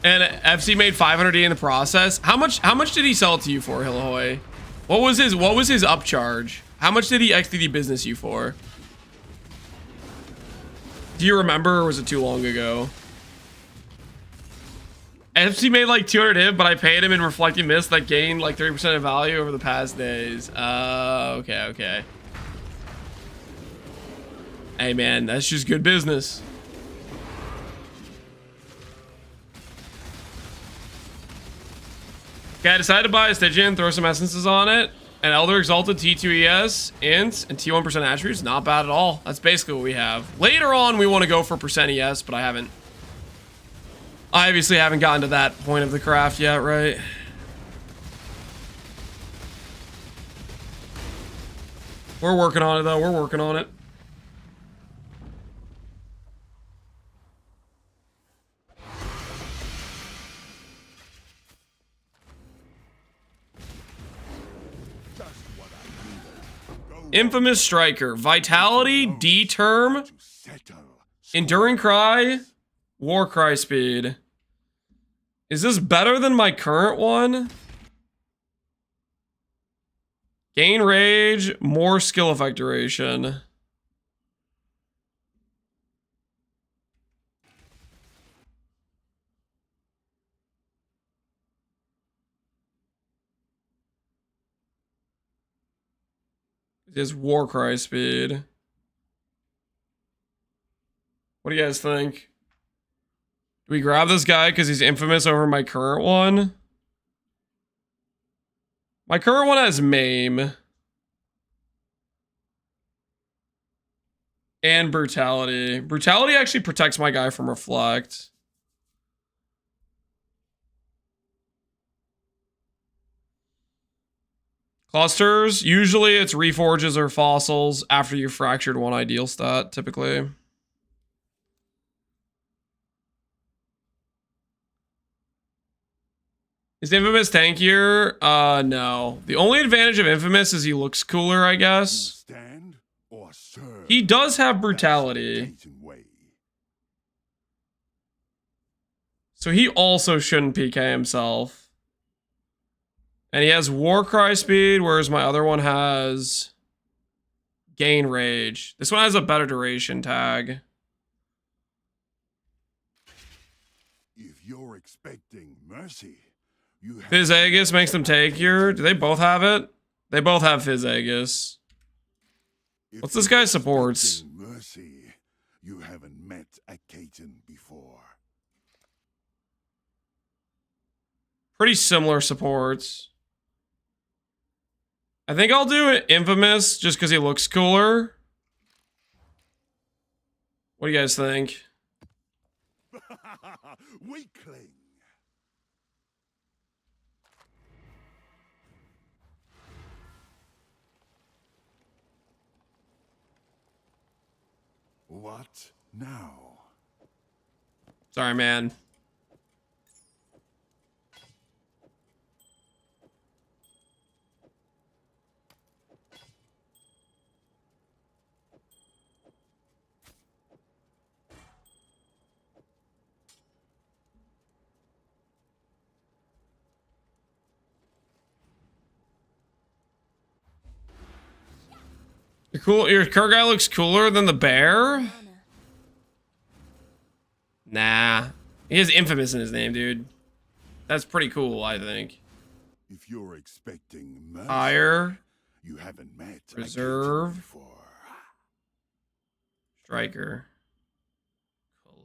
And FC made 500D in the process. How much did he sell it to you for, Hillahoy? What was his upcharge? How much did he XDD business you for? Do you remember, or was it too long ago? FC made like 200 hit, but I paid him in Reflecting Mist that gained like 30% of value over the past days. Okay. Hey man, that's just good business. Okay, I decided to buy a Stygian, throw some essences on it. An Elder Exalted T2 ES, Int, and T1% attributes. Not bad at all. That's basically what we have. Later on, we want to go for % ES, but I obviously haven't gotten to that point of the craft yet, right? We're working on it, though. We're working on it. Infamous Striker. Vitality, D-Term, Enduring Cry, War Cry Speed. Is this better than my current one? Gain Rage, more skill effect duration. His Warcry speed. What do you guys think? Do we grab this guy because he's infamous over my current one? My current one has Maim. And Brutality. Brutality actually protects my guy from Reflect. Clusters, usually it's reforges or fossils after you fractured one ideal stat, typically. Is Infamous tankier? No. The only advantage of Infamous is he looks cooler, I guess. Stand or serve. He does have Brutality. So he also shouldn't PK himself. And he has Warcry speed, whereas my other one has Gain Rage. This one has a better duration tag. If you're expecting mercy, you have Fizz Aegis makes them tankier. Do they both have it? They both have Fizz Aegis. What's this guy's supports? Mercy, you haven't met a Caton before. Pretty similar supports. I think I'll do it Infamous just because he looks cooler. What do you guys think? Weakling. What now? Sorry, man. Your current guy looks cooler than the bear? Nah. He has Infamous in his name, dude. That's pretty cool, I think. If you're expecting mercy, Fire. you haven't met Reserve. a Caton before. Striker.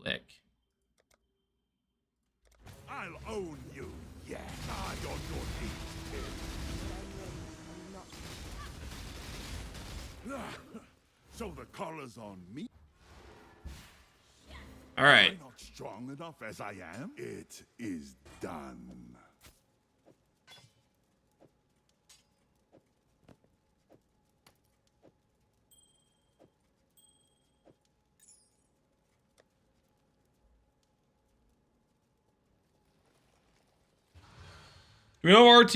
Click. I'll own you, yeah. Eye on your knees, kid. So the collar's on me? All right. Am I not strong enough as I am? It is done. Do we know RT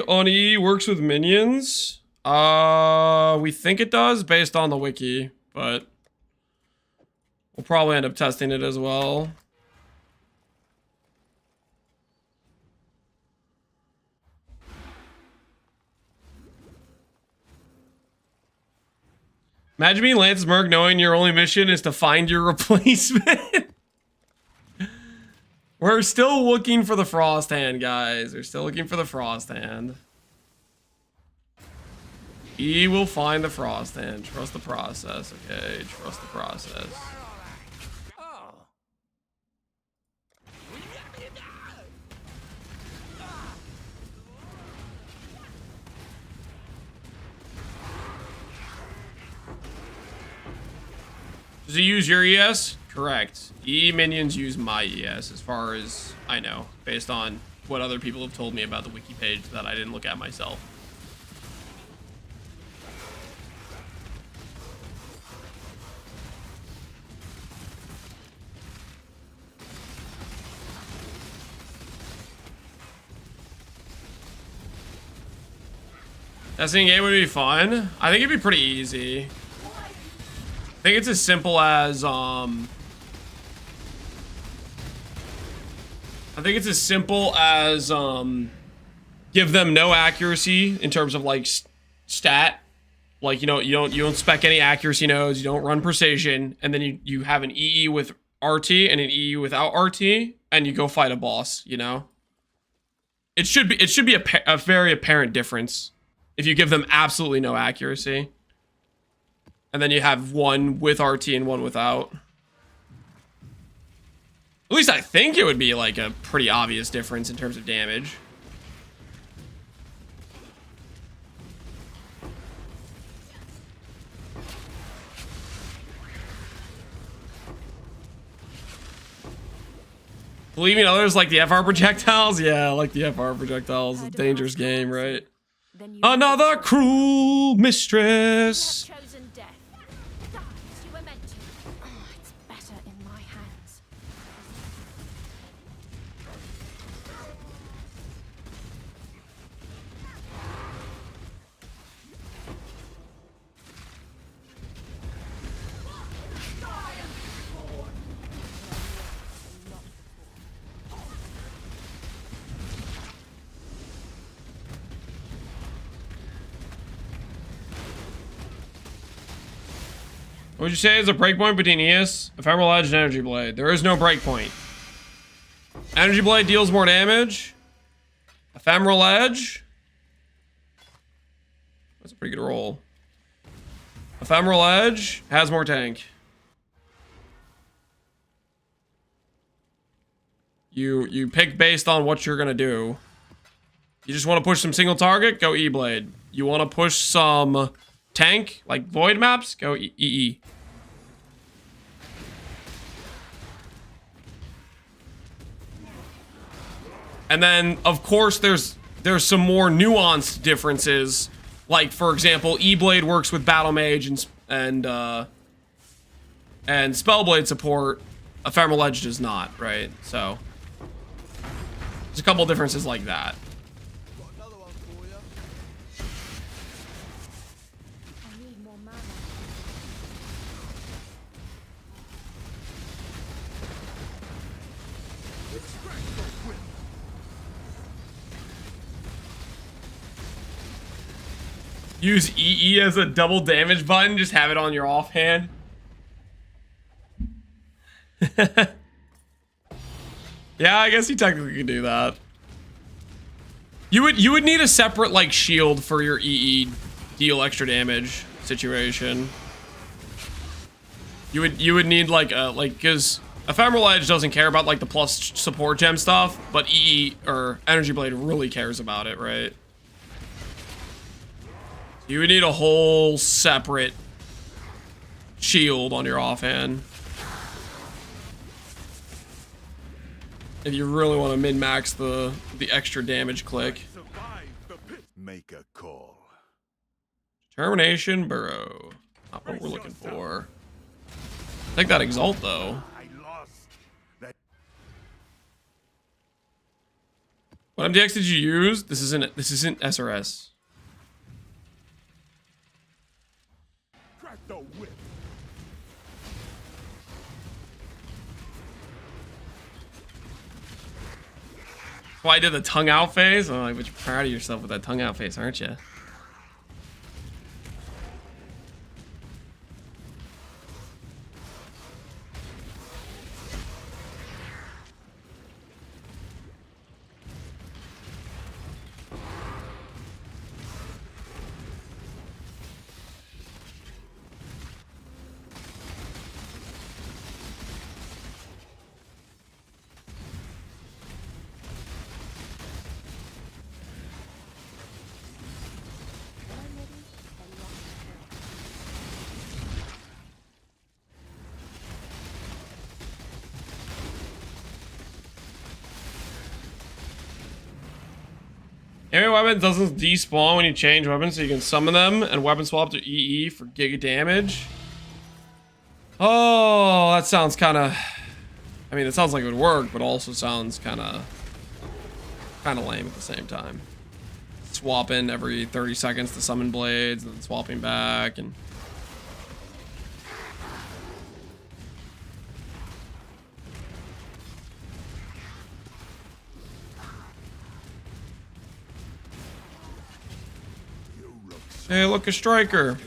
on E works with minions? We think it does based on the wiki, but we'll probably end up testing it as well. Imagine being Lance's Merc knowing your only mission is to find your replacement. We're still looking for the Frosthand, guys. We're still looking for the Frosthand. He will find the Frosthand. Trust the process, okay? Trust the process. Does he use your ES? Correct. E minions use my ES, as far as I know, based on what other people have told me about the wiki page that I didn't look at myself. Testing game would be fun. I think it'd be pretty easy. I think it's as simple as give them no accuracy in terms of like stat. Like, you know, you don't spec any accuracy nodes, you don't run precision, and then you have an EE with RT and an EE without RT, and you go fight a boss, you know? It should be a very apparent difference if you give them absolutely no accuracy. And then you have one with RT and one without. At least I think it would be like a pretty obvious difference in terms of damage. Believing others like the FR projectiles? Yeah, I like the FR projectiles. It's a dangerous game, right? Another cruel mistress. Chosen death. Die as you were meant to. Oh, it's better in my hands. What would you say is a breakpoint between ES, Ephemeral Edge, and Energy Blade? There is no breakpoint. Energy Blade deals more damage. Ephemeral Edge. That's a pretty good roll. Ephemeral Edge has more tank. You pick based on what you're gonna do. You just want to push some single target, go E-Blade. You want to push some tank, like void maps, go EE. And then, of course, there's some more nuanced differences. Like, for example, E-Blade works with Battle Mage and Spellblade support. Ephemeral Edge does not, right? So, there's a couple differences like that. Use EE as a double damage button, just have it on your offhand. Yeah, I guess you technically could do that. You would need a separate like shield for your EE deal extra damage situation. You would need like a because Ephemeral Edge doesn't care about like the plus support gem stuff, but EE or Energy Blade really cares about it, right? You would need a whole separate shield on your offhand if you really want to min-max the extra damage click. Make a call. Determination Burrow. Not what we're looking for. Take that Exalt though. What MDX did you use? This isn't SRS. The whip. Why I did the tongue out phase? I'm like, but you're proud of yourself with that tongue out face, aren't you? Enemy weapon doesn't despawn when you change weapons, so you can summon them and weapon swap to EE for giga damage. Oh, that sounds kind of... I mean, it sounds like it would work, but also sounds kind of lame at the same time. Swapping every 30 seconds to summon blades, and then swapping back, and... Hey, look, a striker.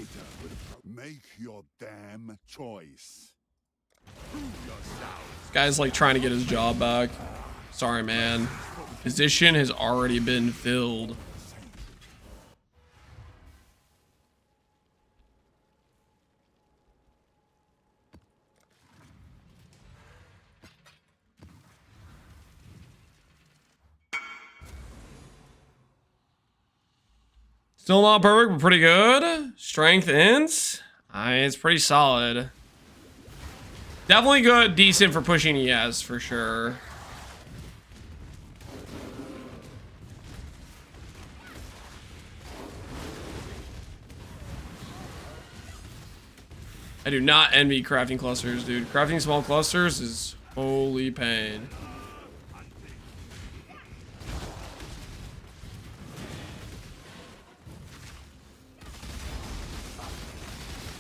Make your damn choice. This guy's like trying to get his job back. Sorry, man. Position has already been filled. Still not perfect, but pretty good. Strength int. It's pretty solid. Definitely good, decent for pushing ES for sure. I do not envy crafting clusters, dude. Crafting small clusters is holy pain.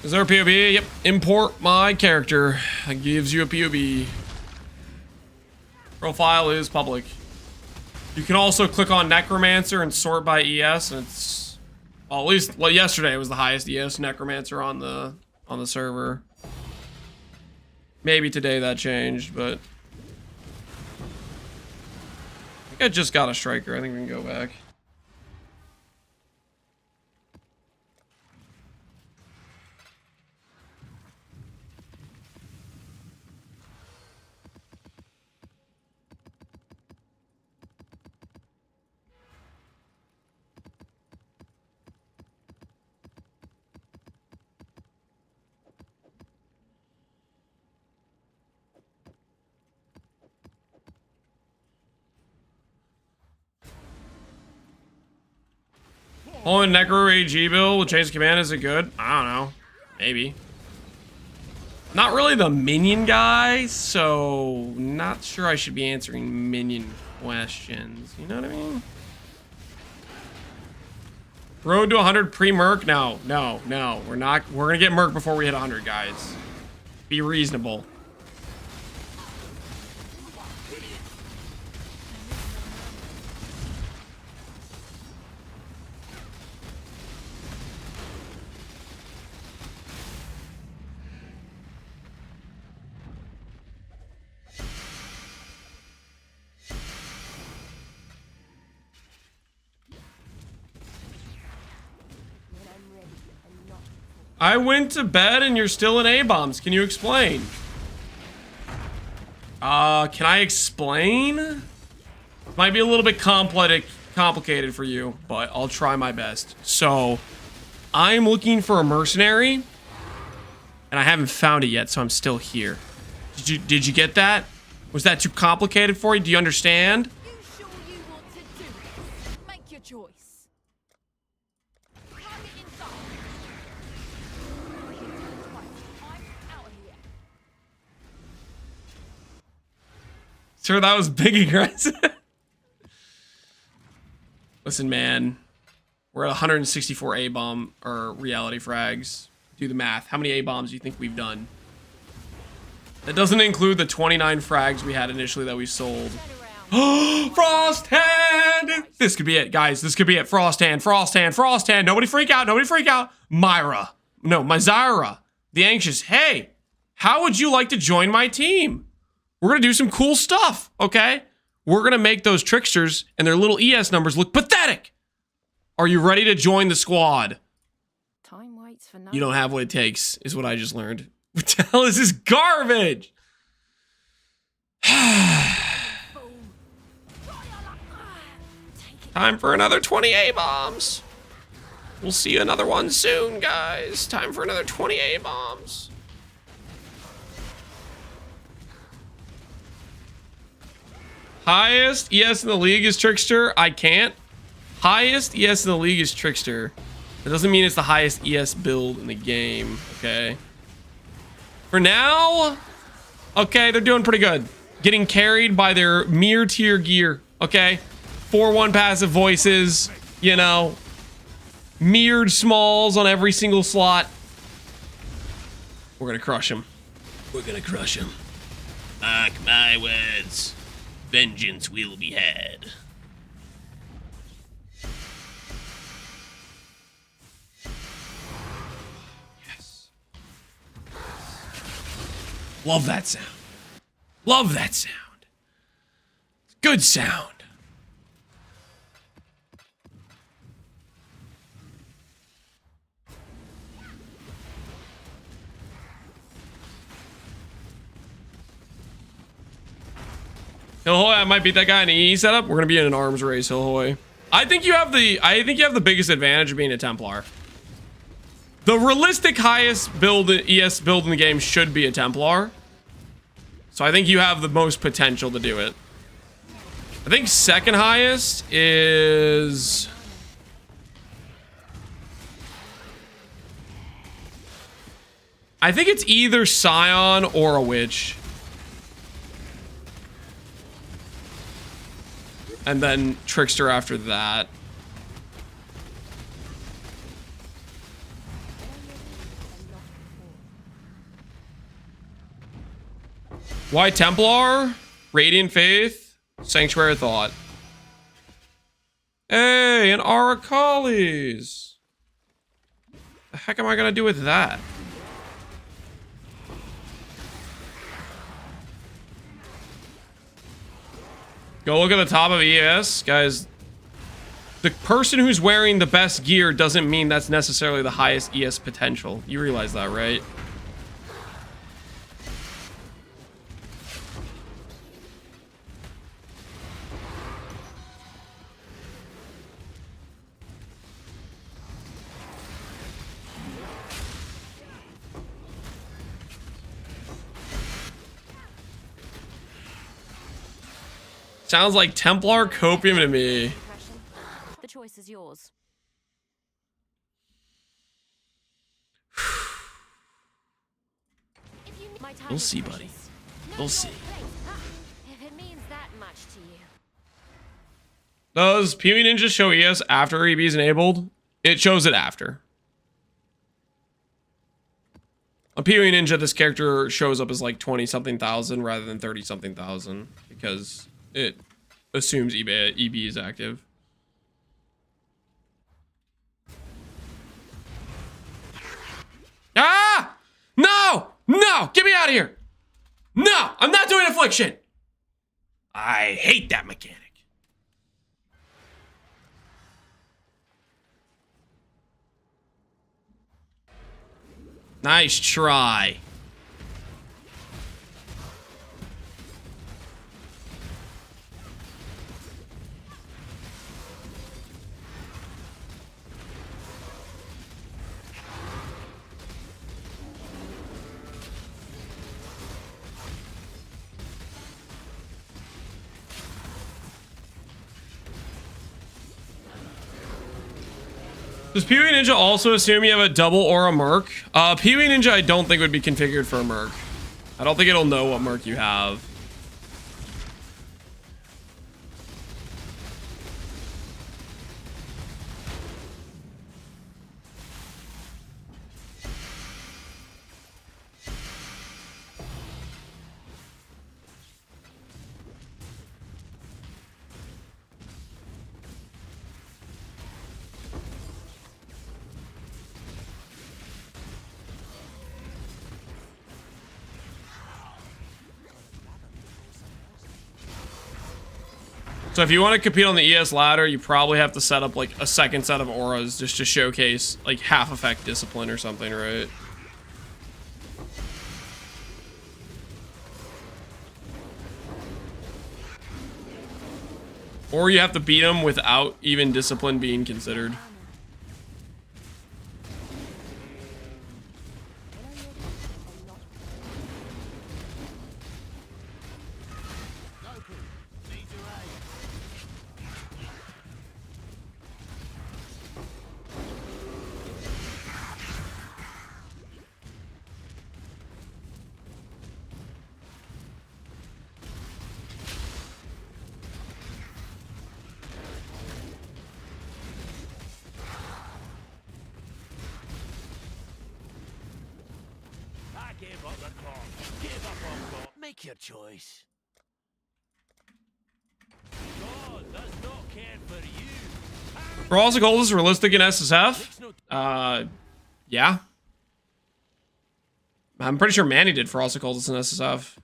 Is there a POB? Yep. Import my character. That gives you a POB. Profile is public. You can also click on Necromancer and sort by ES, and it's, well, at least, well, yesterday it was the highest ES Necromancer on the server. Maybe today that changed, but I think I just got a striker. I think we can go back. Oh, and Necro AG build will change the command. Is it good? I don't know. Maybe. Not really the minion guy, so not sure I should be answering minion questions. You know what I mean? Road to 100 pre-Merc? No. We're not. We're gonna get Merc before we hit 100, guys. Be reasonable. I went to bed and you're still in A-bombs. Can you explain? Can I explain? Might be a little bit complicated for you, but I'll try my best. So, I'm looking for a mercenary, and I haven't found it yet, so I'm still here. Did you get that? Was that too complicated for you? Do you understand? You sure you want to do this? Make your choice. Sure, that was big aggressive. Listen, man. We're at 164 A-bomb, or reality frags. Do the math. How many A-bombs do you think we've done? That doesn't include the 29 frags we had initially that we sold. Frosthand! This could be it, guys. This could be it. Frosthand. Nobody freak out. Myra. No, Myzara. The Anxious. Hey, how would you like to join my team? We're going to do some cool stuff, okay? We're going to make those tricksters and their little ES numbers look pathetic. Are you ready to join the squad? Time waits for no. You don't have what it takes, is what I just learned. What the hell is this garbage? Time for another 20 A-bombs. We'll see another one soon, guys. Time for another 20 A-bombs. Highest ES in the league is Trickster. I can't. Highest ES in the league is Trickster. That doesn't mean it's the highest ES build in the game, okay? For now, okay, they're doing pretty good. Getting carried by their mere tier gear, okay? 4-1 passive voices, you know. Mirrored smalls on every single slot. We're gonna crush him. Mark my words. Vengeance will be had. Yes. Love that sound. Good sound. Hillhoy, I might beat that guy in an E setup. We're gonna be in an arms race, Hillhoy. I think you have the biggest advantage of being a Templar. The realistic highest build ES build in the game should be a Templar. So I think you have the most potential to do it. I think second highest is... I think it's either Scion or a Witch. And then Trickster after that. Why Templar? Radiant Faith? Sanctuary of Thought. Hey, an Arakalis. The heck am I gonna do with that? Go look at the top of ES, guys. The person who's wearing the best gear doesn't mean that's necessarily the highest ES potential. You realize that, right? Sounds like Templar copium to me. The choice is yours. We'll see, buddy. We'll see. If it means that much to you. Does PvE Ninja show ES after EB is enabled? It shows it after. On PvE Ninja, this character shows up as like 20-something thousand rather than 30-something thousand because it assumes EB is active. Ah! No! No! Get me out of here! No! I'm not doing Affliction! I hate that mechanic. Nice try. Does PvE Ninja also assume you have a double or a Merc? PvE Ninja I don't think would be configured for a Merc. I don't think it'll know what Merc you have. So if you want to compete on the ES ladder, you probably have to set up like a second set of auras just to showcase like half effect discipline or something, right? Or you have to beat them without even discipline being considered. Give up the call. Give up on God. Make your choice. God does not care for you. Frost Gold is realistic in SSF? Yeah. I'm pretty sure Manny did Frost Gold in SSF.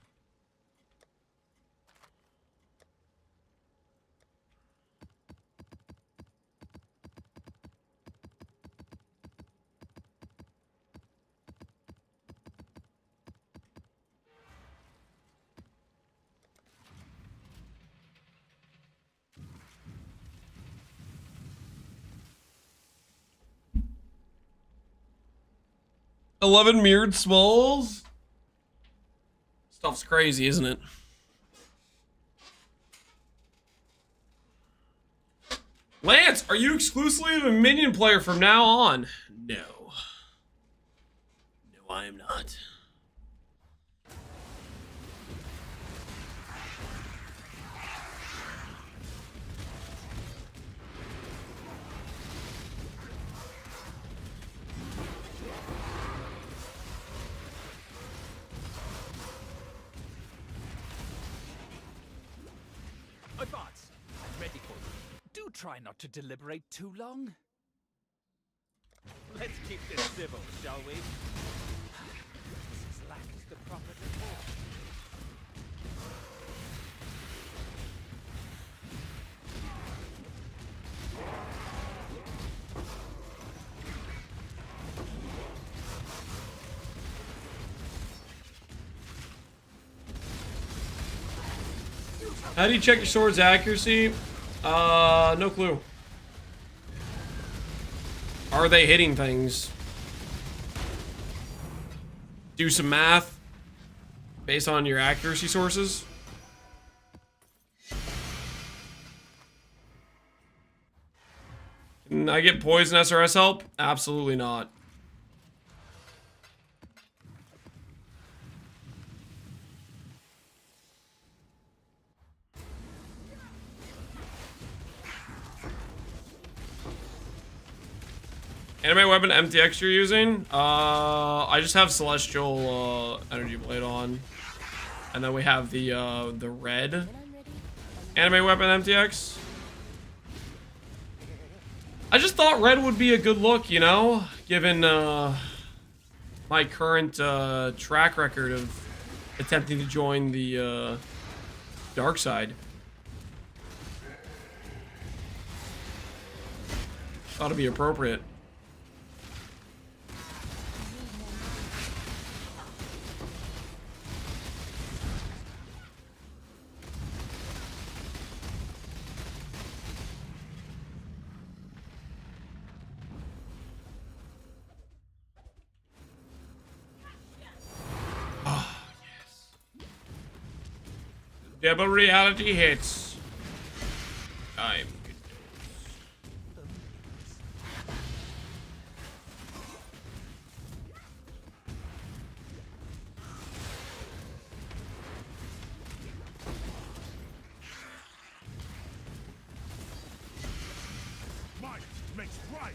11 mirrored smalls. Stuff's crazy, isn't it? Lance, are you exclusively a minion player from now on? No. No, I am not. Advance. I'm ready for you. Do try not to deliberate too long. Let's keep this civil, shall we? This lacks the proper decor. How do you check your sword's accuracy? No clue. Are they hitting things? Do some math based on your accuracy sources. Can I get poison SRS help? Absolutely not. Anime weapon MTX you're using? I just have Celestial Energy Blade on. And then we have the red anime weapon MTX. I just thought red would be a good look, you know? Given my current track record of attempting to join the dark side. Thought it'd be appropriate. Double reality hits. I'm good. Might makes right.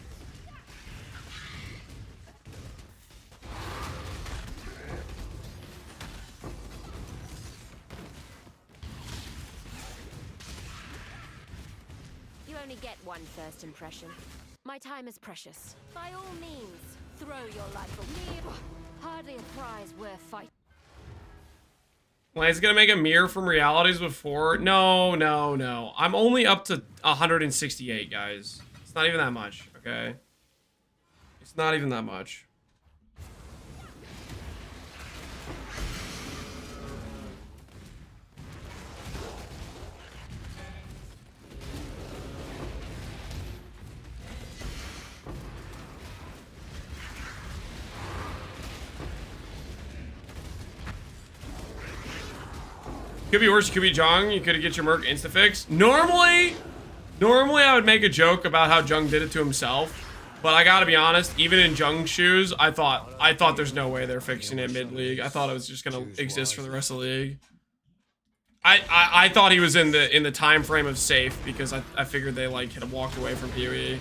You only get one first impression. My time is precious. By all means, throw your life away. Hardly a prize worth fighting. Well, he's gonna make a mirror from realities before. No, no, no. I'm only up to 168, guys. It's not even that much, okay? It's not even that much. Could be worse, could be Jung. You could get your Merc insta-fix. Normally I would make a joke about how Jung did it to himself. But I gotta be honest, even in Jung's shoes, I thought there's no way they're fixing it mid-league. I thought it was just gonna exist for the rest of the league. I thought he was in the time frame of safe because I figured they like had walked away from PoE.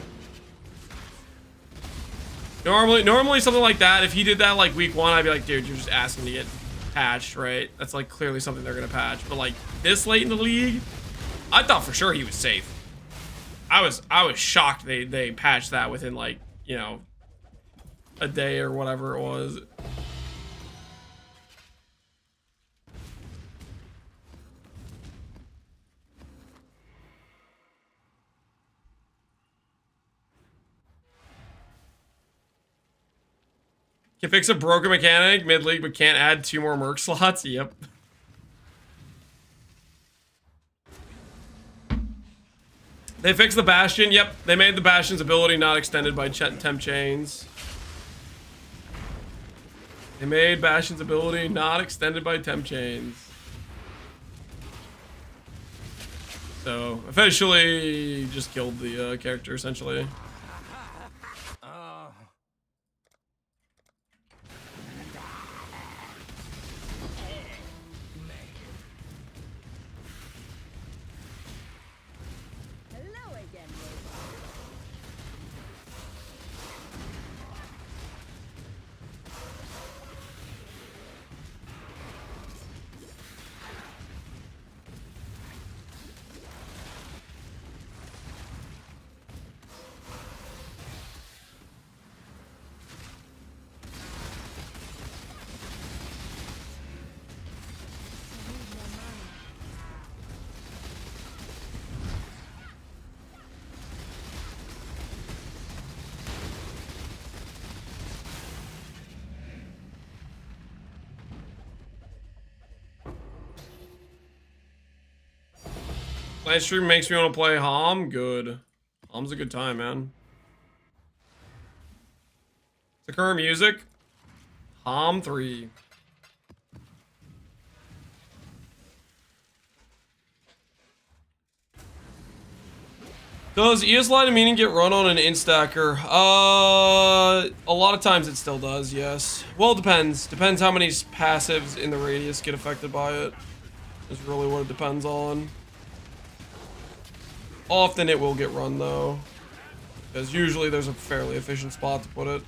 Normally something like that, if he did that like week 1, I'd be like, dude, you're just asking to get patched, right? That's like clearly something they're gonna patch. But like this late in the league, I thought for sure he was safe. I was shocked they patched that within like, you know, a day or whatever it was. Can fix a broken mechanic mid-league, but can't add 2 more Merc slots? Yep. They fixed the Bastion. Yep. They made the Bastion's ability not extended by temp chains. They made Bastion's ability not extended by temp chains. So, officially just killed the character, essentially. Live stream makes me want to play Hom. Good. Hom's a good time, man. The current music. Hom 3. Does ES Light and Meaning get run on an instacker? A lot of times it still does, yes. Well, it depends. Depends how many passives in the radius get affected by it. Is really what it depends on. Often it will get run though, because usually there's a fairly efficient spot to put it.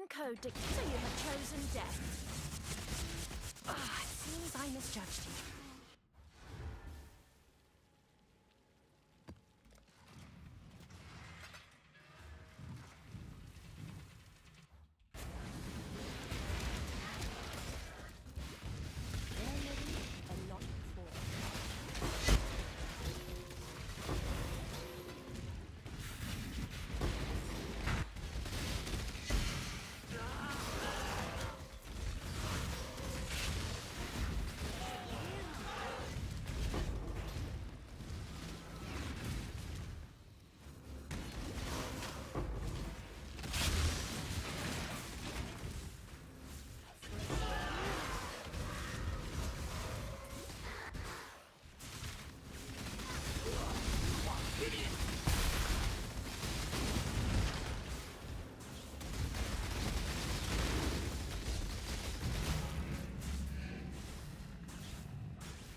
Code dictates so you have chosen death. Ah, it seems I misjudged you.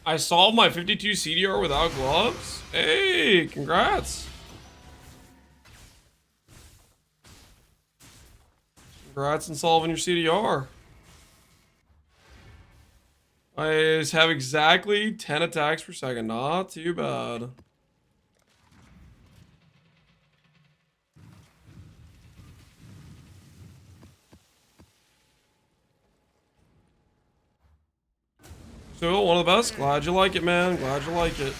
I solved my 52 CDR without gloves? Hey, congrats. Congrats on solving your CDR. I have exactly 10 attacks per second. Not too bad. So, one of the best. Glad you like it, man. Glad you like it.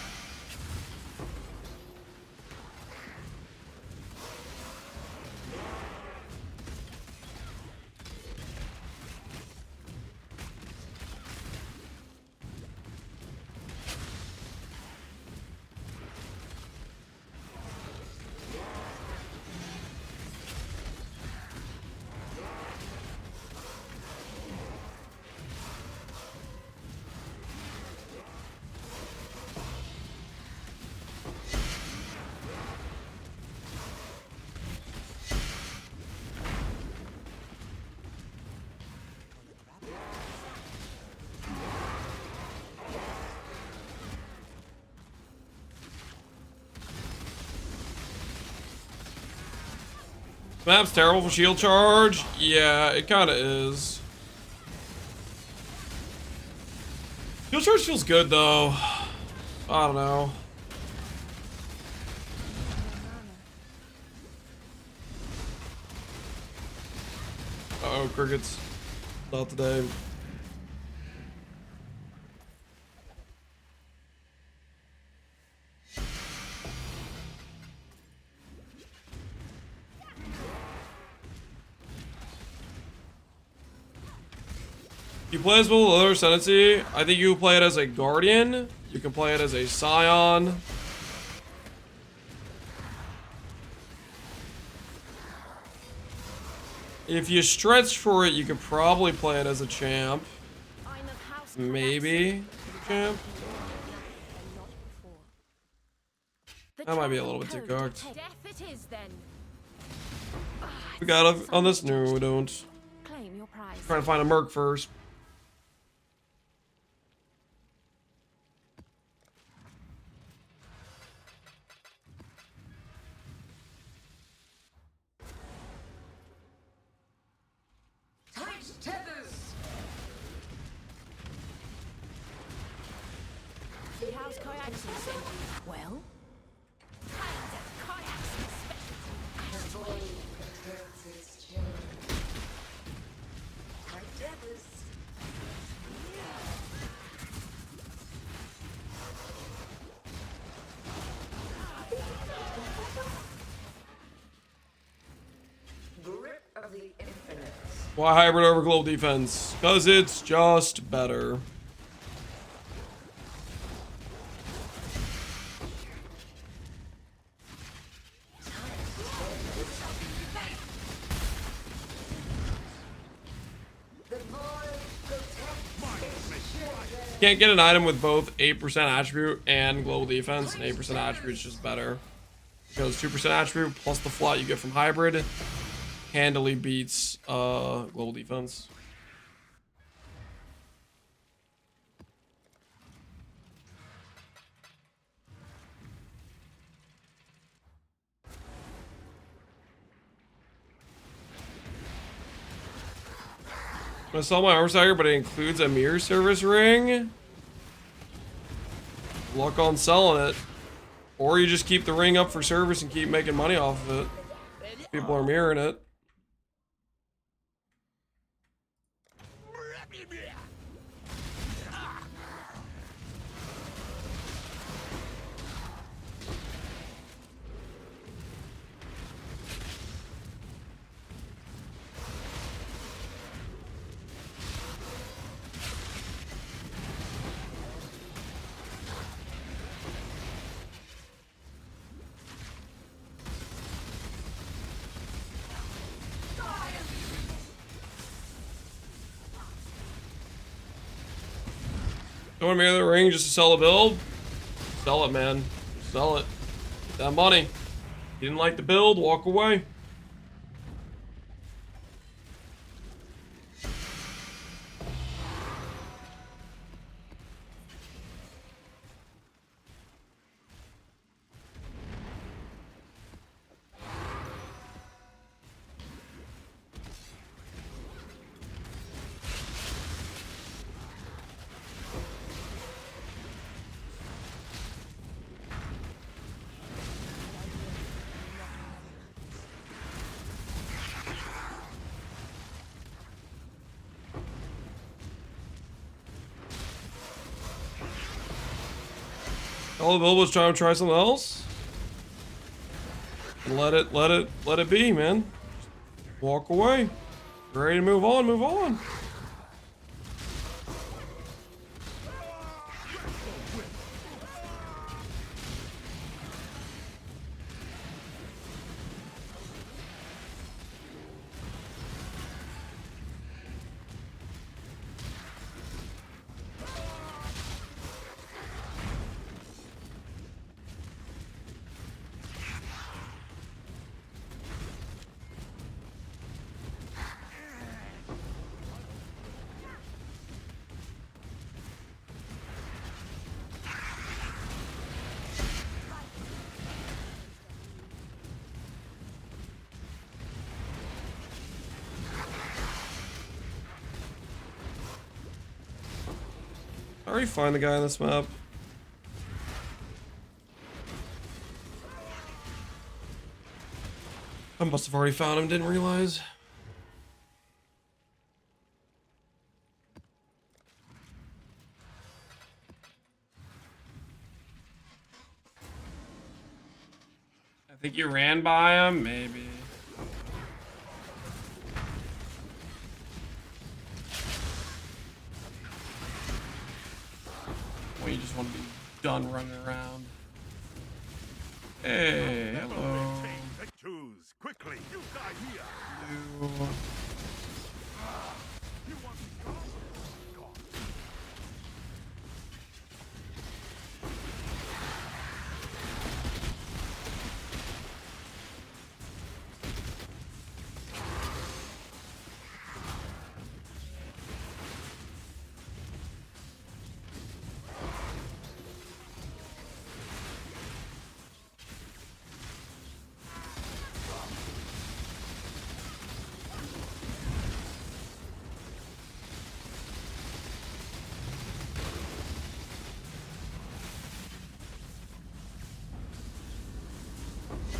Map's terrible for shield charge. Yeah, it kind of is. Shield charge feels good though. I don't know. Uh-oh, crickets. Not today. You play as well other Ascendancy. I think you can play it as a Guardian. You can play it as a Scion. If you stretch for it, you could probably play it as a champ. Maybe champ. That might be a little bit too cooked. We got it on this. No, we don't. Trying to find a Merc first. How's kayaks in St. Well? Grip of the infinite. Why hybrid over global defense? Because it's just better. Can't get an item with both 8% attribute and global defense, and 8% attribute is just better. Because 2% attribute plus the flat you get from hybrid handily beats global defense. I'm gonna sell my armor stagger, but it includes a mirror service ring. Luck on selling it. Or you just keep the ring up for service and keep making money off of it. People are mirroring it. Don't want to mirror the ring just to sell a build? Sell it, man. Sell it. Get that money. You didn't like the build, walk away. All the build was trying to try something else. Let it be, man. Walk away. Ready to move on, move on. I already find the guy on this map. I must have already found him, didn't realize. I think you ran by him, maybe. Or you just want to be done running around. Hey, hello. Choose quickly. You die here. You want to go?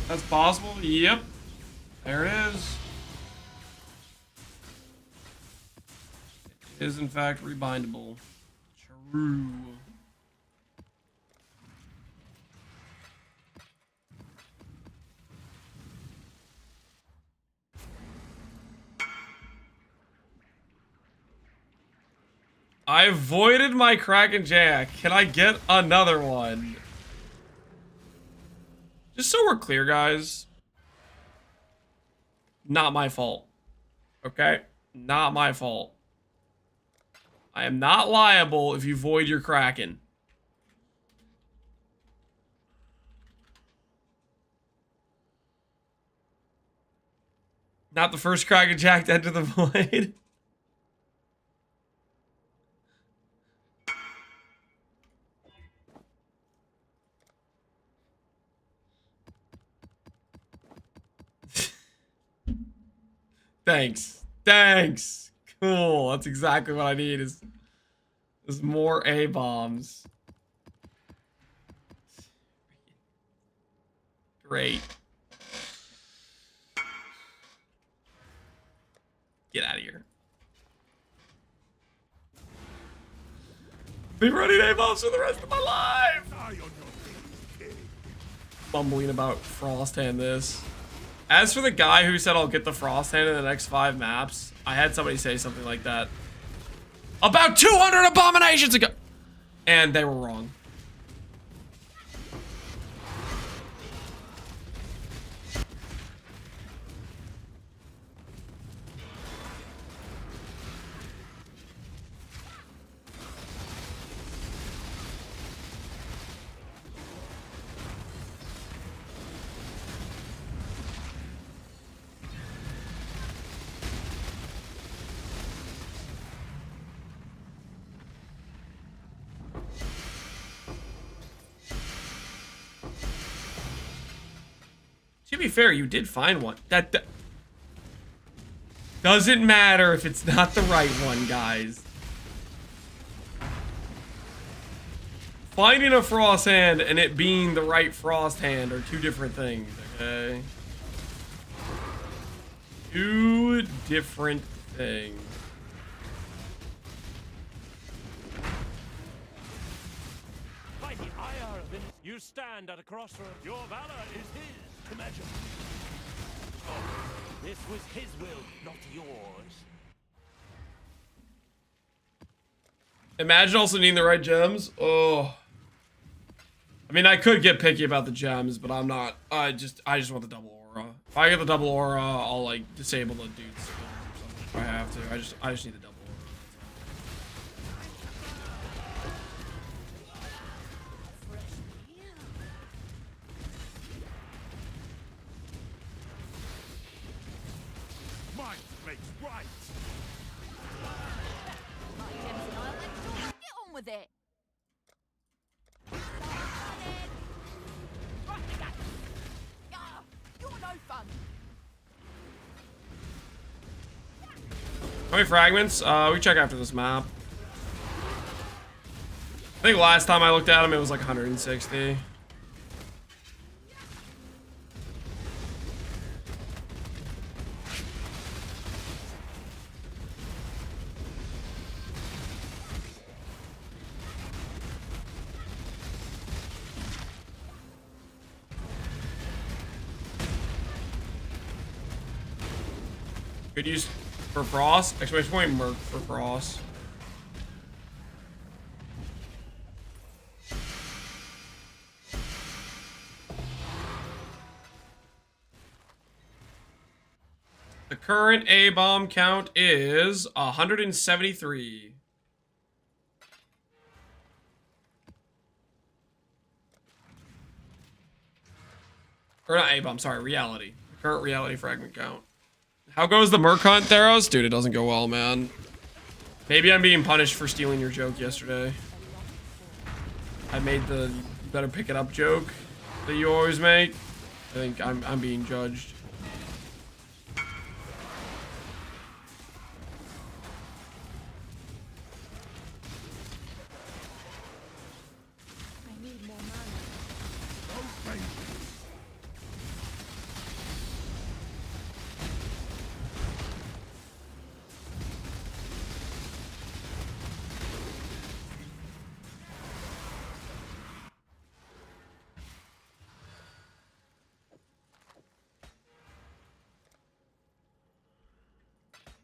That's possible? Yep. There it is. It is in fact rebindable. True. I avoided my Kraken Jack. Can I get another one? Just so we're clear, guys. Not my fault. Okay? Not my fault. I am not liable if you void your Kraken. Not the first Kraken Jack to enter the void. Thanks. Thanks. Cool. That's exactly what I need is more A-bombs. Great. Get out of here. Be running A-bombs for the rest of my life. Bumbling about Frosthand this. As for the guy who said I'll get the Frosthand in the next 5 maps, I had somebody say something like that about 200 abominations ago, and they were wrong. To be fair, you did find one. That doesn't matter if it's not the right one, guys. Finding a Frosthand and it being the right Frosthand are two different things, okay? Two different things. By the ire of it, you stand at a crossroad. Your valor is his. Imagine. Oh, this was his will, not yours. Imagine also needing the right gems. Oh. I mean, I could get picky about the gems, but I'm not. I just want the double aura. If I get the double aura, I'll like disable the dude's skills or something if I have to. I just need the double aura. With it. You're no fun. How many fragments? We check after this map. I think last time I looked at him, it was like 160. Good use for Frost. Exclamation point Merc for Frost. The current A-bomb count is 173. Or not A-bomb, sorry, reality. The current reality fragment count. How goes the Merc hunt, Theros? Dude, it doesn't go well, man. Maybe I'm being punished for stealing your joke yesterday. I made the you better pick it up joke that you always make. I think I'm being judged. I need more mana.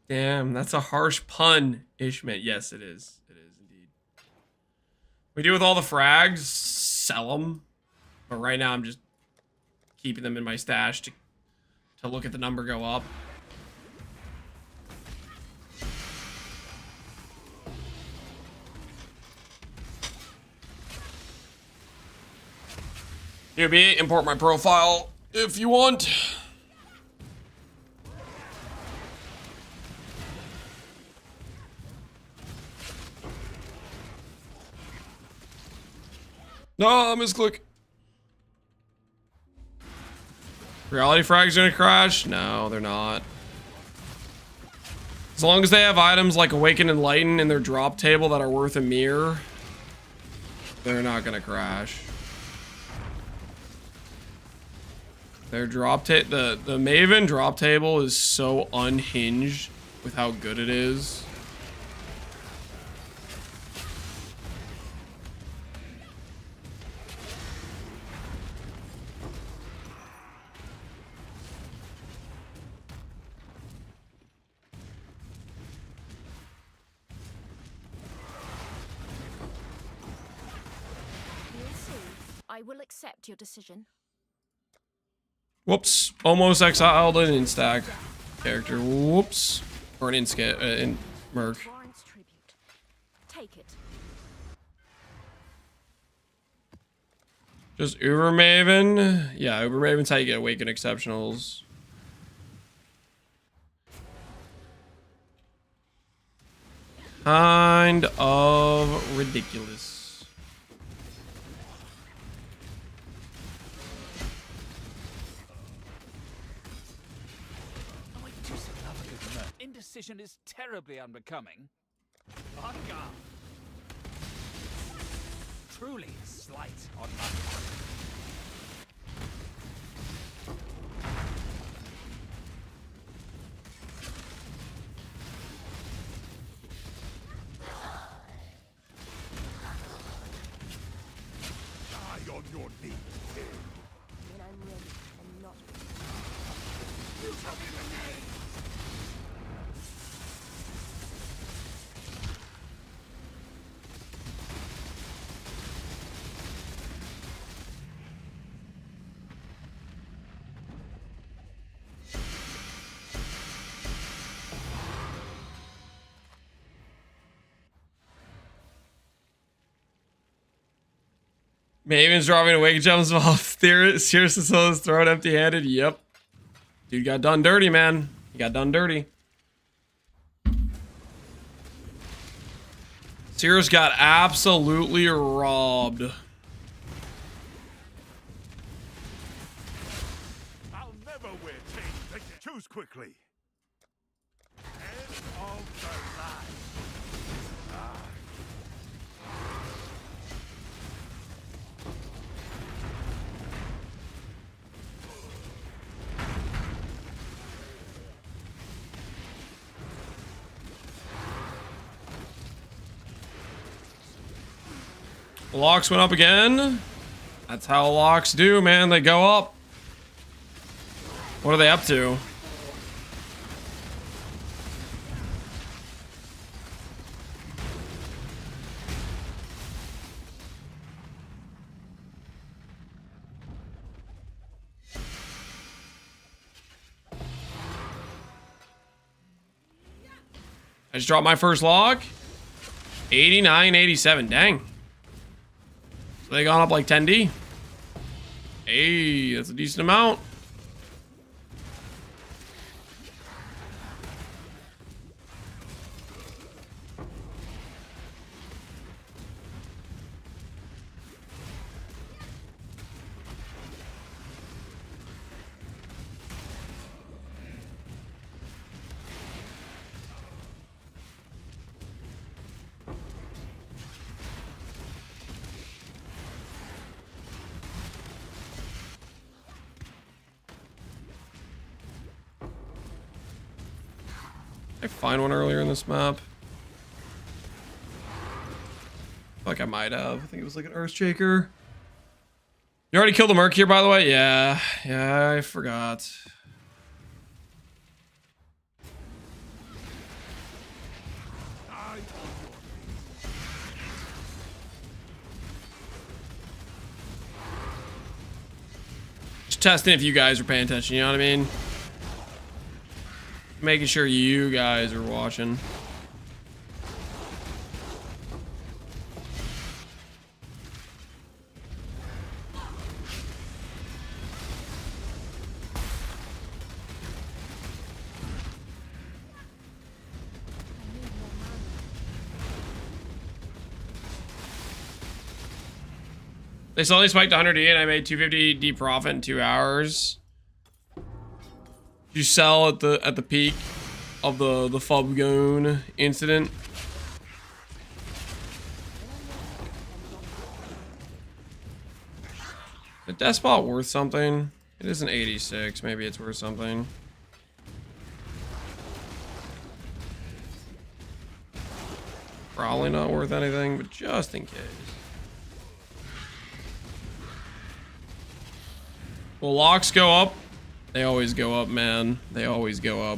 Damn, that's a harsh pun, Ishmet. Yes, it is. It is indeed. We do with all the frags, sell them. But right now, I'm just keeping them in my stash to look at the number go up. Here, B, import my profile if you want. No, I misclick. Reality frag's gonna crash? No, they're not. As long as they have items like Awaken and Lighten in their drop table that are worth a mirror, they're not gonna crash. Their drop the Maven drop table is so unhinged with how good it is. We'll see. I will accept your decision. Whoops. Almost exiled an instack character. Whoops. Or an in Merc. Warrants tribute. Take it. Just Uber Maven. Yeah, Uber Maven's how you get Awaken Exceptionals. Kind of ridiculous. I do so love a good Merc. Indecision is terribly unbecoming. On guard. Truly a slight on my part. Die on your knees. When I'm ready and not. Maven's dropping Awaken jumps while Cirrus is thrown empty-handed. Yep. Dude got done dirty, man. He got done dirty. Cirrus got absolutely robbed. I'll never wear chains again. Choose quickly. End of the line. Locks went up again. That's how locks do, man. They go up. What are they up to? I just dropped my first lock. 89, 87. Dang. So they gone up like 10D. Hey, that's a decent amount. Did I find one earlier in this map? Like I might have. I think it was like an Earthshaker. You already killed the Merc here, by the way? Yeah, I forgot. Just testing if you guys are paying attention, you know what I mean? Making sure you guys are watching. They suddenly spiked 100D and I made 250D profit in 2 hours. You sell at the peak of the Fubgoon incident. Is Despot worth something? It is an 86. Maybe it's worth something. Probably not worth anything, but just in case. Well, locks go up. They always go up, man. They always go up.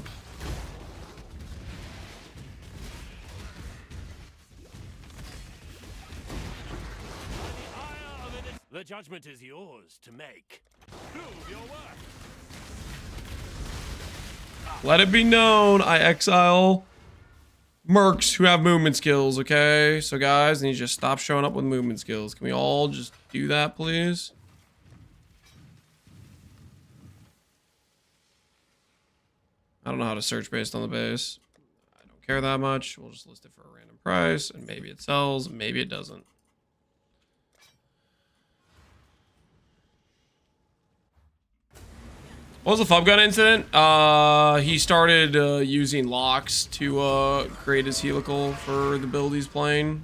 The judgment is yours to make. Prove your worth. Let it be known, I exile mercs who have movement skills, okay? So guys, I need you to stop showing up with movement skills. Can we all just do that, please? I don't know how to search based on the base. I don't care that much. We'll just list it for a random price, and maybe it sells, maybe it doesn't. What was the Fubgun incident? He started using locks to create his helical for the build he's playing.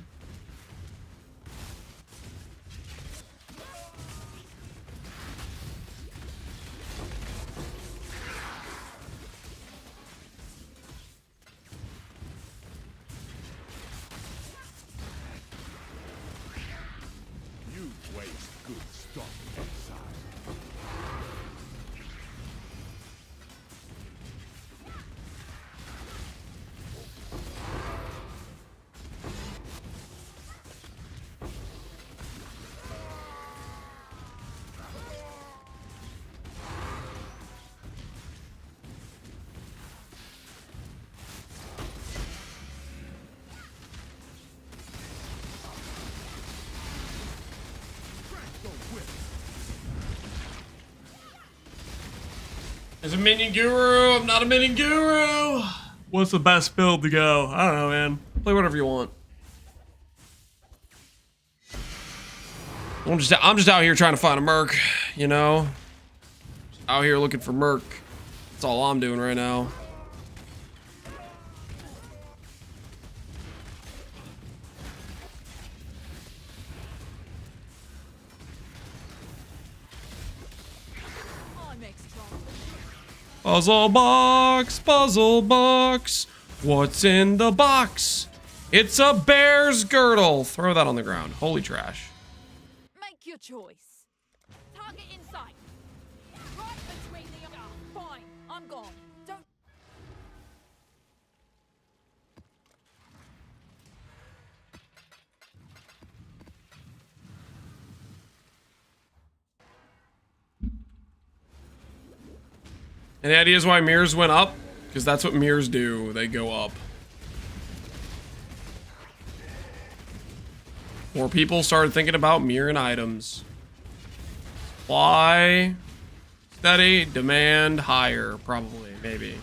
As a minion guru, I'm not a minion guru. What's the best build to go? I don't know, man. Play whatever you want. I'm just out here trying to find a Merc, you know? Just out here looking for Merc. That's all I'm doing right now. Puzzle box, puzzle box. What's in the box? It's a bear's girdle. Throw that on the ground. Holy trash. your choice. Target in sight. Right between the... Fine, I'm gone. Don't... Any ideas why mirrors went up? Because that's what mirrors do. They go up. More people started thinking about mirroring items. Supply, steady, demand, higher, probably, maybe.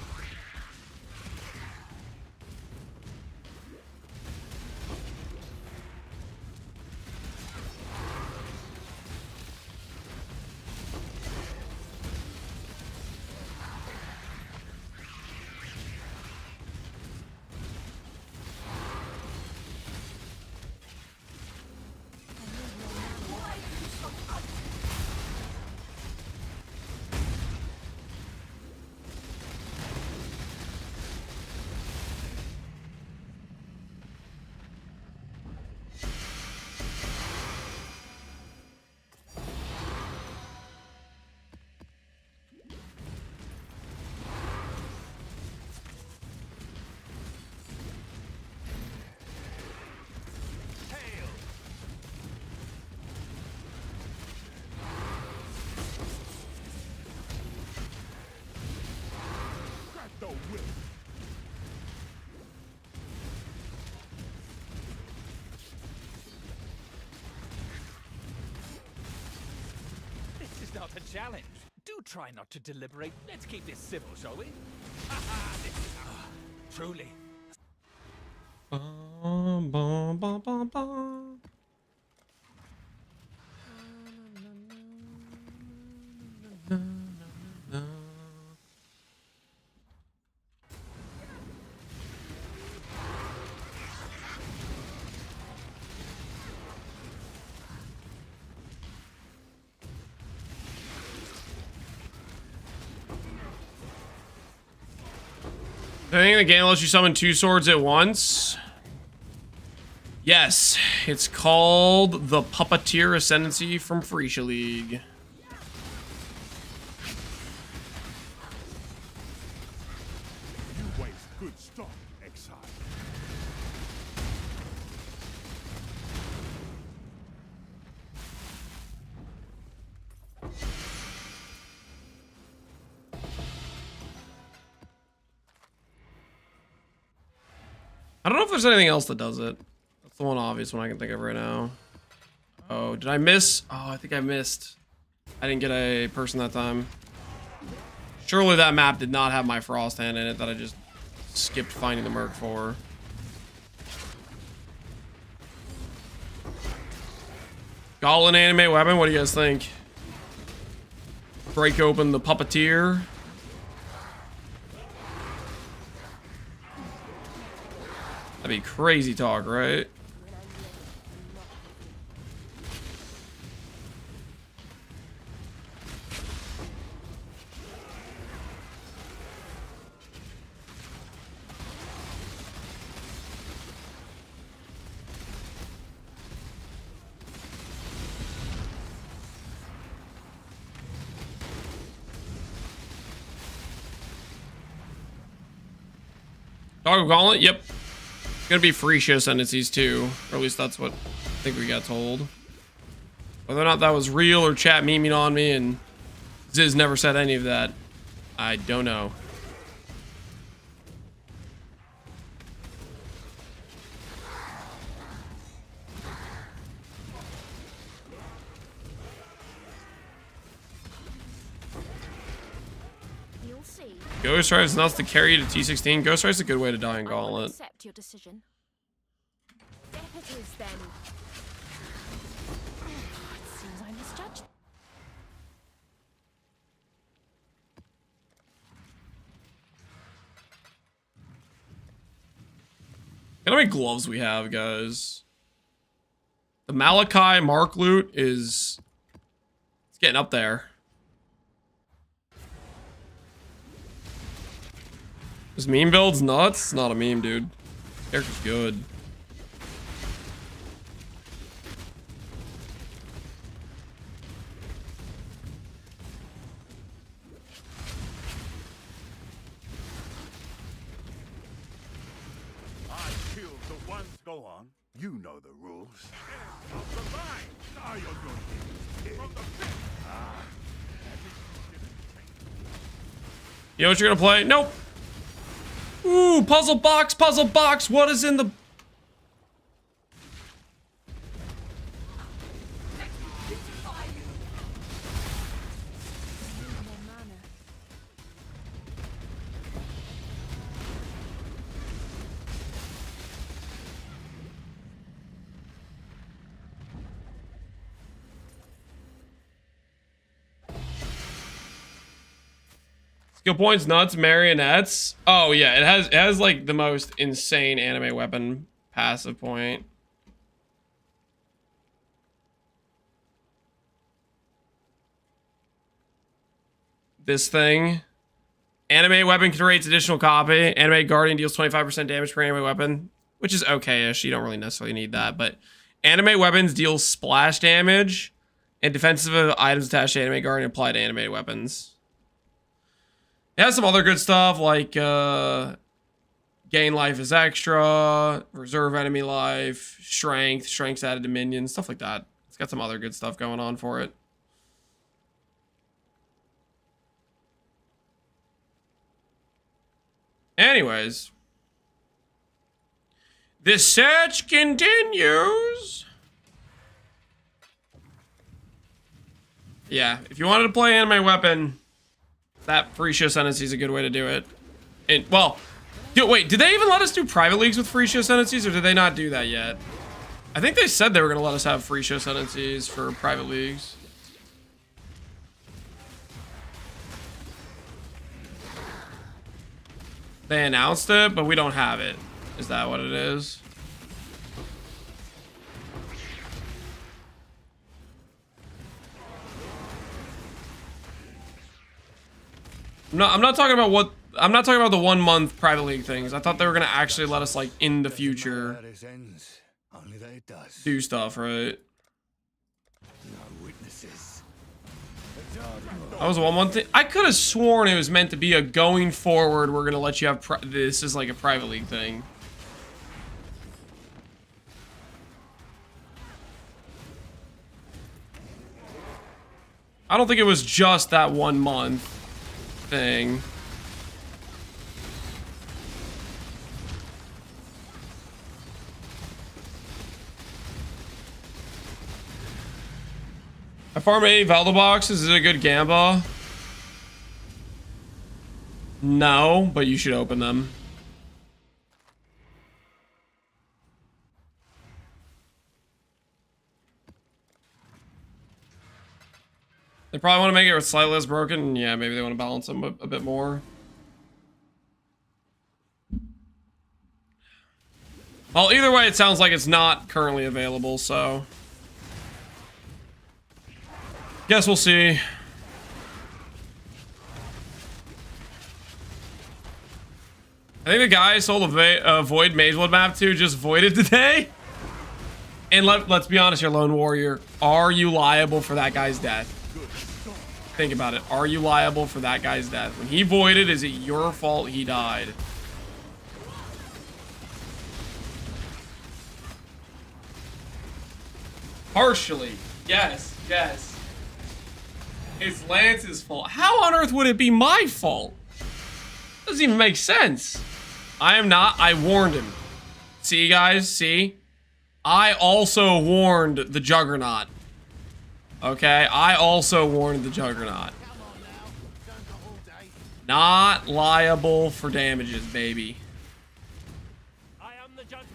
The whip. This is not a challenge. Do try not to deliberate. Let's keep this civil, shall we? This is truly. Bum, bum, bum, bum, bum. I think the game lets you summon 2 swords at once. Yes, it's called the Puppeteer Ascendancy from Freesia League. You waste good stock, Exile. I don't know if there's anything else that does it. That's the one obvious one I can think of right now. Oh, did I miss? Oh, I think I missed. I didn't get a person that time. Surely that map did not have my Frosthand in it that I just skipped finding the Merc for. Goblin anime weapon, what do you guys think? Break open the Puppeteer. That'd be crazy talk, right? Doggo Gauntlet, yep. Gonna be Freesia Ascendancies too, or at least that's what I think we got told. Whether or not that was real or chat memeing on me and Ziz never said any of that, I don't know. You'll see. Ghost Ride's nuts to carry you to T16. Ghost Ride's a good way to die in I will Gauntlet. accept your decision. Step it is then. It seems I misjudged. How many gloves we have, guys? The Malachi Mark loot is... It's getting up there. This meme build's nuts? It's not a meme, dude. Character's good. Go on. You know the rules. Of the line. Now you're going from the pit. You know what you're gonna play? Nope. Ooh, puzzle box, puzzle box. What is in the... Skill points, nuts, marionettes. Oh yeah, it has like the most insane anime weapon passive point. This thing. Anime weapon creates additional copy. Anime guardian deals 25% damage per anime weapon, which is okay-ish. You don't really necessarily need that, but anime weapons deal splash damage, and defensive items attached to anime guardian apply to anime weapons. It has some other good stuff like gain life is extra, reserve enemy life, strength's added to minions, stuff like that. It's got some other good stuff going on for it. Anyways, the search continues. Yeah, if you wanted to play anime weapon, that free show Ascendancy is a good way to do it. And, well, wait, did they even let us do private leagues with free show Ascendancies, or did they not do that yet? I think they said they were going to let us have free show Ascendancies for private leagues. They announced it, but we don't have it. Is that what it is? No, I'm not talking about what... I'm not talking about the 1 month private league things. I thought they were going to actually let us, like, in the future do stuff, right? That was a 1 month thing. I could have sworn it was meant to be a going forward, we're going to let you have... this is like a private league thing. I don't think it was just that 1 month thing. I farm 8 Valdo boxes. Is it a good gamba? No, but you should open them. They probably want to make it slightly less broken. Yeah, maybe they want to balance them a bit more. Well, either way, it sounds like it's not currently available, so... guess we'll see. I think the guy I sold a Void Magewood map to just voided today. And let's be honest here, Lone Warrior. Are you liable for that guy's death? Think about it. Are you liable for that guy's death? When he voided, is it your fault he died? Partially. Yes, yes. It's Lance's fault. How on earth would it be my fault? Doesn't even make sense. I am not. I warned him. See, guys? See? I also warned the Juggernaut. Okay? I also warned the Juggernaut. Not liable for damages, baby.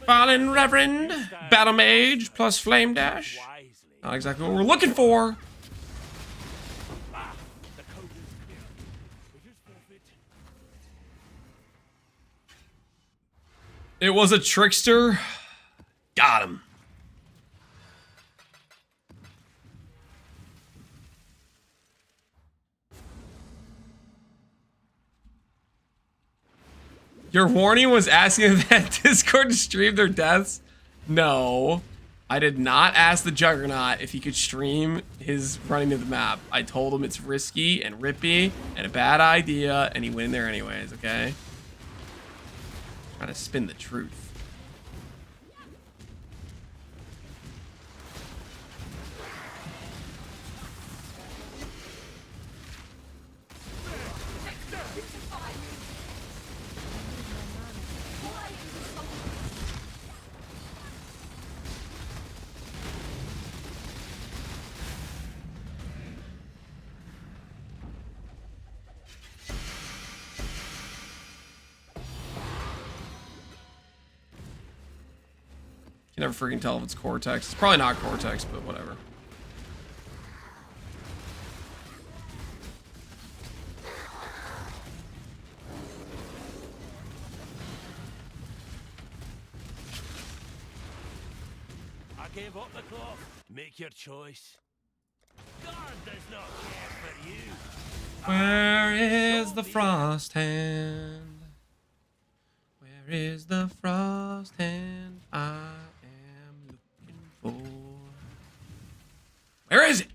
Fallen Reverend. Battle Mage plus Flame Dash. Not exactly what we're looking for. It was a trickster. Got him. Your warning was asking if that Discord to stream their deaths? No. I did not ask the Juggernaut if he could stream his running of the map. I told him it's risky and rippy and a bad idea, and he went in there anyways, okay? Trying to spin the truth. You can never freaking tell if it's Cortex. It's probably not Cortex, but whatever. I gave up the clock. Make your choice. God does not care for you. Where is the Frosthand? Where is the Frosthand I am looking for? Where is it?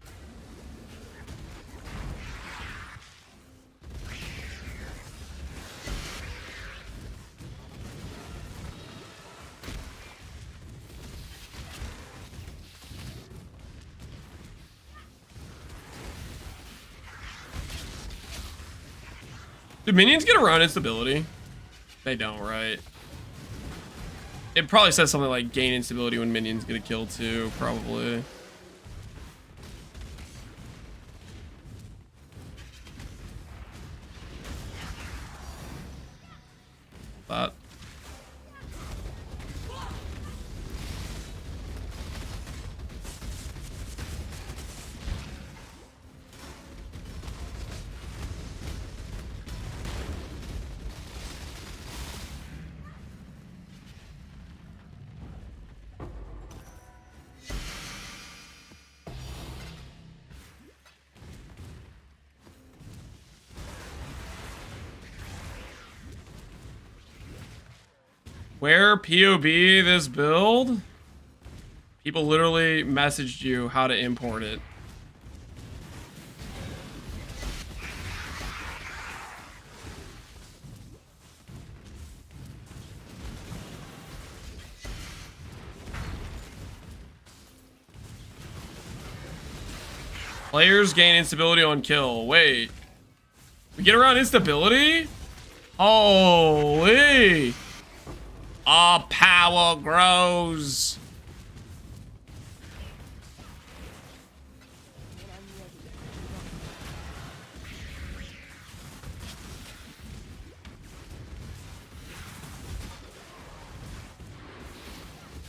Do minions get around instability? They don't, right? It probably says something like gain instability when minions get a kill too, probably. That. Where POB this build? People literally messaged you how to import it. Players gain instability on kill. Wait. We get around instability? Holy. Our power grows.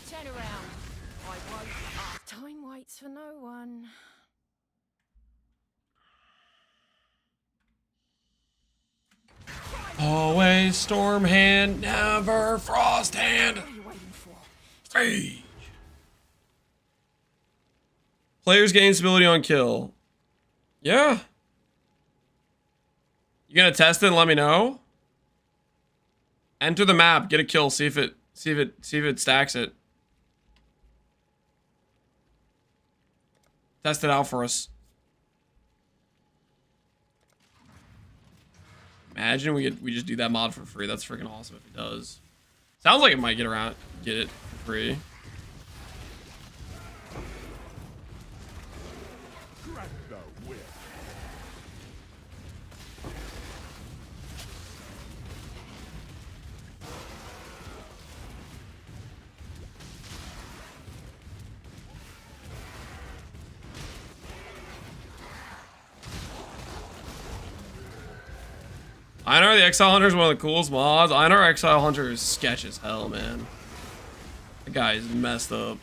Turn around. I won't. Time waits for no one. Always Stormhand, never Frosthand. What are you waiting for? Rage. Players gain stability on kill. Yeah. You gonna test it and let me know? Enter the map, get a kill, see if it stacks it. Test it out for us. Imagine we just do that mod for free. That's freaking awesome if it does. Sounds like it might get it for free. Grab the whip. Einar the Exile Hunter is one of the coolest mods. Einar Exile Hunter is sketch as hell, man. The guy is messed up.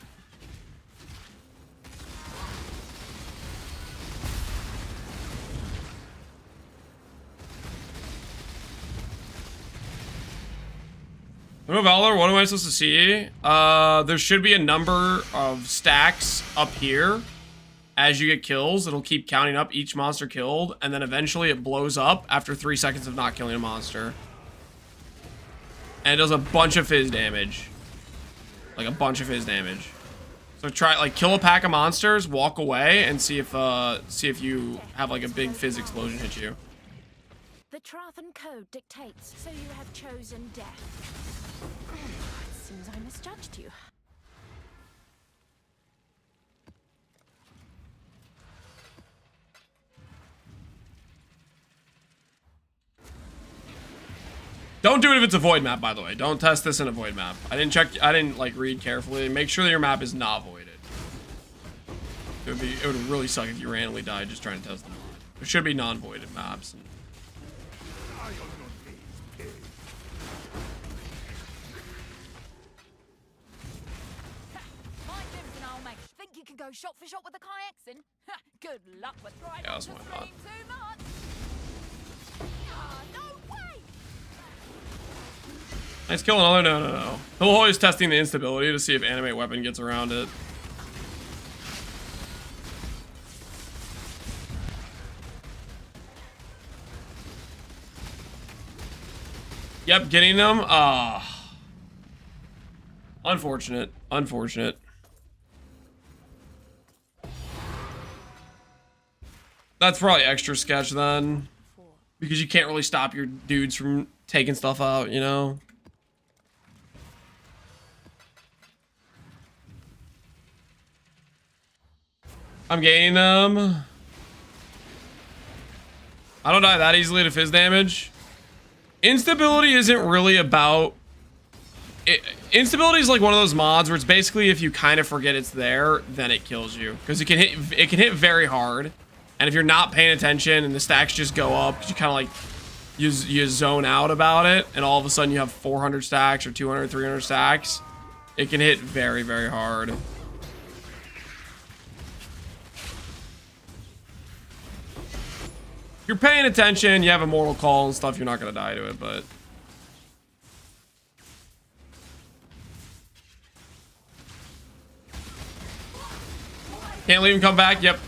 Valor, what am I supposed to see? There should be a number of stacks up here. As you get kills, it'll keep counting up each monster killed, and then eventually it blows up after 3 seconds of not killing a monster. And it does a bunch of fizz damage. Like a bunch of fizz damage. So try, like, kill a pack of monsters, walk away, and see if you have like a big fizz explosion hit you. The Trathan code dictates, so you have chosen death. It seems I misjudged you. Don't do it if it's a void map, by the way. Don't test this in a void map. I didn't like read carefully. Make sure that your map is not voided. It would really suck if you randomly died just trying to test them. There should be non-voided maps. go shot for shot with the Kyaxin? Good luck with trying Yeah, not that's to why not. scream too much. Ah, no way! Nice kill another. No. He'll always testing the instability to see if animate weapon gets around it. Yep, getting them. Unfortunate. Unfortunate. That's probably extra sketch then. Because you can't really stop your dudes from taking stuff out, you know? I'm gaining them. I don't die that easily to fizz damage. Instability isn't really about... Instability is like one of those mods where it's basically if you kind of forget it's there, then it kills you. Because it can hit very hard. And if you're not paying attention and the stacks just go up, because you kind of like... You zone out about it, and all of a sudden you have 400 stacks or 200, 300 stacks. It can hit very, very hard. If you're paying attention, you have a mortal call and stuff, you're not going to die to it, but... Can't leave him come back? Yep.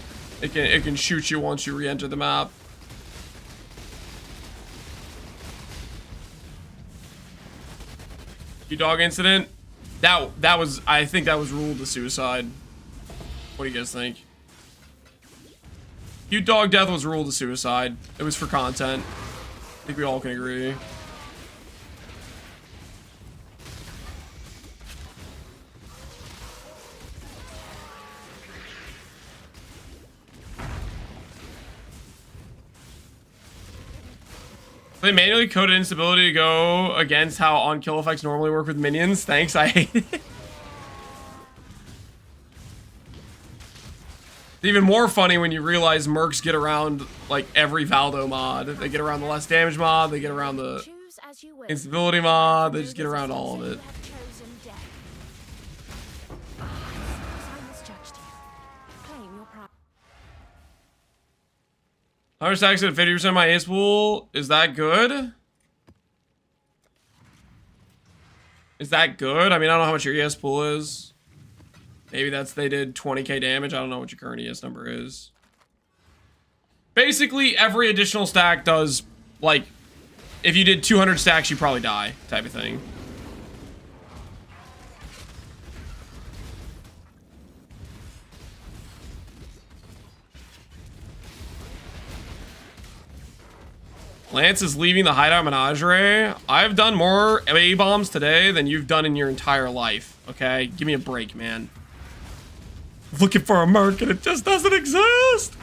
It can shoot you once you re-enter the map. Dog incident, that was, I think that was ruled a suicide. What do you guys think? Dog death was ruled a suicide. It was for content. I think we all can agree. They manually coded instability to go against how on-kill effects normally work with minions. Thanks, I hate it. It's even more funny when you realize mercs get around like every Valdo mod. They get around the less damage mod, they get around the instability mod, they just get around all of it. Hundred stacks at 50% of my ace pool. Is that good? Is that good? I mean, I don't know how much your ES pool is. Maybe that's, they did 20k damage. I don't know what your current ES number is. Basically, every additional stack does, like, if you did 200 stacks, you probably die, type of thing. Lance is leaving the hideout menagerie. I've done more A-bombs today than you've done in your entire life. Okay? Give me a break, man. Looking for a Merc and it just doesn't exist!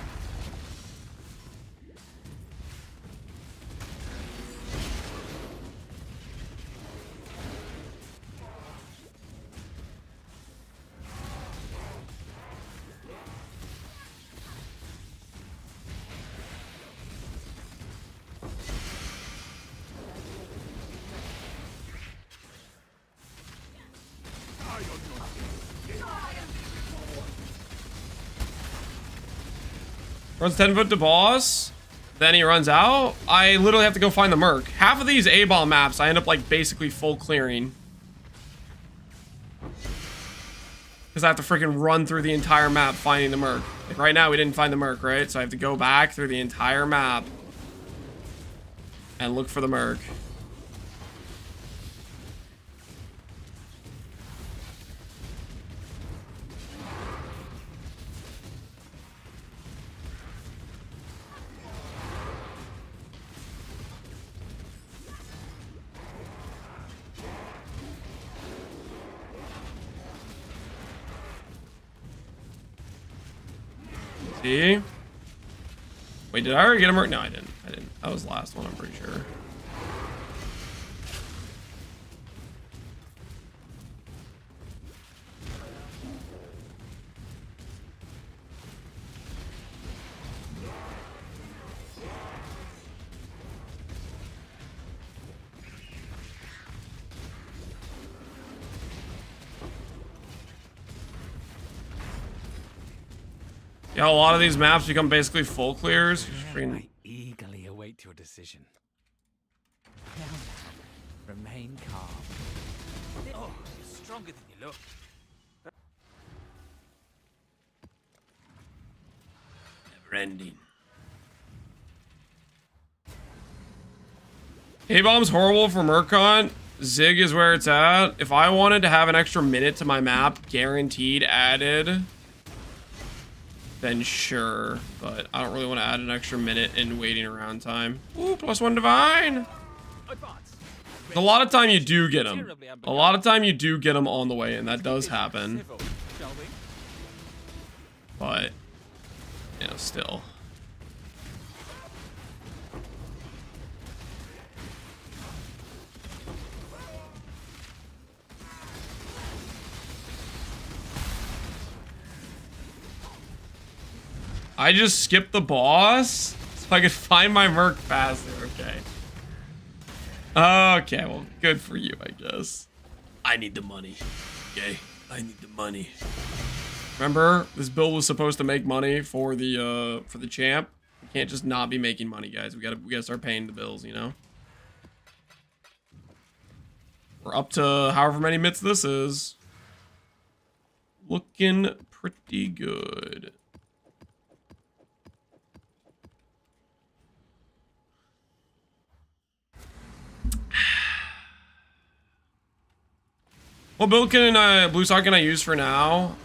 Runs 10 foot to boss, then he runs out. I literally have to go find the Merc. Half of these A-bomb maps, I end up like basically full clearing. Because I have to freaking run through the entire map finding the Merc. Like right now we didn't find the Merc, right? So I have to go back through the entire map and look for the Merc. See? Wait, did I already get a Merc? No, I didn't. That was the last one, I'm pretty sure. Yeah, a lot of these maps become basically full clears. I eagerly await your decision. Now, remain calm. Oh, you're stronger than you look. Never ending. A-bomb's horrible for Merc. Zig is where it's at. If I wanted to have an extra minute to my map guaranteed added, then sure. But I don't really want to add an extra minute in waiting around time. Ooh, +1 divine. A lot of time you do get them. A lot of time you do get them on the way in. That does happen. But, you know, still. I just skipped the boss so I could find my Merc faster. Okay. Okay, well, good for you, I guess. I need the money. Okay, I need the money. Remember, this build was supposed to make money for the champ. We can't just not be making money, guys. We gotta start paying the bills, you know. We're up to however many mitts this is. Looking pretty good. What build can blue sock can I use for now?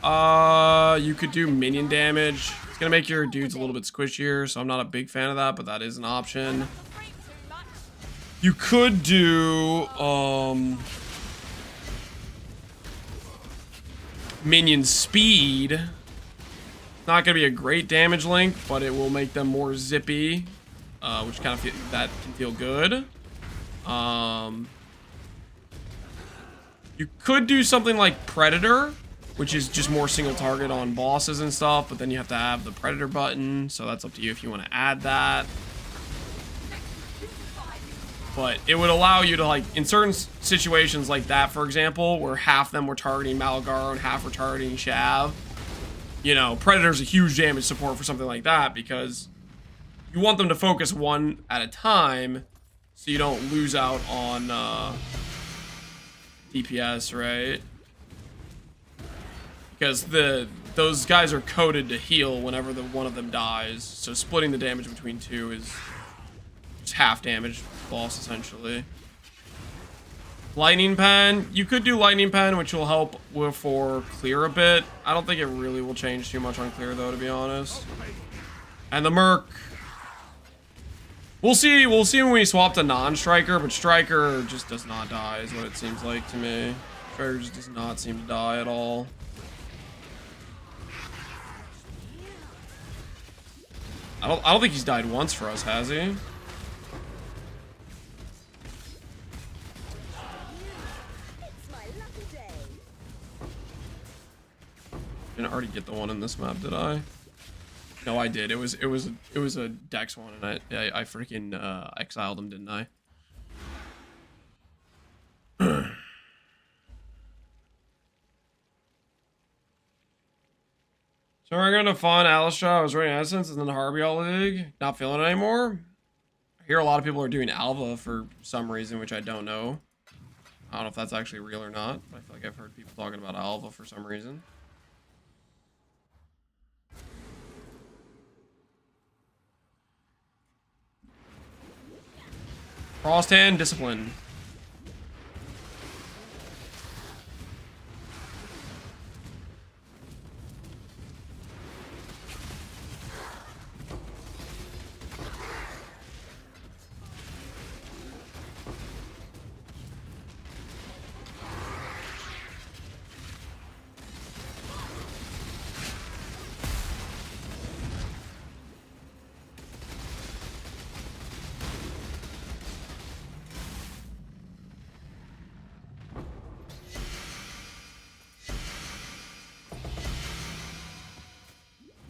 You could do minion damage. It's gonna make your dudes a little bit squishier, so I'm not a big fan of that, but that is an option. You could do minion speed. Not gonna be a great damage link, but it will make them more zippy, which kind of that can feel good. You could do something like Predator, which is just more single target on bosses and stuff, but then you have to have the Predator button, so that's up to you if you want to add that. But it would allow you to, like, in certain situations like that, for example, where half them were targeting Malgaro and half were targeting Shav, you know, Predator's a huge damage support for something like that, because you want them to focus one at a time so you don't lose out on DPS, right? Because those guys are coded to heal whenever one of them dies, so splitting the damage between two is just half damage loss essentially. Lightning pen, you could do lightning pen, which will help for clear a bit. I don't think it really will change too much on clear though, to be honest. And the Merc, we'll see when we swap to non-striker, but striker just does not die is what it seems like to me. Striker just does not seem to die at all. I don't think he's died once for us, has he? Didn't already get the one in this map, did I? No, I did. It was a Dex one, and I freaking exiled him, didn't I? So we're going to Fawn, Alistra. I was running Essence and then the Harbial League. Not feeling it anymore. I hear a lot of people are doing Alva for some reason, which I don't know. I don't know if that's actually real or not, but I feel like I've heard people talking about Alva for some reason. Frosthand, Discipline.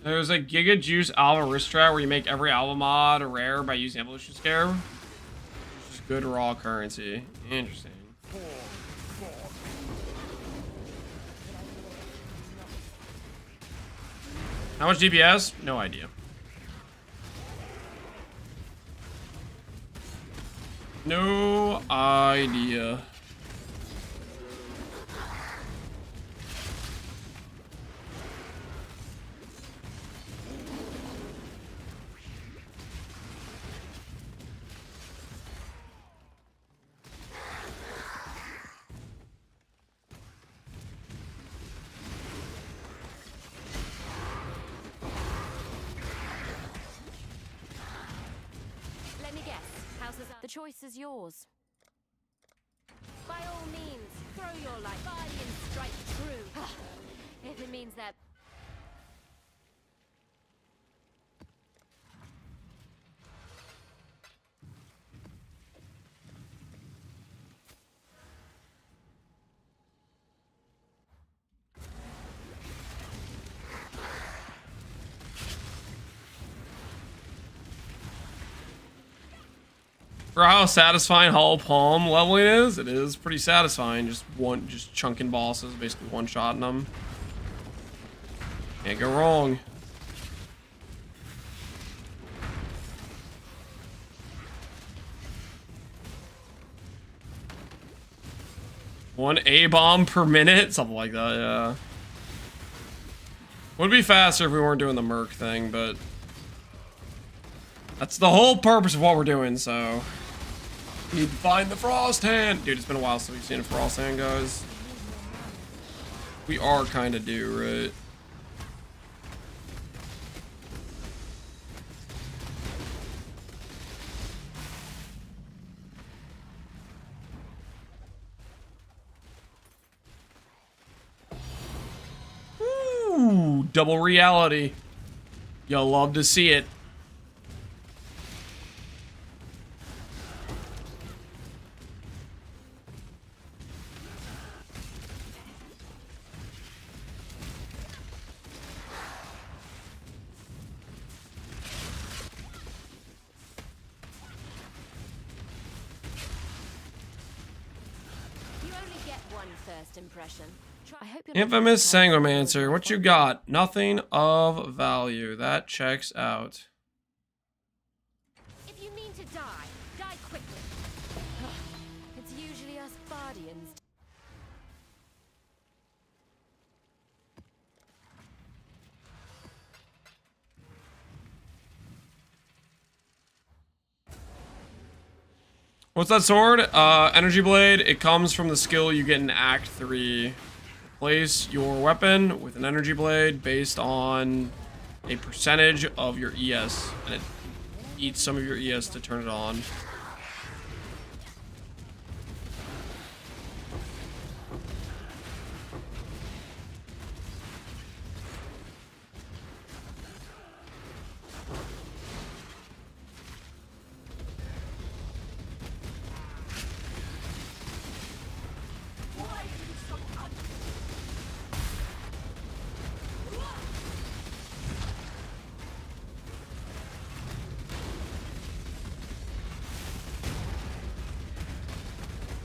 There's a Giga Juice Alva wrist strat where you make every Alva mod rare by using Evolution Scare. Which is good raw currency. Interesting. How much DPS? No idea. No idea. Let me guess. Houses up. The choice is yours. By all means, throw your light body and strike true. If it means that. For how satisfying Hollow Palm leveling is, it is pretty satisfying. Just chunking bosses, basically one-shotting them. Can't go wrong. One A-bomb per minute, something like that, yeah. Would be faster if we weren't doing the Merc thing, but that's the whole purpose of what we're doing, so. Need to find the Frosthand! Dude, it's been a while since we've seen a Frosthand, guys. We are kind of due, right? Ooh, double reality. You'll love to see it. Impression. I hope you're Infamous Sanguimancer, what you got? Nothing of value. That checks out. If you mean to die, die quickly. It's usually us Bardians. What's that sword? Energy Blade. It comes from the skill you get in Act 3. Replace your weapon with an Energy Blade based on a percentage of your ES. And it eats some of your ES to turn it on.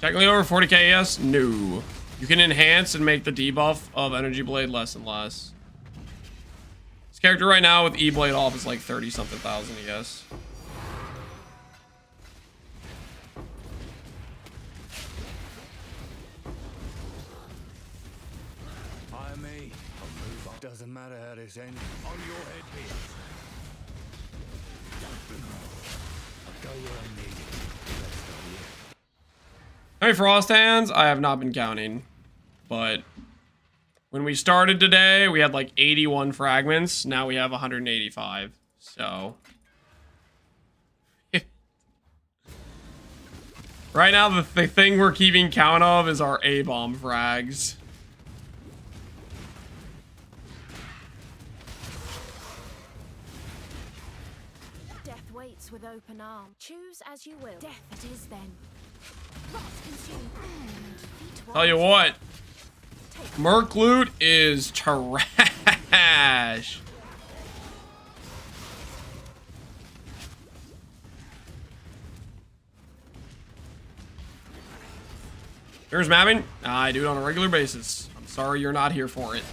Technically over 40k ES? No. You can enhance and make the debuff of Energy Blade less and less. This character right now with E-Blade off is like 30-something thousand ES. Fire me. I'll move on. Doesn't matter how this ends. On your head, be. I'll go where I'm needed. Let's go here. How many Frosthands? I have not been counting, but when we started today, we had like 81 fragments. Now we have 185, so. Right now, the thing we're keeping count of is our A-bomb frags. Death waits with open arms. Choose as you will. Death it is then. Tell you what, Merc loot is trash. Here's mapping. I do it on a regular basis. I'm sorry you're not here for it.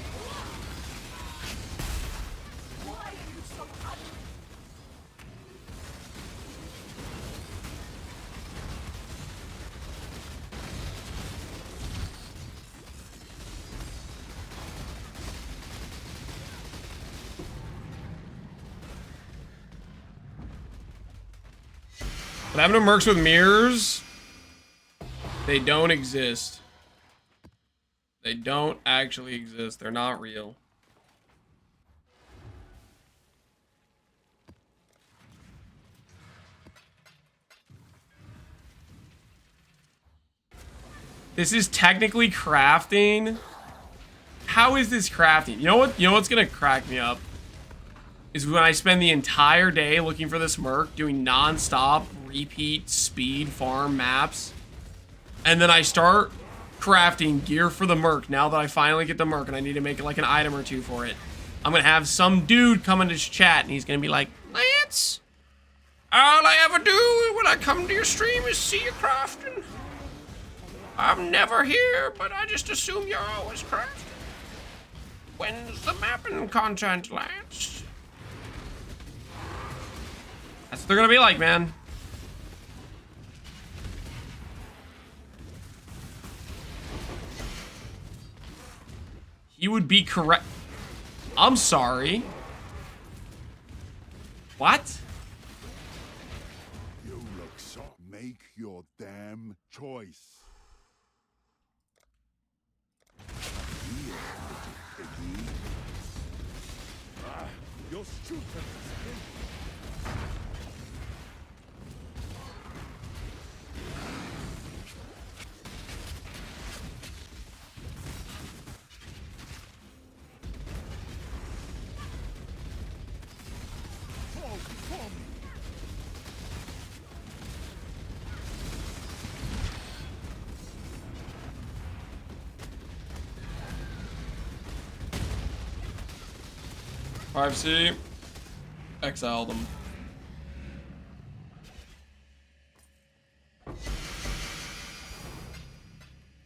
What happened to mercs with mirrors? They don't exist. They don't actually exist. They're not real. This is technically crafting. How is this crafting? You know what? You know what's gonna crack me up? Is when I spend the entire day looking for this merc, doing non-stop, repeat, speed, farm maps. And then I start crafting gear for the merc now that I finally get the merc and I need to make like an item or two for it. I'm gonna have some dude come into chat and he's gonna be like, Lance, all I ever do when I come to your stream is see you crafting. I'm never here, but I just assume you're always crafting. When's the mapping content, Lance? That's what they're gonna be like, man. He would be correct. I'm sorry. What? You look so. Make your damn choice. Here, little piggy. You're stupid. C. Exile them.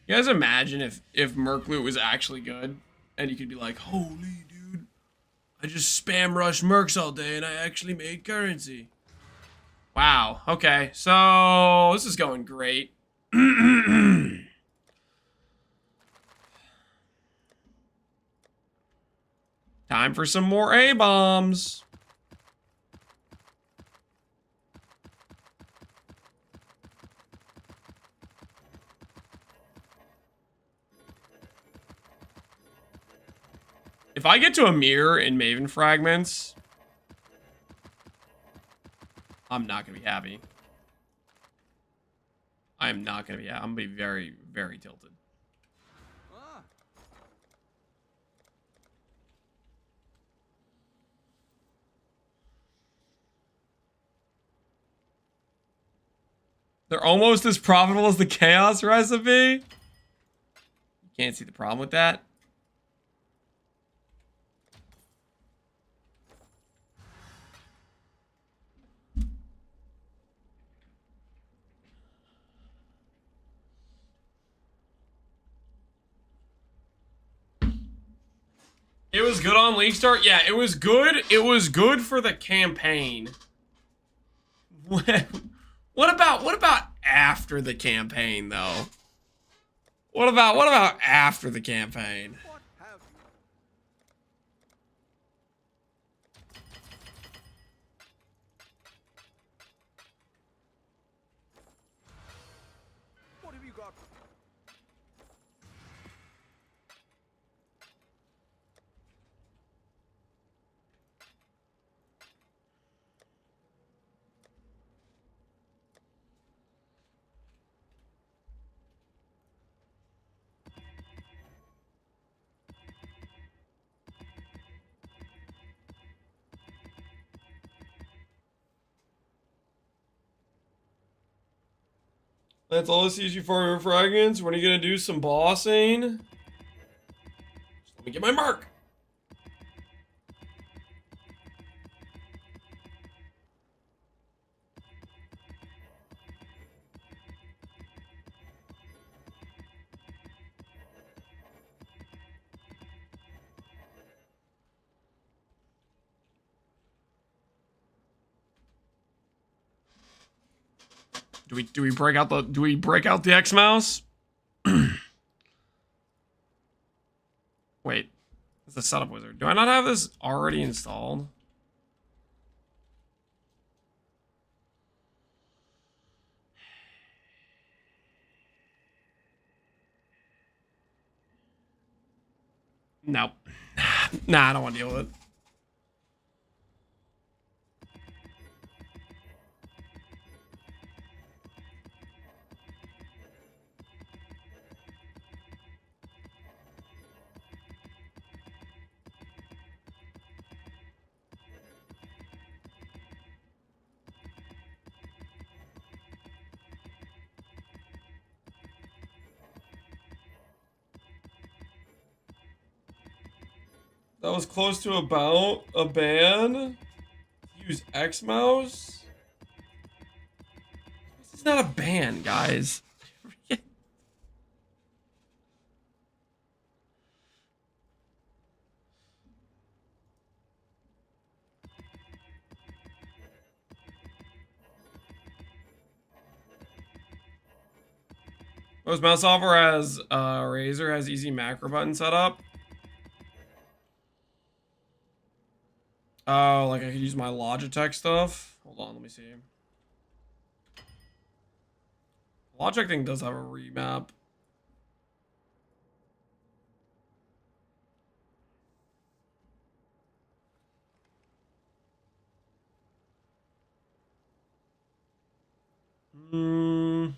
You guys imagine if Merc loot was actually good and you could be like, holy dude, I just spam rushed Mercs all day and I actually made currency. Wow. Okay. So this is going great. Time for some more A-bombs. If I get to a mirror in Maven Fragments, I'm not gonna be happy. I'm not gonna be happy. I'm gonna be very, very tilted. They're almost as profitable as the Chaos recipe. You can't see the problem with that. It was good on League Start. Yeah, it was good. It was good for the campaign. What about after the campaign though? What about after the campaign? What have you got? That's all I see you for your fragments. When are you gonna do some bossing? Just let me get my mark. Do we break out the X mouse? Wait, it's the setup wizard. Do I not have this already installed? No. Nah, I don't want to deal with it. That was close to about a ban. Use X mouse. This is not a ban, guys. Most mouse software has Razer has easy macro button setup. Oh, like I could use my Logitech stuff. Hold on, let me see. Logitech thing does have a remap. Hmm.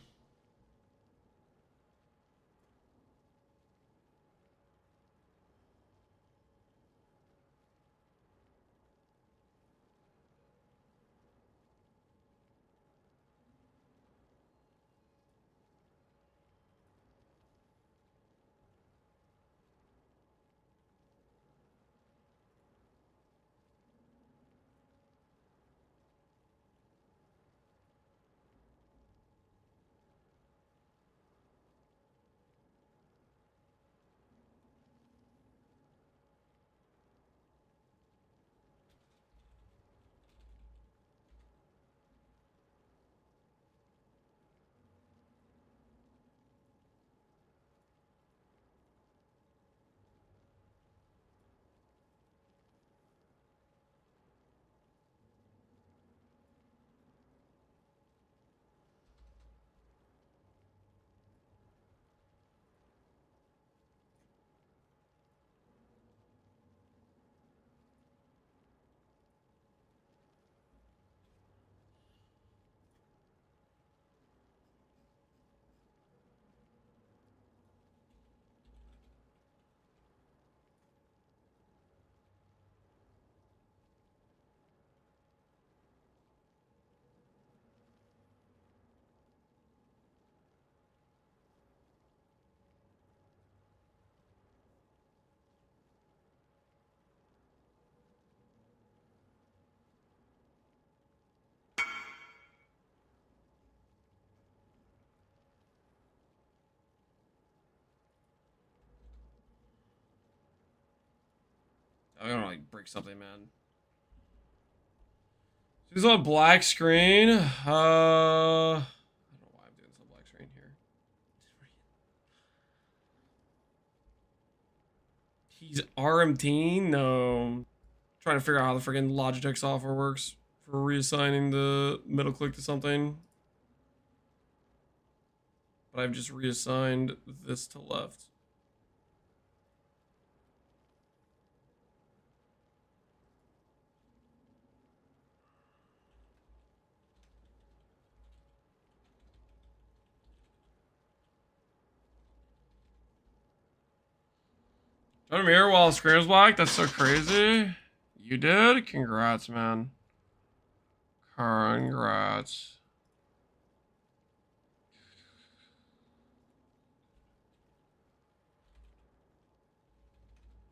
I don't like break something, man. This is on black screen. I don't know why I'm doing this on black screen here. He's RMT? No. Trying to figure out how the freaking Logitech software works for reassigning the middle click to something. But I've just reassigned this to left. Turn a mirror while the screen was black? That's so crazy. You did? Congrats, man. Congrats.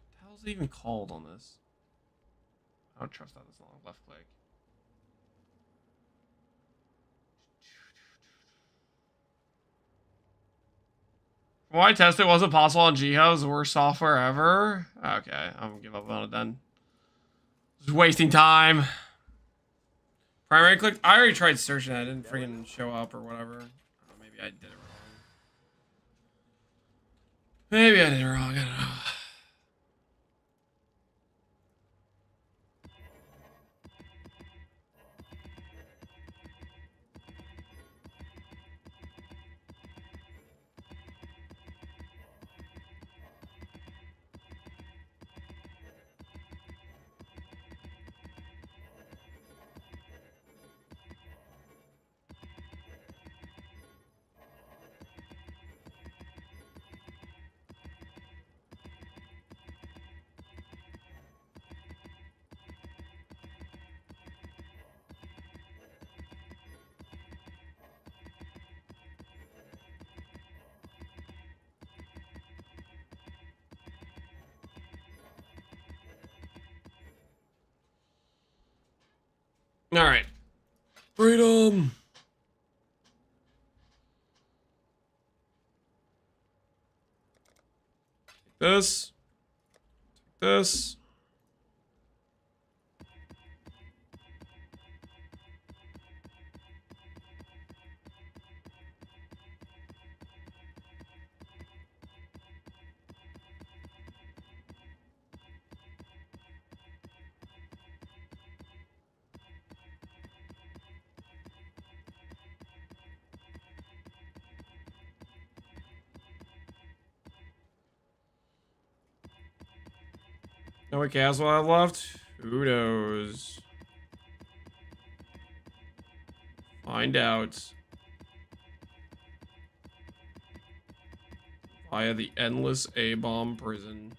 What the hell's it even called on this? I don't trust that this long. Left click. When I tested, it wasn't possible on Jiho's worst software ever. Okay, I'm gonna give up on it then. Just wasting time. Primary click. I already tried searching that. It didn't freaking show up or whatever. Oh, maybe I did it wrong. Maybe I did it wrong. I don't know. All right. Freedom. Take this. Take this. Know what castle I have left? Who knows? Find out. Via the endless A-bomb prison.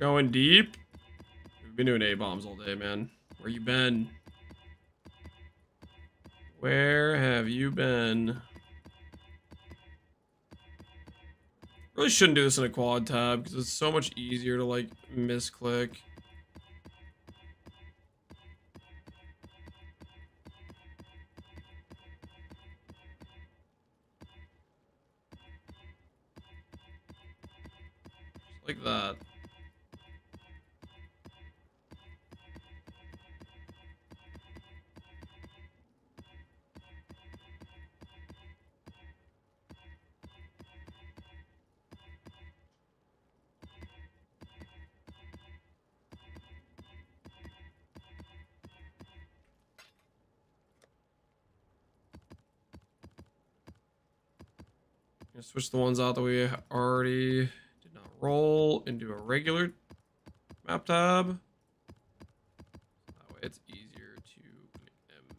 Going deep. We've been doing A-bombs all day, man. Where you been? Where have you been? Really shouldn't do this in a quad tab because it's so much easier to like misclick. Just like that. Switch the ones out that we already did not roll into a regular map tab. That way it's easier to make them.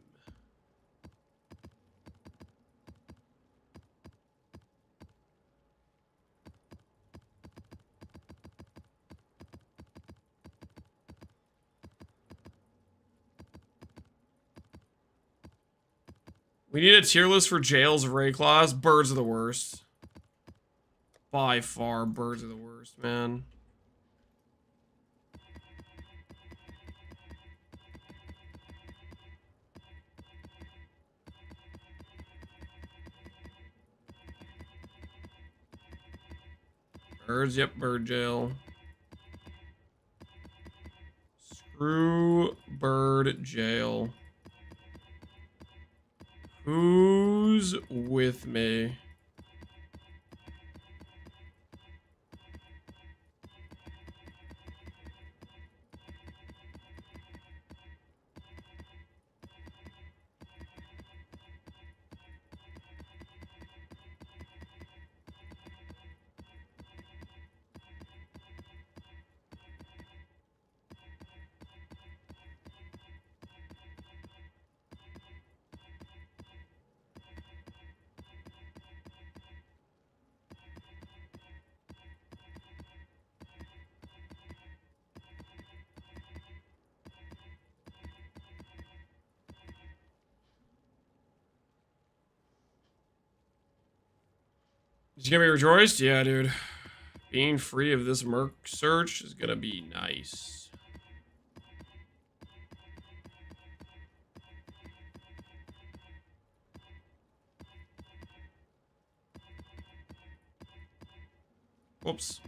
We need a tier list for jails of Ray Claws. Birds are the worst. By far, birds are the worst, man. Birds, yep, bird jail. Screw bird jail. Who's with me? Is you gonna be rejoiced? Yeah, dude. Being free of this Merc search is gonna be nice. Whoops.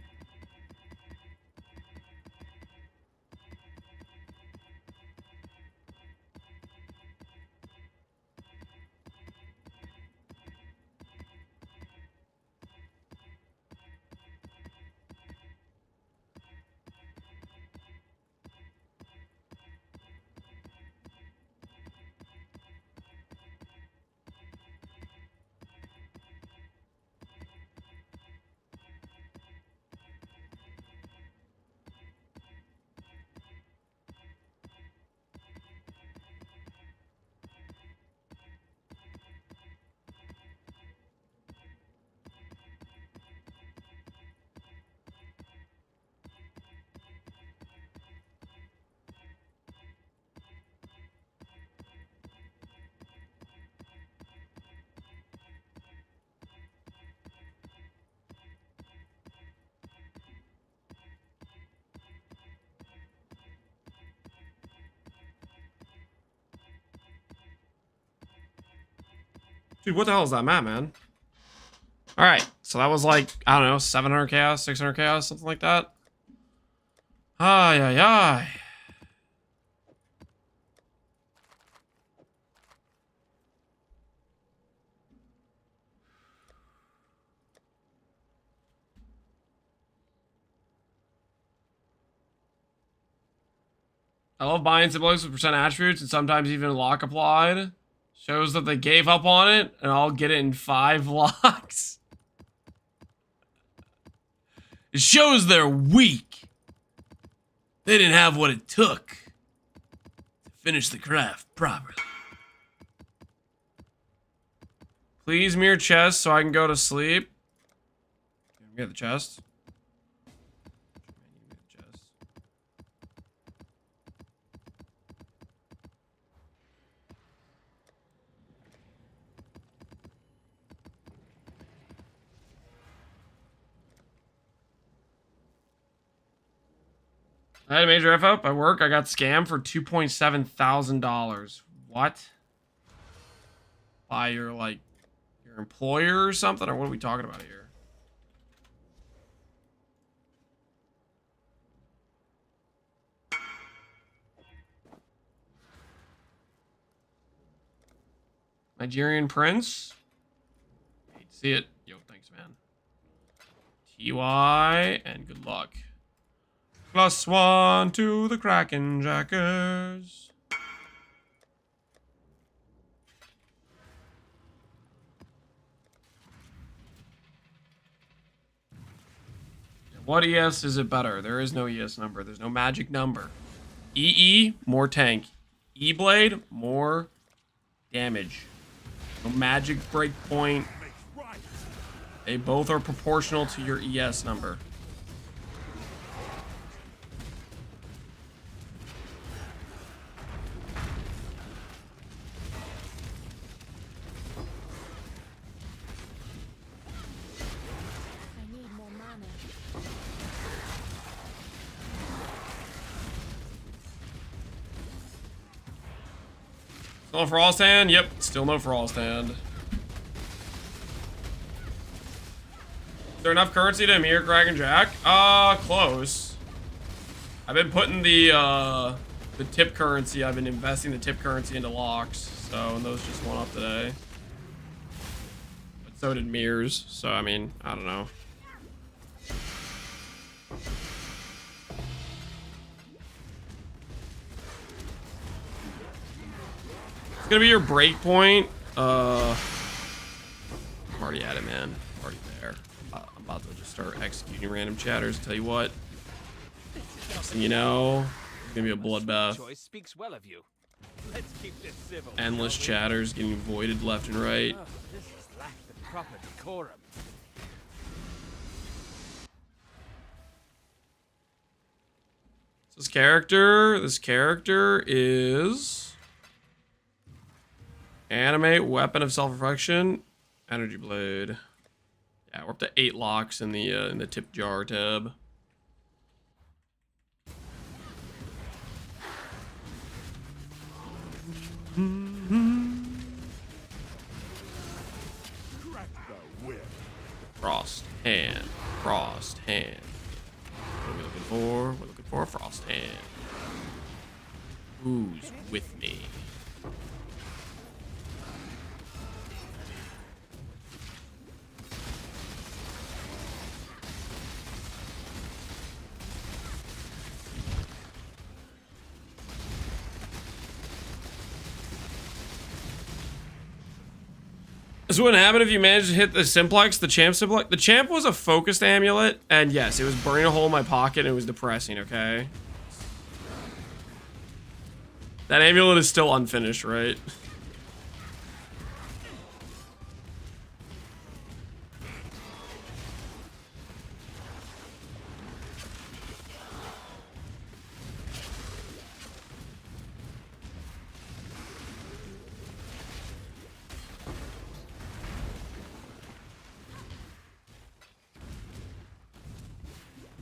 Dude, what the hell is that map, man? Alright, so that was like, I don't know, 700 chaos, 600 chaos, something like that. Ay, ay, ay. I love buying symbolics with percent attributes and sometimes even lock applied. Shows that they gave up on it and I'll get it in 5 locks. It shows they're weak. They didn't have what it took to finish the craft properly. Please mirror chest so I can go to sleep. Get the chest. I had a major F up at work. I got scammed for $2.7 thousand. What? By your your employer or something? Or what are we talking about here? Nigerian Prince? Hate to see it. Yo, thanks, man. TY and good luck. +1 to the Kraken Jackers. What ES is it better? There is no ES number. There's no magic number. EE, more tank. E-Blade, more damage. No magic breakpoint. They both are proportional to your ES number. Still no Frosthand? Yep, still no Frosthand. Is there enough currency to mirror Kraken Jack? Close. I've been putting the tip currency, I've been investing the tip currency into locks, so and those just went up today. But so did mirrors, so I mean, I don't know. It's gonna be your break point. I'm already at it, man. I'm already there. I'm about to just start executing random chatters. Tell you what. Next thing you know, it's gonna be a bloodbath. Choice speaks well of you. Let's keep this civil. Endless chatters getting voided left and right. Oh, this is lack the proper decorum. This character is animate weapon of self-reflection, energy blade. Yeah, we're up to 8 locks in the tip jar tab. Frosthand. Frosthand. What are we looking for? We're looking for a Frosthand. Who's with me? This wouldn't happen if you managed to hit the simplex, the champ simplex. The champ was a focused amulet, and yes, it was burning a hole in my pocket and it was depressing, okay? That amulet is still unfinished, right?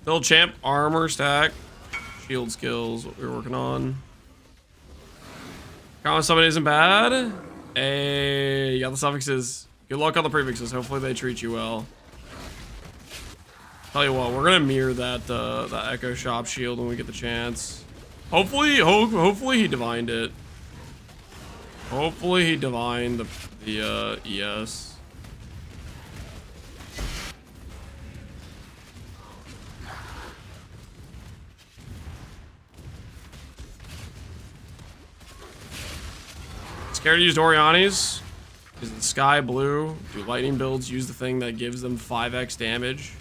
Build champ, armor stack, shield skills, what we were working on. Common summon isn't bad. Hey, you got the suffixes. Good luck on the prefixes. Hopefully they treat you well. Tell you what, we're gonna mirror that Echo Shop shield when we get the chance. Hopefully he divined it. Hopefully he divined the ES. Scared to use Oriani's? Is the sky blue? Do lightning builds use the thing that gives them 5x damage?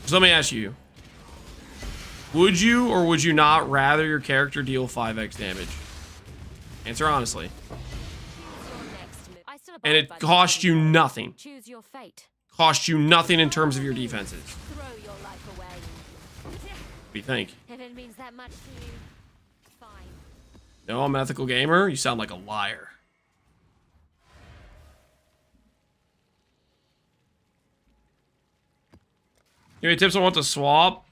So let me ask you. Would you or would you not rather your character deal 5x damage? Answer honestly. And it cost you nothing. Choose your fate. Cost you nothing in terms of your defenses. Throw your life away. What do you think? If it means that much to you, fine. No, I'm an ethical gamer? You sound like a liar. Give me tips on what to swap.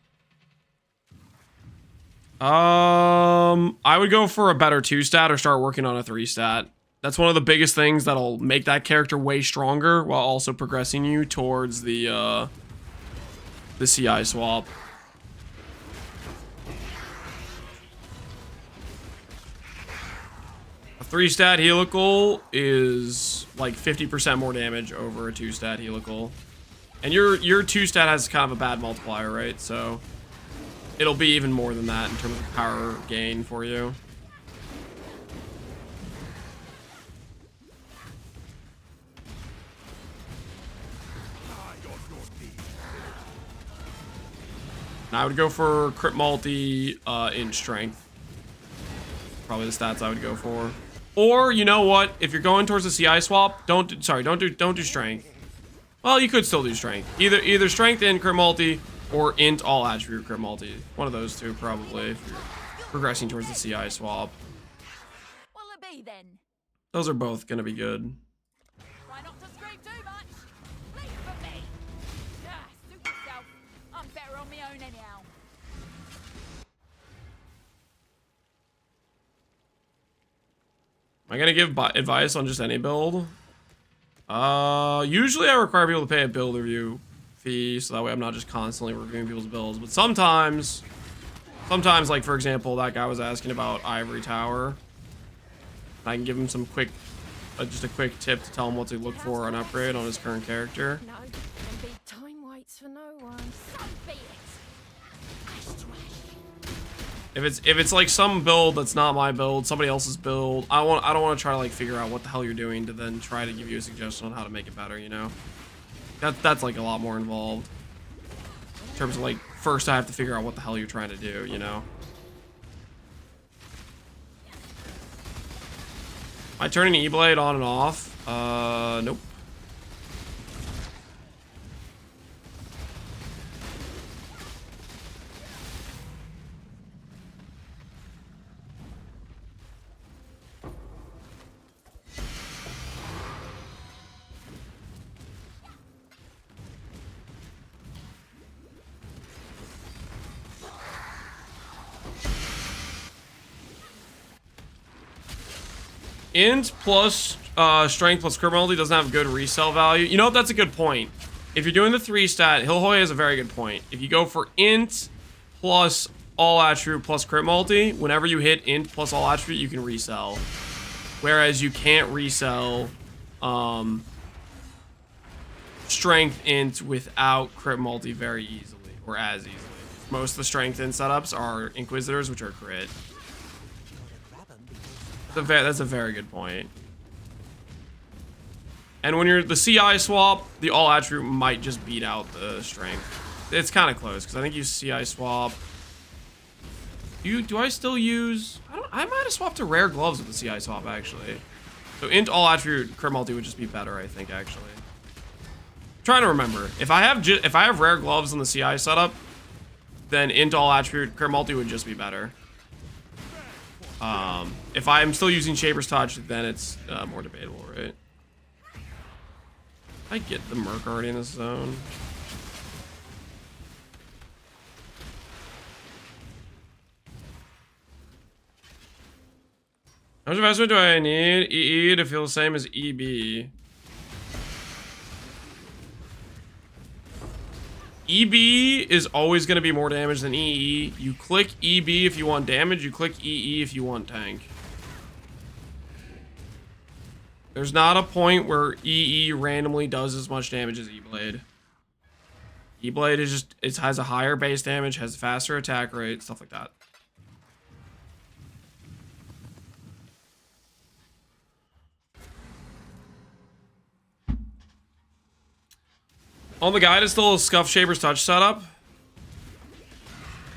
I would go for a better 2-stat or start working on a 3-stat. That's one of the biggest things that'll make that character way stronger while also progressing you towards the CI swap. A 3-stat helical is like 50% more damage over a 2-stat helical. And your 2-stat has kind of a bad multiplier, right? So it'll be even more than that in terms of power gain for you. And I would go for crit multi in strength. Probably the stats I would go for. Or you know what? If you're going towards the CI swap, don't do strength. Well, you could still do strength. Either strength and crit multi, or int all attribute crit multi. One of those two probably if you're progressing towards the CI swap. What'll it be then? Those are both gonna be good. Try not to scream too much. Leave for me. Yeah, suit yourself. I'm better on my own anyhow. Am I gonna give advice on just any build? Usually I require people to pay a build review fee, so that way I'm not just constantly reviewing people's builds. But sometimes, like for example, that guy was asking about Ivory Tower. I can give him some quick, just a quick tip to tell him what to look for an upgrade on his current character. No, and be time waits for no one. So be it. If it's like some build that's not my build, somebody else's build, I don't want to try to like figure out what the hell you're doing to then try to give you a suggestion on how to make it better, you know? That's like a lot more involved. In terms of like, first I have to figure out what the hell you're trying to do, you know? Am I turning E-Blade on and off? Nope. Int plus strength plus crit penalty doesn't have good resell value. You know what? That's a good point. If you're doing the 3-stat, Hilhoy has a very good point. If you go for int plus all attribute plus crit multi, whenever you hit int plus all attribute, you can resell. Whereas you can't resell strength int without crit multi very easily, or as easily. Most of the strength int setups are Inquisitors, which are crit. That's a very good point. And when you're the CI swap, the all attribute might just beat out the strength. It's kind of close because I think you CI swap. Do I still use? I might have swapped to rare gloves with the CI swap actually. So int all attribute crit multi would just be better, I think actually. I'm trying to remember if I have rare gloves on the CI setup, then int all attribute crit multi would just be better. If I'm still using Shaper's Touch, then it's more debatable, right? I get the Merc already in this zone. How much investment do I need? EE to feel the same as EB. EB is always going to be more damage than EE. You click EB if you want damage. You click EE if you want tank. There's not a point where EE randomly does as much damage as E-Blade. E-Blade is just, it has a higher base damage, has a faster attack rate, stuff like that. On the guide is still a Scuff Shaper's Touch setup.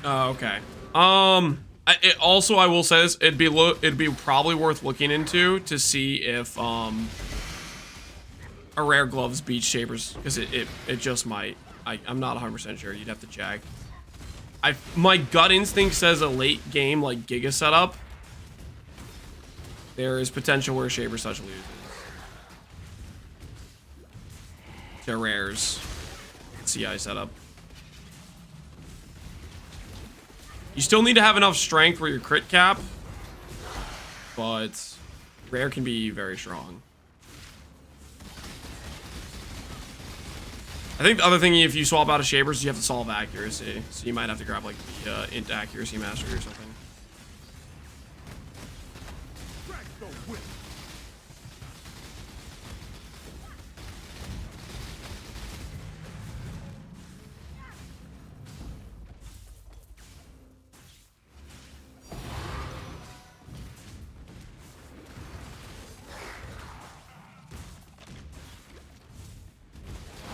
Okay. Also, I will say this, it'd be probably worth looking into to see if a rare gloves beats Shapers, because it just might. I'm not 100% sure. You'd have to check. My gut instinct says a late game like Giga setup. There is potential where Shaper's Touch loses to rares. CI setup. You still need to have enough strength for your crit cap, but rare can be very strong. I think the other thing, if you swap out of Shapers, you have to solve accuracy, so you might have to grab like the int accuracy mastery or something.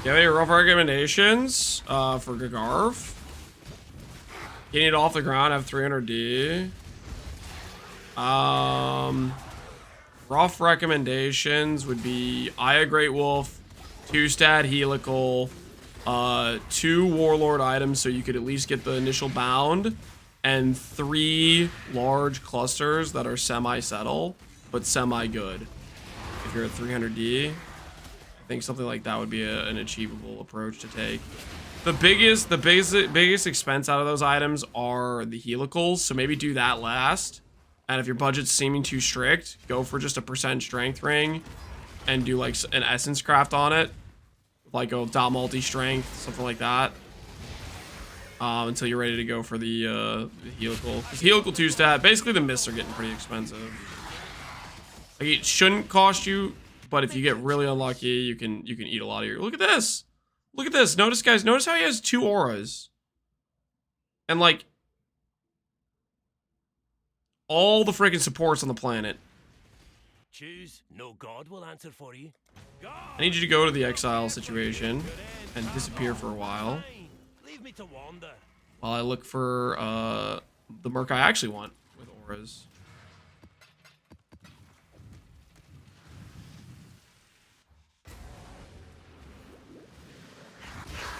Do you have any rough recommendations for Gagarv? Getting it off the ground, have 300D. Rough recommendations would be Aya Great Wolf, 2-stat Helical, 2 Warlord items so you could at least get the initial bound, and 3 large clusters that are semi-settle, but semi-good. If you're at 300D. I think something like that would be an achievable approach to take. The biggest expense out of those items are the helicals, so maybe do that last. And if your budget's seeming too strict, go for just a % strength ring and do like an essence craft on it, like a dot multi strength, something like that, until you're ready to go for the helical. Because helical 2-stat, basically the myths are getting pretty expensive. Like, it shouldn't cost you. But if you get really unlucky, you can eat a lot of your... Look at this! Look at this! Notice, guys, notice how he has 2 auras. And, like... all the freaking supports on the planet. Choose. No god will answer for you. I need you to go to the Exile situation and disappear for a while. Leave me to wander. While I look for the Merc I actually want with auras.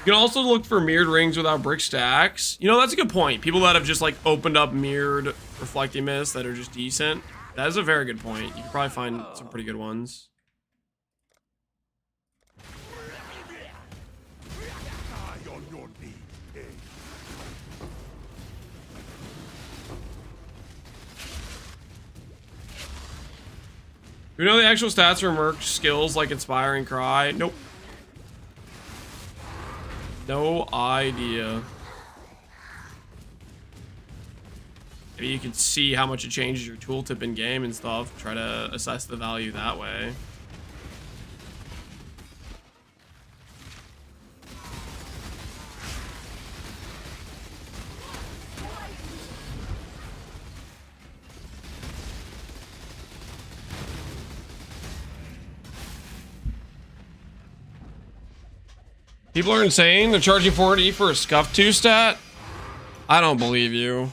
You can also look for mirrored rings without brick stacks. You know, that's a good point. People that have just like opened up mirrored reflecting mist that are just decent. That is a very good point. You can probably find some pretty good ones. Do you know the actual stats for Merc skills like Inspiring Cry? Nope. No idea. Maybe you can see how much it changes your tooltip in game and stuff. Try to assess the value that way. People are insane. They're charging 40 for a Scuff 2-stat. I don't believe you.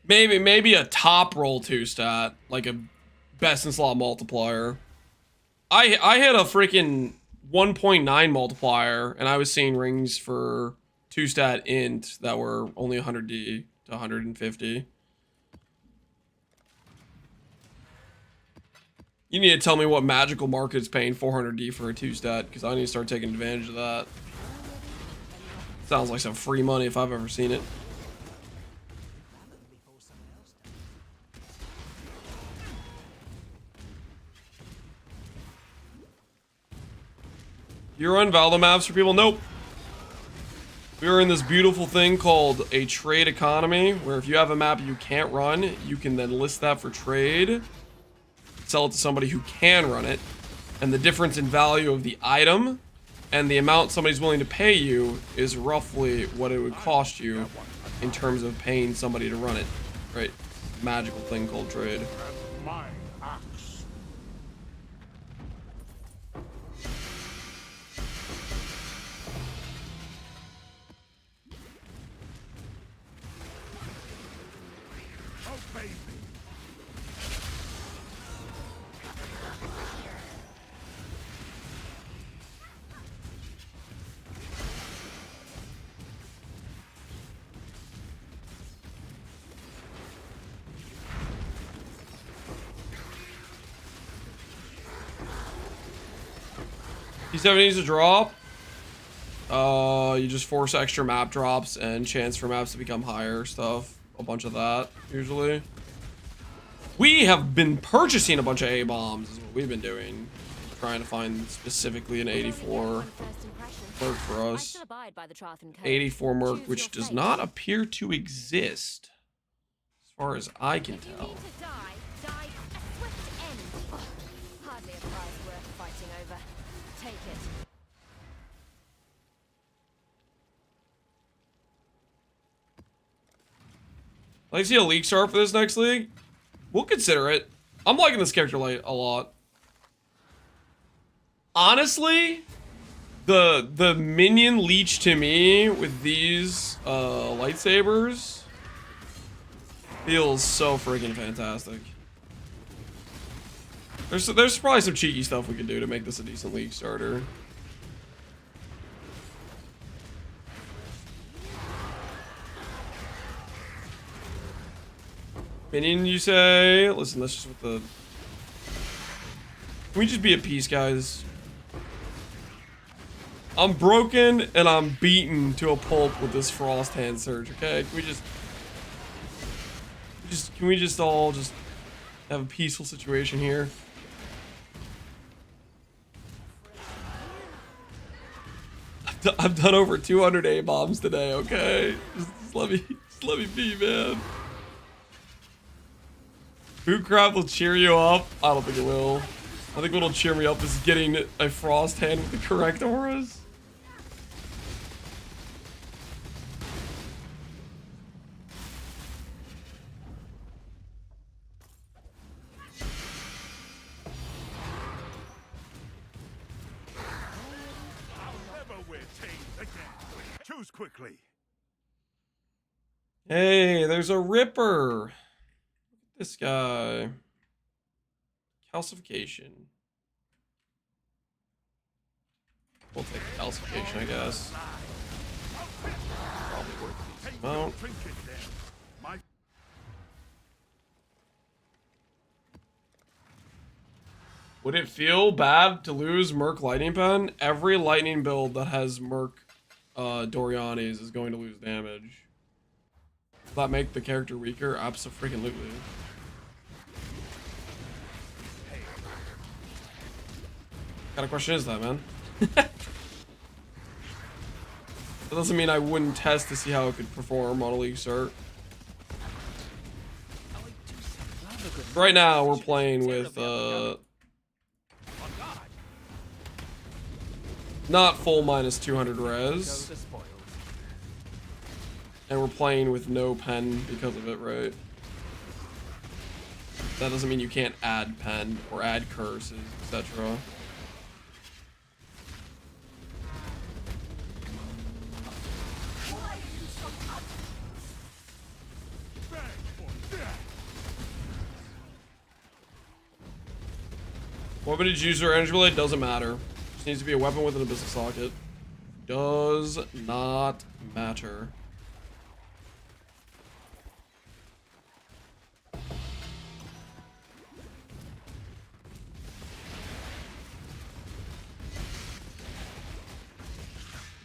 Maybe a top roll 2-stat, like a best in slot multiplier. I hit a freaking 1.9 multiplier, and I was seeing rings for 2-stat int that were only 100D to 150. You need to tell me what magical market is paying 400D for a 2-stat, because I need to start taking advantage of that. Sounds like some free money if I've ever seen it. You're on Valdo maps for people? Nope. We are in this beautiful thing called a trade economy, where if you have a map you can't run, you can then list that for trade, sell it to somebody who can run it, and the difference in value of the item and the amount somebody's willing to pay you is roughly what it would cost you in terms of paying somebody to run it, right? Magical thing called trade. My axe. Obey me. P7 needs to drop. You just force extra map drops and chance for maps to become higher stuff. A bunch of that, usually. We have been purchasing a bunch of A-bombs, is what we've been doing. Trying to find specifically an 84 Merc for us. 84 Merc, which does not appear to exist, as far as I can tell. Hardly a prize worth fighting over. Take it. I'd like to see a league start for this next league. We'll consider it. I'm liking this character light a lot. Honestly, the minion leech to me with these lightsabers feels so freaking fantastic. There's probably some cheeky stuff we could do to make this a decent league starter. Minion, you say? Listen, that's just what the... Can we just be at peace, guys? I'm broken and I'm beaten to a pulp with this Frosthand surge, okay? Can we just all just have a peaceful situation here? I've done over 200 A-bombs today, okay? Just let me be, man. Bootcraft will cheer you up. I don't think it will. I think what'll cheer me up is getting a Frosthand with the correct auras. Choose quickly. Hey, there's a Ripper. This guy. Calcification. We'll take the calcification, I guess. Probably worth a decent amount. Would it feel bad to lose Merc Lightning Pen? Every Lightning build that has Merc Dorianis is going to lose damage. Will that make the character weaker? Abso-freaking-lutely. What kind of question is that, man? That doesn't mean I wouldn't test to see how it could perform on a league start. Right now, we're playing with, not full minus 200 res. And we're playing with no pen because of it, right? That doesn't mean you can't add pen or add curses, etc. Weapon did you use or energy blade? Doesn't matter. Just needs to be a weapon with an abyssal socket. Does not matter.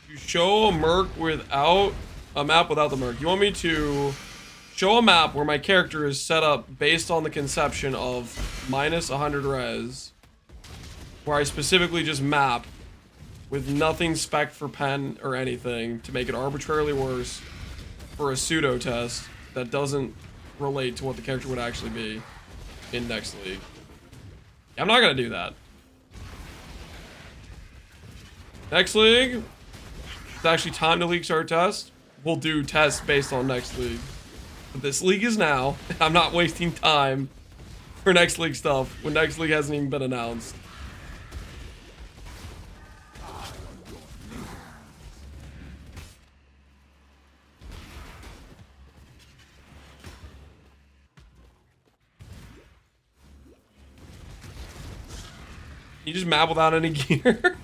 You show a Merc without a map without the Merc. You want me to show a map where my character is set up based on the conception of minus 100 res, where I specifically just map with nothing spec for pen or anything to make it arbitrarily worse for a pseudo test that doesn't relate to what the character would actually be in next league. I'm not gonna do that. Next league, it's actually time to league start test. We'll do tests based on next league. But this league is now. I'm not wasting time for next league stuff when next league hasn't even been announced. You just map without any gear.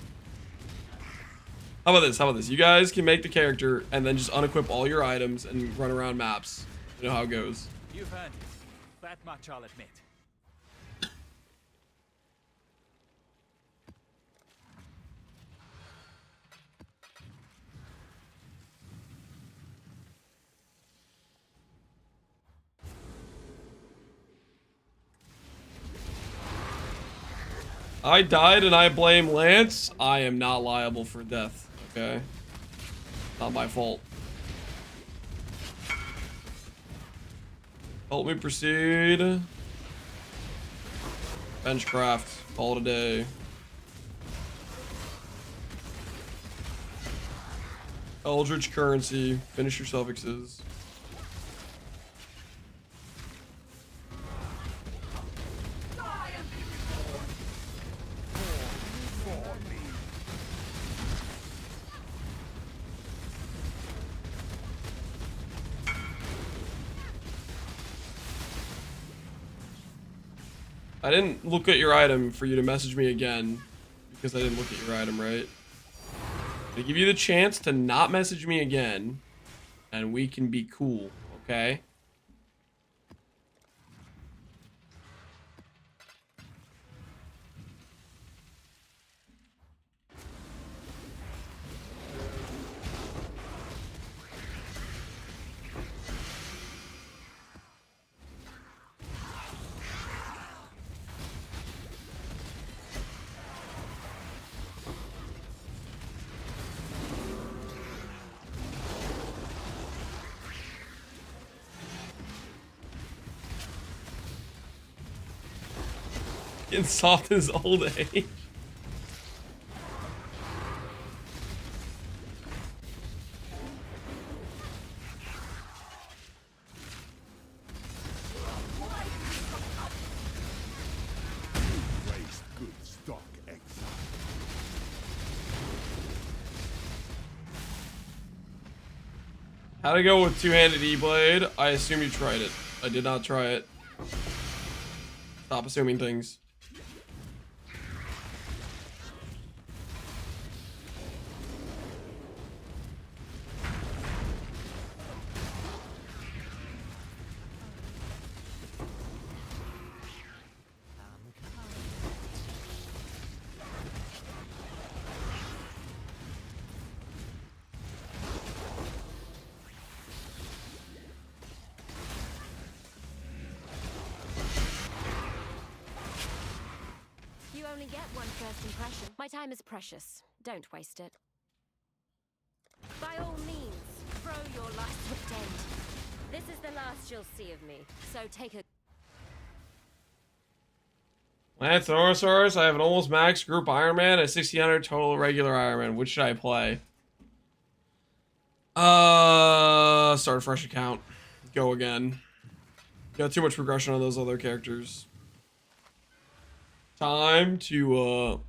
How about this? How about this? You guys can make the character and then just unequip all your items and run around maps. You know how it goes. You've earned it. That much I'll admit. I died and I blame Lance. I am not liable for death, okay? Not my fault. Help me proceed. Benchcraft. Call it a day. Eldritch currency. Finish your suffixes. I didn't look at your item for you to message me again because I didn't look at your item, right? I give you the chance to not message me again and we can be cool, okay? Getting soft in his old age. Raised good stock, Exile. How to go with two-handed E-blade? I assume you tried it. I did not try it. Stop assuming things. You only get one first impression. My time is precious. Don't waste it. By all means, throw your last pretend. This is the last you'll see of me, so take a... Lance and Orosaurus, I have an almost max group Iron Man, a 1600 total regular Iron Man. Which should I play? Start a fresh account. Go again. Got too much progression on those other characters. Time to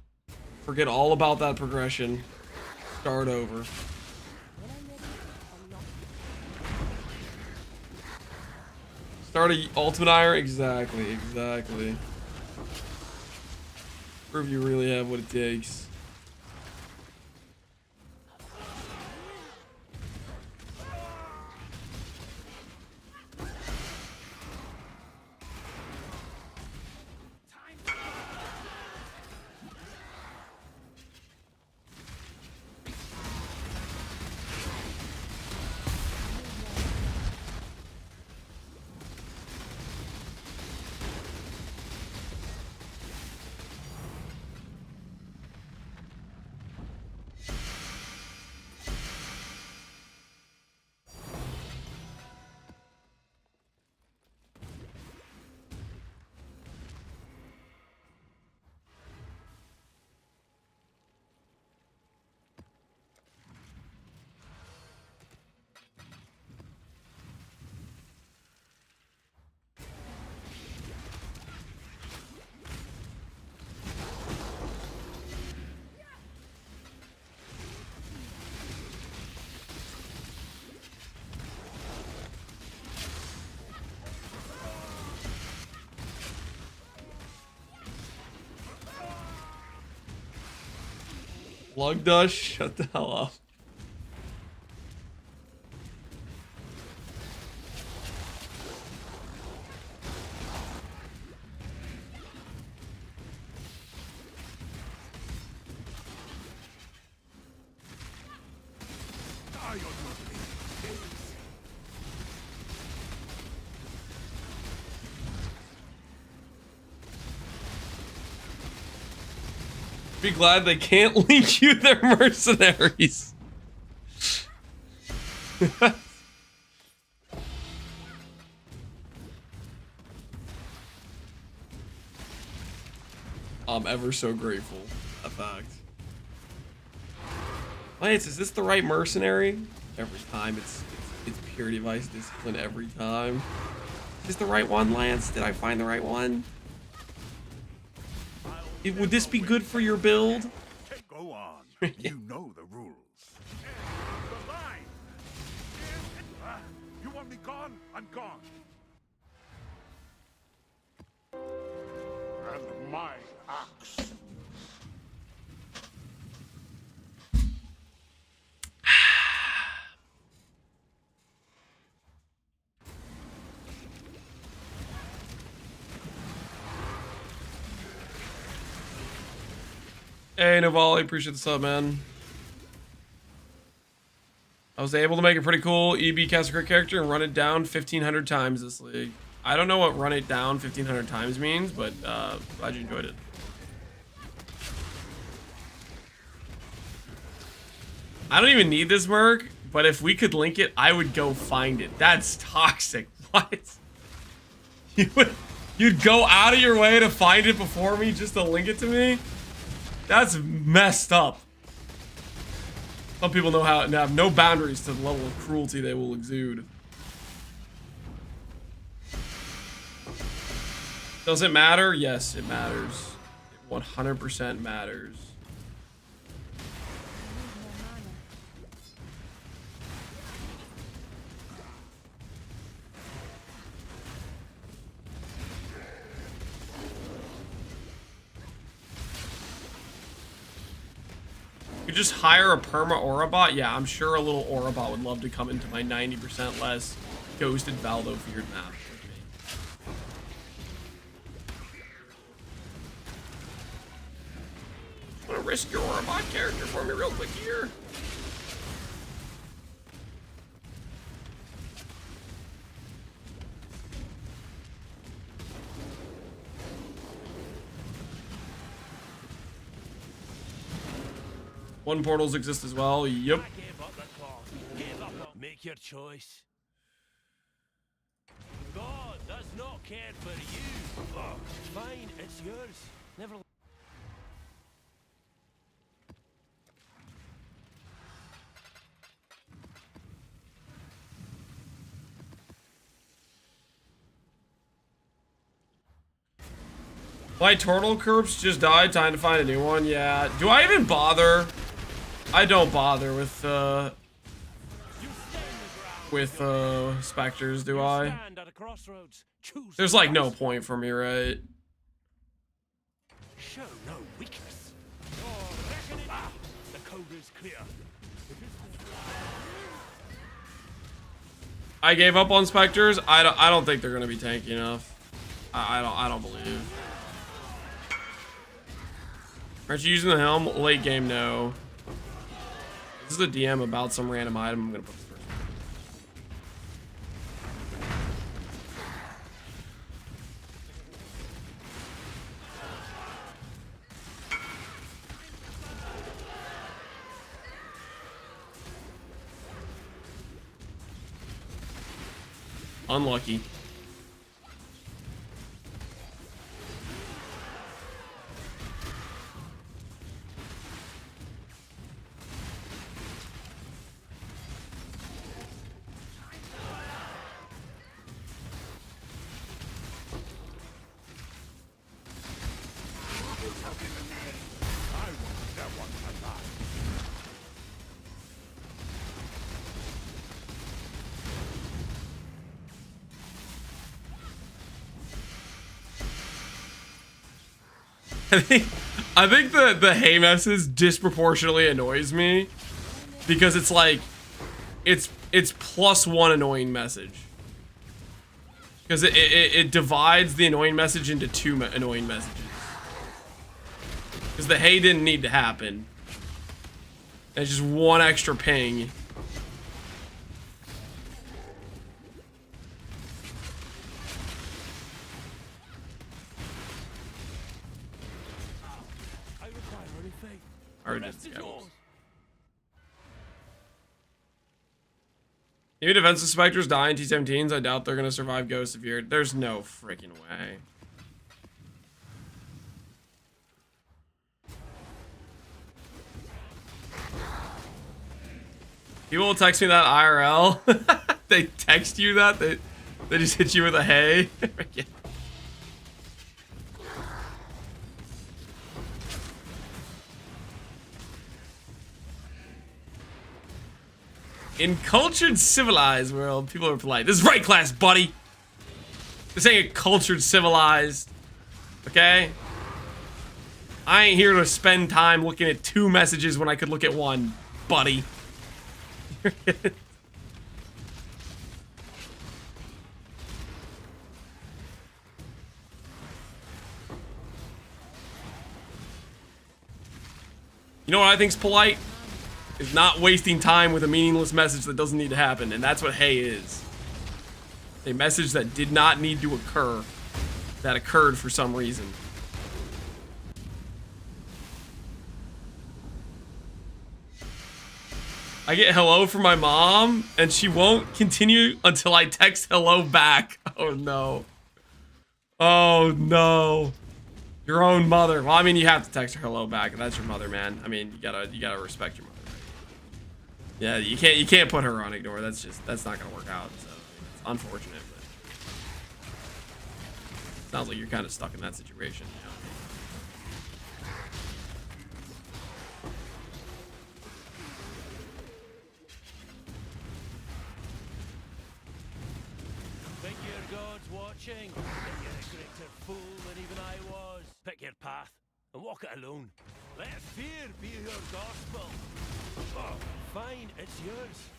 forget all about that progression. Start over. Start a ultimate iron. Exactly. Prove you really have what it takes. Slug dust, shut the hell up. Be glad they can't link you their mercenaries. I'm ever so grateful for that fact. Lance, is this the right mercenary? Every time it's pure device discipline every time. Is this the right one, Lance? Did I find the right one? Would this be good for your build? Go on. You know the rules. The line. You want me gone? I'm gone. And my axe. Hey, Navali, appreciate the sub, man. I was able to make a pretty cool EB cast crit character and run it down 1,500 times this league. I don't know what run it down 1,500 times means, but glad you enjoyed it. I don't even need this Merc, but if we could link it, I would go find it. That's toxic. What? You'd go out of your way to find it before me just to link it to me? That's messed up. Some people know how to have no boundaries to the level of cruelty they will exude. Does it matter? Yes, it matters. It 100% matters. You just hire a perma aura bot? Yeah, I'm sure a little aura bot would love to come into my 90% less ghosted Valdo feared map with me. I'm gonna risk your aura bot character for me real quick here. One portals exist as well. Yep. Make your choice. God does not care for you. Oh, fine, it's yours. Never. My turtle corpse just died. Time to find a new one. Yeah. Do I even bother? I don't bother with specters, do I? There's like no point for me, right? Show no weakness. The code is clear. I gave up on specters. I don't think they're gonna be tanky enough. I don't believe. Aren't you using the helm? Late game, no. This is a DM about some random item. I'm gonna put this first. Unlucky. I think the hey message disproportionately annoys me because it's like it's +1 annoying message because it divides the annoying message into 2 annoying messages because the hey didn't need to happen. It's just 1 extra ping. Or just, yeah, even defensive specters die in T-17s. I doubt they're gonna survive Ghost of Year. There's no freaking way. People will text me that IRL. They text you that. They just hit you with a hey. Yeah. In cultured, civilized world, people are polite. This is right class, buddy. This ain't a cultured, civilized. Okay? I ain't here to spend time looking at 2 messages when I could look at 1, buddy. You know what I think's polite? Is not wasting time with a meaningless message that doesn't need to happen, and that's what hey is. A message that did not need to occur, that occurred for some reason. I get hello from my mom, and she won't continue until I text hello back. Oh no. Oh no. Your own mother. Well, I mean, you have to text her hello back, and that's your mother, man. I mean, you gotta respect your mother. Yeah, you can't put her on ignore. That's not gonna work out. So it's unfortunate, but sounds like you're kind of stuck in that situation. You know? Think your God's watching? Think you're a greater fool than even I was? Pick your path and walk it alone. Let fear be your gospel. Oh, fine, it's yours.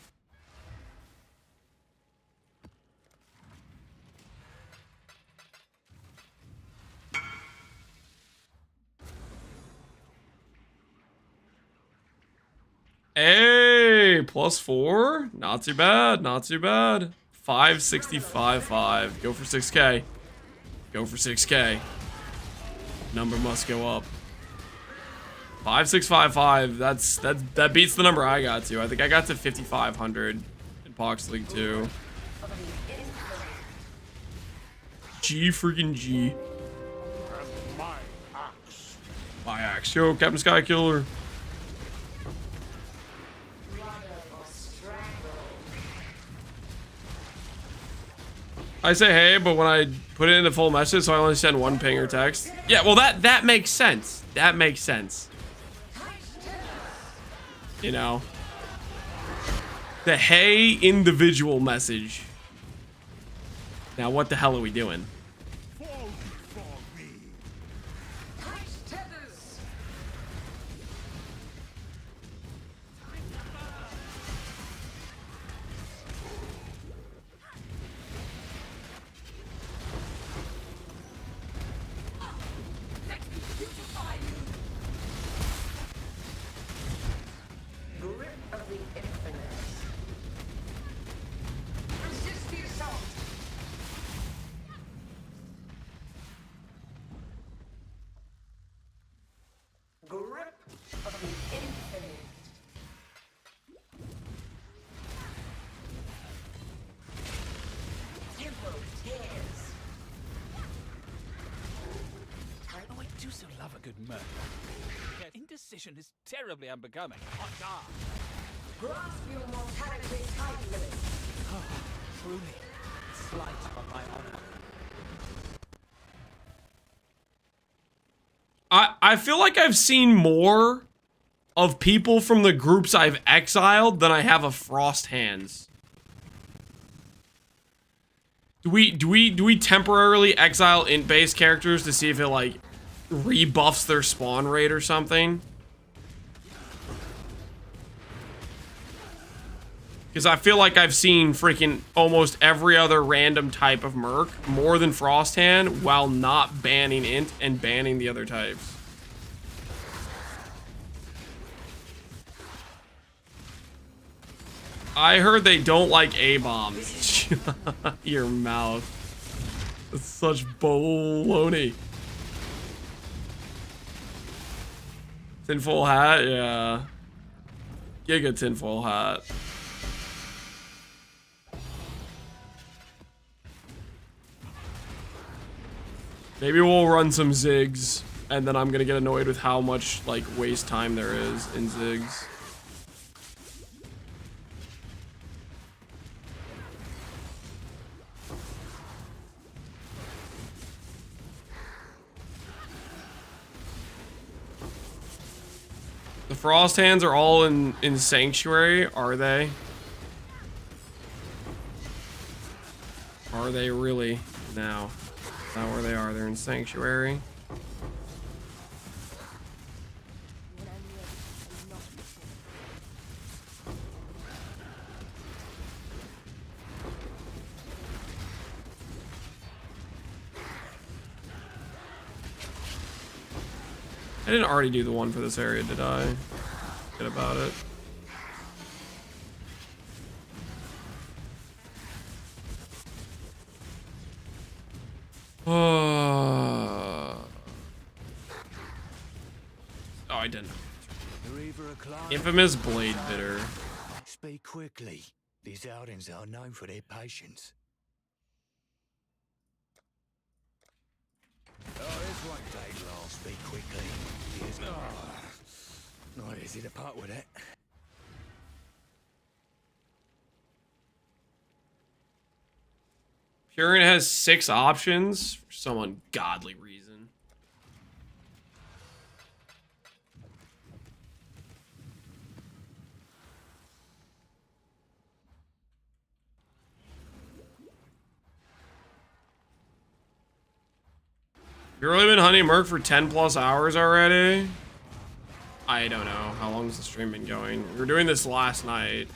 Hey, +4. Not too bad. Not too bad. 565.5. Go for 6K. Go for 6K. Number must go up. 5655. That beats the number I got to. I think I got to 5500 in Pox League 2. G freaking G. My axe. Yo, Captain Sky Killer. I say hey, but when I put it into full message, so I only send 1 ping or text. Yeah, well that makes sense. That makes sense. You know, the hey individual message. Now what the hell are we doing? Merc. Indecision is terribly unbecoming. Grasp your mortality tightly. Oh, truly, slight on my honor. I feel like I've seen more of people from the groups I've exiled than I have of Frosthands. Do we temporarily exile int-based characters to see if it like rebuffs their spawn rate or something. Because I feel like I've seen freaking almost every other random type of Merc more than Frosthand while not banning Int and banning the other types. I heard they don't like A-bombs. Your mouth. That's such baloney. Tinfoil hat? Yeah. Giga tinfoil hat. Maybe we'll run some zigs, and then I'm gonna get annoyed with how much, like, waste time there is in zigs. The Frosthands are all in Sanctuary, are they? Are they really now? Is that where they are? They're in Sanctuary. I didn't already do the one for this area, did I? Forget about it. Oh, I didn't. Infamous Blade Bitter. Speak quickly. These outings are known for their patience. Oh, this won't take long. Speak quickly. Here's not easy to part with it. Purin has 6 options for some ungodly reason. You've really been hunting Merc for 10 plus hours already? I don't know. How long has the stream been going? We were doing this last night.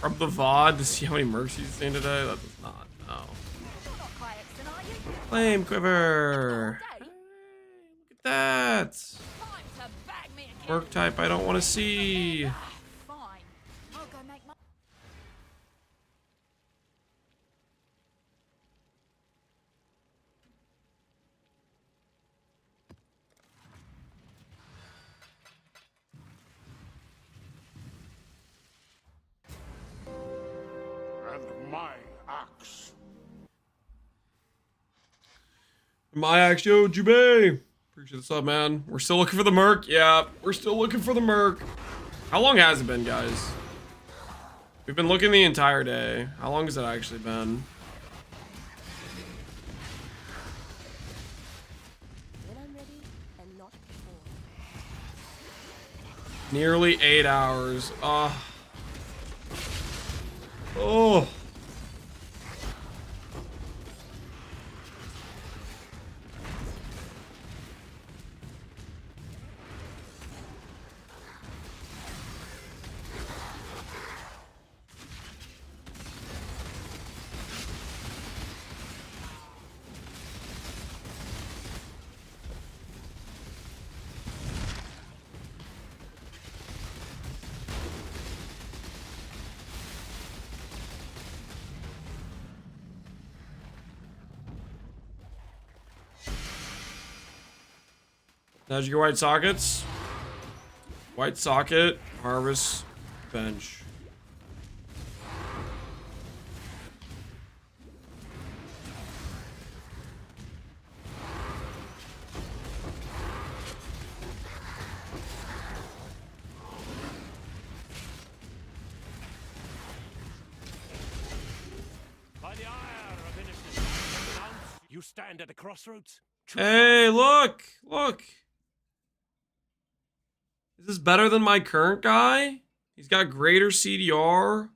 Rub the VOD to see how many Mercs he's seen today? That does not, no. Flame Quiver! Hey, look at that! Merc type I don't want to see! My axe, yo, Jubei. Appreciate the sub, man. We're still looking for the Merc. Yeah, we're still looking for the Merc. How long has it been, guys? We've been looking the entire day. How long has it actually been? Nearly 8 hours. Oh. How's your white sockets? White socket, harvest, bench. By the ire of innocence, you stand at a crossroads. Hey, look! Look! Is this better than my current guy? He's got greater CDR.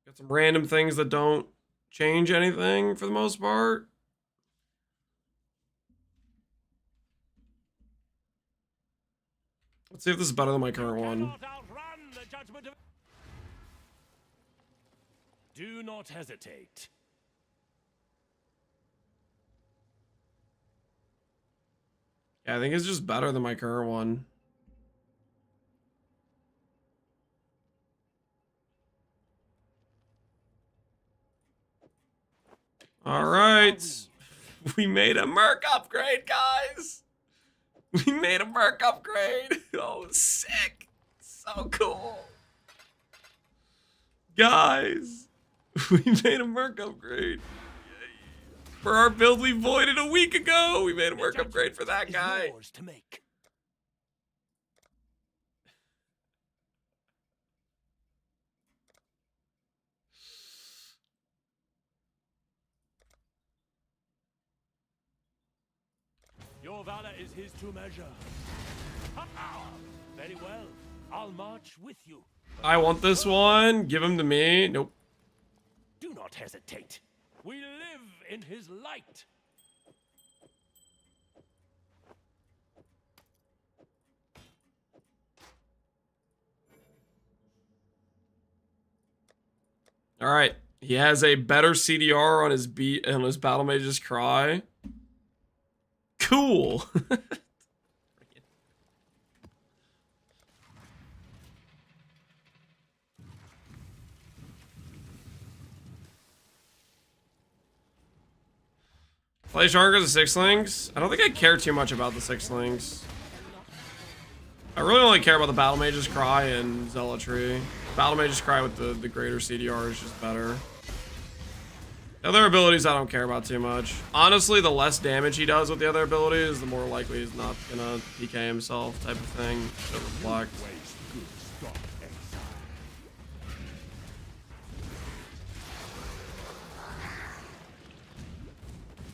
Got some random things that don't change anything for the most part. Let's see if this is better than my current one. Do not hesitate. Yeah, I think it's just better than my current one. All right. We made a Merc upgrade, guys. We made a Merc upgrade. Oh, sick. So cool. Guys, we made a Merc upgrade. For our build we voided a week ago, we made a Merc upgrade for that guy. Yours to make. Your valor is his to measure. Very well. I'll march with you. I want this one. Give him to me. Nope. Do not hesitate. We live in his light. All right. He has a better CDR on his Battle Mage's Cry. Cool. Play stronger the sixlings. I don't think I care too much about the sixlings. I really only care about the Battle Mage's Cry and Zealotry. Battle Mage's Cry with the greater CDR is just better. The other abilities I don't care about too much. Honestly, the less damage he does with the other abilities, the more likely he's not gonna PK himself type of thing. To reflect.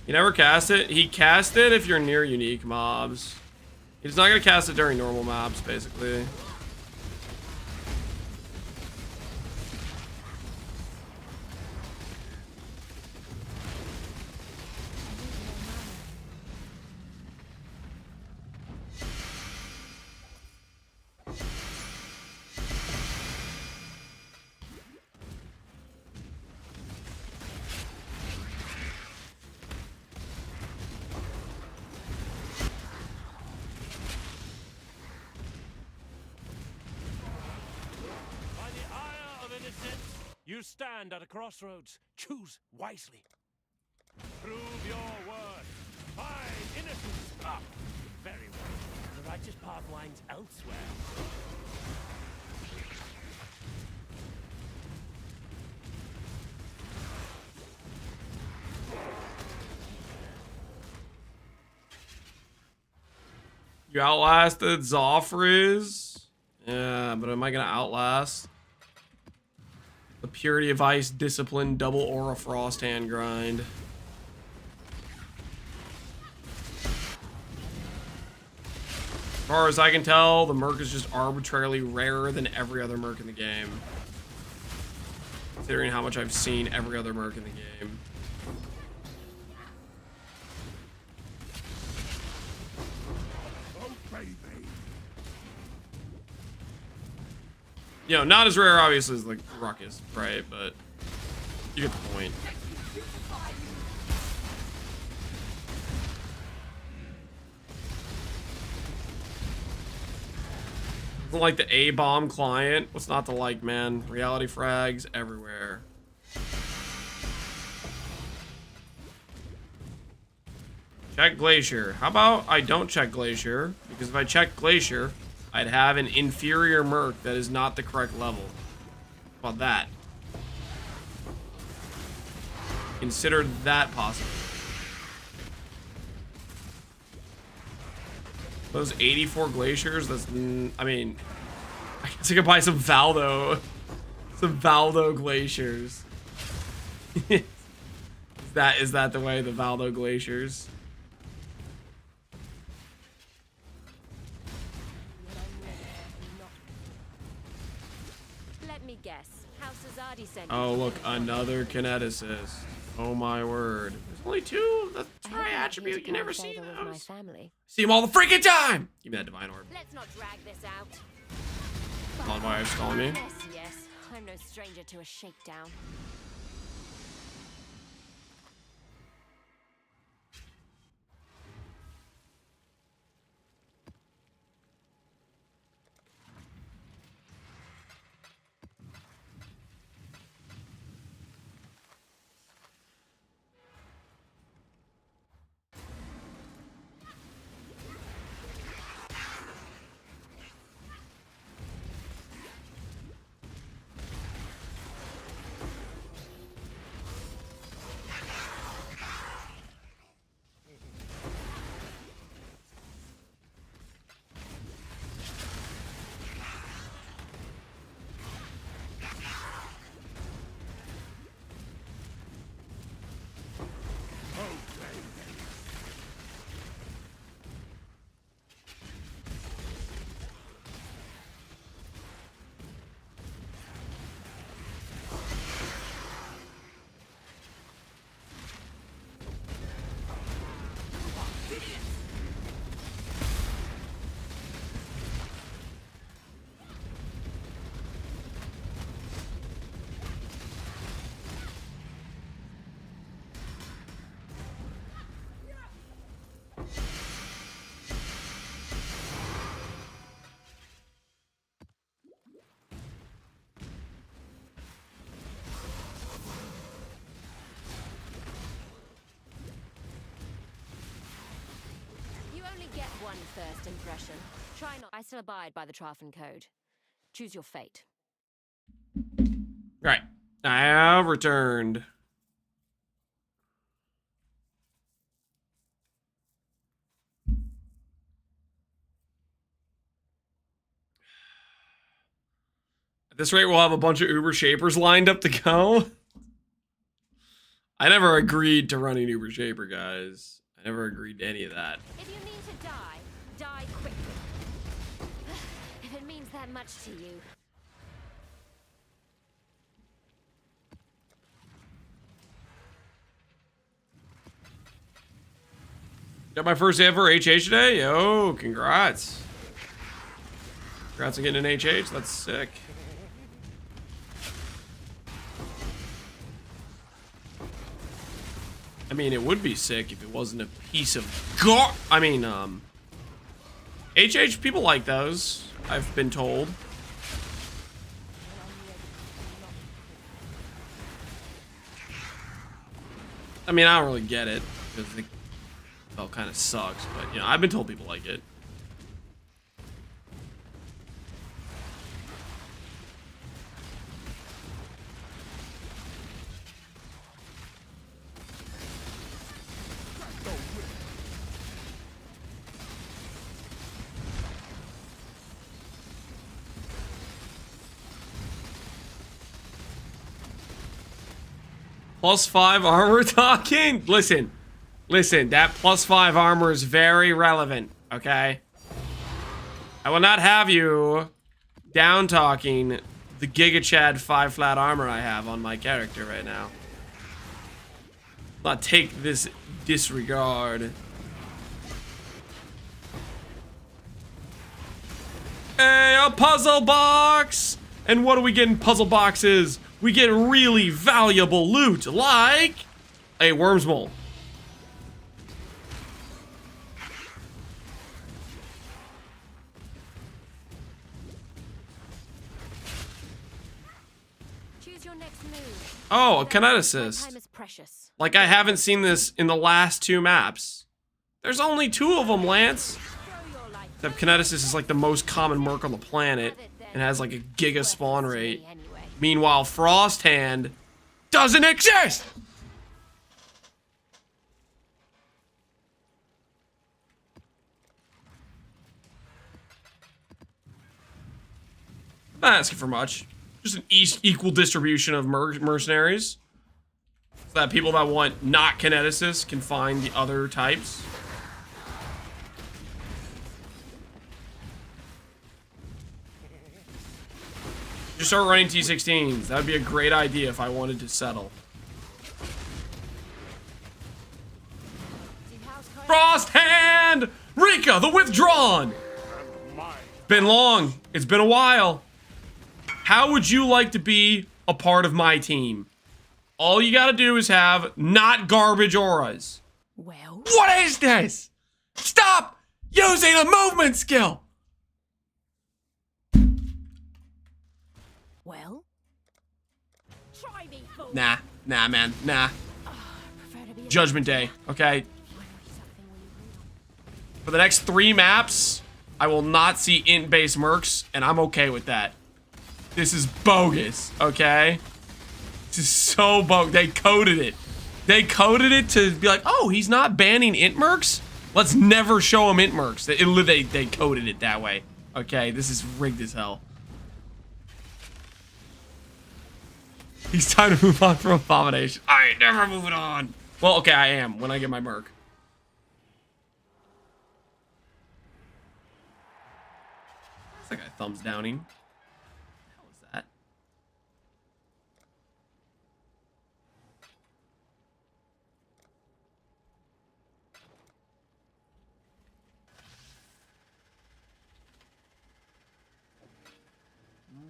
You never cast it? He cast it if you're near unique mobs. He's not gonna cast it during normal mobs, basically. You stand at a crossroads. Choose wisely. Prove your worth. Find innocence. Ah, very well. The righteous path winds elsewhere. You outlasted Zoffriz? Yeah, but am I gonna outlast the Purity of Ice Discipline double aura Frosthand grind? As far as I can tell, the Merc is just arbitrarily rarer than every other Merc in the game. Considering how much I've seen every other Merc in the game. You know, not as rare, obviously, as, like, Ruckus, right? But you get the point. Isn't like the A-bomb client. What's not to like, man? Reality frags everywhere. Check Glacier. How about I don't check Glacier? Because if I check Glacier, I'd have an inferior Merc that is not the correct level. How about that? Consider that possible. Those 84 Glaciers, that's... I mean... I guess I could buy some Valdo. Some Valdo Glaciers. Is that the way, the Valdo Glaciers? Let me guess. House Azadi sent Oh, you look, to- another kineticist. Oh my word. There's only two. That's I my hope attribute. You never see favor with my those. family. See them all the freaking time! Give me that Divine Orb. Let's not drag this out. Calling my wife's calling me. Yes, yes. I'm no stranger to a shakedown. You only get one first impression. Try not. I still abide by the Trafen Code. Choose your fate. Right. I have returned. At this rate, we'll have a bunch of Uber Shapers lined up to go. I never agreed to running Uber Shaper, guys. I never agreed to any of that. If you need to die, die quickly. If it means that much to you. Got my first ever HH today? Yo, congrats. Congrats on getting an HH. That's sick. I mean, it would be sick if it wasn't a piece of I mean, HH, people like those, I've been told. I mean, I don't really get it, because it kind of sucks, but, you know, I've been told people like it. +5 armor talking? Listen, that +5 armor is very relevant, okay? I will not have you down talking the Giga Chad 5 flat armor I have on my character right now. Not take this disregard. Hey, a puzzle box! And what do we get in puzzle boxes? We get really valuable loot, like a worm's mole. Choose your next move. Oh, a kinetic Time assist. is precious. Like I haven't seen this in the last 2 maps. There's only 2 of them, Lance. Except Kineticus is like the most common Merc on the planet and has like a giga spawn rate. Meanwhile, Frosthand doesn't exist! Not asking for much. Just an equal distribution of mercenaries. So that people that want not Kineticus can find the other types. Just start running T16s. That would be a great idea if I wanted to settle. Frosthand! Rika, the Withdrawn! Been long. It's been a while. How would you like to be a part of my team? All you gotta do is have not garbage auras. Well, what is this? Stop using a movement skill. well. Try me, fool. Nah, man, nah. Judgment Day, okay? For the next 3 maps, I will not see int-based mercs, and I'm okay with that. This is bogus, okay? This is so bogus. They coded it. They coded it to be like, oh, he's not banning int mercs? Let's never show him int mercs. They coded it that way. Okay, this is rigged as hell. He's time to move on from Abomination. I ain't never moving on. Well, okay, I am when I get my Merc. That's like a thumbs downing. What the hell is that?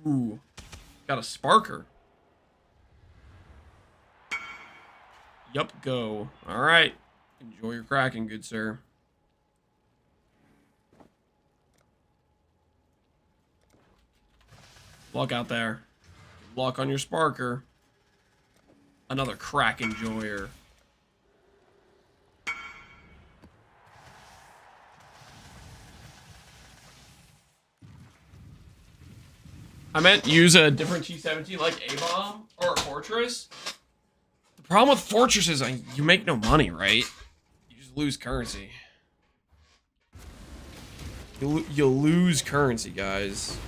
Ooh, got a Sparker. Yup, go. All right. Enjoy your Kraken, good sir. Luck out there. Luck on your Sparker. Another crack enjoyer. I meant use a different T-17 like A-Bomb or a Fortress. The problem with Fortress is you make no money, right? You just lose currency. You lose currency, guys.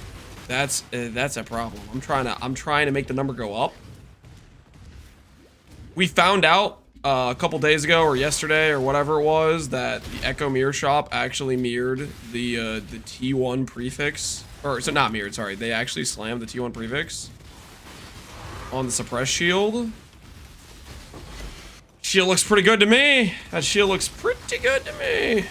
That's a problem. I'm trying to make the number go up. We found out a couple days ago or yesterday or whatever it was that the Echo Mirror Shop actually mirrored the T1 prefix, or so not mirrored. Sorry, they actually slammed the T1 prefix on the suppress shield. Shield looks pretty good to me. That shield looks pretty good to me.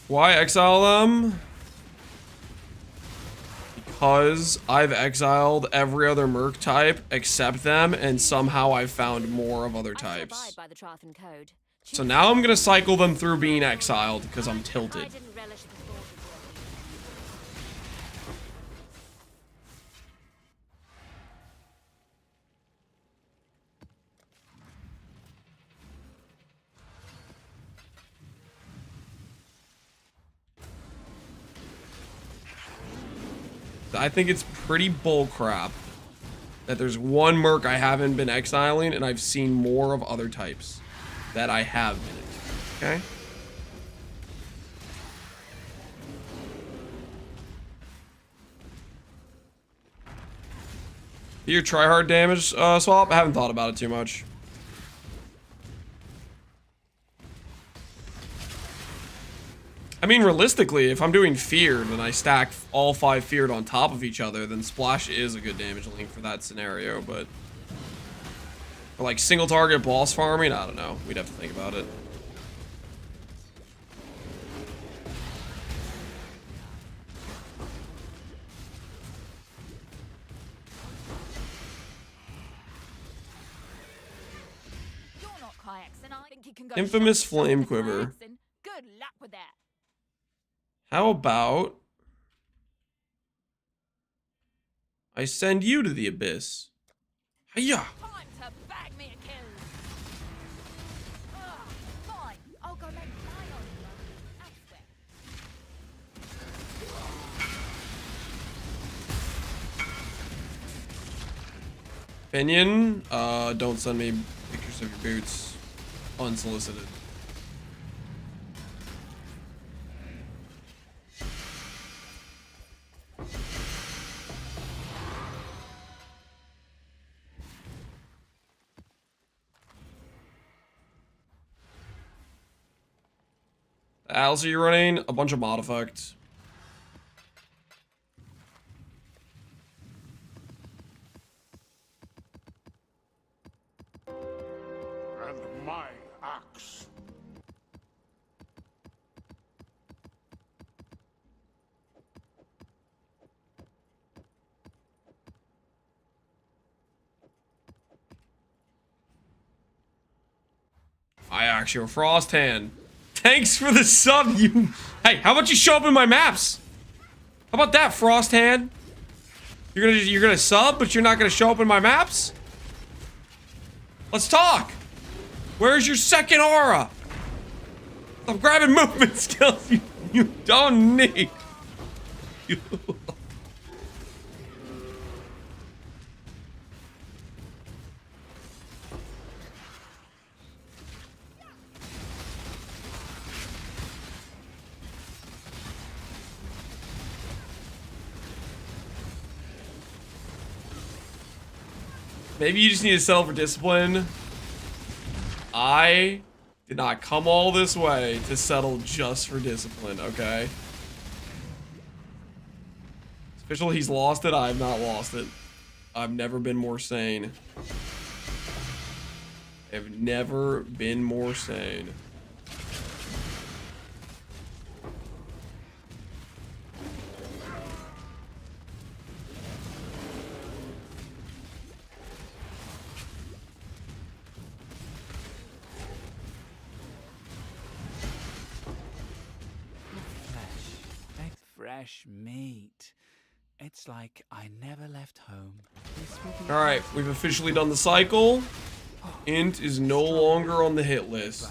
Why exile them? Because I've exiled every other Merc type except them, and somehow I've found more of other types. So now I'm gonna cycle them through being exiled because I'm tilted. I think it's pretty bullcrap that there's one Merc I haven't been exiling, and I've seen more of other types that I have been. Okay? Your tryhard damage swap? I haven't thought about it too much. I mean, realistically, if I'm doing feared and I stack all 5 feared on top of each other, then splash is a good damage link for that scenario, but for like single target boss farming, I don't know. We'd have to think about it. Infamous Flame Quiver. with that. How about I send you to the abyss? Hiya! Time to bag me a kill. Fine, I'll go make my own money elsewhere. Opinion, don't send me pictures of your boots unsolicited. The owls are you running? A bunch of mod effects. And my axe. I actually a Frosthand. Thanks for the sub, you. Hey, how about you show up in my maps? How about that, Frosthand? You're gonna sub, but you're not gonna show up in my maps? Let's talk. Where's your second aura? I'm grabbing movement skills you don't need. Maybe you just need to settle for discipline. I did not come all this way to settle just for discipline, okay? It's official, he's lost it. I have not lost it. I've never been more sane. I've never been more sane. Fresh meat. It's like I never left home. All right, we've officially done the cycle. Int is no longer on the hit list.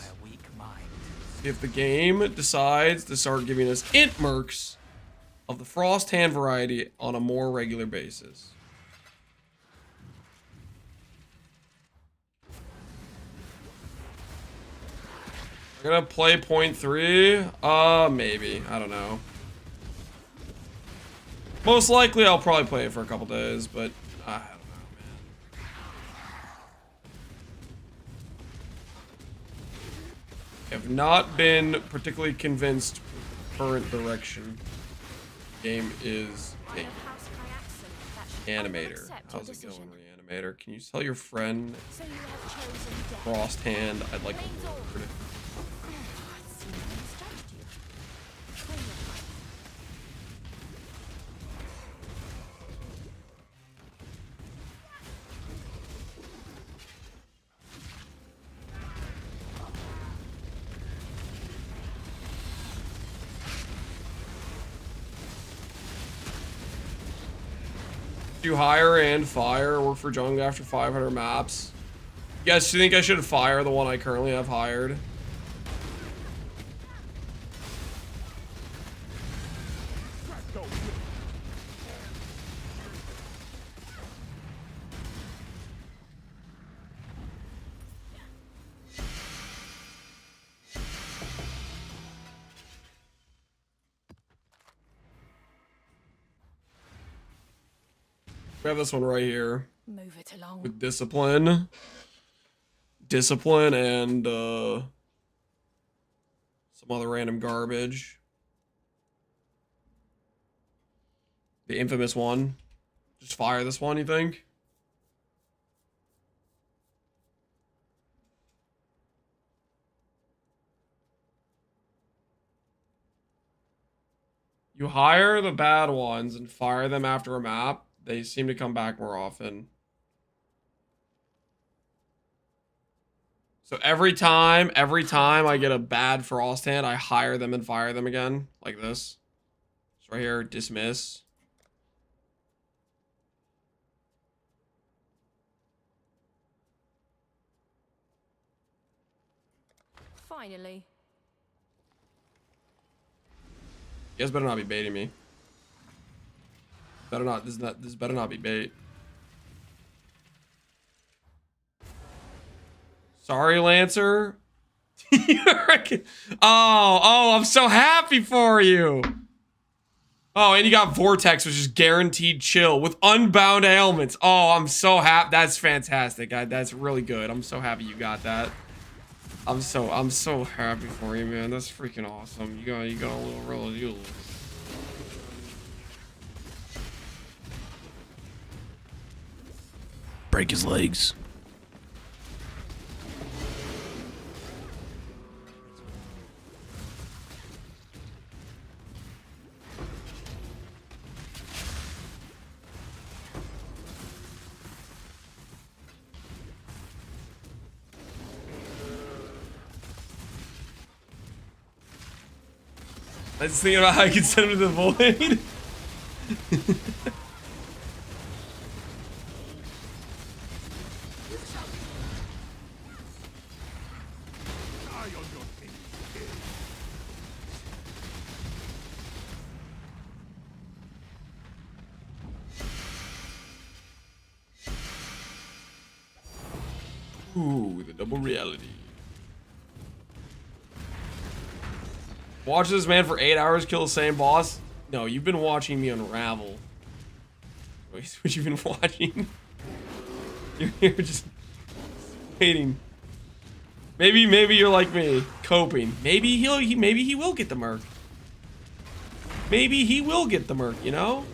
If the game decides to start giving us int mercs of the Frosthand variety on a more regular basis. I'm gonna play 0.3. Maybe. I don't know. Most likely, I'll probably play it for a couple days, but I don't know, man. Have not been particularly convinced with the current direction the game is taking. Animator, how's it going, Reanimator? Can you tell your friend Frosthand I'd like a word? Do hire and fire, work for Jung after 500 maps. You guys think I should fire the one I currently have hired? We have this one right here. Move it along. With discipline. Discipline and some other random garbage. The infamous one. Just fire this one, you think? You hire the bad ones and fire them after a map. They seem to come back more often. So every time I get a bad Frosthand, I hire them and fire them again, like this. So right here, dismiss. Finally. You guys better not be baiting me. Better not. This better not be bait. Sorry, Lancer. Oh, I'm so happy for you. Oh, and you got Vortex, which is guaranteed chill with unbound ailments. Oh, I'm so happy. That's fantastic. That's really good. I'm so happy you got that. I'm so happy for you, man. That's freaking awesome. You got a little real. Break his legs. I was thinking about how I could send him to the void. Ooh, the double reality. Watch this man for 8 hours kill the same boss? No, you've been watching me unravel. Wait, what you've been watching? You're just waiting. Maybe you're like me, coping. Maybe he will get the Merc. Maybe he will get the Merc, you know?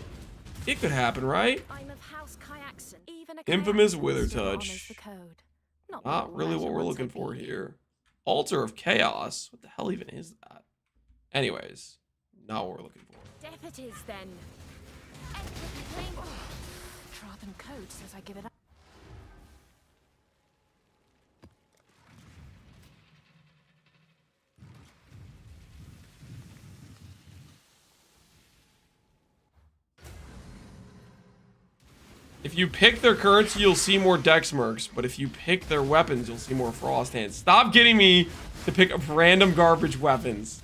It could happen, right? I'm of House Kyaxin. Even a Infamous Kyaxin Wither still Touch. honors the code. Not really what we're looking for here. Altar of Chaos. What the hell even is that? Anyways, not what we're looking for. Deputies, then. Rather code says I give it up. If you pick their currency, you'll see more Dex Mercs, but if you pick their weapons, you'll see more Frosthands. Stop getting me to pick up random garbage weapons.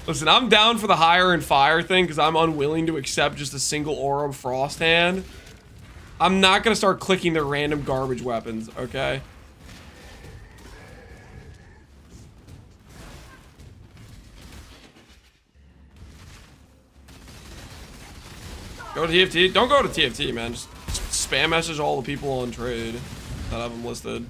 Listen, I'm down for the hire and fire thing because I'm unwilling to accept just a single Orb Frosthand. I'm not going to start clicking their random garbage weapons, okay? Go to TFT. Don't go to TFT, man. Just spam message all the people on trade that have them listed.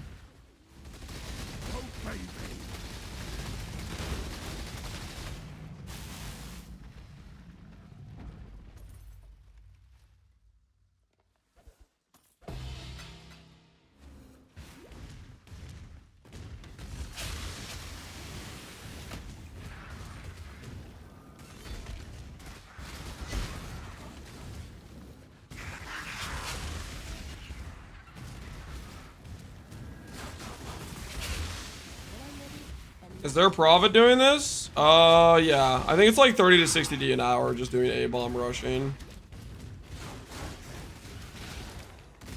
Is there a profit doing this? Yeah. I think it's like 30 to 60 D an hour just doing A-bomb rushing.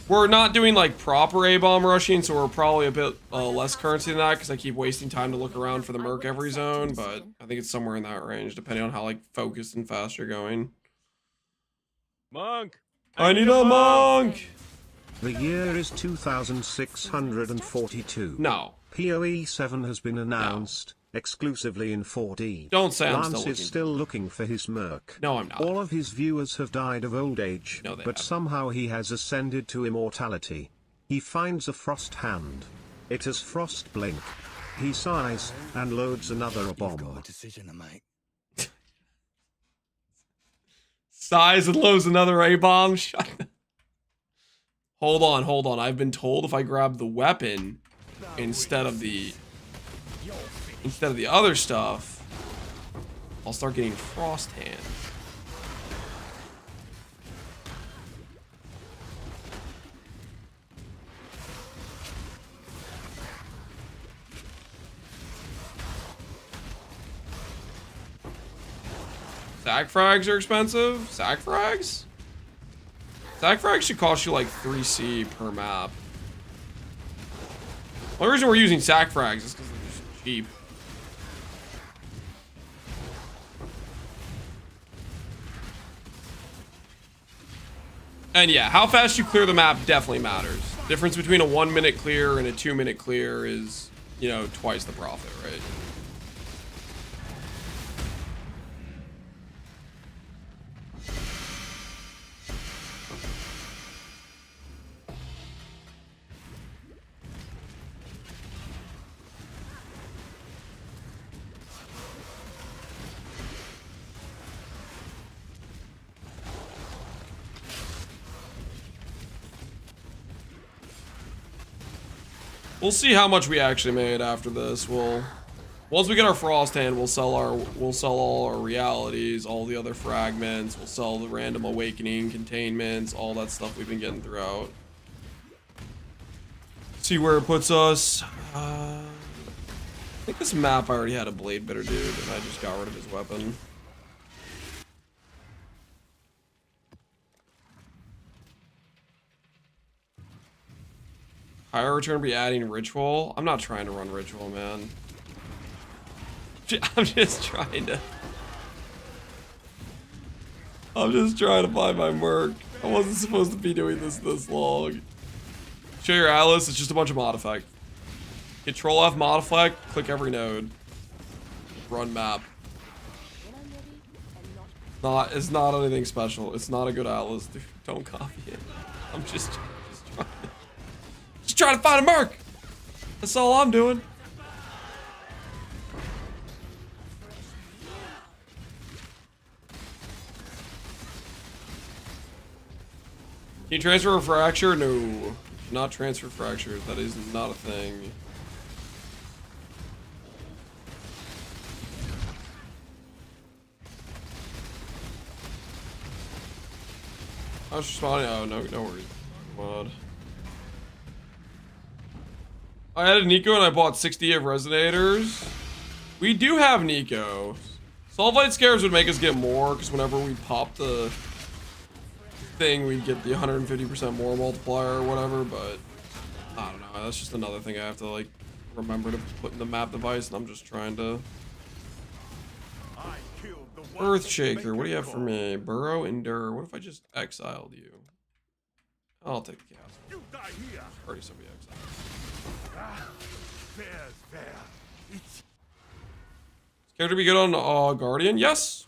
We're not doing like proper A-bomb rushing, so we're probably a bit less currency than that because I keep wasting time to look around for the Merc every zone, but I think it's somewhere in that range depending on how like focused and fast you're going. Monk! I need a monk! The year is 2642. No. PoE 7 has been announced, exclusively in 4D. Don't say I'm Lance is still looking for his Merc. No, I'm not. All of his viewers have died of old age, No, they but haven't. somehow he has ascended to immortality. He finds a Frosthand. It has Frost Blink. He sighs, and loads another bomb. Got a decision to make. Size and loads another A-bomb. Shut up. Hold on. I've been told if I grab the weapon instead of the other stuff, I'll start getting Frosthand. Sack frags are expensive. Sack frags? Sack frags should cost you like 3C per map. The only reason we're using sack frags is because they're just cheap. And yeah, how fast you clear the map definitely matters. Difference between a 1 minute clear and a 2 minute clear is, you know, twice the profit, right? We'll see how much we actually made after this. Once we get our Frosthand, we'll sell all our realities, all the other fragments, we'll sell the random awakening containments, all that stuff we've been getting throughout. See where it puts us. I think this map I already had a blade bitter dude, and I just got rid of his weapon. Higher return be adding ritual. I'm not trying to run ritual, man. I'm just trying to buy my Merc. I wasn't supposed to be doing this long. Show your Atlas, it's just a bunch of mod effect. Control F mod effect, click every node. Run map. It's not anything special. It's not a good Atlas, dude. Don't copy it. I'm just trying to find a Merc. That's all I'm doing. Can you transfer a fracture? No. Not transfer fractures. That is not a thing. I was responding. Oh, no worries. Mod. I added Nico and I bought 60 of Resonators. We do have Nico. Sulfite Scarabs would make us get more, because whenever we pop the thing, we'd get the 150% more multiplier or whatever, but I don't know. That's just another thing I have to, like, remember to put in the map device, and I'm just trying to... Earthshaker, what do you have for me? Burrow, Endure. What if I just exiled you? I'll take the castle. Already somebody exiled. Character be good on Guardian? Yes.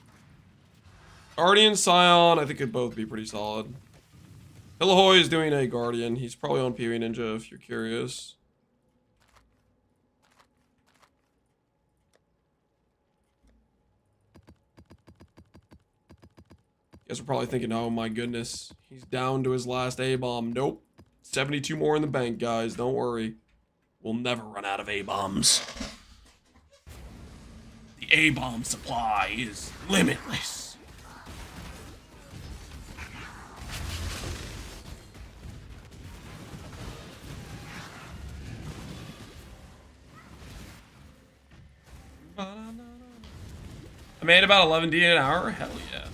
Guardian, Scion, I think could both be pretty solid. Hillahoy is doing a Guardian. He's probably on PoE Ninja if you're curious. You guys are probably thinking, oh my goodness, he's down to his last A-bomb. Nope. 72 more in the bank, guys. Don't worry. We'll never run out of A-bombs. The A-bomb supply is limitless. I made about 11D an hour? Hell yeah.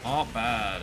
Not bad.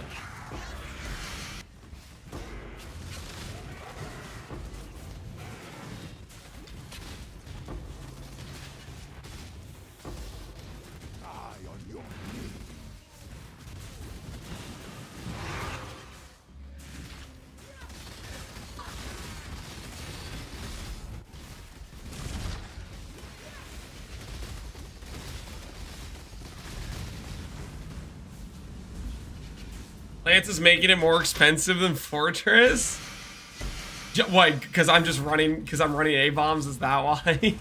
Lance is making it more expensive than Fortress? Why? Because I'm running A-bombs, is that why?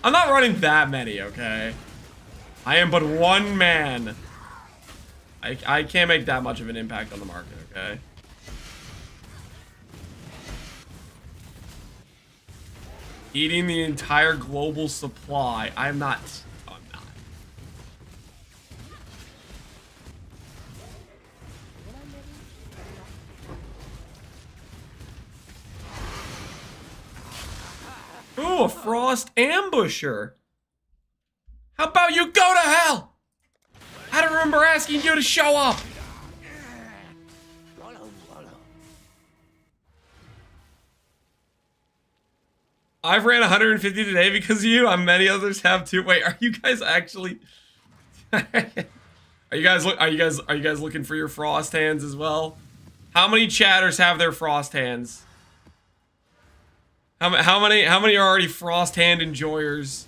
I'm not running that many, okay? I am but one man. I can't make that much of an impact on the market, okay? Eating the entire global supply. I'm not. Ooh, a Frost Ambusher. How about you go to hell? I don't remember asking you to show up. I've ran 150 today because of you. Many others have too. Wait, are you guys actually? Are you guys looking for your frost hands as well? How many chatters have their frost hands? How many are already frost hand enjoyers?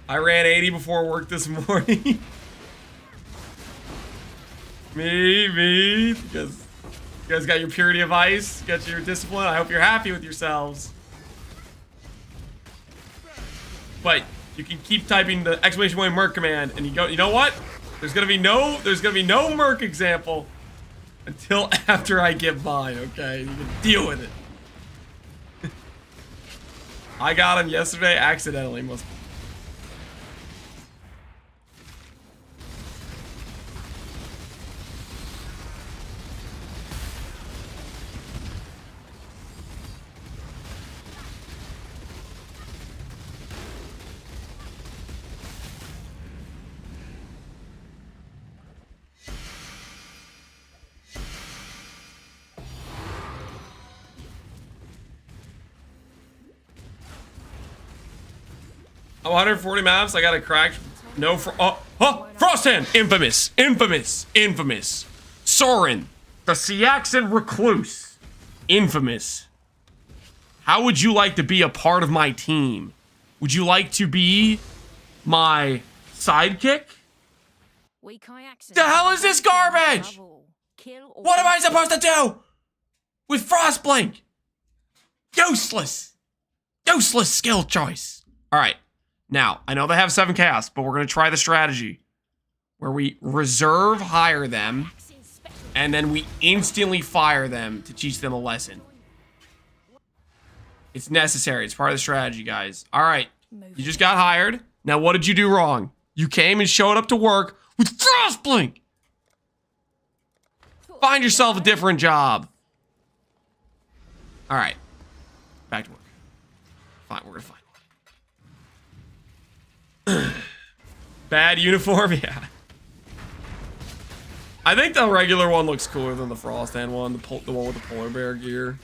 I ran 80 before work this morning. me. Because you guys got your purity of ice, got your discipline. I hope you're happy with yourselves. But you can keep typing the exclamation point Merc command, and you know what? There's gonna be no Merc example until after I get mine. Okay, you can deal with it. I got him yesterday accidentally. Must. Oh, 140 maps. I got a cracked. No, Frosthand. Infamous. Soren, the Siaxan recluse. Infamous. How would you like to be a part of my team? Would you like to be my sidekick? The hell is this garbage? What am I supposed to do with Frostblink? Useless skill choice. All right. Now, I know they have 7 chaos, but we're going to try the strategy where we reserve hire them and then we instantly fire them to teach them a lesson. It's necessary. It's part of the strategy, guys. All right. You just got hired. Now, what did you do wrong? You came and showed up to work with Frostblink. Find yourself a different job. All right. Back to work. Fine, we're going to find one. Bad uniform? Yeah. I think the regular one looks cooler than the Frosthand one. The one with the polar bear gear.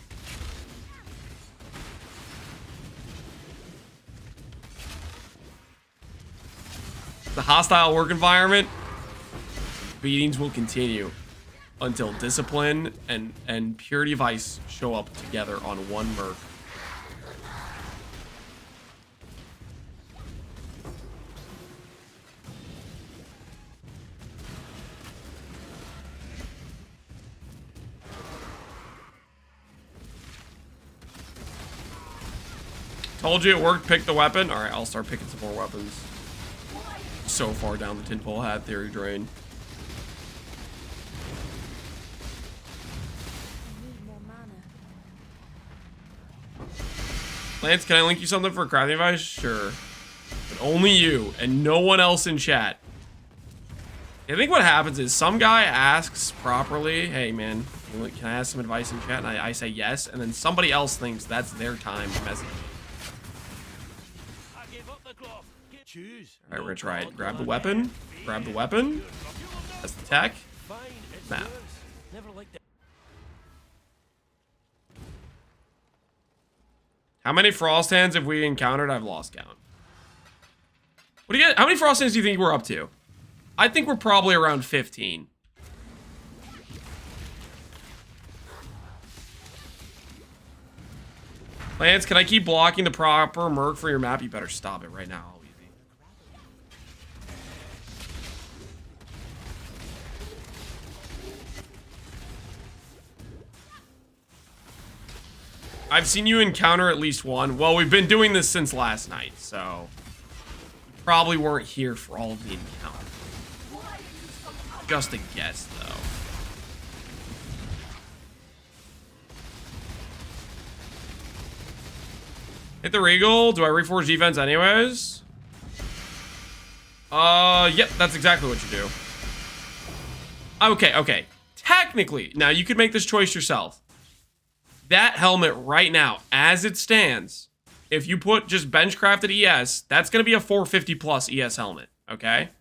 The hostile work environment. Beatings will continue until discipline and purity of ice show up together on one Merc. Told you it worked. Pick the weapon. All right, I'll start picking some more weapons. So far down the tinfoil hat theory drain. Lance, can I link you something for a crafting advice? Sure. But only you and no one else in chat. I think what happens is some guy asks properly, hey man, can I ask some advice in chat? And I say yes, and then somebody else thinks that's their time to message me. Alright, we're gonna try it. Grab the weapon. Grab the weapon. That's the tech. Map. How many Frosthands have we encountered? I've lost count. What do you get? How many Frosthands do you think we're up to? I think we're probably around 15. Lance, can I keep blocking the proper Merc for your map? You better stop it right now. I've seen you encounter at least one. Well, we've been doing this since last night, so you probably weren't here for all of the encounter. Just a guess, though. Hit the Regal. Do I reforge defense anyways? Yep, that's exactly what you do. Okay. Technically, now you could make this choice yourself. That helmet right now, as it stands, if you put just benchcrafted ES, that's going to be a 450 plus ES helmet, okay?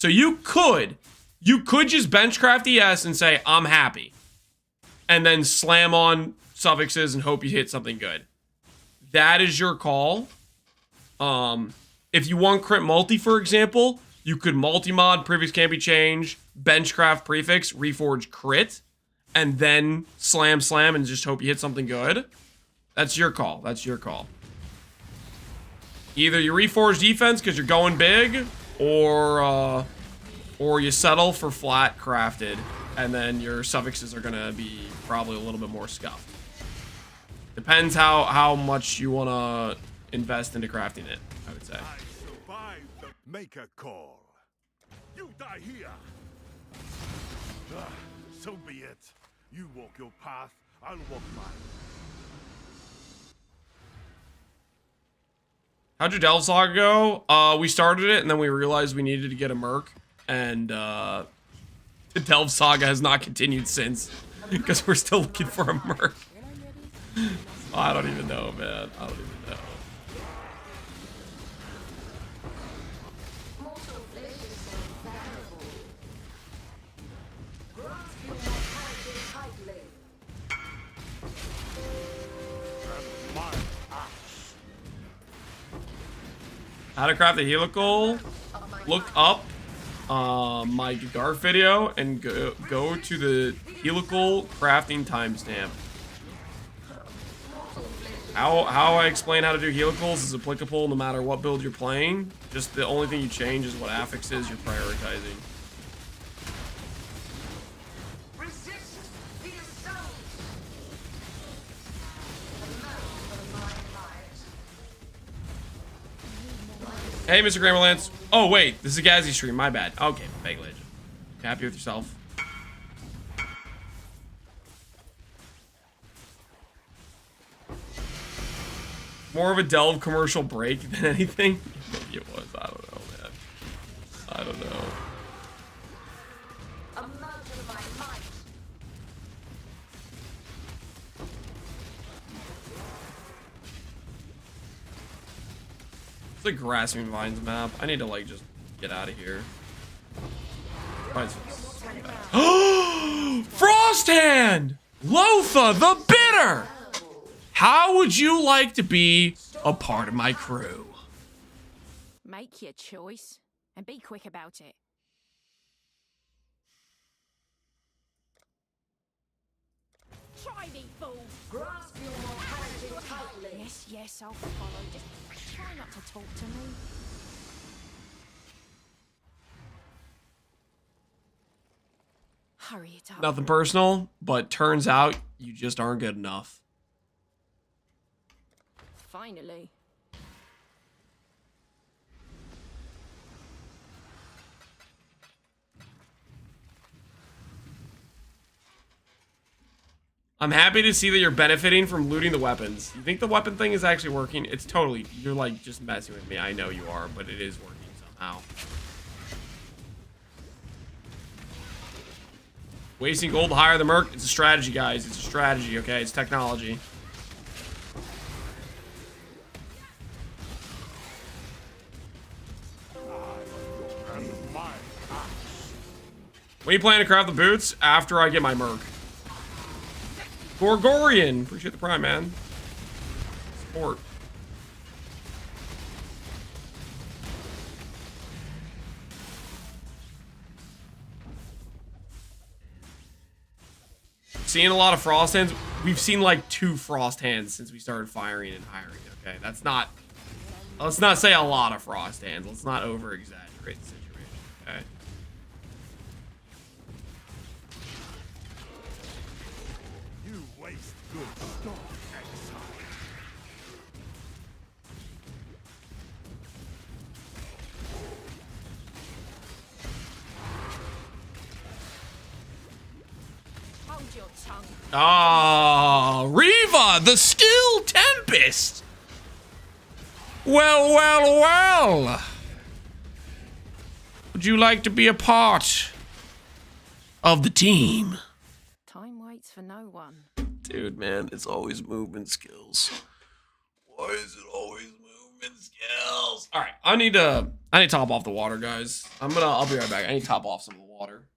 So you could just benchcraft ES and say, I'm happy. And then slam on suffixes and hope you hit something good. That is your call. If you want crit multi, for example, you could multi-mod, prefix can't be changed, benchcraft prefix, reforge crit, and then slam and just hope you hit something good. That's your call. That's your call. Either you reforge defense because you're going big, or you settle for flat crafted, and then your suffixes are gonna be probably a little bit more scuffed. Depends how much you wanna invest into crafting it, I would say. I survived the Maker Call. You die here. So be it. You walk your path, I'll walk mine. How'd your Delve Saga go? We started it, and then we realized we needed to get a Merc, and the Delve Saga has not continued since, because we're still looking for a Merc. I don't even know, man. I don't even know. How to craft a helical? Look up my Garf video and go to the helical crafting timestamp. How I explain how to do helicals is applicable no matter what build you're playing. Just the only thing you change is what affixes you're prioritizing. Hey, Mr. Grammarlance. Oh, wait. This is a Gazzy stream. My bad. Okay, Bag Legend. Happy with yourself? More of a Delve commercial break than anything? Maybe it was. I don't know, man. I don't know. It's like Grasping Vines map. I need to like just get out of here. Frosthand! Lotha the Bitter! How would you like to be a part of my crew? Make your choice and be quick about it. Try me, fool! Grasp your mortality tightly. Yes, I'll follow. Just try not to talk to me. Hurry it up. Nothing personal, but turns out you just aren't good enough. Finally. I'm happy to see that you're benefiting from looting the weapons. You think the weapon thing is actually working? It's totally, you're like just messing with me. I know you are, but it is working somehow. Wasting gold to hire the Merc, it's a strategy, guys. It's a strategy, okay? It's technology. When are you planning to craft the boots? After I get my Merc. Gorgorian, appreciate the prime, man. Support. Seeing a lot of Frosthands. We've seen like 2 Frosthands since we started firing and hiring. Okay, that's not. Let's not say a lot of Frosthands. Let's not over-exaggerate the situation. Okay. Good stuff, Exile. Hold your tongue. Ah, Riva, the skill Tempest. Well. Would you like to be a part of the team? Time waits for no one. Dude, man, it's always movement skills. Why is it always movement skills? All right, I need to I need to top off the water, guys. I'll be right back. I need to top off some of the water.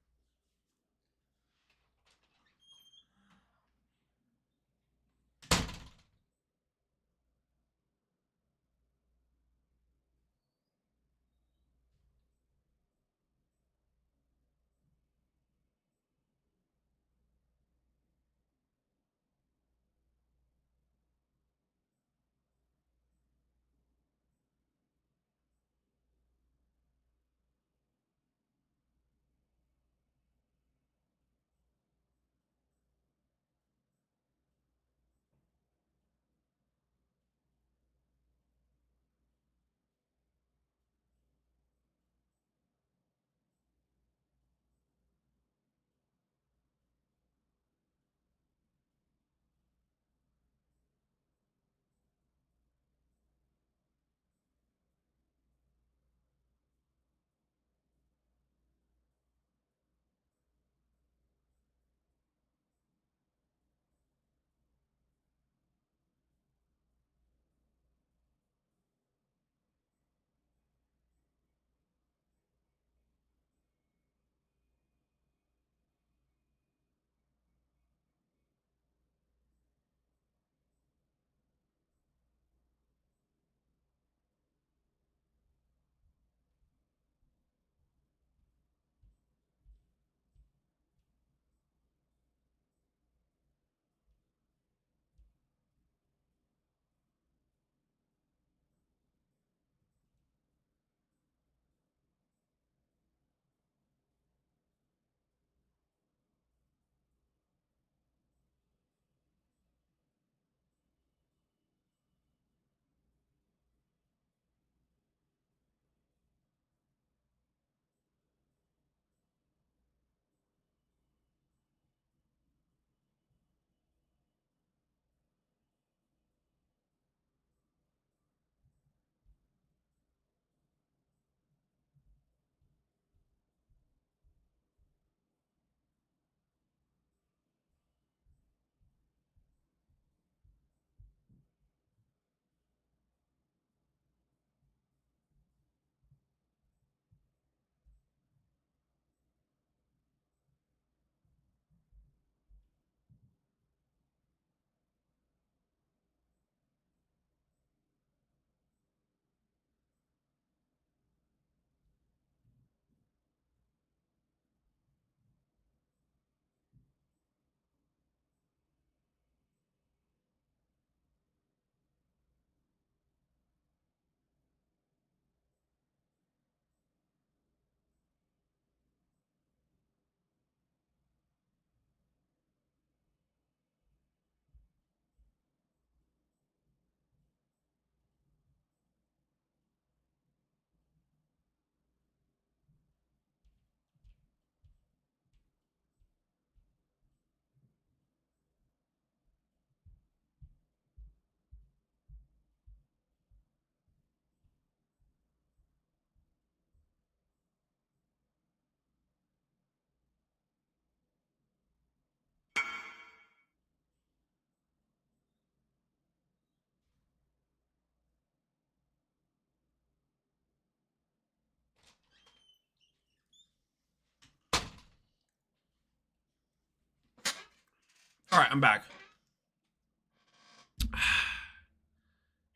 All right, I'm back.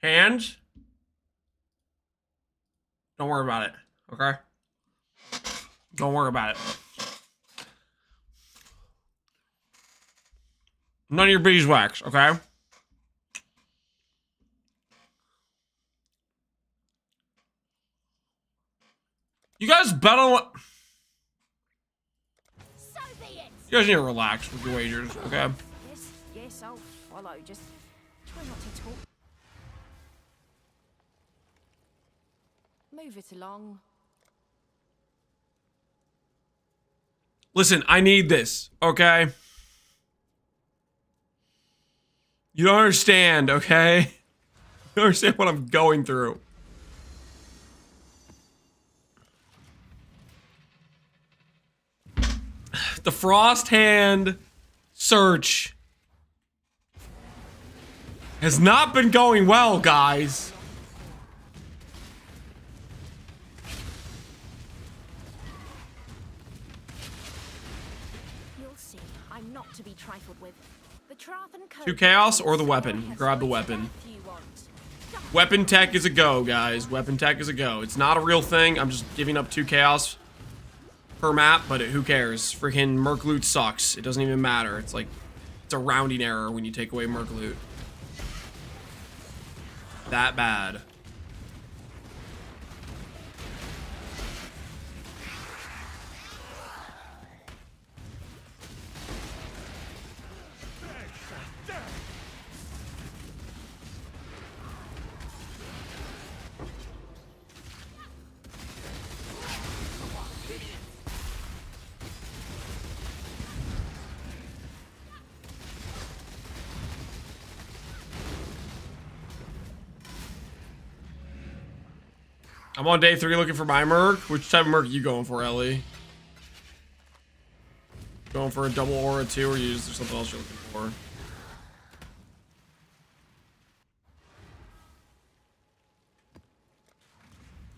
Hands. Don't worry about it, okay? Don't worry about it. None of your beeswax, okay? You guys bet on what? So be it. You guys need to relax with your wagers, okay? Yes, I'll follow. Just try not to talk. Move it along. Listen, I need this, okay? You don't understand, okay? You don't understand what I'm going through. The Frosthand search has not been going well, guys. 2 chaos or the weapon. Grab the weapon. Weapon tech is a go, guys. Weapon tech is a go. It's not a real thing. I'm just giving up 2 chaos per map, but who cares? Freaking Merc loot sucks. It doesn't even matter. It's like, it's a rounding error when you take away Merc loot. That bad. I'm on day 3 looking for my Merc. Which type of Merc are you going for, Ellie? Going for a double aura 2, or is there something else you're looking for?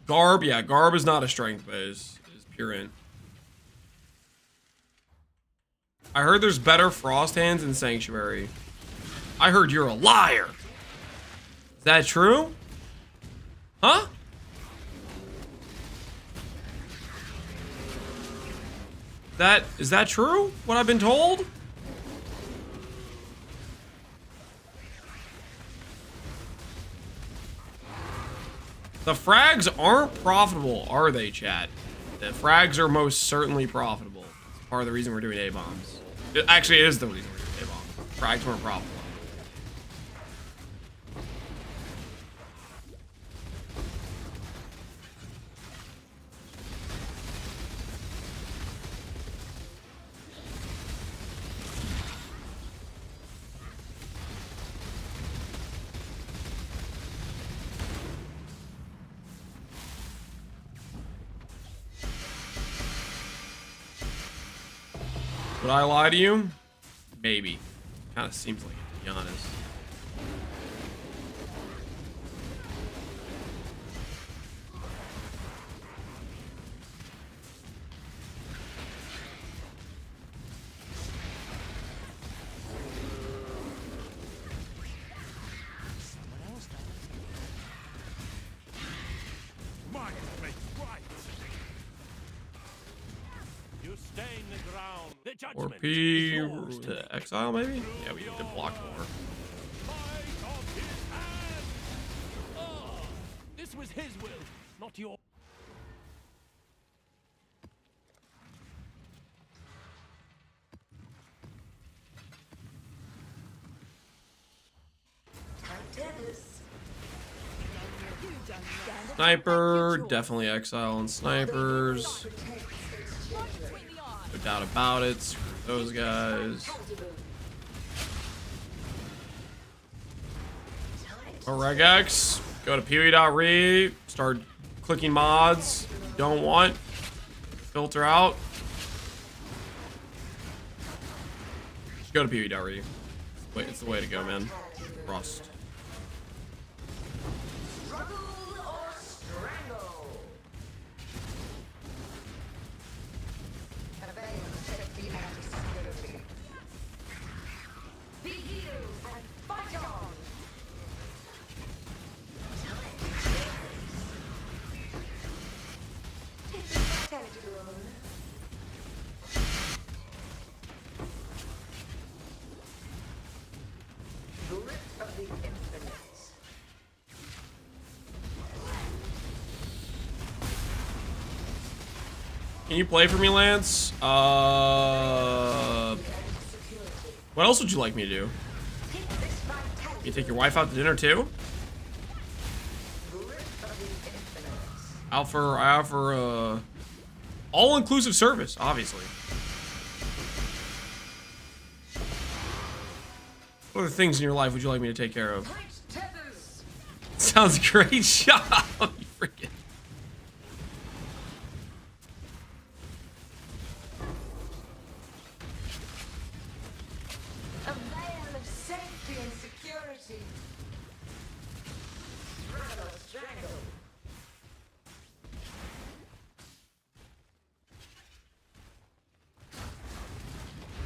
Garb, yeah, Garb is not a strength base. It's pure int. I heard there's better Frosthands in Sanctuary. I heard you're a liar. Is that true? Huh? Is that true? What I've been told? The frags aren't profitable, are they, chat? The frags are most certainly profitable. It's part of the reason we're doing A-bombs. Actually, it is the reason we're doing A-bombs. Frags weren't profitable. Would I lie to you? Maybe. Kind of seems like it, to be honest. Or P to Exile, maybe? Yeah, we need to block more. This was his will, not yours. Sniper, definitely Exile and snipers. No doubt about it. Screw those guys. Or regex. Go to PoE.re. Start clicking mods you don't want. Filter out. Just go to PoE.re. Wait, it's the way to go, man. Rust. Can you play for me, Lance? What else would you like me to do? You take your wife out to dinner too? I offer all-inclusive service, obviously. What other things in your life would you like me to take care of? Sounds great. Shut up, you freaking.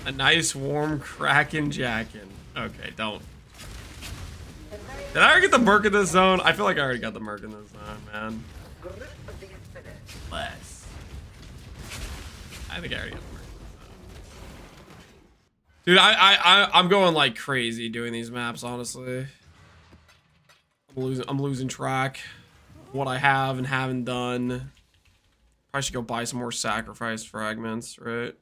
A nice warm Kraken jackin'. Okay, don't. Did I already get the Merc in this zone? I feel like I already got the Merc in this zone, man. Less. I think I already got the Merc in this zone. Dude, I'm going like crazy doing these maps, honestly. I'm losing track of what I have and haven't done. Probably should go buy some more sacrifice fragments, right?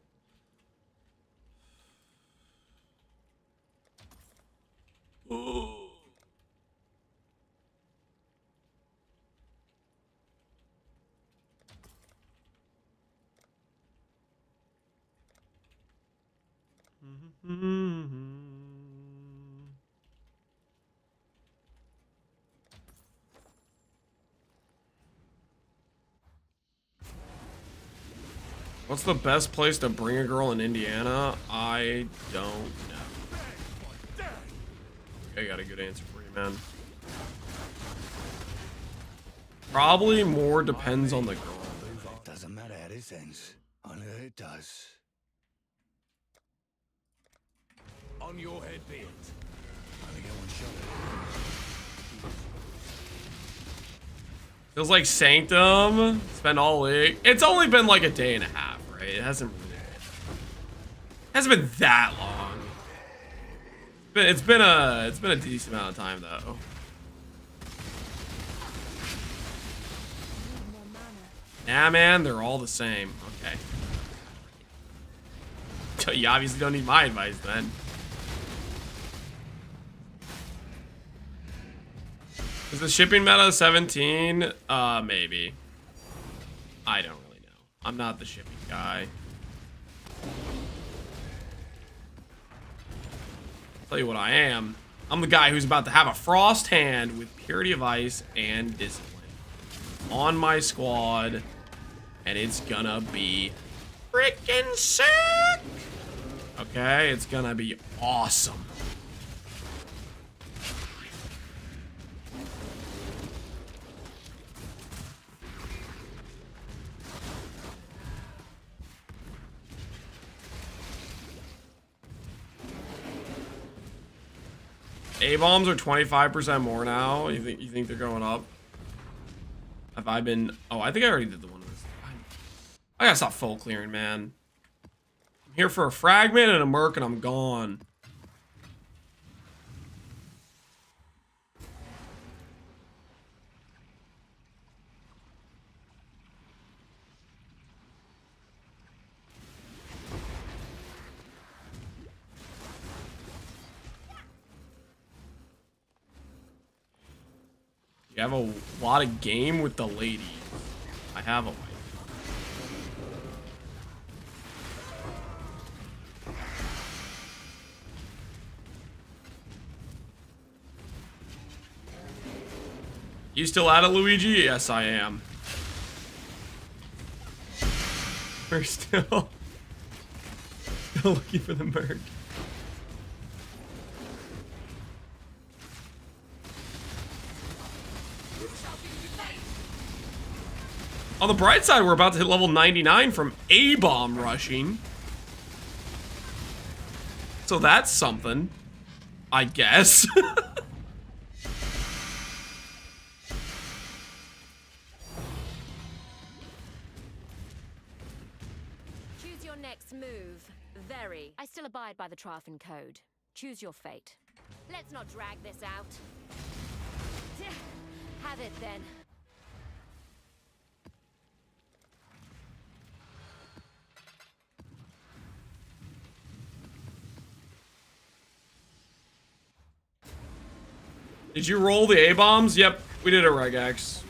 Ooh. What's the best place to bring a girl in Indiana? I don't know. I got a good answer for you, man. Probably more depends on the girl. Doesn't matter how this ends. Only it does. On your head be it. Only get one shot. Feels like Sanctum. Spend all league. It's only been like a day and a half, right? It hasn't been that long. It's been a decent amount of time though. Nah, man, they're all the same. Okay. So you obviously don't need my advice then. Is the shipping meta 17? Maybe. I don't really know. I'm not the shipping guy. Tell you what I am. I'm the guy who's about to have a Frosthand with Purity of Ice and Discipline on my squad, and it's gonna be freaking sick. Okay, it's gonna be awesome. A-bombs are 25% more now. You think they're going up? Have I been? Oh, I think I already did the one of this. I gotta stop full clearing, man. I'm here for a fragment and a Merc, and I'm gone. You have a lot of game with the ladies. I have a wife. You still at it, Luigi? Yes, I am. We're still looking for the Merc. On the bright side, we're about to hit level 99 from A-bomb rushing. So that's something, I guess. Choose your next move. Very. I still abide by the Trafen code. Choose your fate. Let's not drag this out. Have it then. Did you roll the A-bombs? Yep, we did a regex.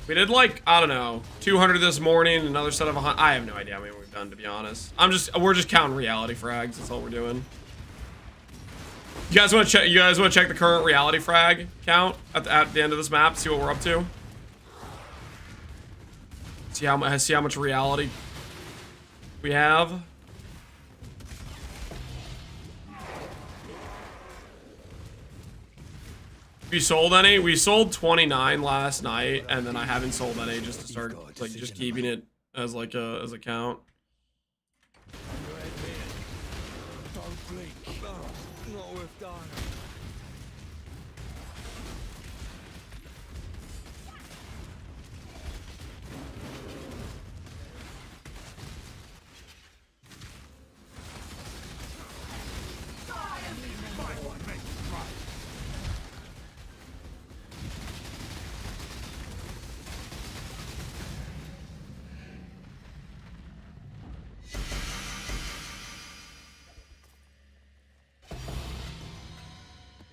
We did like, I don't know, 200 this morning, another set of 100. I have no idea how many we've done, to be honest. We're just counting reality frags. That's all we're doing. You guys want to check? You guys want to check the current reality frag count at the end of this map? See what we're up to. See how much reality we have. We sold any? We sold 29 last night, and then I haven't sold any just to start like just keeping it as like as a count. done.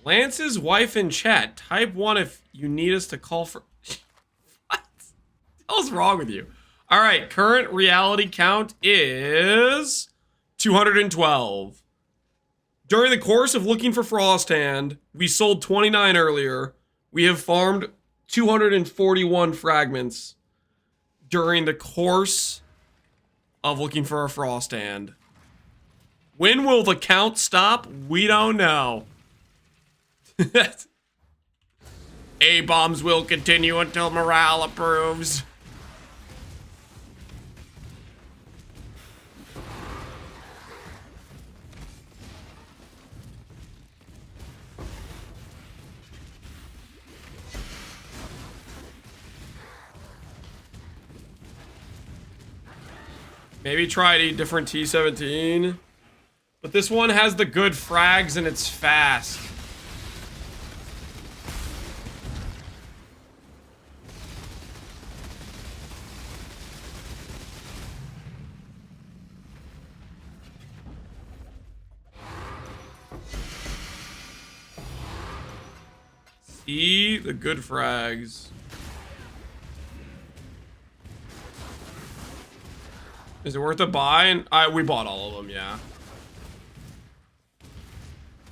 Lance's wife in chat. Type 1 if you need us to call for... What the hell's wrong with you? Alright, current reality count is 212. During the course of looking for Frosthand, we sold 29 earlier. We have farmed 241 fragments during the course of looking for a Frosthand. When will the count stop? We don't know. A-bombs will continue until morale approves. Maybe try a different T-17. But this one has the good frags and it's fast. See the good frags. Is it worth a buy? And we bought all of them, yeah.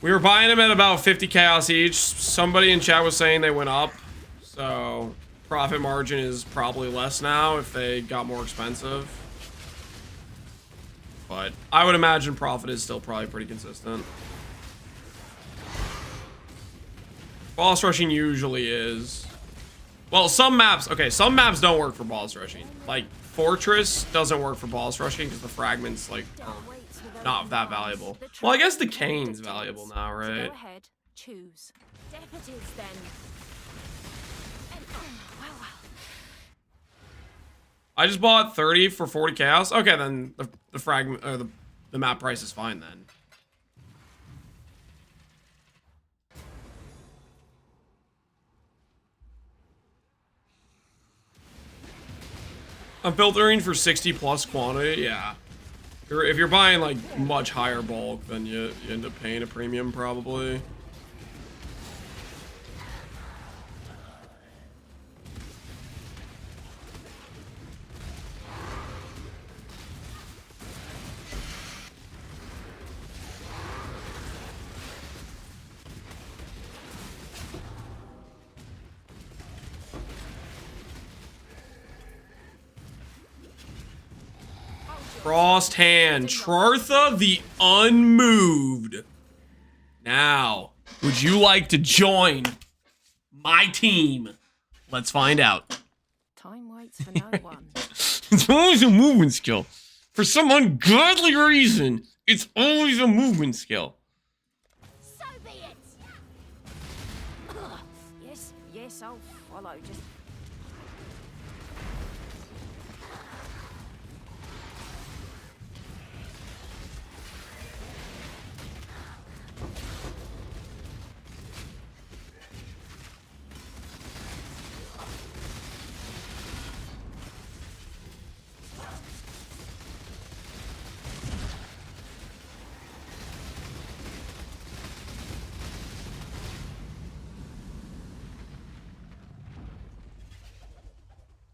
We were buying them at about 50 chaos each. Somebody in chat was saying they went up. So profit margin is probably less now if they got more expensive. But I would imagine profit is still probably pretty consistent. Boss rushing usually is. Well, some maps, okay, some maps don't work for boss rushing. Like, Fortress doesn't work for boss rushing because the fragments, like, are not that valuable. Well, I guess the Cane's valuable now, right? Go ahead, choose. Deputies, then. Well. I just bought 30 for 40 chaos. Okay, then the fragment, or the map price is fine then. I'm filtering for 60 plus quantity, yeah. If you're buying like much higher bulk, then you end up paying a premium probably. Frosthand, Trartha the Unmoved. Now, would you like to join my team? Let's find out. Time waits for no one. It's always a movement skill. For some ungodly reason, it's always a movement skill. So be it. Yes, I'll follow. Just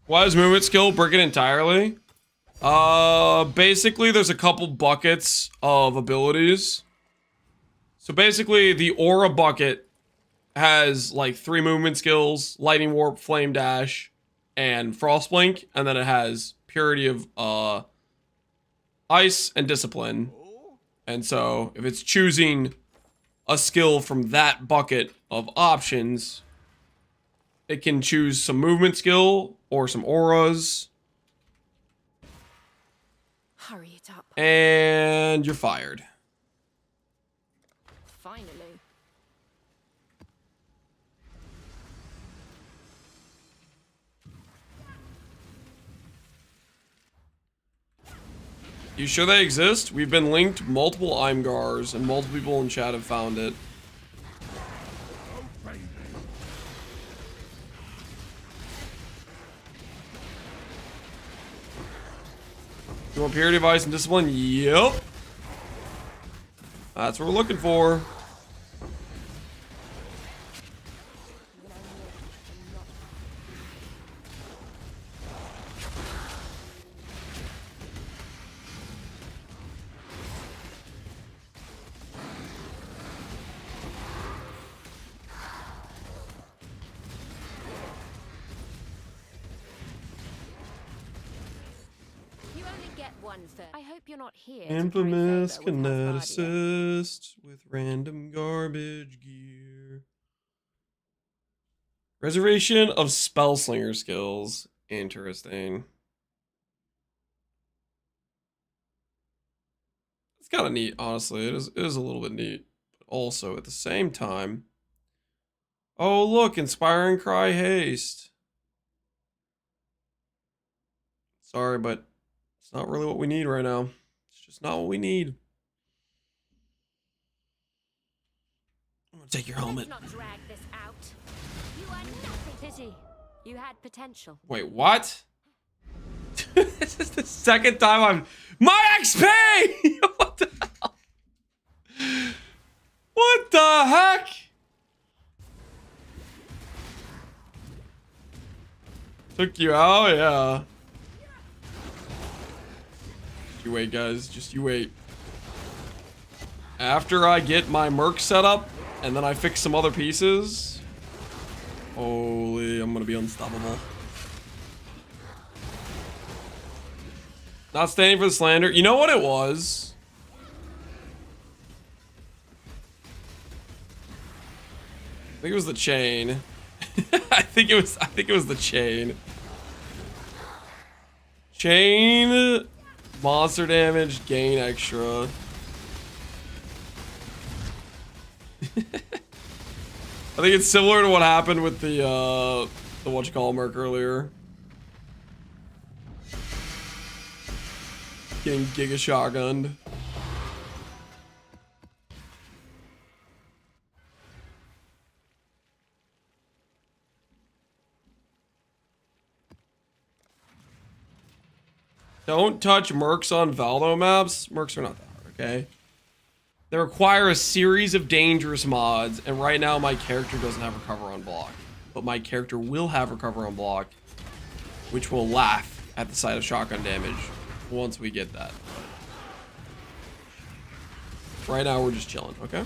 Why does movement skill break it entirely? Basically there's a couple buckets of abilities. So basically the aura bucket has like 3 movement skills: lightning warp, flame dash, and frost blink, and then it has purity of ice and discipline. And so if it's choosing a skill from that bucket of options, it can choose some movement skill or some auras. hurry it up. And you're fired. Finally. You sure they exist? We've been linked multiple Imgars, and multiple people in chat have found it. You want purity, vice, and discipline? Yep. That's what we're looking for. You only get one first. I hope you're not here. to Infamous curry favor with cannot Husbardia. assist with random garbage gear. Reservation of spellslinger skills. Interesting. It's kind of neat, honestly. It is a little bit neat. But also, at the same time... Oh, look! Inspiring Cry Haste. Sorry, but it's not really what we need right now. It's just not what we need. I'm gonna take your helmet. Let's not drag this out. You are nothing. Pity. You had potential. Wait, what? This is the second time I'm... My XP! What the hell? What the heck? Took you out? Yeah. You wait, guys. Just you wait. After I get my Merc set up, and then I fix some other pieces... Holy, I'm gonna be unstoppable. Not standing for the slander. You know what it was? I think it was the chain. I think it was the chain. Chain, monster damage, gain extra. I think it's similar to what happened with the whatchamacallit Merc earlier. Getting Giga Shotgunned. Don't touch Mercs on Valdo maps. Mercs are not that hard, okay? They require a series of dangerous mods, and right now my character doesn't have Recover on block. But my character will have Recover on block, which will laugh at the sight of shotgun damage once we get that. Right now we're just chilling, okay?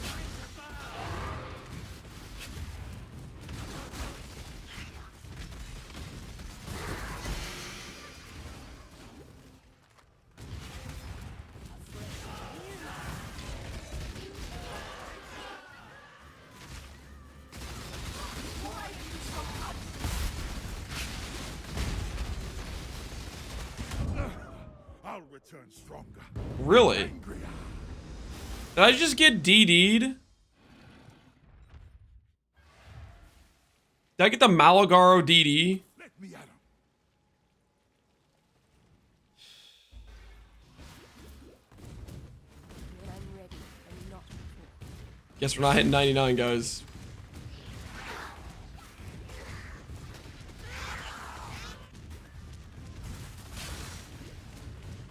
I'll return stronger. Really? Angrier. Did I just get DD'd? Did I get the Malagaro DD? Let me at him. When I'm ready and not before. Guess we're not hitting 99, guys.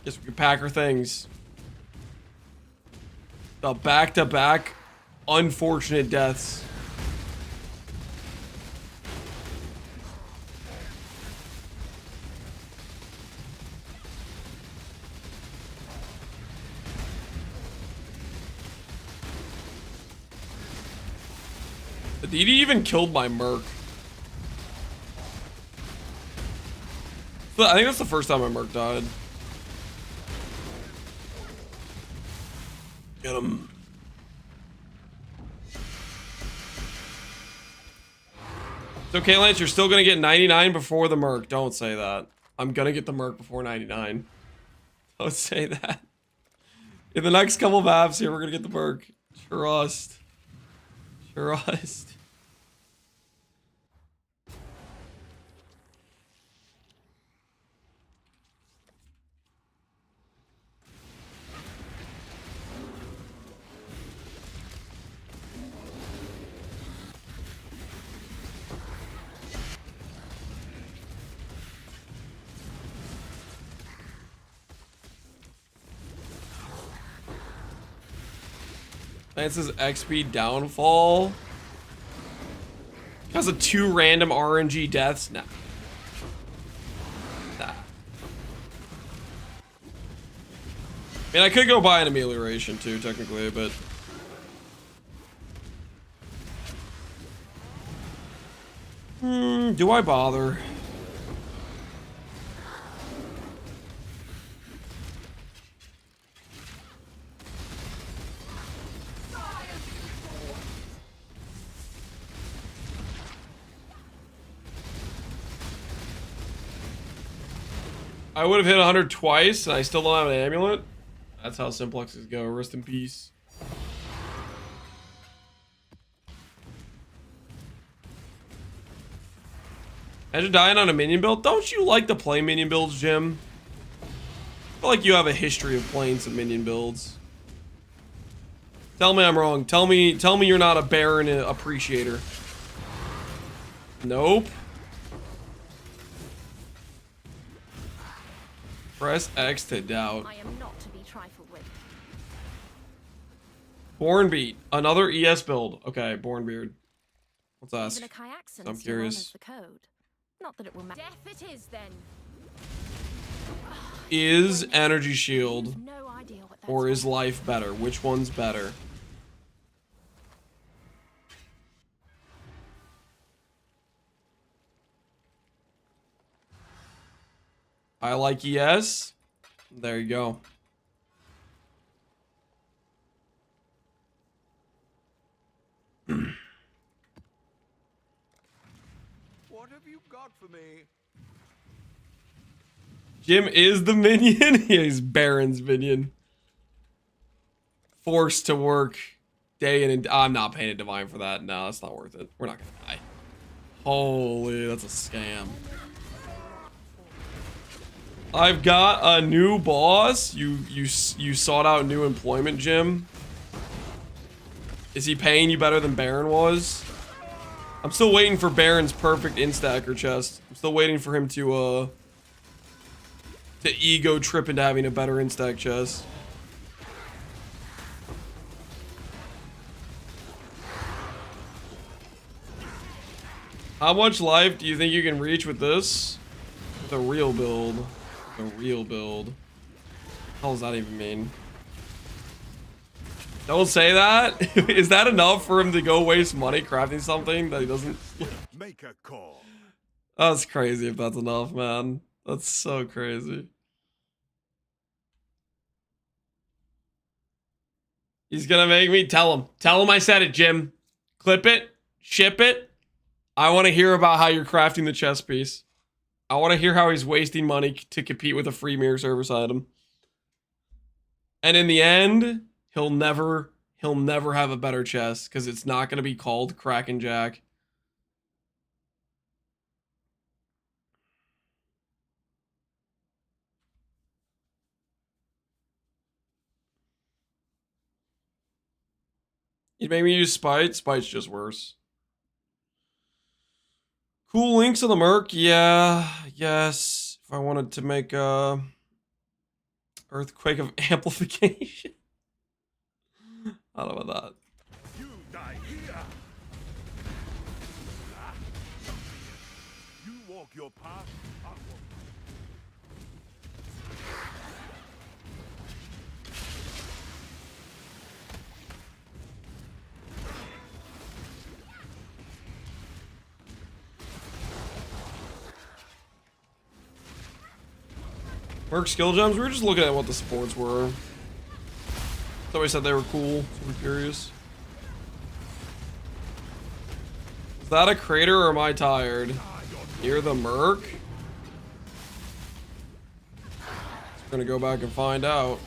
Guess we can pack our things. The back-to-back unfortunate deaths. The DD even killed my Merc. I think that's the first time my Merc died. Get him. It's okay, Lance. You're still gonna get 99 before the Merc. Don't say that. I'm gonna get the Merc before 99. Don't say that. In the next couple of apps here, we're gonna get the Merc. Trust. Trust. Lance's XP downfall. Because of 2 random RNG deaths? Nah. Nah. I mean, I could go buy an amelioration too, technically, but... do I bother? I would have hit 100 twice, and I still don't have an amulet. That's how simplexes go. Rest in peace. Imagine dying on a minion build. Don't you like to play minion builds, Jim? I feel like you have a history of playing some minion builds. Tell me I'm wrong. Tell me you're not a Baron appreciator. Nope. Press X to doubt. I am not to be trifled with. Bornbeat. Another ES build. Okay, Bornbeard. Let's ask. Even a Kyaxen I'm still curious. honors the code. Not that it will matter. Death it is then. Is Energy Shield No idea what that's or is like. Life better? Which one's better? I like ES. There you go. What have you got for me? Jim is the minion. He's Baron's minion. Forced to work day in and I'm not paying a divine for that. No, that's not worth it. We're not gonna die. Holy, that's a scam. I've got a new boss. You sought out new employment, Jim. Is he paying you better than Baron was? I'm still waiting for Baron's perfect instacker chest. I'm still waiting for him to ego trip into having a better instack chest. How much life do you think you can reach with this? With a real build. A real build. What the hell does that even mean? Don't say that. Is that enough for him to go waste money crafting something that he doesn't? Make a call. That's crazy if that's enough, man. That's so crazy. He's gonna make me tell him. Tell him I said it, Jim. Clip it. Ship it. I want to hear about how you're crafting the chess piece. I want to hear how he's wasting money to compete with a free mirror service item. And in the end, he'll never have a better chest because it's not going to be called Kraken Jack. You made me use Spite. Spite's just worse. Cool links on the Merc. Yeah, yes. If I wanted to make a earthquake of amplification. I don't know about that. You die here. You walk your path, I'll walk. Merc skill gems. We were just looking at what the supports were. Somebody said they were cool, so we're curious. Is that a crater or am I tired? Near the Merc? We're gonna go back and find out.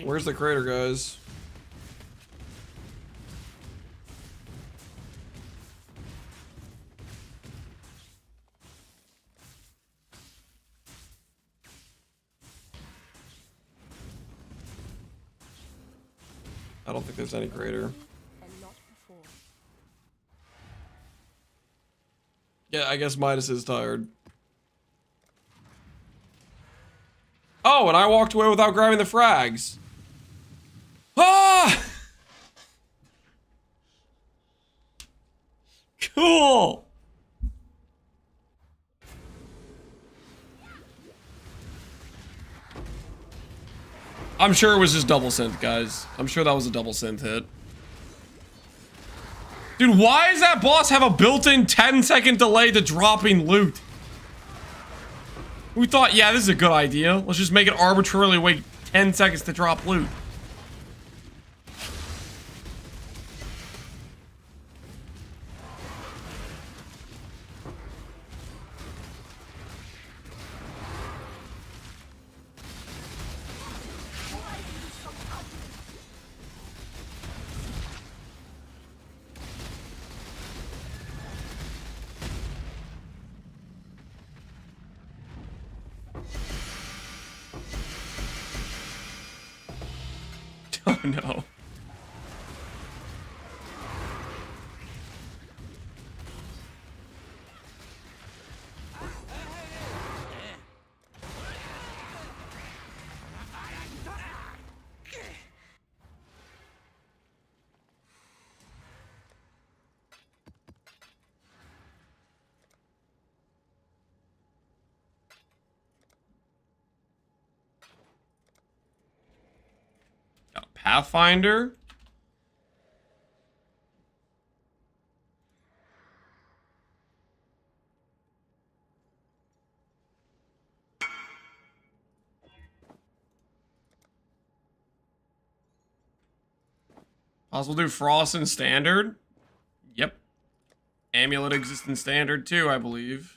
Where's the crater, guys? I don't think there's any greater. And not before. Yeah, I guess Midas is tired. Oh, and I walked away without grabbing the frags. Ah! Cool! I'm sure it was just double synth, guys. I'm sure that was a double synth hit. Dude, why does that boss have a built-in 10-second delay to dropping loot? We thought, yeah, this is a good idea. Let's just make it arbitrarily wait 10 seconds to drop loot. Oh no. Got a Pathfinder. Possible to do Frost in Standard? Yep. Amulet exists in Standard too, I believe.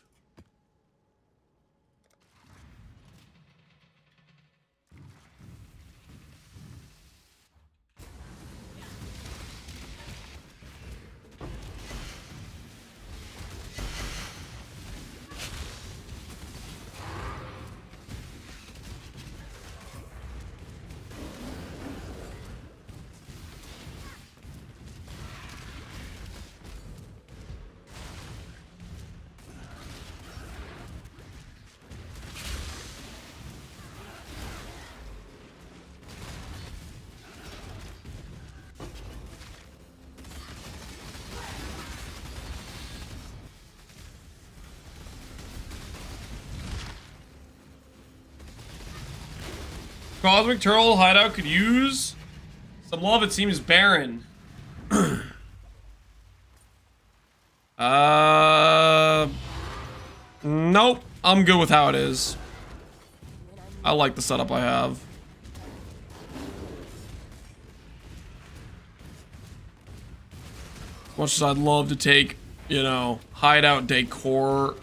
Cosmic Turtle hideout could use some love. It seems barren. Nope. I'm good with how it is. I like the setup I have. As much as I'd love to take, you know, hideout decor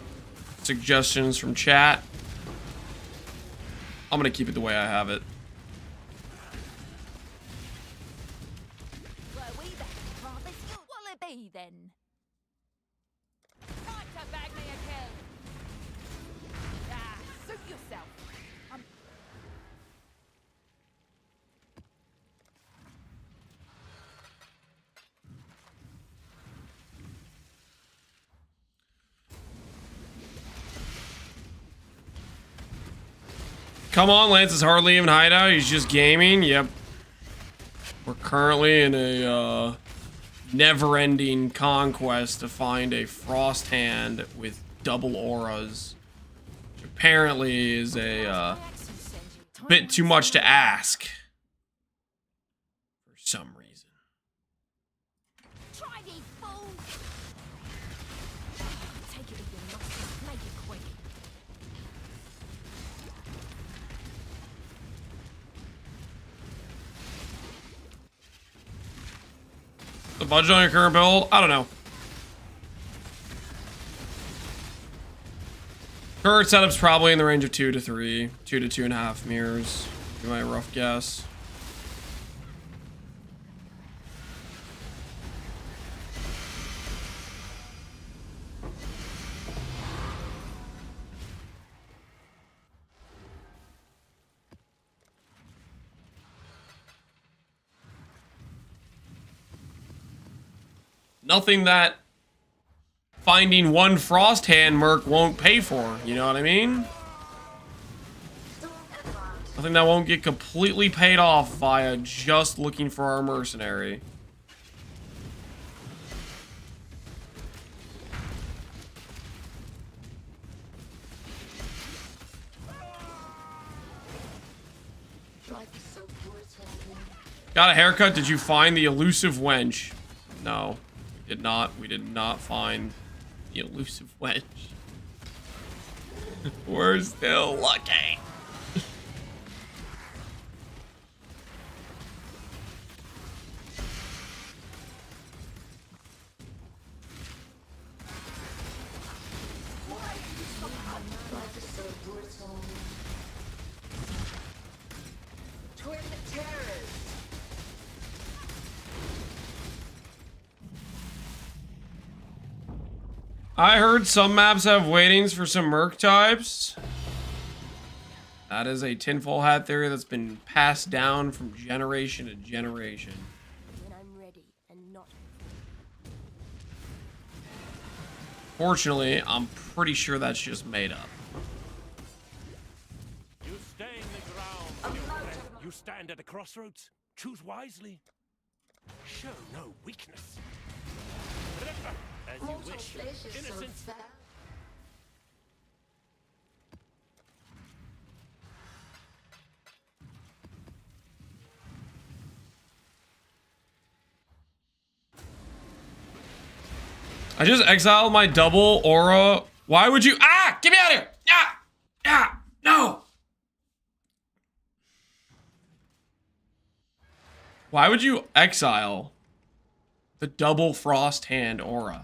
suggestions from chat, I'm gonna keep it the way I have it. Were we then? Rather still will it be then? Time to bag me a kill. Ah, suit yourself. Come on, Lance is hardly even hideout. He's just gaming. Yep. We're currently in a never-ending conquest to find a Frosthand with double auras. Which apparently is a bit too much to ask. For some reason. Try these fools. Take it with your muscles. Make it quick. The budget on your current build? I don't know. Current setup's probably in the range of 2 to 3, 2 to 2.5 mirrors. Be my rough guess. nothing that finding one Frosthand Merc won't pay for. You know what I mean? Nothing that won't get completely paid off via just looking for our mercenary. Got a haircut. Did you find the elusive wench? No, we did not. We did not find the elusive wench. We're still looking. I heard some maps have waitings for some Merc types. That is a tinfoil hat theory that's been passed down from generation to generation. When I'm ready and not. Fortunately, I'm pretty sure that's just made up. You stay in the ground, young friend. You stand at a crossroads. Choose wisely. Show no weakness. As you wish. Innocence. I just exiled my double aura. Why would you? Ah! Get me out of here! Ah! Ah! No! Why would you exile the double Frosthand aura?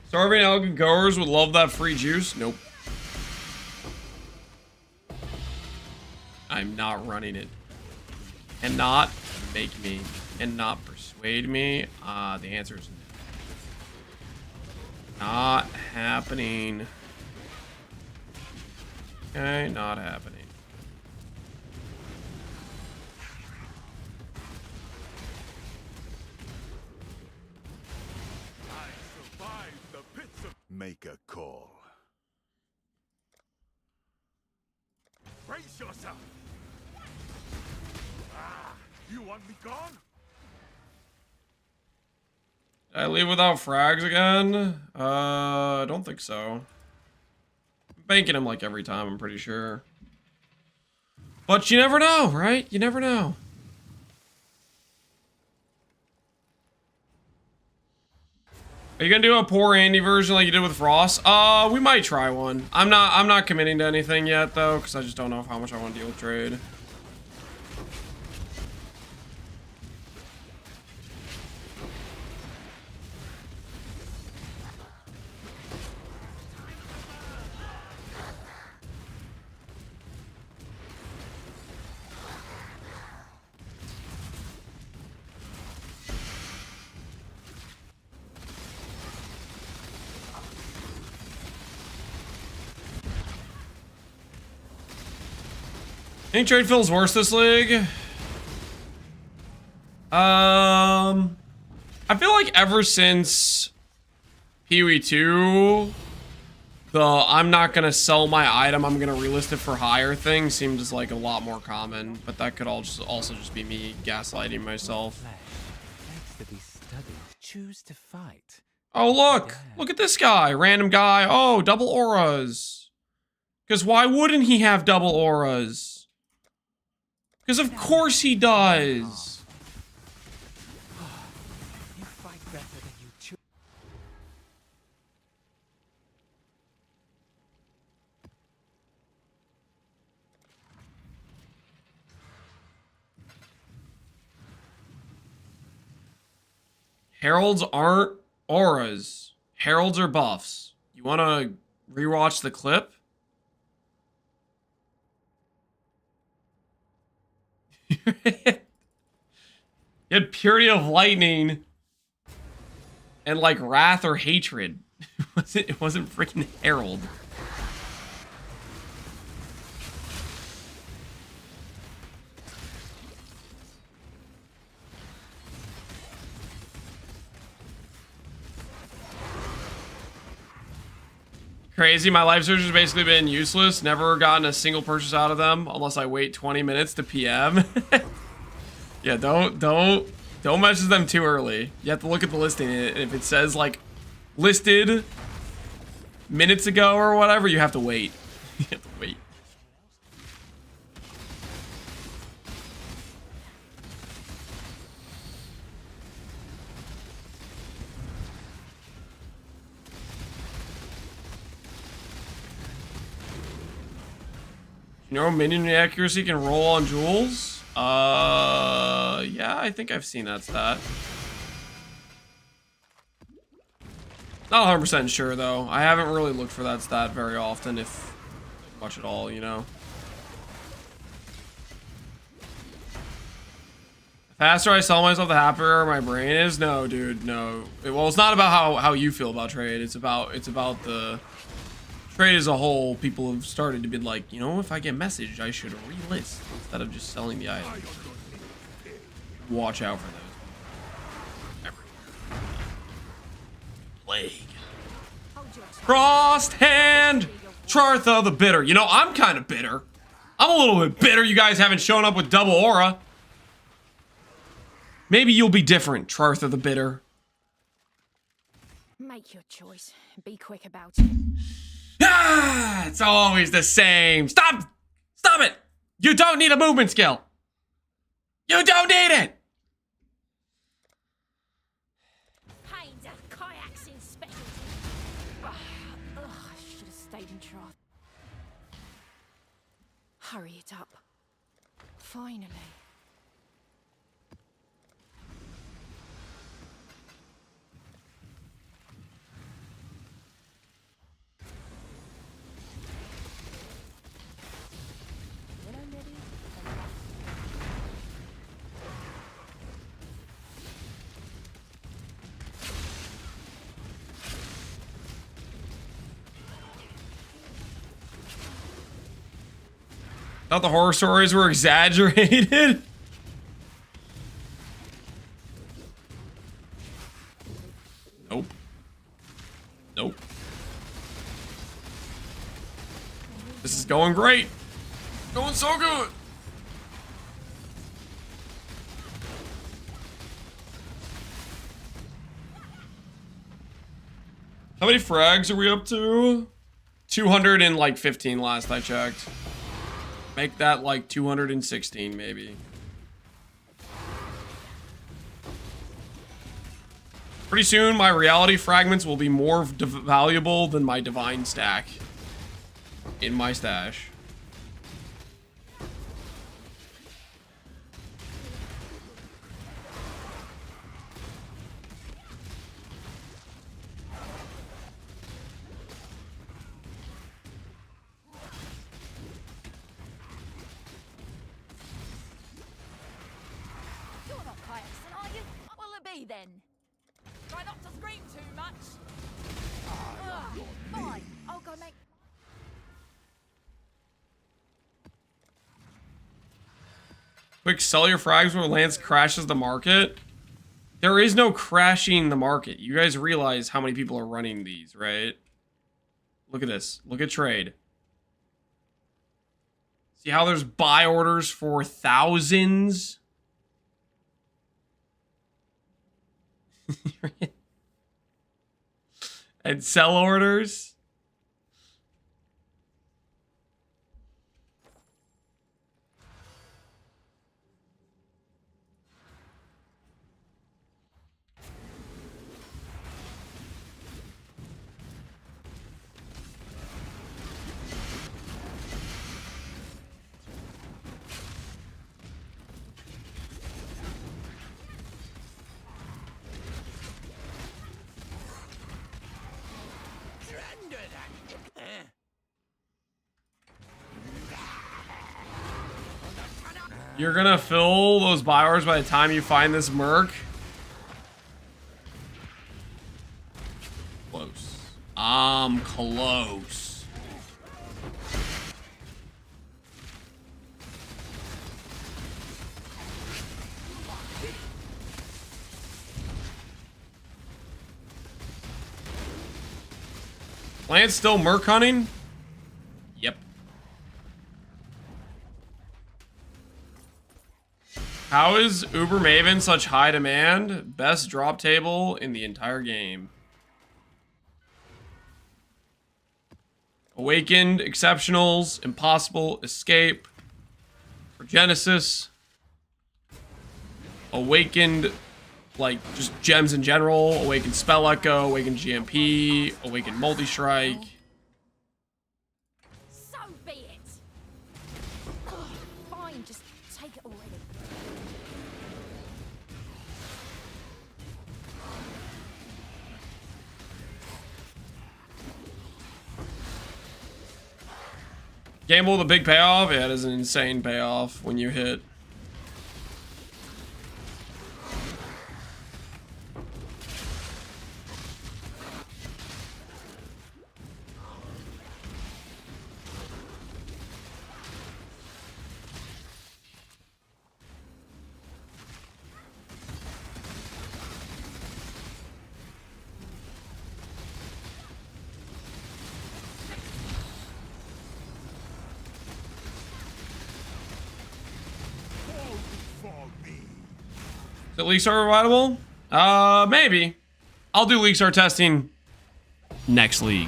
Starving Elgin goers would love that free juice. Nope. I'm not running it. And not make me. And not persuade me. The answer is no. Not happening. Okay, not happening. Make a call. Brace yourself! Ah, you want me gone? Did I leave without frags again? I don't think so. I'm banking him like every time, I'm pretty sure. But you never know, right? You never know. Are you gonna do a poor Andy version like you did with Frost? We might try one. I'm not committing to anything yet though, because I just don't know how much I want to deal with trade. Think trade feels worse this league? I feel like ever since PoE 2, the I'm not gonna sell my item, I'm gonna relist it for higher thing seems like a lot more common, but that could also just be me gaslighting myself. Choose to fight. Oh look at this guy, random guy. Oh, double auras. Because why wouldn't he have double auras? Because of course he does. You fight better than you choose. Heralds aren't auras. Heralds are buffs. You want to rewatch the clip? You had Purity of Lightning and like Wrath or Hatred. It wasn't freaking Herald. Crazy, my life search has basically been useless. Never gotten a single purchase out of them unless I wait 20 minutes to PM. Yeah, don't message them too early. You have to look at the listing, and if it says like listed minutes ago or whatever, you have to wait. You have to wait. You know, minion accuracy can roll on jewels? Yeah, I think I've seen that stat. Not 100% sure, though. I haven't really looked for that stat very often, if much at all, you know? The faster I sell myself, the happier my brain is? No, dude, no. Well, it's not about how you feel about trade. It's about the... Trade as a whole. People have started to be like, you know, if I get messaged, I should relist instead of just selling the item. Watch out for those. Plague. Frosthand! Chartha the Bitter. You know, I'm kind of bitter. I'm a little bit bitter you guys haven't shown up with double aura. Maybe you'll be different, Chartha the Bitter. Make your choice. Be quick about it. Ah, it's always the same. Stop! Stop it! You don't need a movement skill. You don't need it! Pain's a kayak's in specialty. Ugh, I should have stayed in trough. Hurry it up. Finally. Thought the horror stories were exaggerated. Nope. Nope. This is going great. Going so good. How many frags are we up to? 215 last I checked. Make that like 216 maybe. Pretty soon my reality fragments will be more valuable than my divine stack in my stash. Then. Try not to scream too much. Fine. I'll go make. Quick, sell your frags when Lance crashes the market. There is no crashing the market. You guys realize how many people are running these, right? Look at this. Look at trade. See how there's buy orders for thousands? And sell orders. You're gonna fill those biowares by the time you find this Merc? Close. I'm close. Lance still Merc hunting? Yep. How is Uber Maven such high demand? Best drop table in the entire game. Awakened, Exceptionals, Impossible, Escape. For Genesis. Awakened, like, just gems in general. Awakened Spell Echo, Awakened GMP, Awakened Multi-Strike. So be it. Fine, just take it already. Gamble the big payoff? Yeah, it is an insane payoff when you hit. Is it League Star revival? Maybe. I'll do League Star testing next league.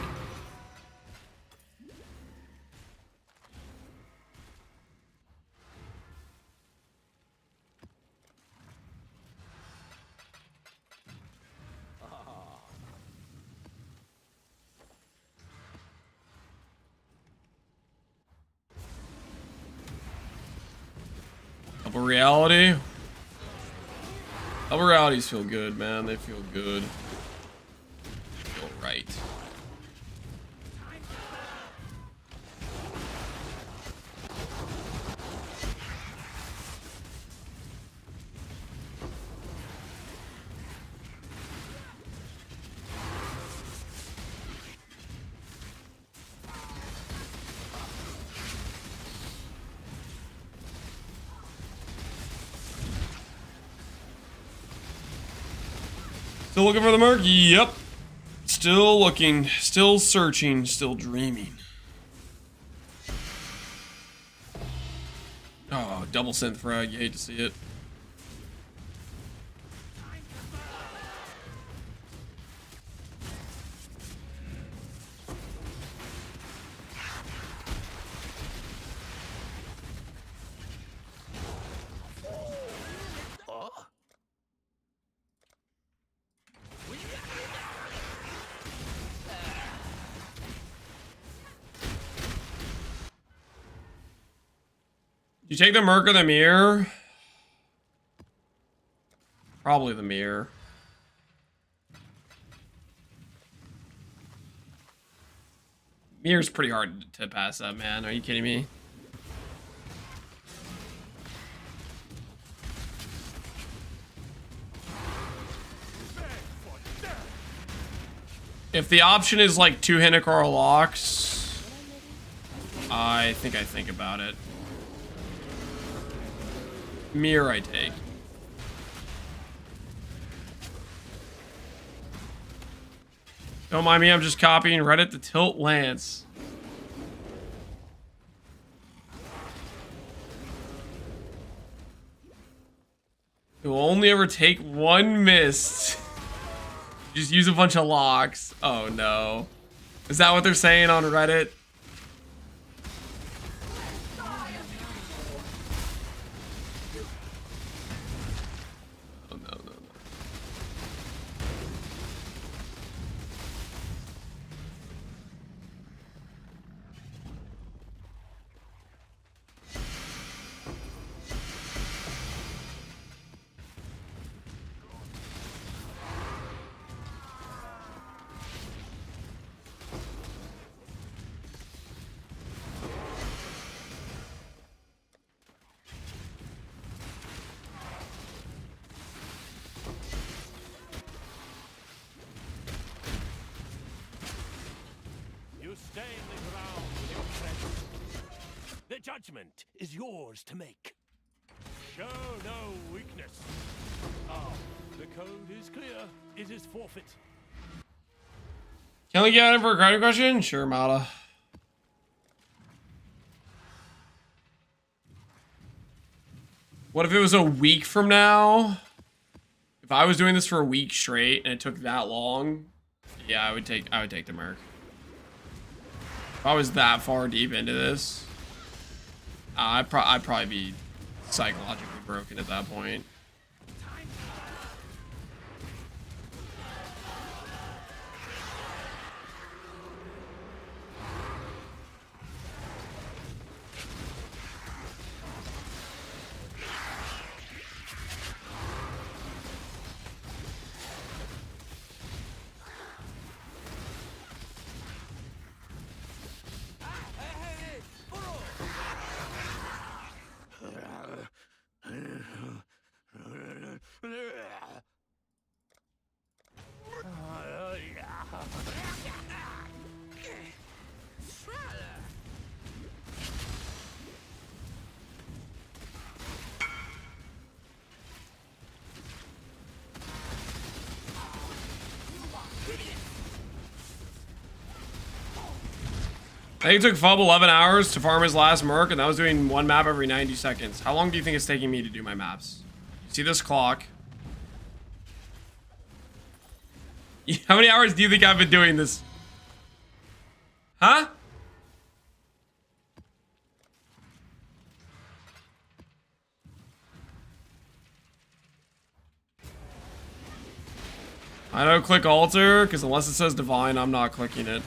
Double reality. Double realities feel good, man. They feel good. Feel right. Still looking for the Merc? Yep. Still looking, still searching, still dreaming. Oh, double synth frag. You hate to see it. You take the Merc or the mirror? Probably the mirror. Mirror's pretty hard to pass up, man. Are you kidding me? If the option is like 2 Hinekar locks, I think about it. Mirror I take. Don't mind me, I'm just copying Reddit to tilt Lance. You'll only ever take 1 mist. Just use a bunch of locks. Oh no. Is that what they're saying on Reddit? The judgment is yours to make. Show no weakness. Ah, the code is clear. It is forfeit. Can we get in for a credit question? Sure, Mata. What if it was a week from now? If I was doing this for a week straight and it took that long, yeah, I would take the Merc. If I was that far deep into this, I'd probably be psychologically broken at that point. I think it took Fub 11 hours to farm his last Merc, and that was doing one map every 90 seconds. How long do you think it's taking me to do my maps? You see this clock? How many hours do you think I've been doing this? Huh? I don't click alter, because unless it says divine, I'm not clicking it.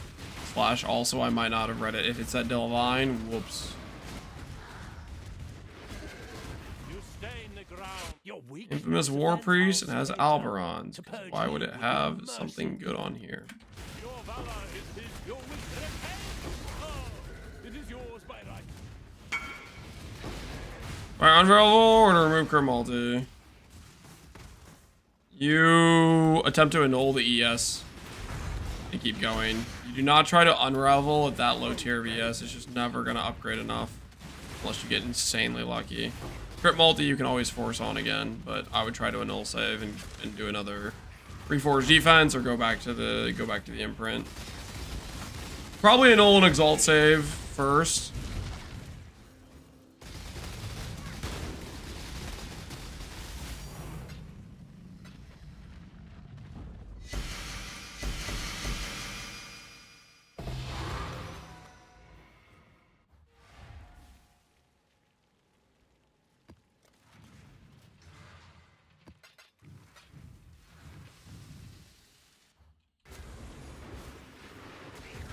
Slash, also, I might not have read it. If it said divine, whoops. You stain the ground. Your weak Infamous War Priest and has Alberons. Why would it have something good on here? Your valor is his, your weakness. Oh, it is yours by right. Alright, unravel or to remove crit multi. You attempt to annul the ES and keep going. You do not try to unravel at that low tier of ES. It's just never going to upgrade enough unless you get insanely lucky. Crit multi you can always force on again, but I would try to annul save and do another reforged defense or go back to the imprint. Probably annul and exalt save first.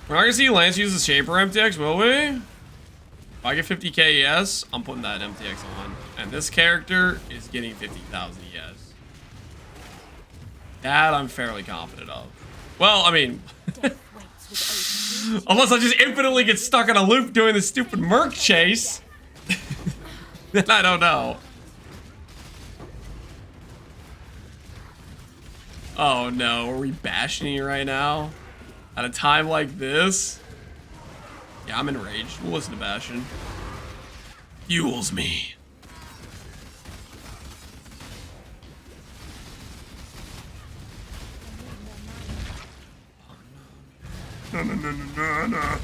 We're not gonna see Lance use the Shaper MTX, will we? If I get 50k ES, I'm putting that MTX on. And this character is getting 50,000 ES. That I'm fairly confident of. Well, I mean... unless I just infinitely get stuck in a loop doing this stupid Merc chase. Then I don't know. Oh no, are we bashing you right now? At a time like this? Yeah, I'm enraged. We'll listen to Bastion. Fuels me. No.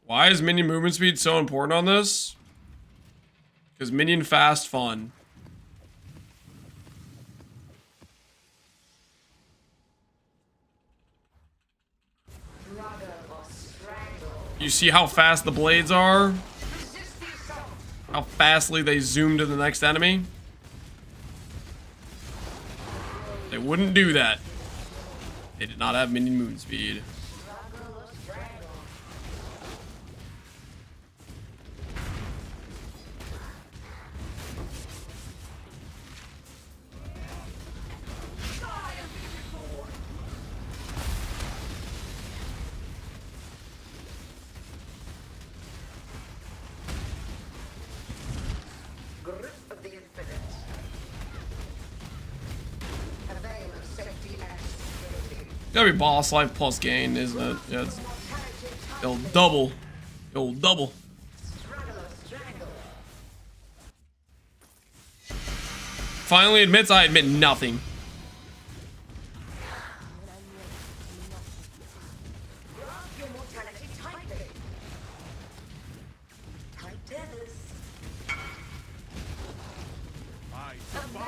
Why is minion movement speed so important on this? Because minion fast fun. You see how fast the blades are? How fastly they zoom to the next enemy? They wouldn't do that. They did not have minion movement speed. Gotta be boss life plus gain, isn't it? Yeah, it's, it'll double. It'll double. Finally admits I admit nothing.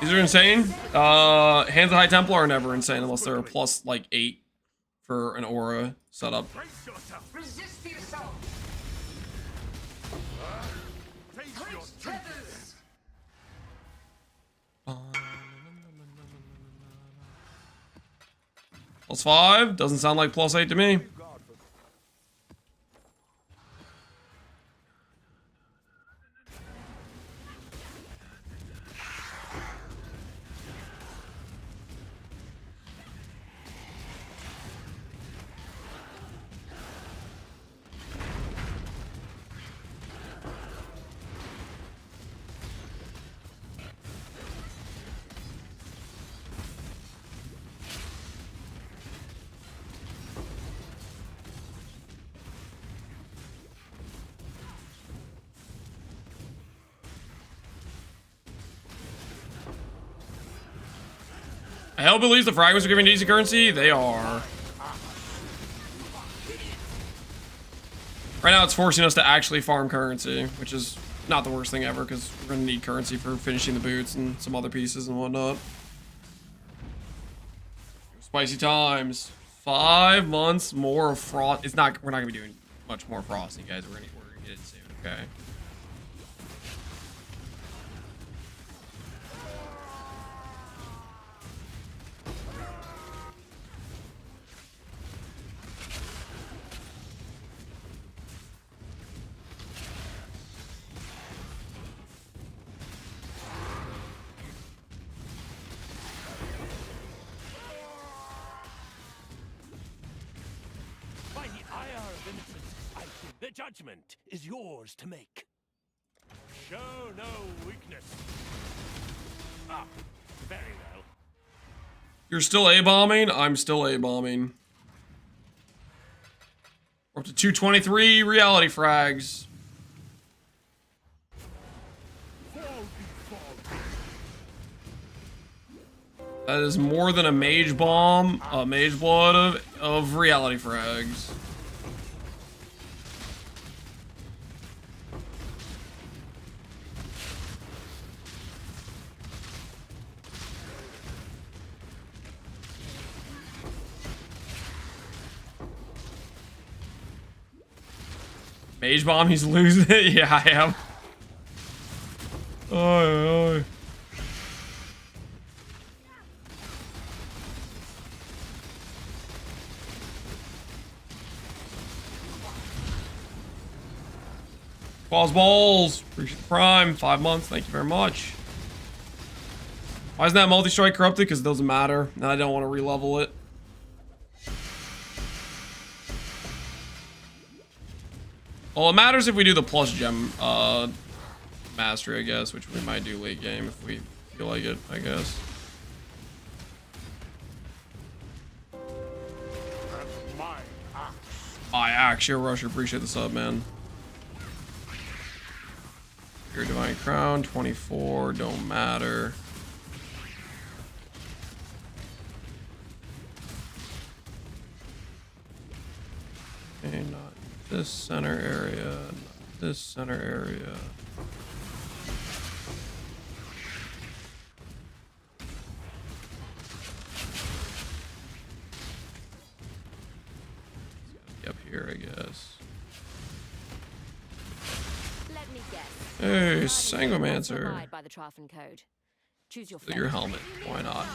These are insane. Hands of High Templar are never insane unless they're a plus like 8 for an aura setup. Resist the assault. Plus 5 doesn't sound like plus 8 to me. Hell believes the fragments are giving easy currency. They are. Right now it's forcing us to actually farm currency, which is not the worst thing ever because we're going to need currency for finishing the boots and some other pieces and whatnot. Spicy times. 5 months more of frost. It's not. We're not going to be doing much more frosting, guys. We're gonna get it soon. Okay. The judgment is yours to make. Show no weakness. Ah, very well. You're still A-bombing? I'm still A-bombing. We're up to 223 reality frags. That is more than a mage bomb, a mage blood of reality frags. Mage bomb, he's losing it? Yeah, I am. Oh. Balls, balls. Appreciate the prime. 5 months. Thank you very much. Why isn't that multi-strike corrupted? Because it doesn't matter. And I don't want to re-level it. Well, it matters if we do the plus gem mastery, I guess, which we might do late game if we feel like it, I guess. My axe, yo, Rusher, appreciate the sub, man. Your Divine Crown, 24, don't matter. Okay, not this center area, not this center area. Up here, I guess. Let me guess. Hey, Sangomancer. Abide by the Trafen code. Choose your Your helmet. Why not? Die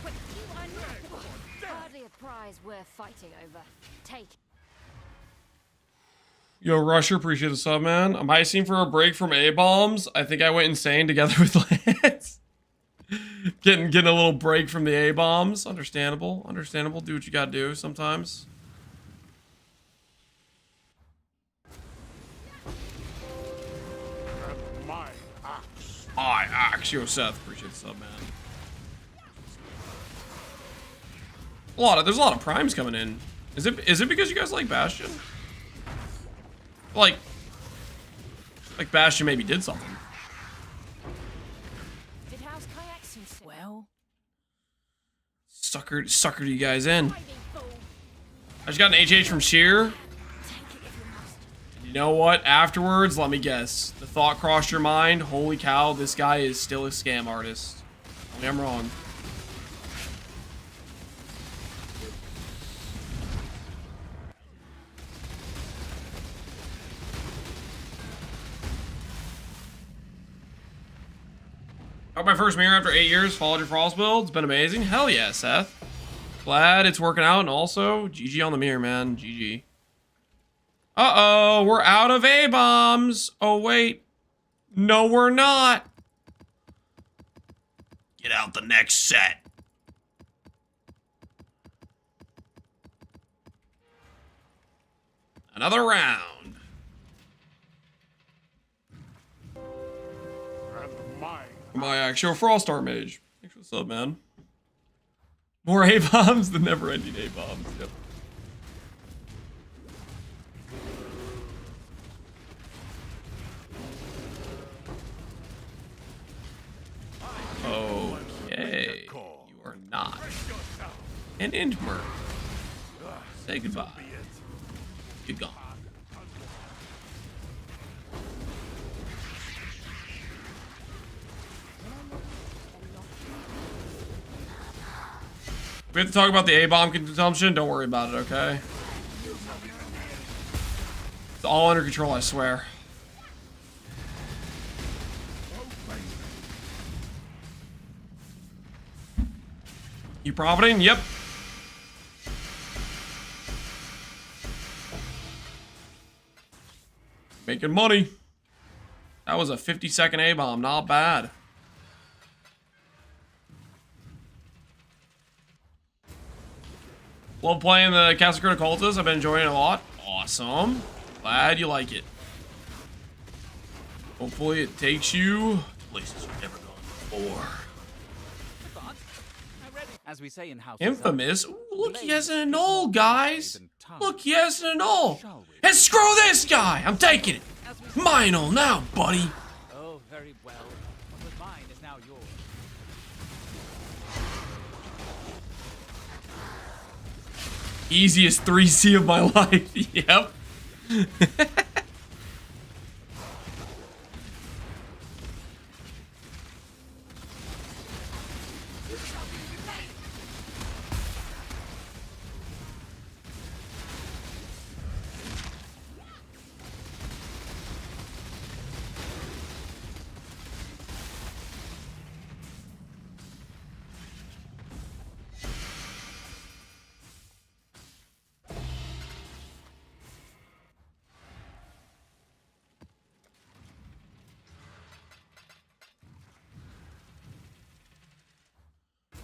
quick. You are hardly a prize worth fighting over. Take. Yo, Rusher, appreciate the sub, man. I'm icing for a break from A-bombs. I think I went insane together with Lance. getting a little break from the A-bombs. Understandable. Understandable. Do what you gotta do sometimes. My axe. Yo, Seth, appreciate the sub, man. There's a lot of primes coming in. Is it because you guys like Bastion? Like Bastion maybe did something. Did House kayaks and well? Suckered you guys in. I just got an HH from Sheer. You know what? Afterwards, let me guess. The thought crossed your mind. Holy cow, this guy is still a scam artist. Tell me I'm wrong. Got my first mirror after 8 years. Followed your Frost build. It's been amazing. Hell yeah, Seth. Glad it's working out. And also, GG on the mirror, man. GG. Uh-oh, we're out of A-bombs. Oh, wait. No, we're not. Get out the next set. Another round. My actual Frost Art Mage. Thanks for the sub, man. More A-bombs, the never-ending A-bombs. Yep. Okay. You are not an Int Merc. Say goodbye. You're gone. We have to talk about the A-bomb consumption. Don't worry about it, okay? It's all under control, I swear. You profiting? Yep. Making money. That was a 50-second A-bomb. Not bad. Love playing the Castle Crit Occultist. I've been enjoying it a lot. Awesome. Glad you like it. Hopefully it takes you to places you've never gone before. As we say in House Infamous? Ooh, look, he has an annul, guys. Look, he has an annul. And screw this guy. I'm taking it. My annul now, buddy. Oh, very well. What was mine is now yours. Easiest 3C of my life. Yep.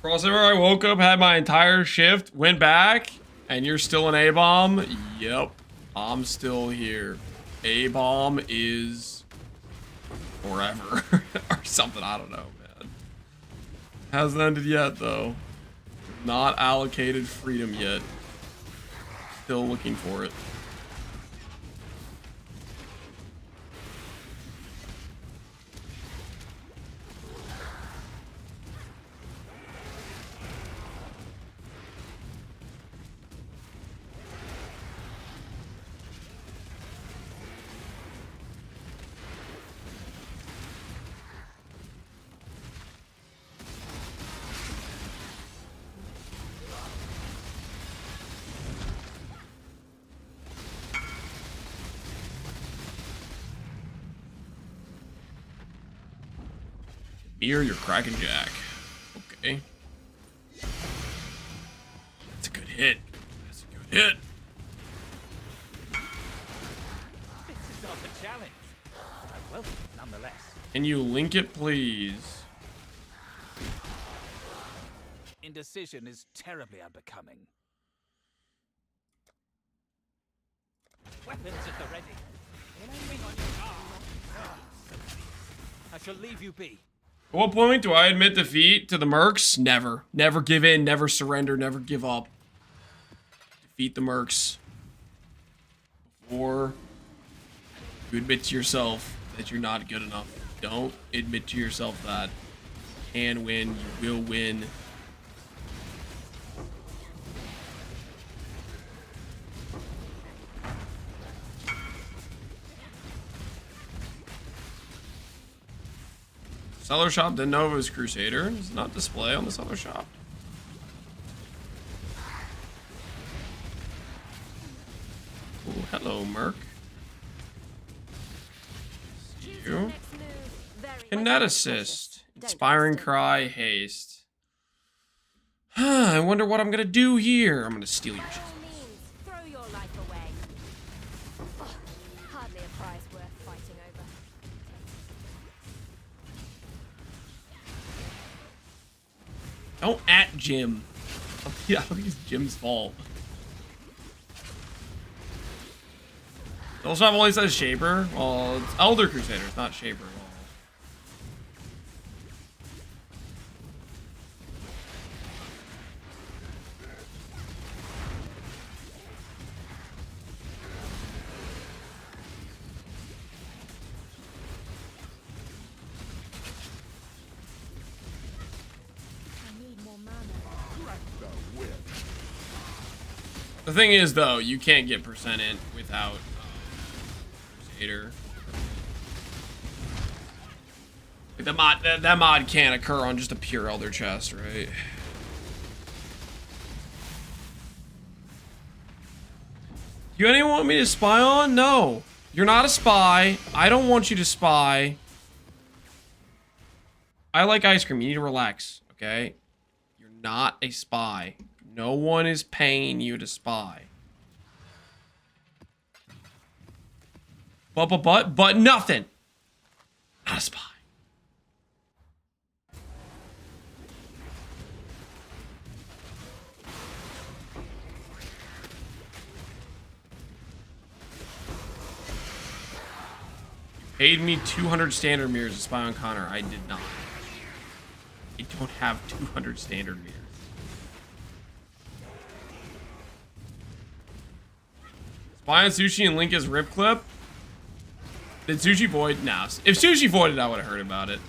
Crossover, I woke up, had my entire shift, went back, and you're still an A-bomb? Yep, I'm still here. A-bomb is forever. Or something, I don't know, man. Hasn't ended yet, though. Not allocated freedom yet. Still looking for it. Mirror your Kraken Jack. Okay. That's a good hit. That's a good hit. This is not a challenge. I welcome it nonetheless. Can you link it, please? Indecision is terribly unbecoming. Weapons at the ready. Aiming on your arm. I shall leave you be. At what point do I admit defeat to the Mercs? Never. Never give in, never surrender, never give up. defeat the Mercs before you admit to yourself that you're not good enough. Don't admit to yourself that. You can win. You will win. Seller shop didn't know it was Crusader. It's not display on the seller shop. Oh, hello, Merc. You. Kineticist. Inspiring Cry. Haste. I wonder what I'm gonna do here. I'm gonna steal your shit. Throw your life away. Oh, hardly a prize worth fighting over. Don't at Jim. Yeah, I think it's Jim's fault. Soul Shop only says Shaper. Well, it's Elder Crusader, it's not Shaper at all. The thing is, though, you can't get percented without Crusader. Like that mod can't occur on just a pure Elder chest, right? You anyone want me to spy on? No. You're not a spy. I don't want you to spy. I like ice cream. You need to relax, okay? You're not a spy. No one is paying you to spy. But nothing. Not a spy. You paid me 200 standard mirrors to spy on Connor. I did not. I don't have 200 standard mirrors. Spy on Sushi and link his rip clip. Did Sushi void? No. If Sushi voided, I would have heard about it.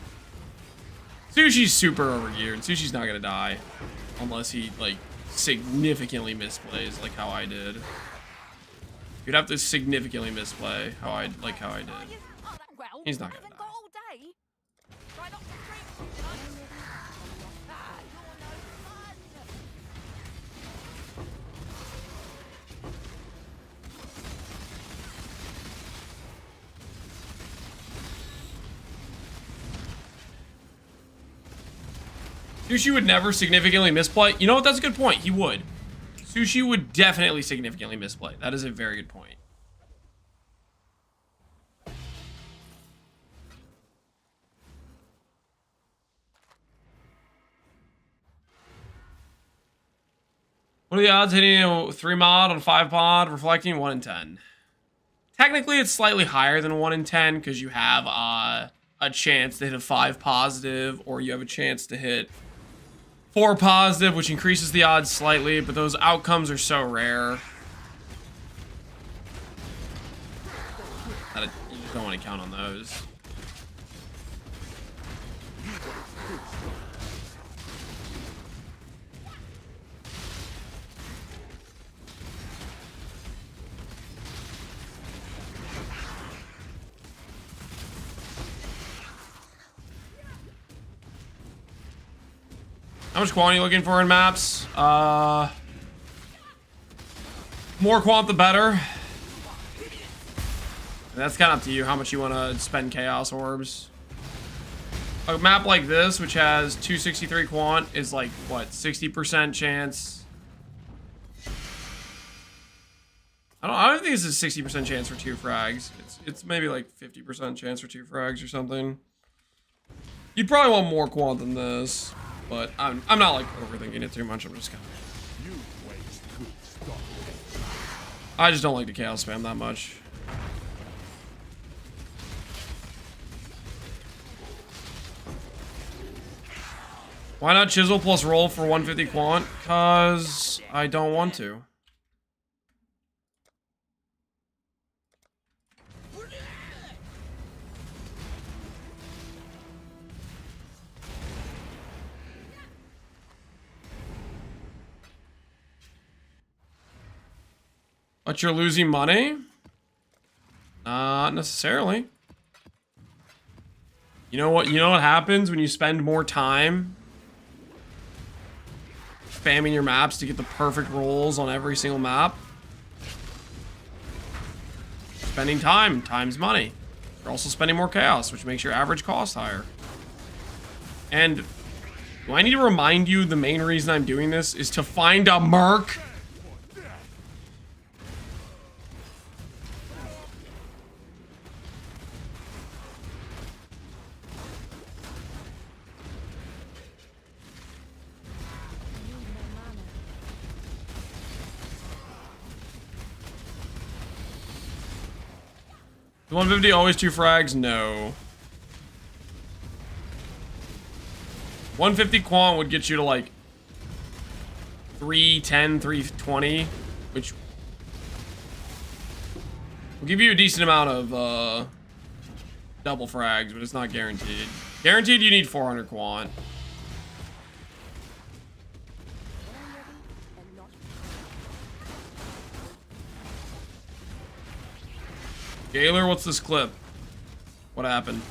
Sushi's super overgeared. Sushi's not gonna die. Unless he, like, significantly misplays, like how I did. You'd have to significantly misplay how I did. He's not gonna die. Sushi would never significantly misplay. You know what? That's a good point. He would. Sushi would definitely significantly misplay. That is a very good point. What are the odds hitting a 3 mod on 5 mod, reflecting 1 in 10? Technically, it's slightly higher than 1 in 10 because you have a chance to hit a 5 positive, or you have a chance to hit 4 positive, which increases the odds slightly, but those outcomes are so rare that you just don't want to count on those. How much quant are you looking for in maps? More quant, the better. And that's kind of up to you how much you want to spend chaos orbs. A map like this, which has 263 quant, is like, what, 60% chance? I don't think it's a 60% chance for 2 frags. It's maybe like 50% chance for 2 frags or something. You'd probably want more quant than this. But I'm not like overthinking it too much. I'm just kind of. I just don't like the chaos spam that much. Why not chisel plus roll for 150 quant? Cause I don't want to. But you're losing money? Not necessarily. You know what happens when you spend more time spamming your maps to get the perfect rolls on every single map? Spending time times money. You're also spending more chaos, which makes your average cost higher. And do I need to remind you the main reason I'm doing this is to find a Merc? Is 150 always 2 frags? No. 150 quant would get you to like 310, 320, which will give you a decent amount of double frags, but it's not guaranteed. Guaranteed you need 400 quant. Gaylor, what's this clip? What happened?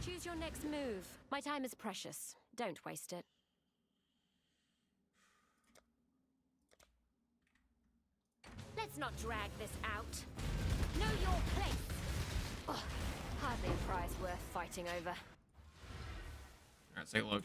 Choose your next move. My time is precious. Don't waste it. Let's not drag this out. Know your place. Ugh, hardly a prize worth fighting over. Alright, let's take a look.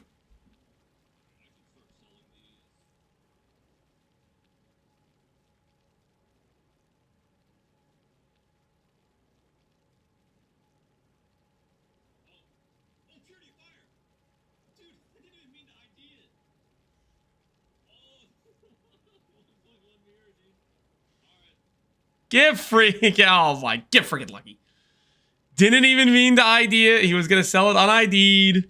Get freaking, oh my, get freaking lucky. Didn't even mean to ID it. He was gonna sell it unID'd.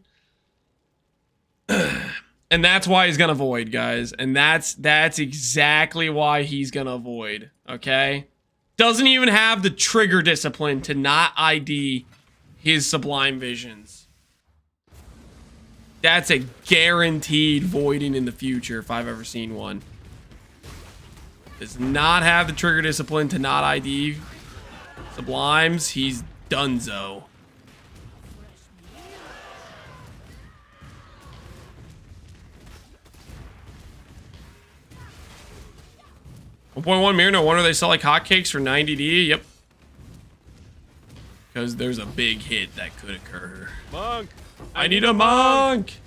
And that's why he's gonna void, guys. And that's exactly why he's gonna void, okay? Doesn't even have the trigger discipline to not ID his Sublime Visions. That's a guaranteed voiding in the future if I've ever seen one. Does not have the trigger discipline to not ID Sublimes. He's donezo. $1.1 million. No wonder they sell like hotcakes for 90D. Yep. Because there's a big hit that could occur. Monk! I need a monk!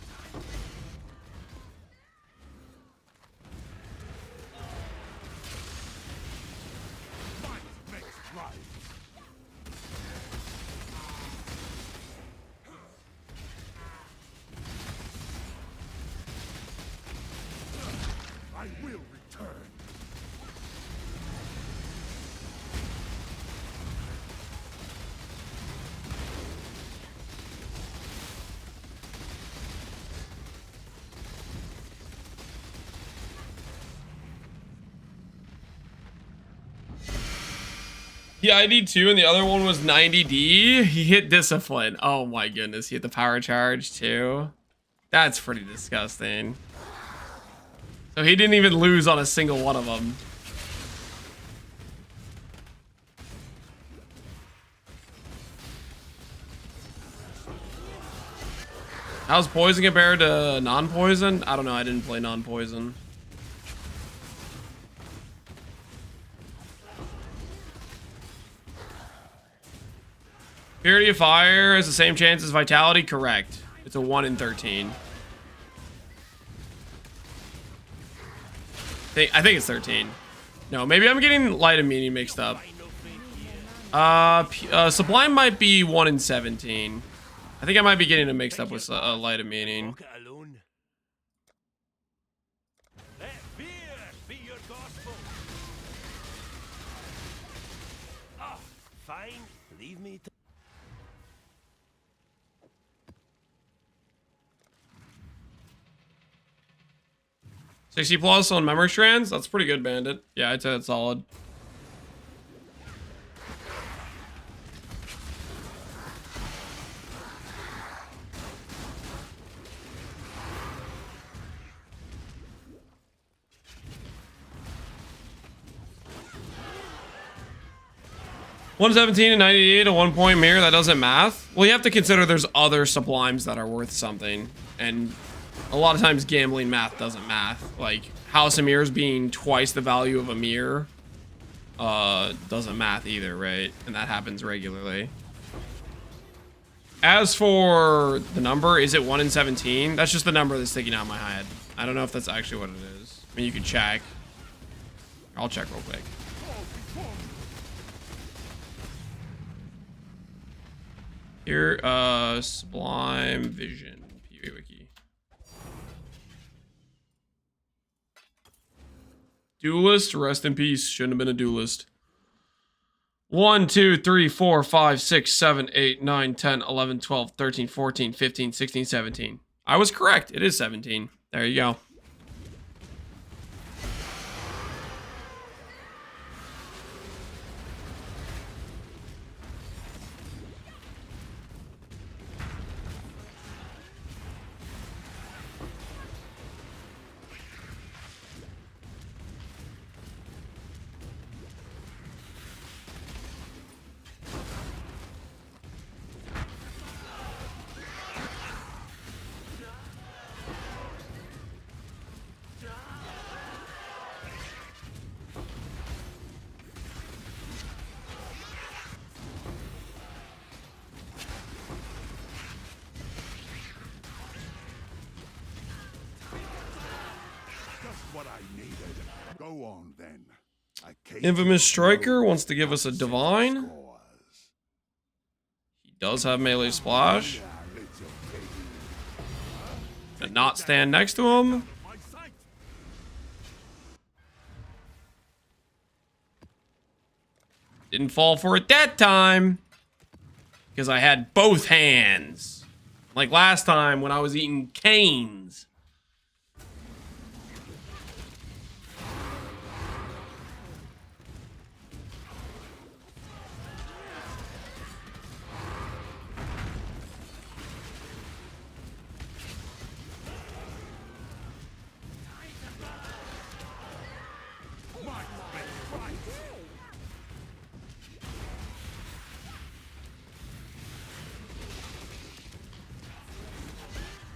I will return. Yeah, I need 2, and the other one was 90D. He hit Discipline. Oh my goodness, he hit the power charge too. That's pretty disgusting. So he didn't even lose on a single one of them. How's poison compared to non-poison? I don't know, I didn't play non-poison. Purity of Fire has the same chance as Vitality? Correct. It's a 1 in 13. I think it's 13. No, maybe I'm getting Light and Meanie mixed up. Sublime might be 1 in 17. I think I might be getting it mixed up with Light and Meanie. Let fear be your gospel. Ah, fine. Leave me to 60 plus on memory strands? That's pretty good, Bandit. Yeah, I'd say that's solid. 117 and 98, a 1 point mirror, that doesn't math. Well, you have to consider there's other sublimes that are worth something. And a lot of times gambling math doesn't math. Like House of Mirrors being twice the value of a mirror doesn't math either, right? And that happens regularly. As for the number, is it 1 in 17? That's just the number that's sticking out of my head. I don't know if that's actually what it is. I mean, you can check. I'll check real quick. Here, Sublime Vision, PvE Wiki. Duelist, rest in peace. Shouldn't have been a duelist. 1, 2, 3, 4, 5, 6, 7, 8, 9, 10, 11, 12, 13, 14, 15, 16, 17. I was correct. It is 17. There you go. What I needed. Go on then. Infamous Striker wants to give us a divine. He does have melee splash. And not stand next to him. Didn't fall for it that time. Because I had both hands. Like last time when I was eating canes.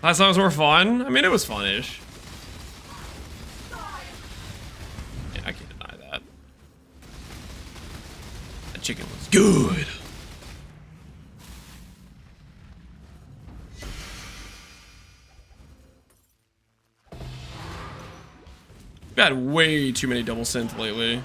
Last time was more fun. I mean, it was fun-ish. Yeah, I can't deny that. That chicken was good. We've had way too many double synth lately.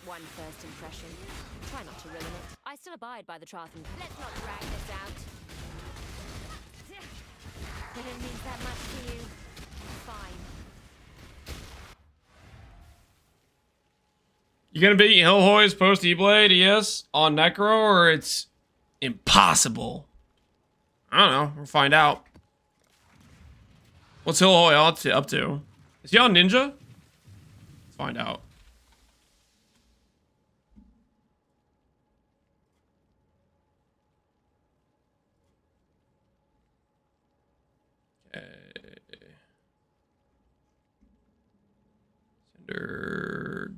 One first impression. Try not to ruin it. I still abide by the Trothan. Let's not drag this out. If it means that much to you, fine. You gonna beat Hillhoy's post E-Blade ES on Necro, or it's impossible? I don't know. We'll find out. What's Hillhoy up to? Is he on Ninja? Let's find out.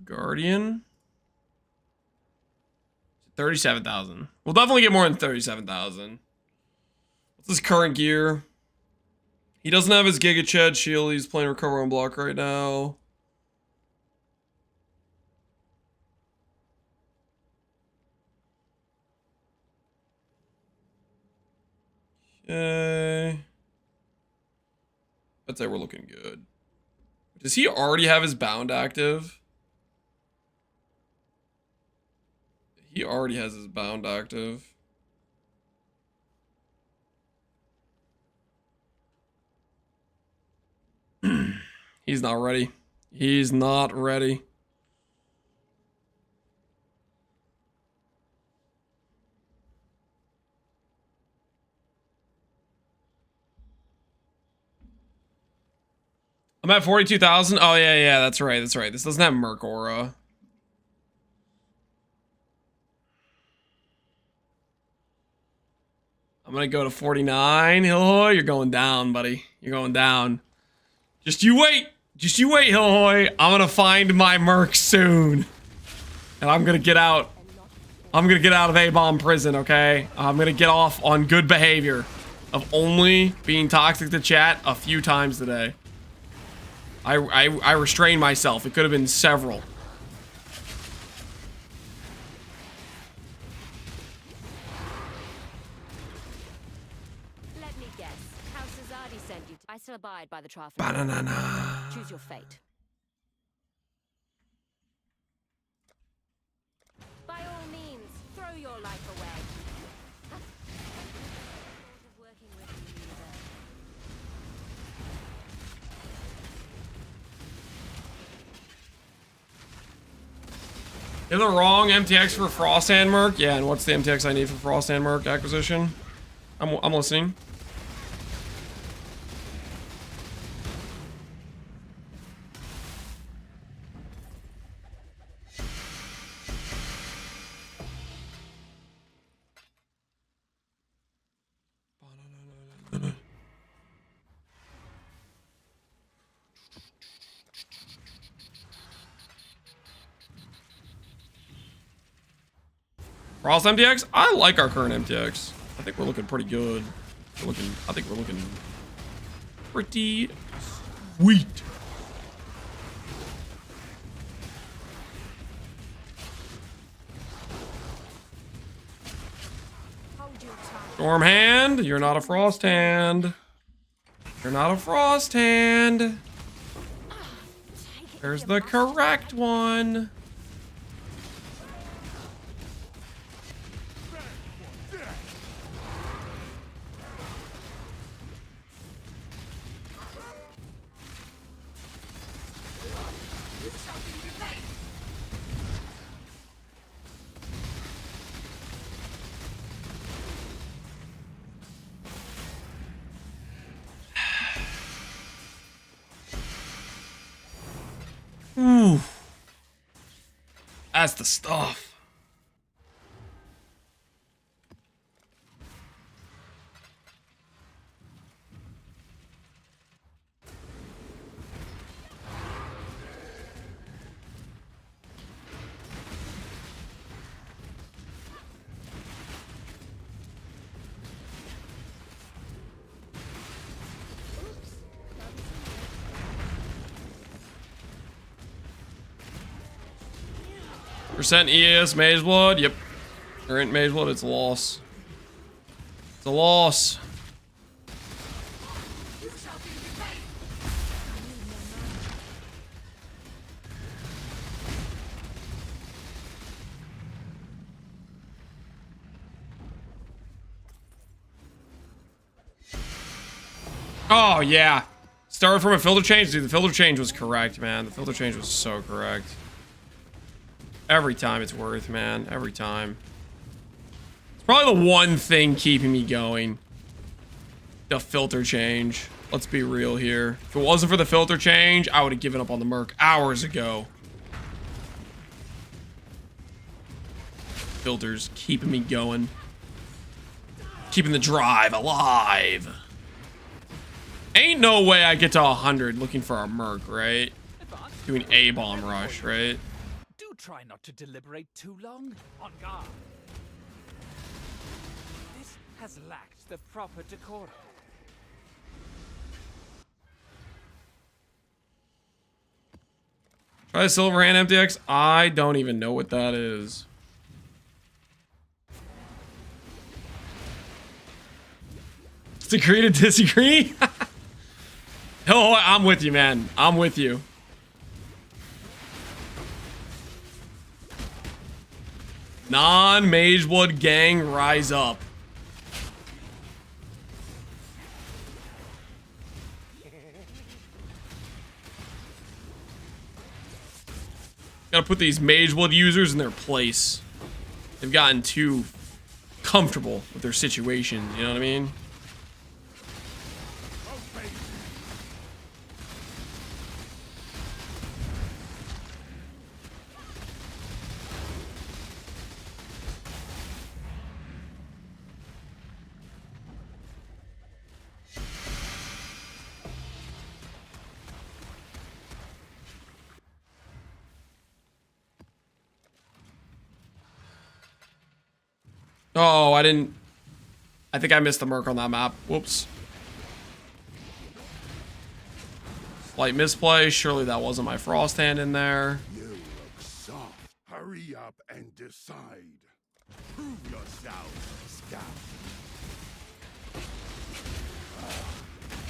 Guardian. 37,000. We'll definitely get more than 37,000. What's his current gear? He doesn't have his Giga Chad shield. He's playing Recover on Block right now. Okay. I'd say we're looking good. Does he already have his bound active? He already has his bound active. He's not ready. He's not ready. I'm at 42,000. Oh, yeah, that's right. That's right. This doesn't have Merc aura. I'm going to go to 49. Hillhoy, you're going down, buddy. You're going down. Just you wait. Just you wait, Hillhoy. I'm going to find my Merc soon. And I'm going to get out. I'm going to get out of A-bomb prison, okay? I'm going to get off on good behavior of only being toxic to chat a few times today. I restrained myself. It could have been several. Let me guess. House Azadi sent you. I still abide by the Traffic. Banana. Choose your fate. By all means, throw your life away. Working with you either. Is it wrong MTX for Frosthand Merc? Yeah, and what's the MTX I need for Frosthand Merc acquisition? I'm listening. Frost MTX? I like our current MTX. I think we're looking pretty good. I think we're looking pretty sweet. Stormhand, you're not a Frosthand. You're not a Frosthand. There's the correct one. Ooh. That's the stuff. Percent ES Mageblood. Yep. There ain't Mageblood. It's a loss. It's a loss. Oh, yeah. Started from a filter change? Dude, the filter change was correct, man. The filter change was so correct. Every time it's worth, man. Every time. It's probably the one thing keeping me going. The filter change. Let's be real here. If it wasn't for the filter change, I would have given up on the Merc hours ago. Filters keeping me going. Keeping the drive alive. Ain't no way I get to 100 looking for a Merc, right? Doing a bomb rush, right? Try not to deliberate too long. On guard. This has lacked the proper decorum. Try the Silver Hand MTX. I don't even know what that is. Disagree to disagree? Oh, I'm with you, man. I'm with you. Non-Mageblood gang, rise up. Gotta put these Mageblood users in their place. They've gotten too comfortable with their situation, you know what I mean? Oh, I think I missed the Merc on that map. Whoops. Slight misplay. Surely that wasn't my Frosthand in there. You look soft. Hurry up and decide. Prove yourself, scout.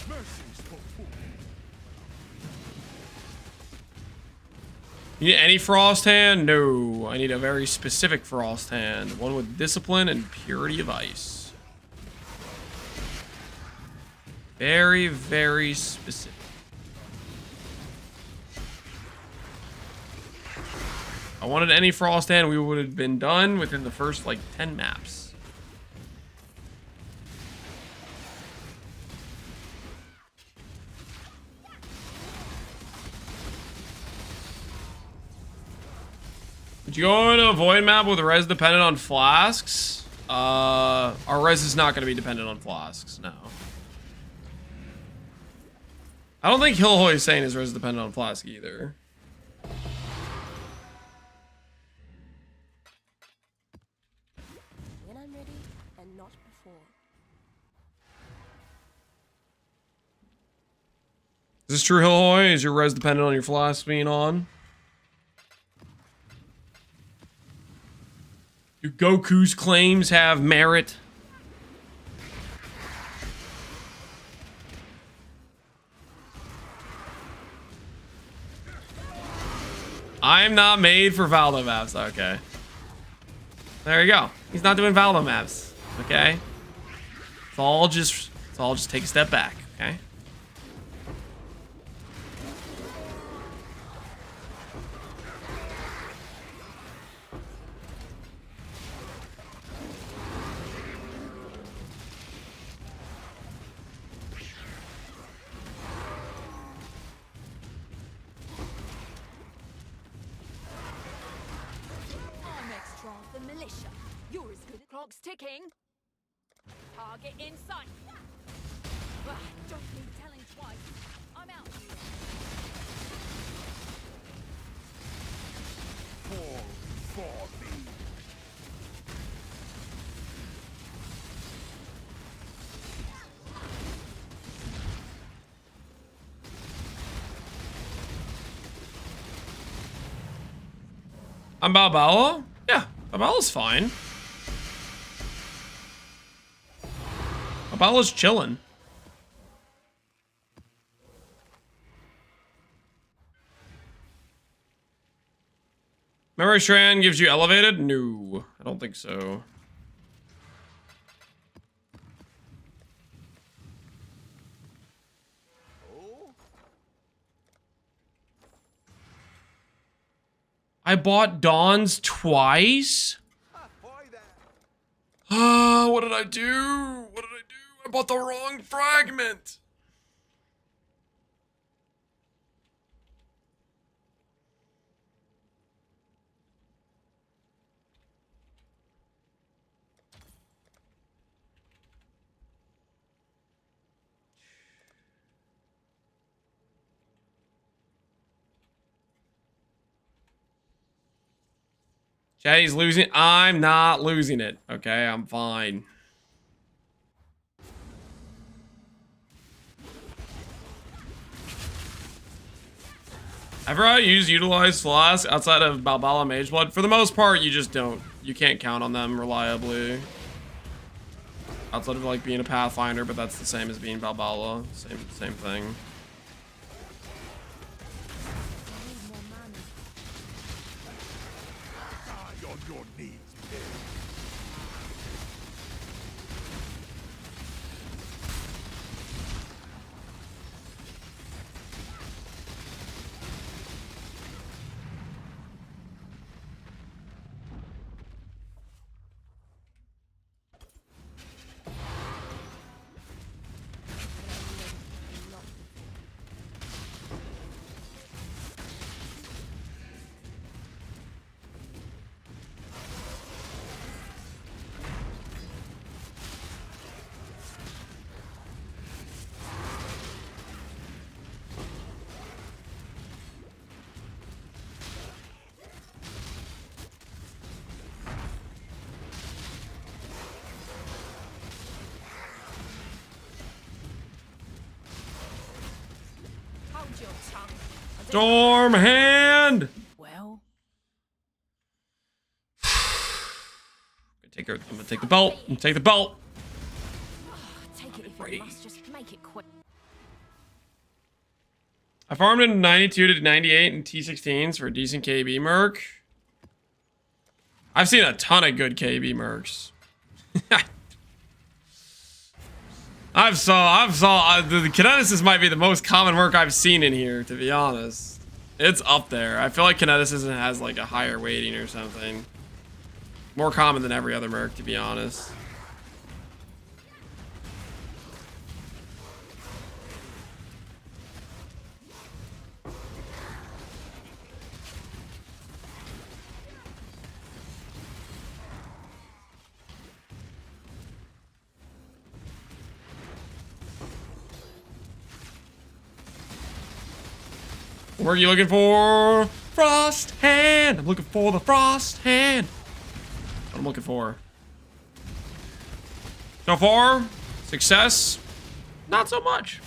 Mercy's for fools. You need any Frosthand? No. I need a very specific Frosthand. One with discipline and purity of ice. Very, very specific. I wanted any Frosthand, we would have been done within the first, like, 10 maps. Would you go into a void map with res dependent on flasks? Our res is not going to be dependent on flasks, no. I don't think Hillhoy is saying his res is dependent on flask either. When I'm ready, and not before. Is this true, Hillhoy? Is your res dependent on your flask being on? Do Goku's claims have merit? I'm not made for Valdo maps. Okay. There you go. He's not doing Valdo maps. Okay. Let's all just take a step back. Okay. Ticking. Target in sight. Don't need telling twice. I'm out. Fall for me. I'm Balboa? Yeah, Balboa's fine. Balboa's chilling. Memory Strand gives you elevated? No, I don't think so. I bought Dawn's twice? What did I do? What did I do? I bought the wrong fragment. Chatty's losing. I'm not losing it. Okay, I'm fine. Ever I utilize flask outside of Balboa Mageblood? For the most part, you just don't. You can't count on them reliably. Outside of like being a Pathfinder, but that's the same as being Balboa. Same thing. Die on your knees, bitch. Storm hand. Well, I'm gonna take the belt. I'm gonna take the belt. take it if you must. Just make it quick. I farmed in 92 to 98 in T16s for a decent KB Merc. I've seen a ton of good KB Mercs. The Kineticism might be the most common Merc I've seen in here, to be honest. It's up there. I feel like Kineticism has like a higher weighting or something. More common than every other Merc, to be honest. What are you looking for? Frosthand! I'm looking for the Frosthand! What I'm looking for. So far, success, not so much.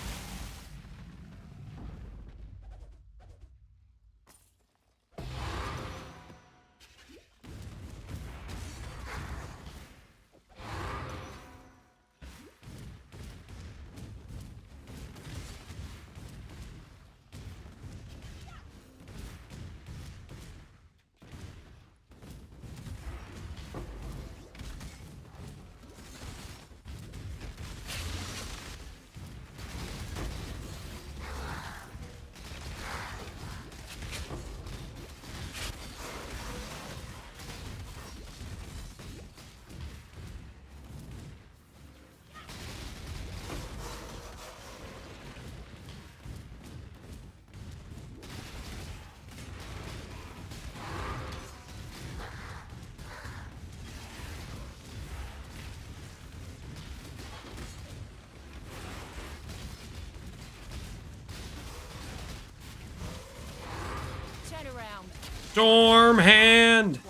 Turn around. Storm hand!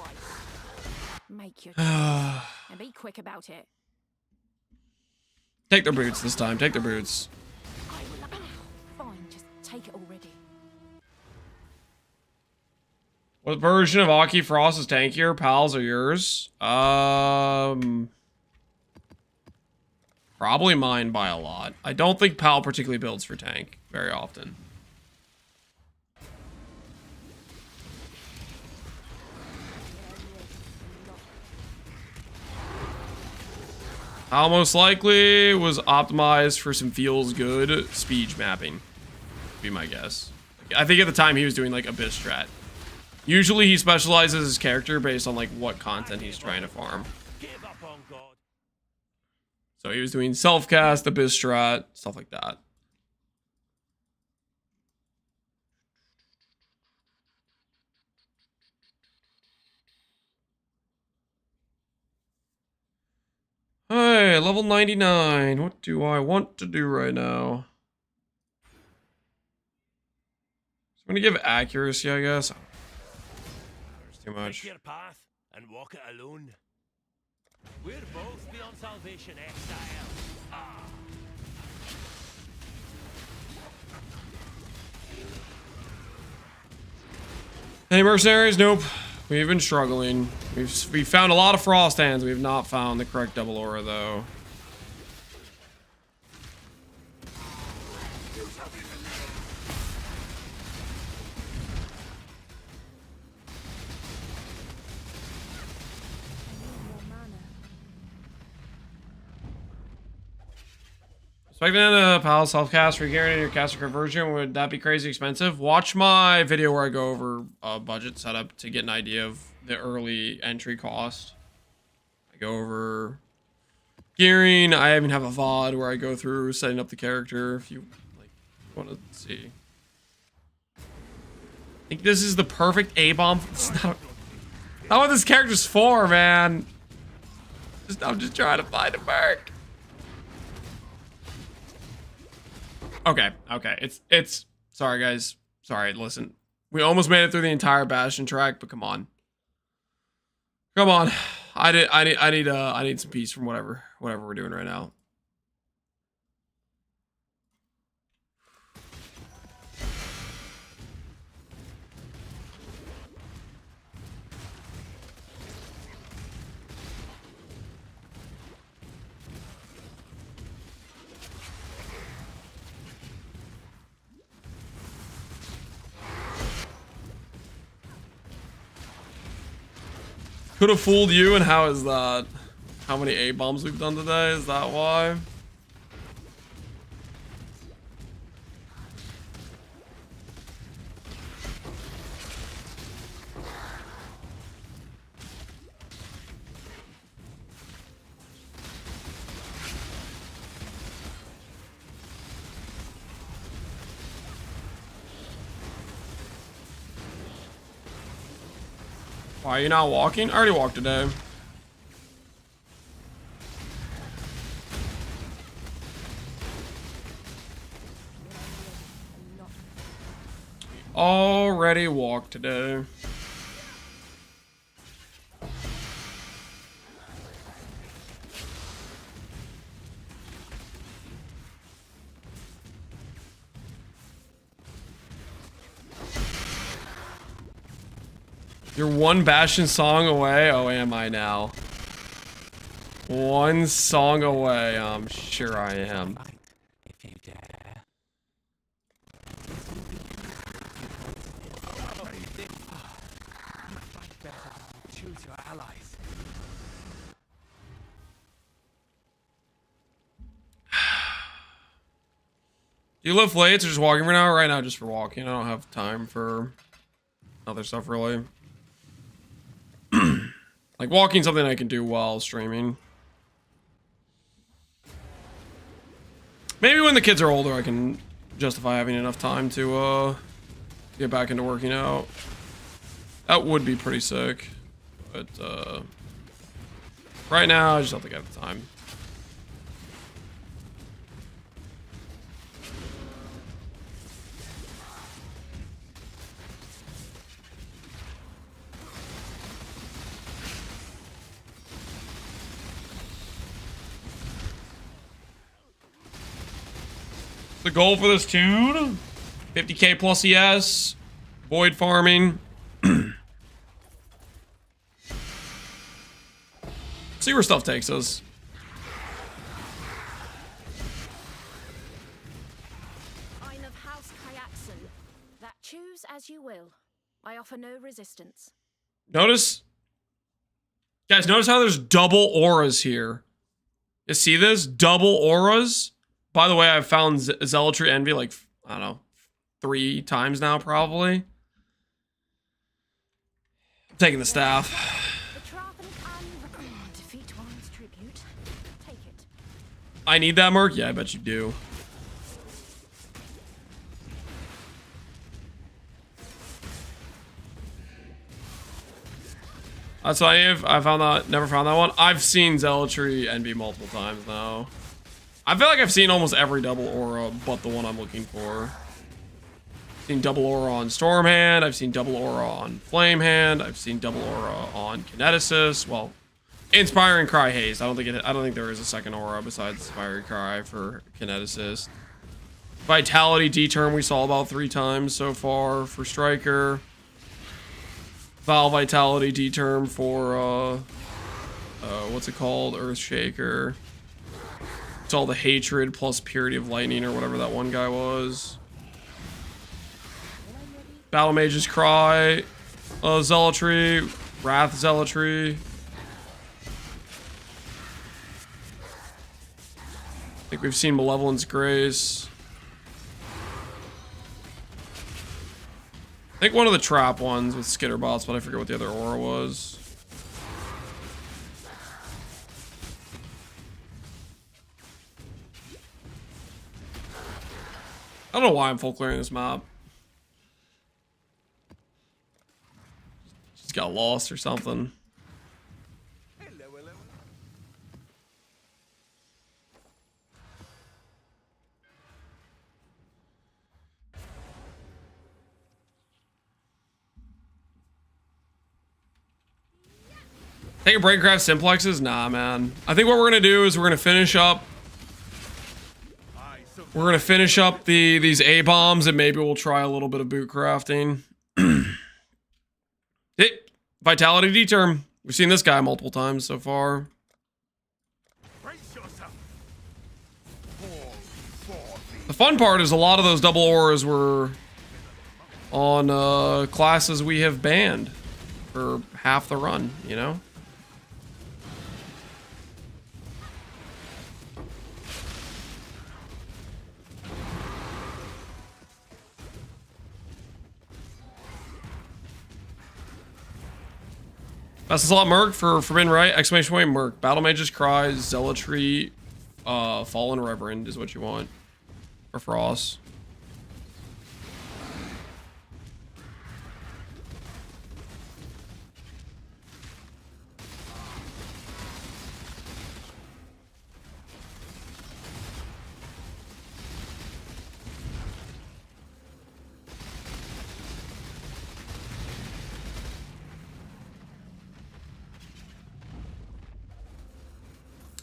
Make your choice. And be quick about it. Take their boots this time, take their boots. I will. Fine, just take it already. What version of Aki Frost is tankier? Pals or yours? Probably mine by a lot. I don't think Pal particularly builds for tank very often. Pal most likely was optimized for some feels good speed mapping. Would be my guess. I think at the time he was doing like Abyss strat. Usually he specializes his character based on like what content he's trying to farm. Give up on God. So he was doing self-cast, Abyss strat, stuff like that. Hey, level 99. What do I want to do right now? I'm gonna give accuracy, I guess. There's too much. Pick your path and walk it alone. We're both beyond salvation, Exile. Ah. Hey, mercenaries, nope. We've been struggling. We've found a lot of Frosthands. We've not found the correct double aura, though. Expecting a Pal self-cast for guaranteeing your caster conversion, would that be crazy expensive? Watch my video where I go over budget setup to get an idea of the early entry cost. I go over gearing. I even have a VOD where I go through setting up the character if you like want to see. I think this is the perfect A-bomb. It's not what this character's for, man. I'm just trying to find a Merc. Okay. It's sorry guys. Sorry, listen. We almost made it through the entire Bastion track, but come on. Come on. I need some peace from whatever we're doing right now. Could have fooled you, and how is that? How many A-bombs we've done today? Is that why? Why are you not walking? I already walked today. Already walked today. You're one Bastion song away? Oh, am I now? One song away, I'm sure I am. If you dare. Choose your allies. Do you lift weights or just walking for now? Right now, just for walking. I don't have time for other stuff, really. Like, walking's something I can do while streaming. Maybe when the kids are older, I can justify having enough time to get back into working out. That would be pretty sick. But right now, I just don't think I have the time. The goal for this tune, 50k plus ES, void farming. See where stuff takes us. I'm of House Kyaxon. That choose as you will. I offer no resistance. Notice, guys, notice how there's double auras here. You see this? Double auras. By the way, I've found Zealotry Envy like, I don't know, 3 times now, probably. I'm taking the staff. Defeat one's tribute. Take it. I need that, Merc? Yeah, I bet you do. That's what I found that, never found that one. I've seen Zealotry Envy multiple times now. I feel like I've seen almost every double aura but the one I'm looking for. I've seen double aura on Stormhand. I've seen double aura on Flamehand. I've seen double aura on Kineticist. Well, Inspiring Cry Haste. I don't think there is a second aura besides Inspiring Cry for Kineticist. Vitality D-Term we saw about 3 times so far for Striker. Val Vitality D-Term for what's it called? Earthshaker. It's all the hatred plus purity of lightning or whatever that one guy was. Battle Mage's Cry, Zealotry, Wrath Zealotry. I think we've seen Malevolence Grace. I think one of the trap ones with Skitterbots, but I forget what the other aura was. I don't know why I'm full clearing this map. Just got lost or something. Take a break, craft simplexes? Nah, man. I think what we're gonna do is we're gonna finish up. We're gonna finish up these A-bombs and maybe we'll try a little bit of boot crafting. Vitality D-Term. We've seen this guy multiple times so far. The fun part is a lot of those double auras were on classes we have banned for half the run, you know? Best slot Merc for Forbidden Right, exclamation point Merc. Battle Mage's Cry, Zealotry, Fallen Reverend is what you want. For Frost.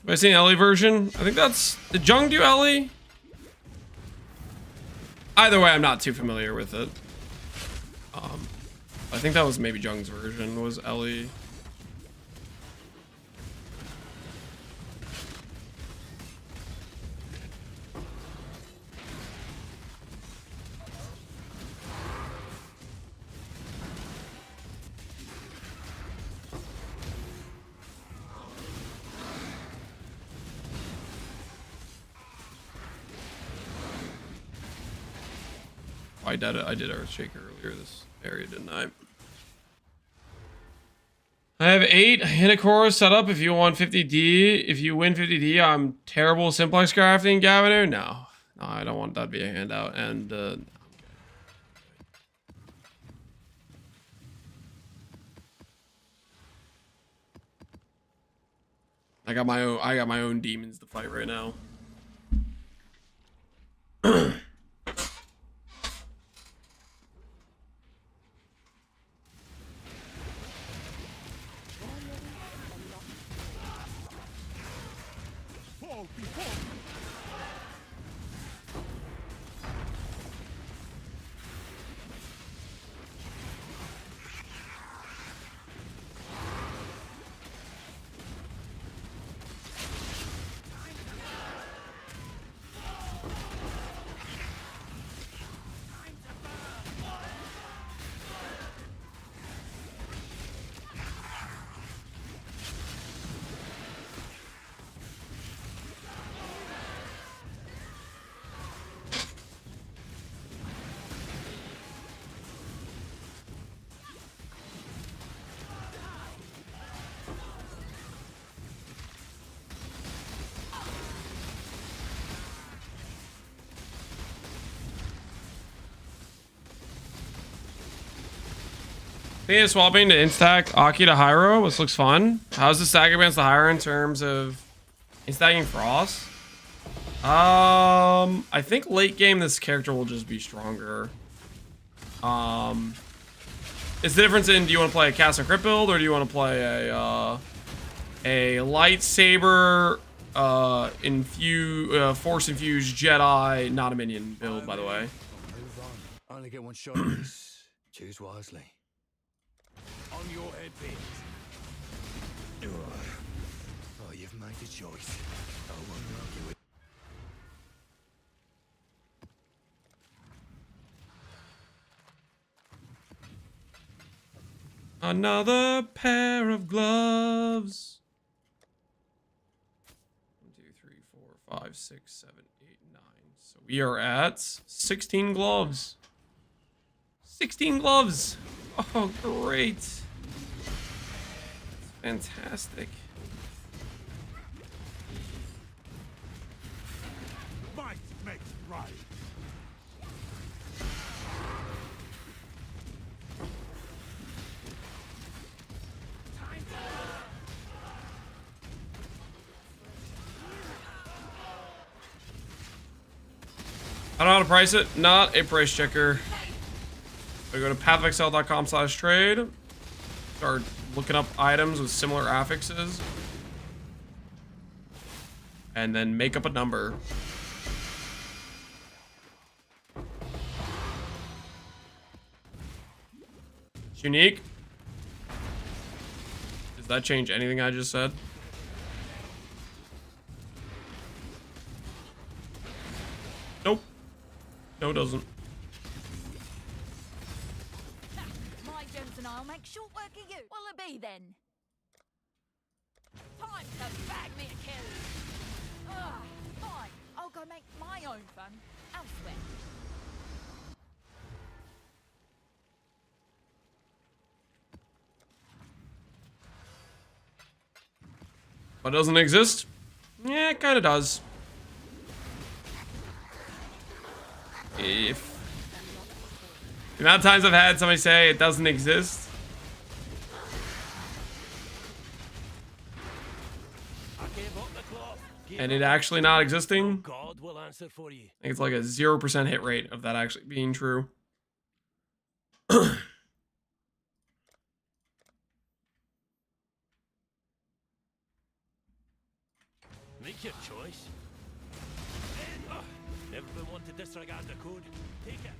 Have I seen Ellie version? I think that's... Did Jung do Ellie? Either way, I'm not too familiar with it. I think that was maybe Jung's version, was Ellie. I did Earthshake earlier this area, didn't I? I have 8 Hinakora set up if you want 50D. If you win 50D, I'm terrible simplex crafting, Gavin. No, I don't want that to be a handout. And I got my own demons to fight right now. Thinking of swapping to instack Aki to Hyro. This looks fun. How's the stack against the Hyro in terms of instacking Frost? I think late game this character will just be stronger. It's the difference in, do you want to play a Cast and Crit build or do you want to play a Lightsaber Force infused Jedi, not a minion build, by the way. Move on. Only get one shot at this. Choose wisely. On your head, bitch. Oh, you've made a choice. I won't argue with. Another pair of gloves. 1, 2, 3, 4, 5, 6, 7, 8, 9. So we are at 16 gloves. 16 gloves. Oh, great. Fantastic. Might makes right. I don't know how to price it. Not a price checker. So go to pathofexcel.com/trade. Start looking up items with similar affixes. And then make up a number. It's unique. Does that change anything I just said? Nope. No, it doesn't. My gems and I'll make short work of you. What'll it be then? Time to bag me a kill. Fine. I'll go make my own fun elsewhere. But it doesn't exist? Yeah, it kind of does. If the amount of times I've had somebody say it doesn't exist. And it actually not existing. God will answer for you. I think it's like a 0% hit rate of that actually being true. Make your choice. Never been one to disregard the code. Take it.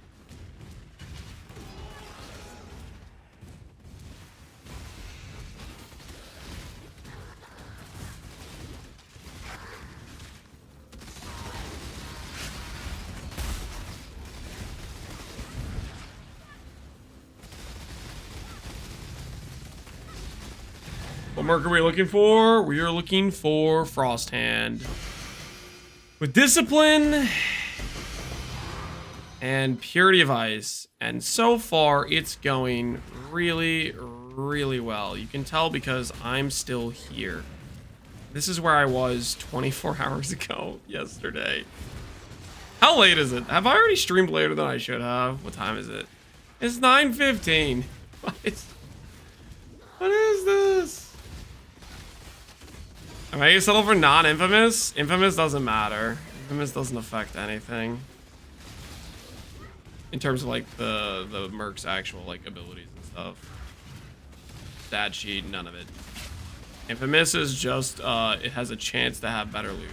What Merc are we looking for? We are looking for Frosthand. With Discipline and Purity of Ice. And so far, it's going really, really well. You can tell because I'm still here. This is where I was 24 hours ago yesterday. How late is it? Have I already streamed later than I should have? What time is it? It's 9:15. What is this? Am I gonna settle for non-infamous? Infamous doesn't matter. Infamous doesn't affect anything. In terms of like the Merc's actual like abilities and stuff. Stat sheet, none of it. Infamous is just it has a chance to have better loot.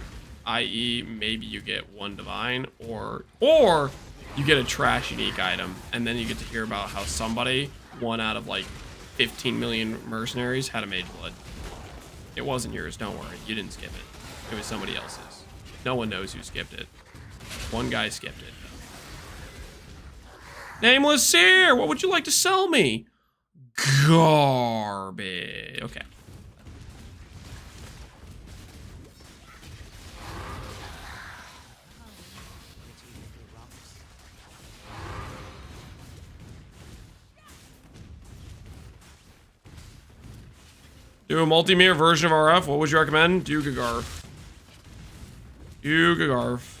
I.e. maybe you get one divine or you get a trash unique item and then you get to hear about how somebody, one out of like 15 million mercenaries, had a mage blood. It wasn't yours, don't worry. You didn't skip it. It was somebody else's. No one knows who skipped it. One guy skipped it. Nameless Seer, what would you like to sell me? Garbage. Okay. Do a multi-mirror version of RF. What would you recommend? Do Gagarf. Do Gagarf.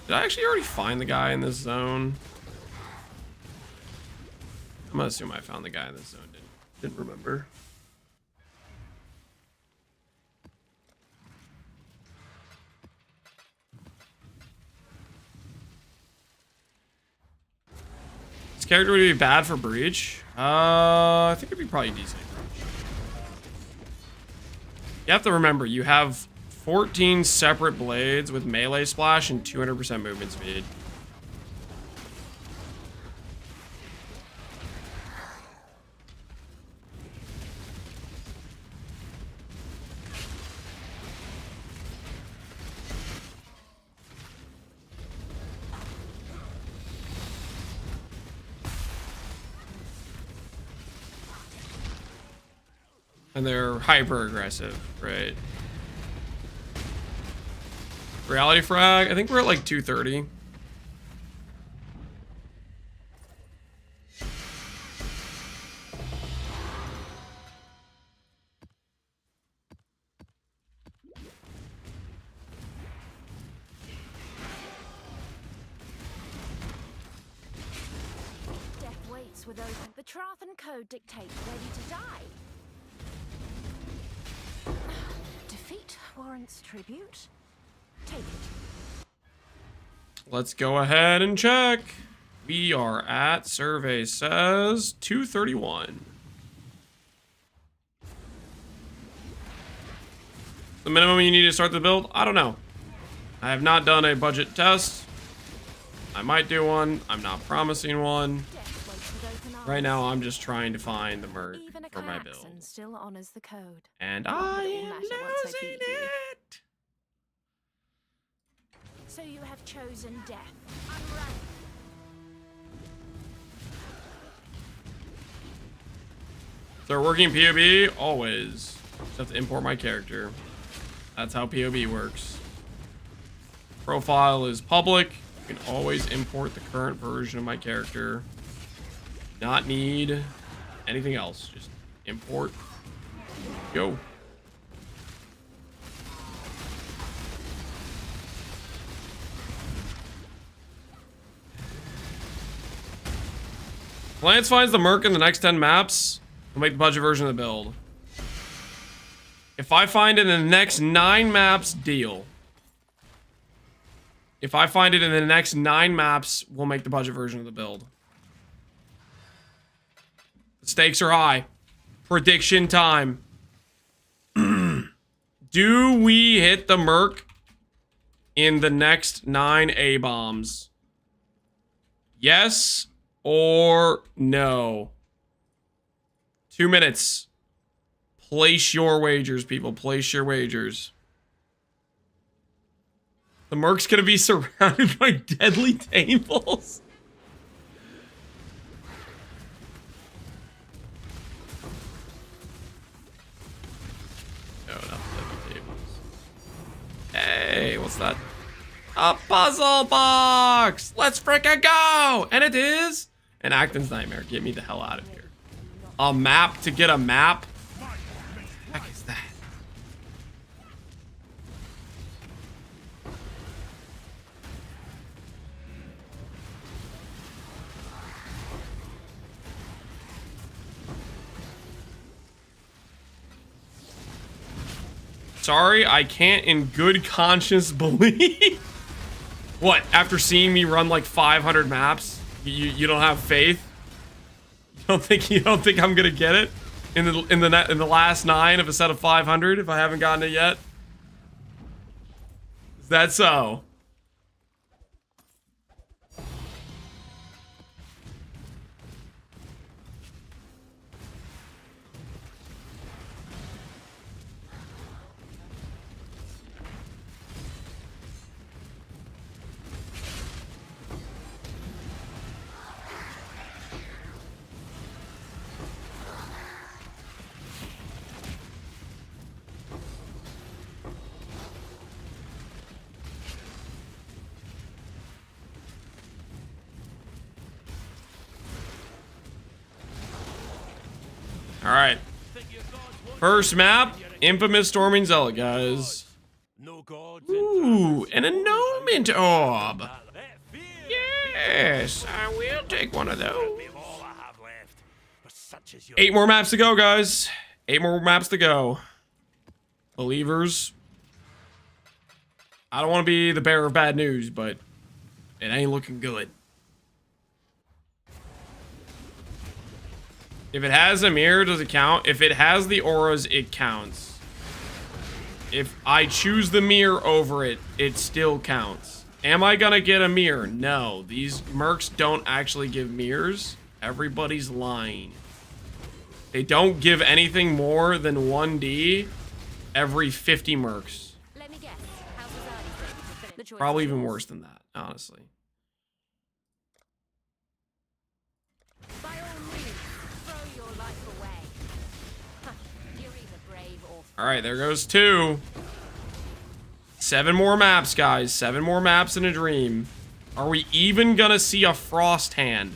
Did I actually already find the guy in this zone? I'm gonna assume I found the guy in this zone. Didn't remember. This character would be bad for Breach. I think it'd be probably decent. You have to remember, you have 14 separate blades with melee splash and 200% movement speed. And they're hyper aggressive, right? Reality frag, I think we're at like 230. Death waits with open. The Trathan code dictates ready to die. Defeat warrants tribute. Take it. Let's go ahead and check. We are at, survey says, 231. The minimum you need to start the build? I don't know. I have not done a budget test. I might do one. I'm not promising one. Right now, I'm just trying to find the Merc for my build. Still honors the code. And I am losing it. So you have chosen death. So working POB? Always. Just have to import my character. That's how POB works. Profile is public. You can always import the current version of my character. not need anything else. Just import. Go. Lance finds the Merc in the next 10 maps. We'll make the budget version of the build. If I find it in the next 9 maps, deal. If I find it in the next 9 maps, we'll make the budget version of the build. The stakes are high. Prediction time. Do we hit the Merc in the next 9 A-bombs? Yes or no? 2 minutes. Place your wagers, people. Place your wagers. The Merc's gonna be surrounded by deadly tables. No, not deadly tables. Hey, what's that? A puzzle box! Let's frickin' go! And it is an Acton's Nightmare. Get me the hell out of here. A map to get a map? What the heck is that? Sorry, I can't in good conscience believe. What, after seeing me run like 500 maps, you don't have faith? You don't think I'm gonna get it in the last 9 of a set of 500 if I haven't gotten it yet? Is that so? Alright. First map, Infamous Storming Zealot, guys. Ooh, an annulment orb. Yes, I will take one of those. 8 more maps to go, guys. 8 more maps to go. Believers. I don't want to be the bearer of bad news, but it ain't looking good. If it has a mirror, does it count? If it has the auras, it counts. If I choose the mirror over it, it still counts. Am I gonna get a mirror? No. These Mercs don't actually give mirrors. Everybody's lying. They don't give anything more than 1D every 50 Mercs. Let me guess. Probably even worse than that, honestly. By all means, throw your life away. Huh, you're either brave or... Alright, there goes 2. 7 more maps, guys. 7 more maps in a dream. Are we even gonna see a Frosthand?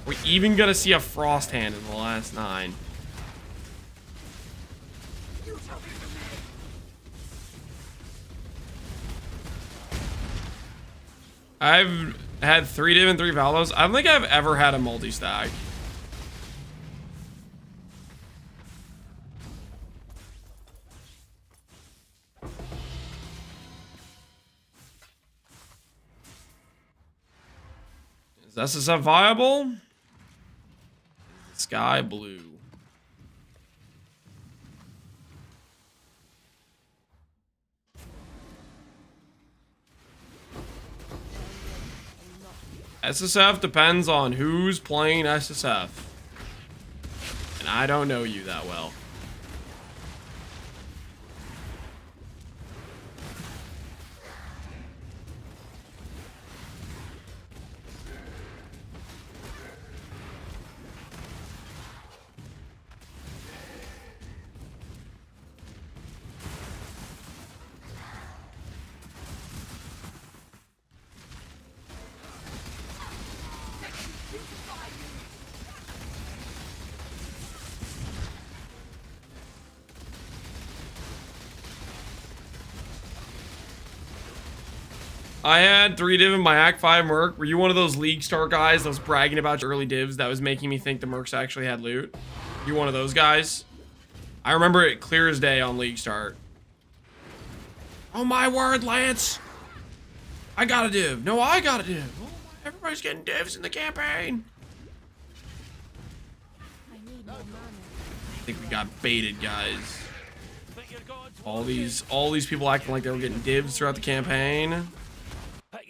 Are we even gonna see a Frosthand in the last 9? I've had 3 Div and 3 Valos. I don't think I've ever had a multi-stack. Is SSF viable? Sky blue. SSF depends on who's playing SSF. And I don't know you that well. I had 3 div in my Act 5 Merc. Were you one of those League Start guys that was bragging about your early divs that was making me think the Mercs actually had loot? You one of those guys? I remember it clear as day on League Start. Oh my word, Lance! I got a div. No, I got a div. Oh, everybody's getting divs in the campaign. I need more mana. I think we got baited, guys. All these people acting like they were getting divs throughout the campaign.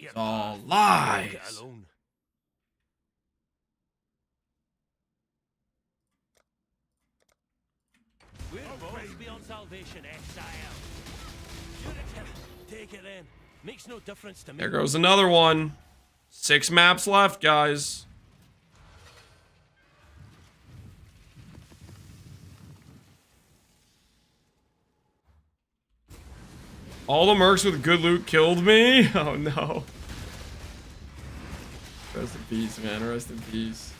It's all lies. We're both beyond salvation, Exile. Take it in. Makes no difference to me. There goes another one. 6 maps left, guys. All the mercs with good loot killed me? Oh no. Rest in peace, man. Rest in peace.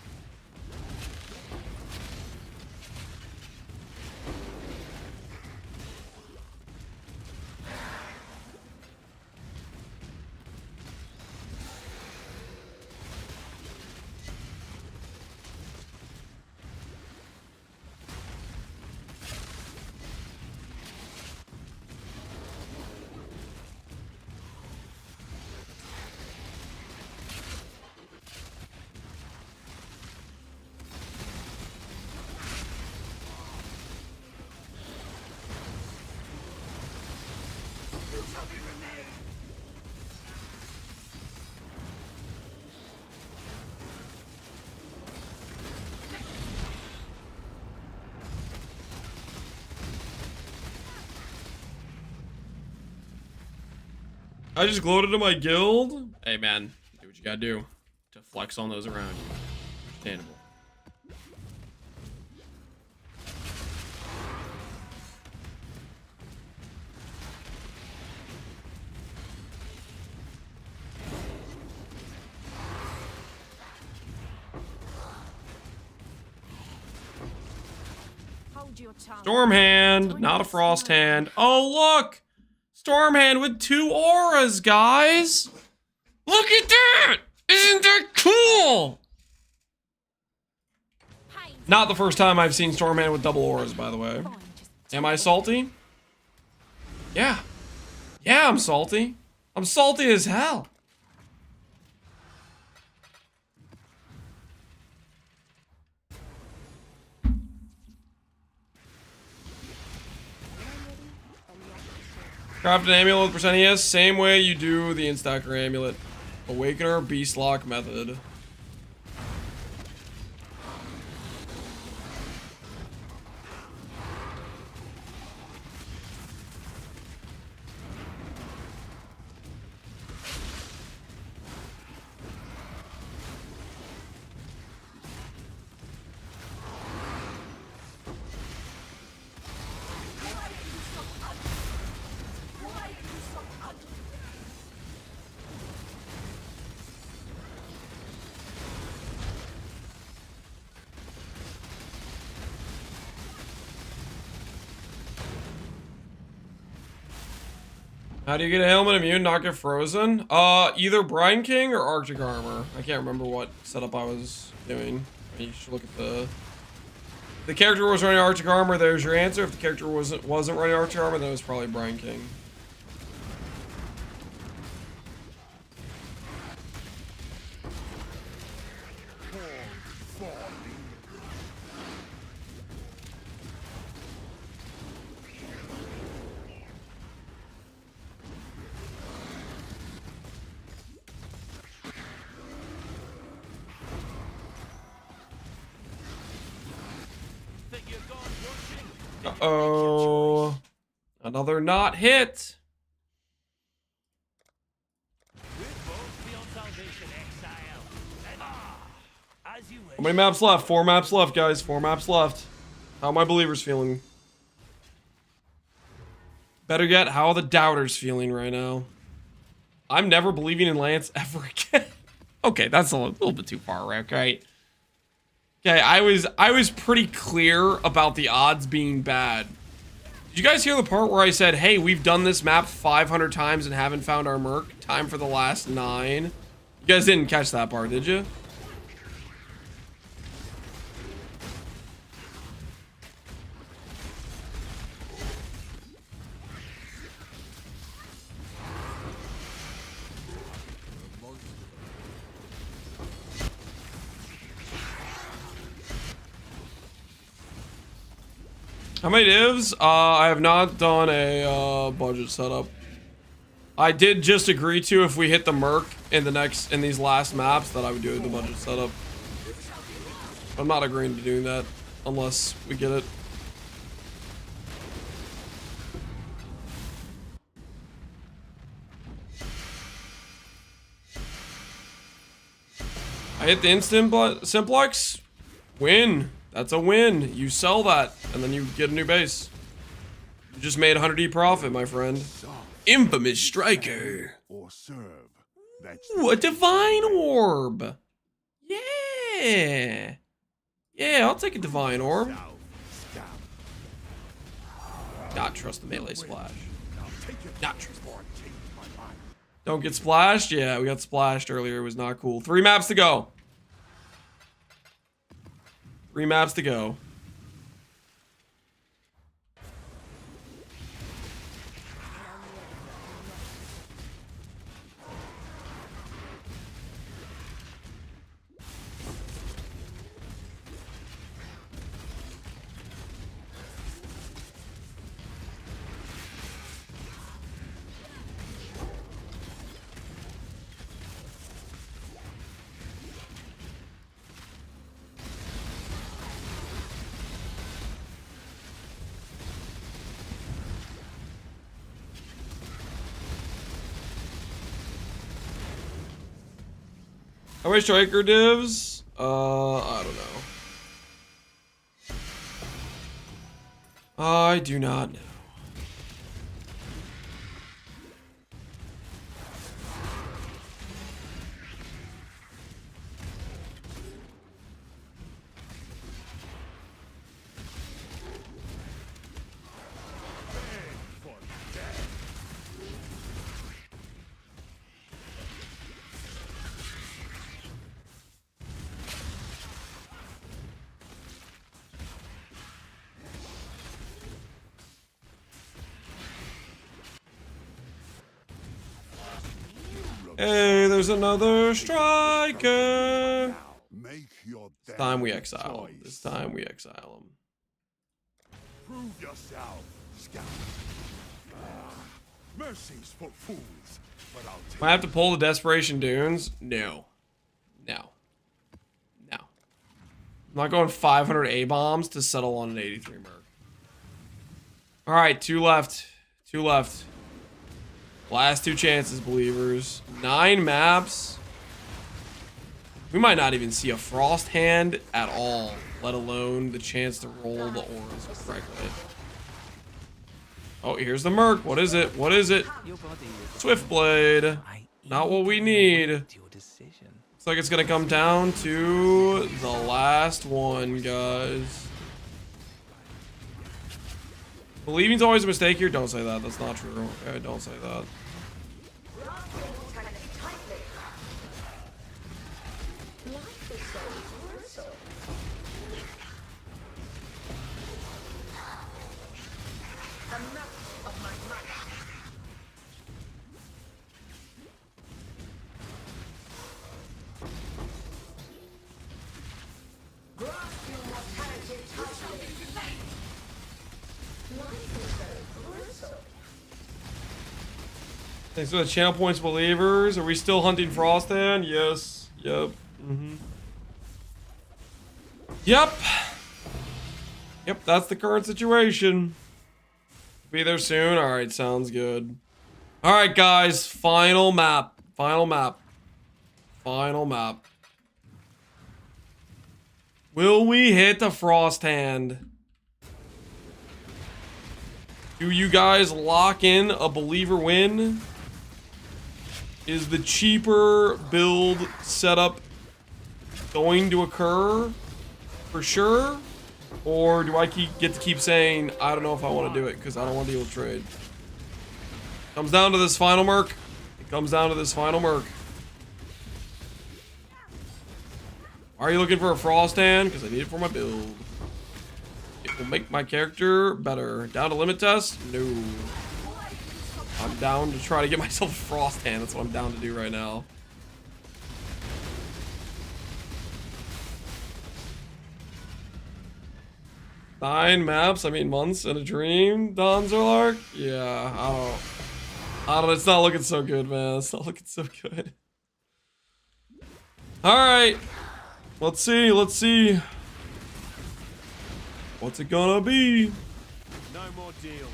I just glowed into my guild. Hey man, do what you gotta do to flex on those around you. Understandable. Hold your tongue. Stormhand, not a Frosthand. Oh look! Stormhand with 2 auras, guys! Look at that! Isn't that cool? Not the first time I've seen Stormhand with double auras, by the way. Am I salty? Yeah. Yeah, I'm salty. I'm salty as hell. Craft an amulet with percent ES, same way you do the Instacker amulet. Awakener Beast Lock method. How do you get a helmet immune, not get frozen? Either Brine King or Arctic Armor. I can't remember what setup I was doing. You should look at the character was running Arctic Armor, there's your answer. If the character wasn't running Arctic Armor, then it was probably Brine King. Uh-oh. Another not hit. How many maps left? 4 maps left, guys. 4 maps left. How are my believers feeling? Better yet, how are the doubters feeling right now? I'm never believing in Lance ever again. Okay, that's a little bit too far, Rick, right? Okay, I was pretty clear about the odds being bad. Did you guys hear the part where I said, hey, we've done this map 500 times and haven't found our Merc? Time for the last 9. You guys didn't catch that part, did you? How many divs? I have not done a budget setup. I did just agree to, if we hit the Merc in these last maps, that I would do the budget setup. I'm not agreeing to doing that unless we get it. I hit the instant simplex. Win. That's a win. You sell that, and then you get a new base. You just made 100E profit, my friend. Infamous striker. Or serve. That's Ooh, a divine orb. Yeah. Yeah, I'll take a divine orb. Not trust the melee splash. Not trust the Don't get splashed? Yeah, we got splashed earlier. It was not cool. 3 maps to go. 3 maps to go. How many striker divs? I don't know. I do not know. Hey, there's another striker. This time we exile him. This time we exile him. Prove yourself, scout. Mercy's for fools, but I'll take. Do I have to pull the desperation dunes? No. No. No. I'm not going 500 A-bombs to settle on an 83 Merc. Alright, 2 left. 2 left. Last 2 chances, believers. 9 maps. We might not even see a Frosthand at all, let alone the chance to roll the auras correctly. Oh, here's the Merc. What is it? What is it? Swiftblade. Not what we need. Looks like it's gonna come down to the last one, guys. Believing's always a mistake here. Don't say that. That's not true. Okay, don't say that. Thanks for the channel points, believers. Are we still hunting Frosthand? Yes. Yep. Yep. Yep, that's the current situation. Be there soon. Alright, sounds good. Alright, guys. Final map. Final map. Final map. Will we hit the Frosthand? Do you guys lock in a believer win? Is the cheaper build setup going to occur? For sure? Or do I get to keep saying, I don't know if I want to do it because I don't want to deal with trade? Comes down to this final Merc. It comes down to this final Merc. Are you looking for a Frosthand? Because I need it for my build. It will make my character better. Down to limit test? No. I'm down to try to get myself a Frosthand. That's what I'm down to do right now. Nine maps, I mean months in a dream, Donzerlark? Yeah, I don't, it's not looking so good, man. It's not looking so good. Alright. Let's see. What's it gonna be? No more deals.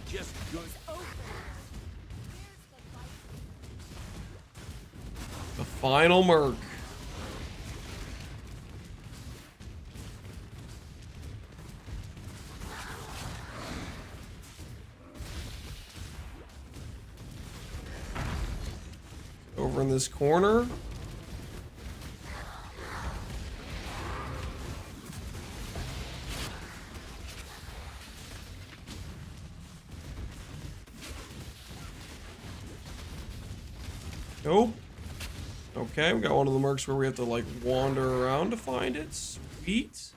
Just good. The final Merc. Over in this corner. Nope. Okay, we got one of the Mercs where we have to like wander around to find it. Sweet.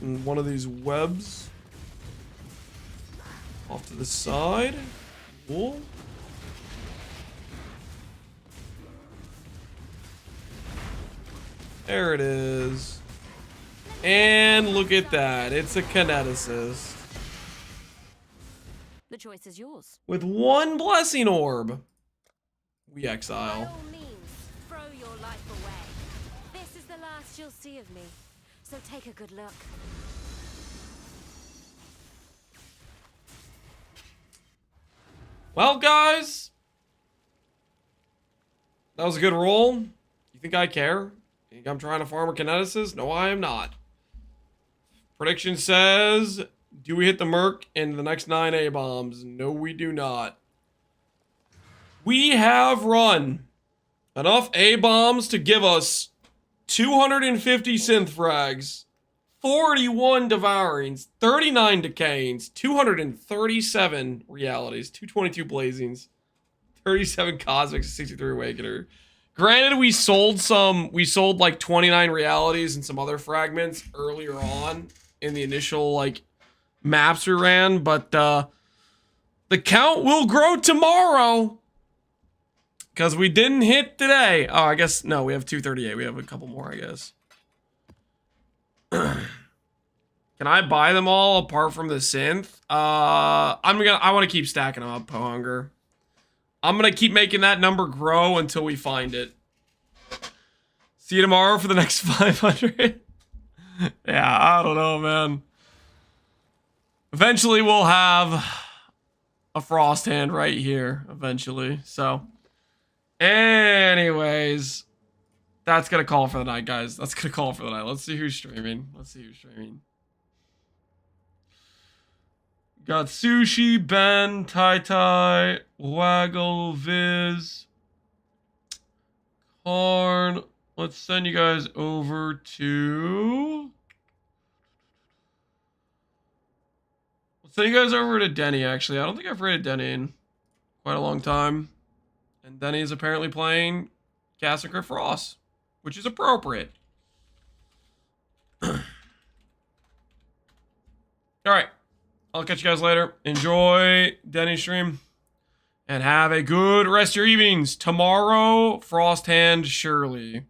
And one of these webs off to the side. Cool. There it is. And look at that. It's a kineticist. The choice is yours. With one blessing orb. We exile. By all means, throw your life away. This is the last you'll see of me. So take a good look. Well, guys. That was a good roll. You think I care? You think I'm trying to farm a kineticist? No, I am not. Prediction says, do we hit the Merc in the next 9 A-bombs? No, we do not. We have run enough A-bombs to give us 250 synth frags, 41 devourings, 39 decayings, 237 realities, 222 blazings, 37 cosmics, 63 awakener. Granted, we sold like 29 realities and some other fragments earlier on in the initial like maps we ran, but the count will grow tomorrow because we didn't hit today. Oh, I guess no, we have 238. We have a couple more, I guess. Can I buy them all apart from the synth? I want to keep stacking them up, Pohunger. I'm gonna keep making that number grow until we find it. See you tomorrow for the next 500. Yeah, I don't know, man. Eventually we'll have a Frosthand right here, eventually. So, anyways, that's gonna call for the night, guys. That's gonna call for the night. Let's see who's streaming. Got Sushi, Ben, Tai, Waggle, Viz, Karn. Let's send you guys over to... Let's send you guys over to Denny, actually. I don't think I've rated Denny in quite a long time. And Denny is apparently playing Cassacre Frost, which is appropriate. Alright. I'll catch you guys later. Enjoy Denny's stream. And have a good rest of your evenings. Tomorrow, Frosthand surely.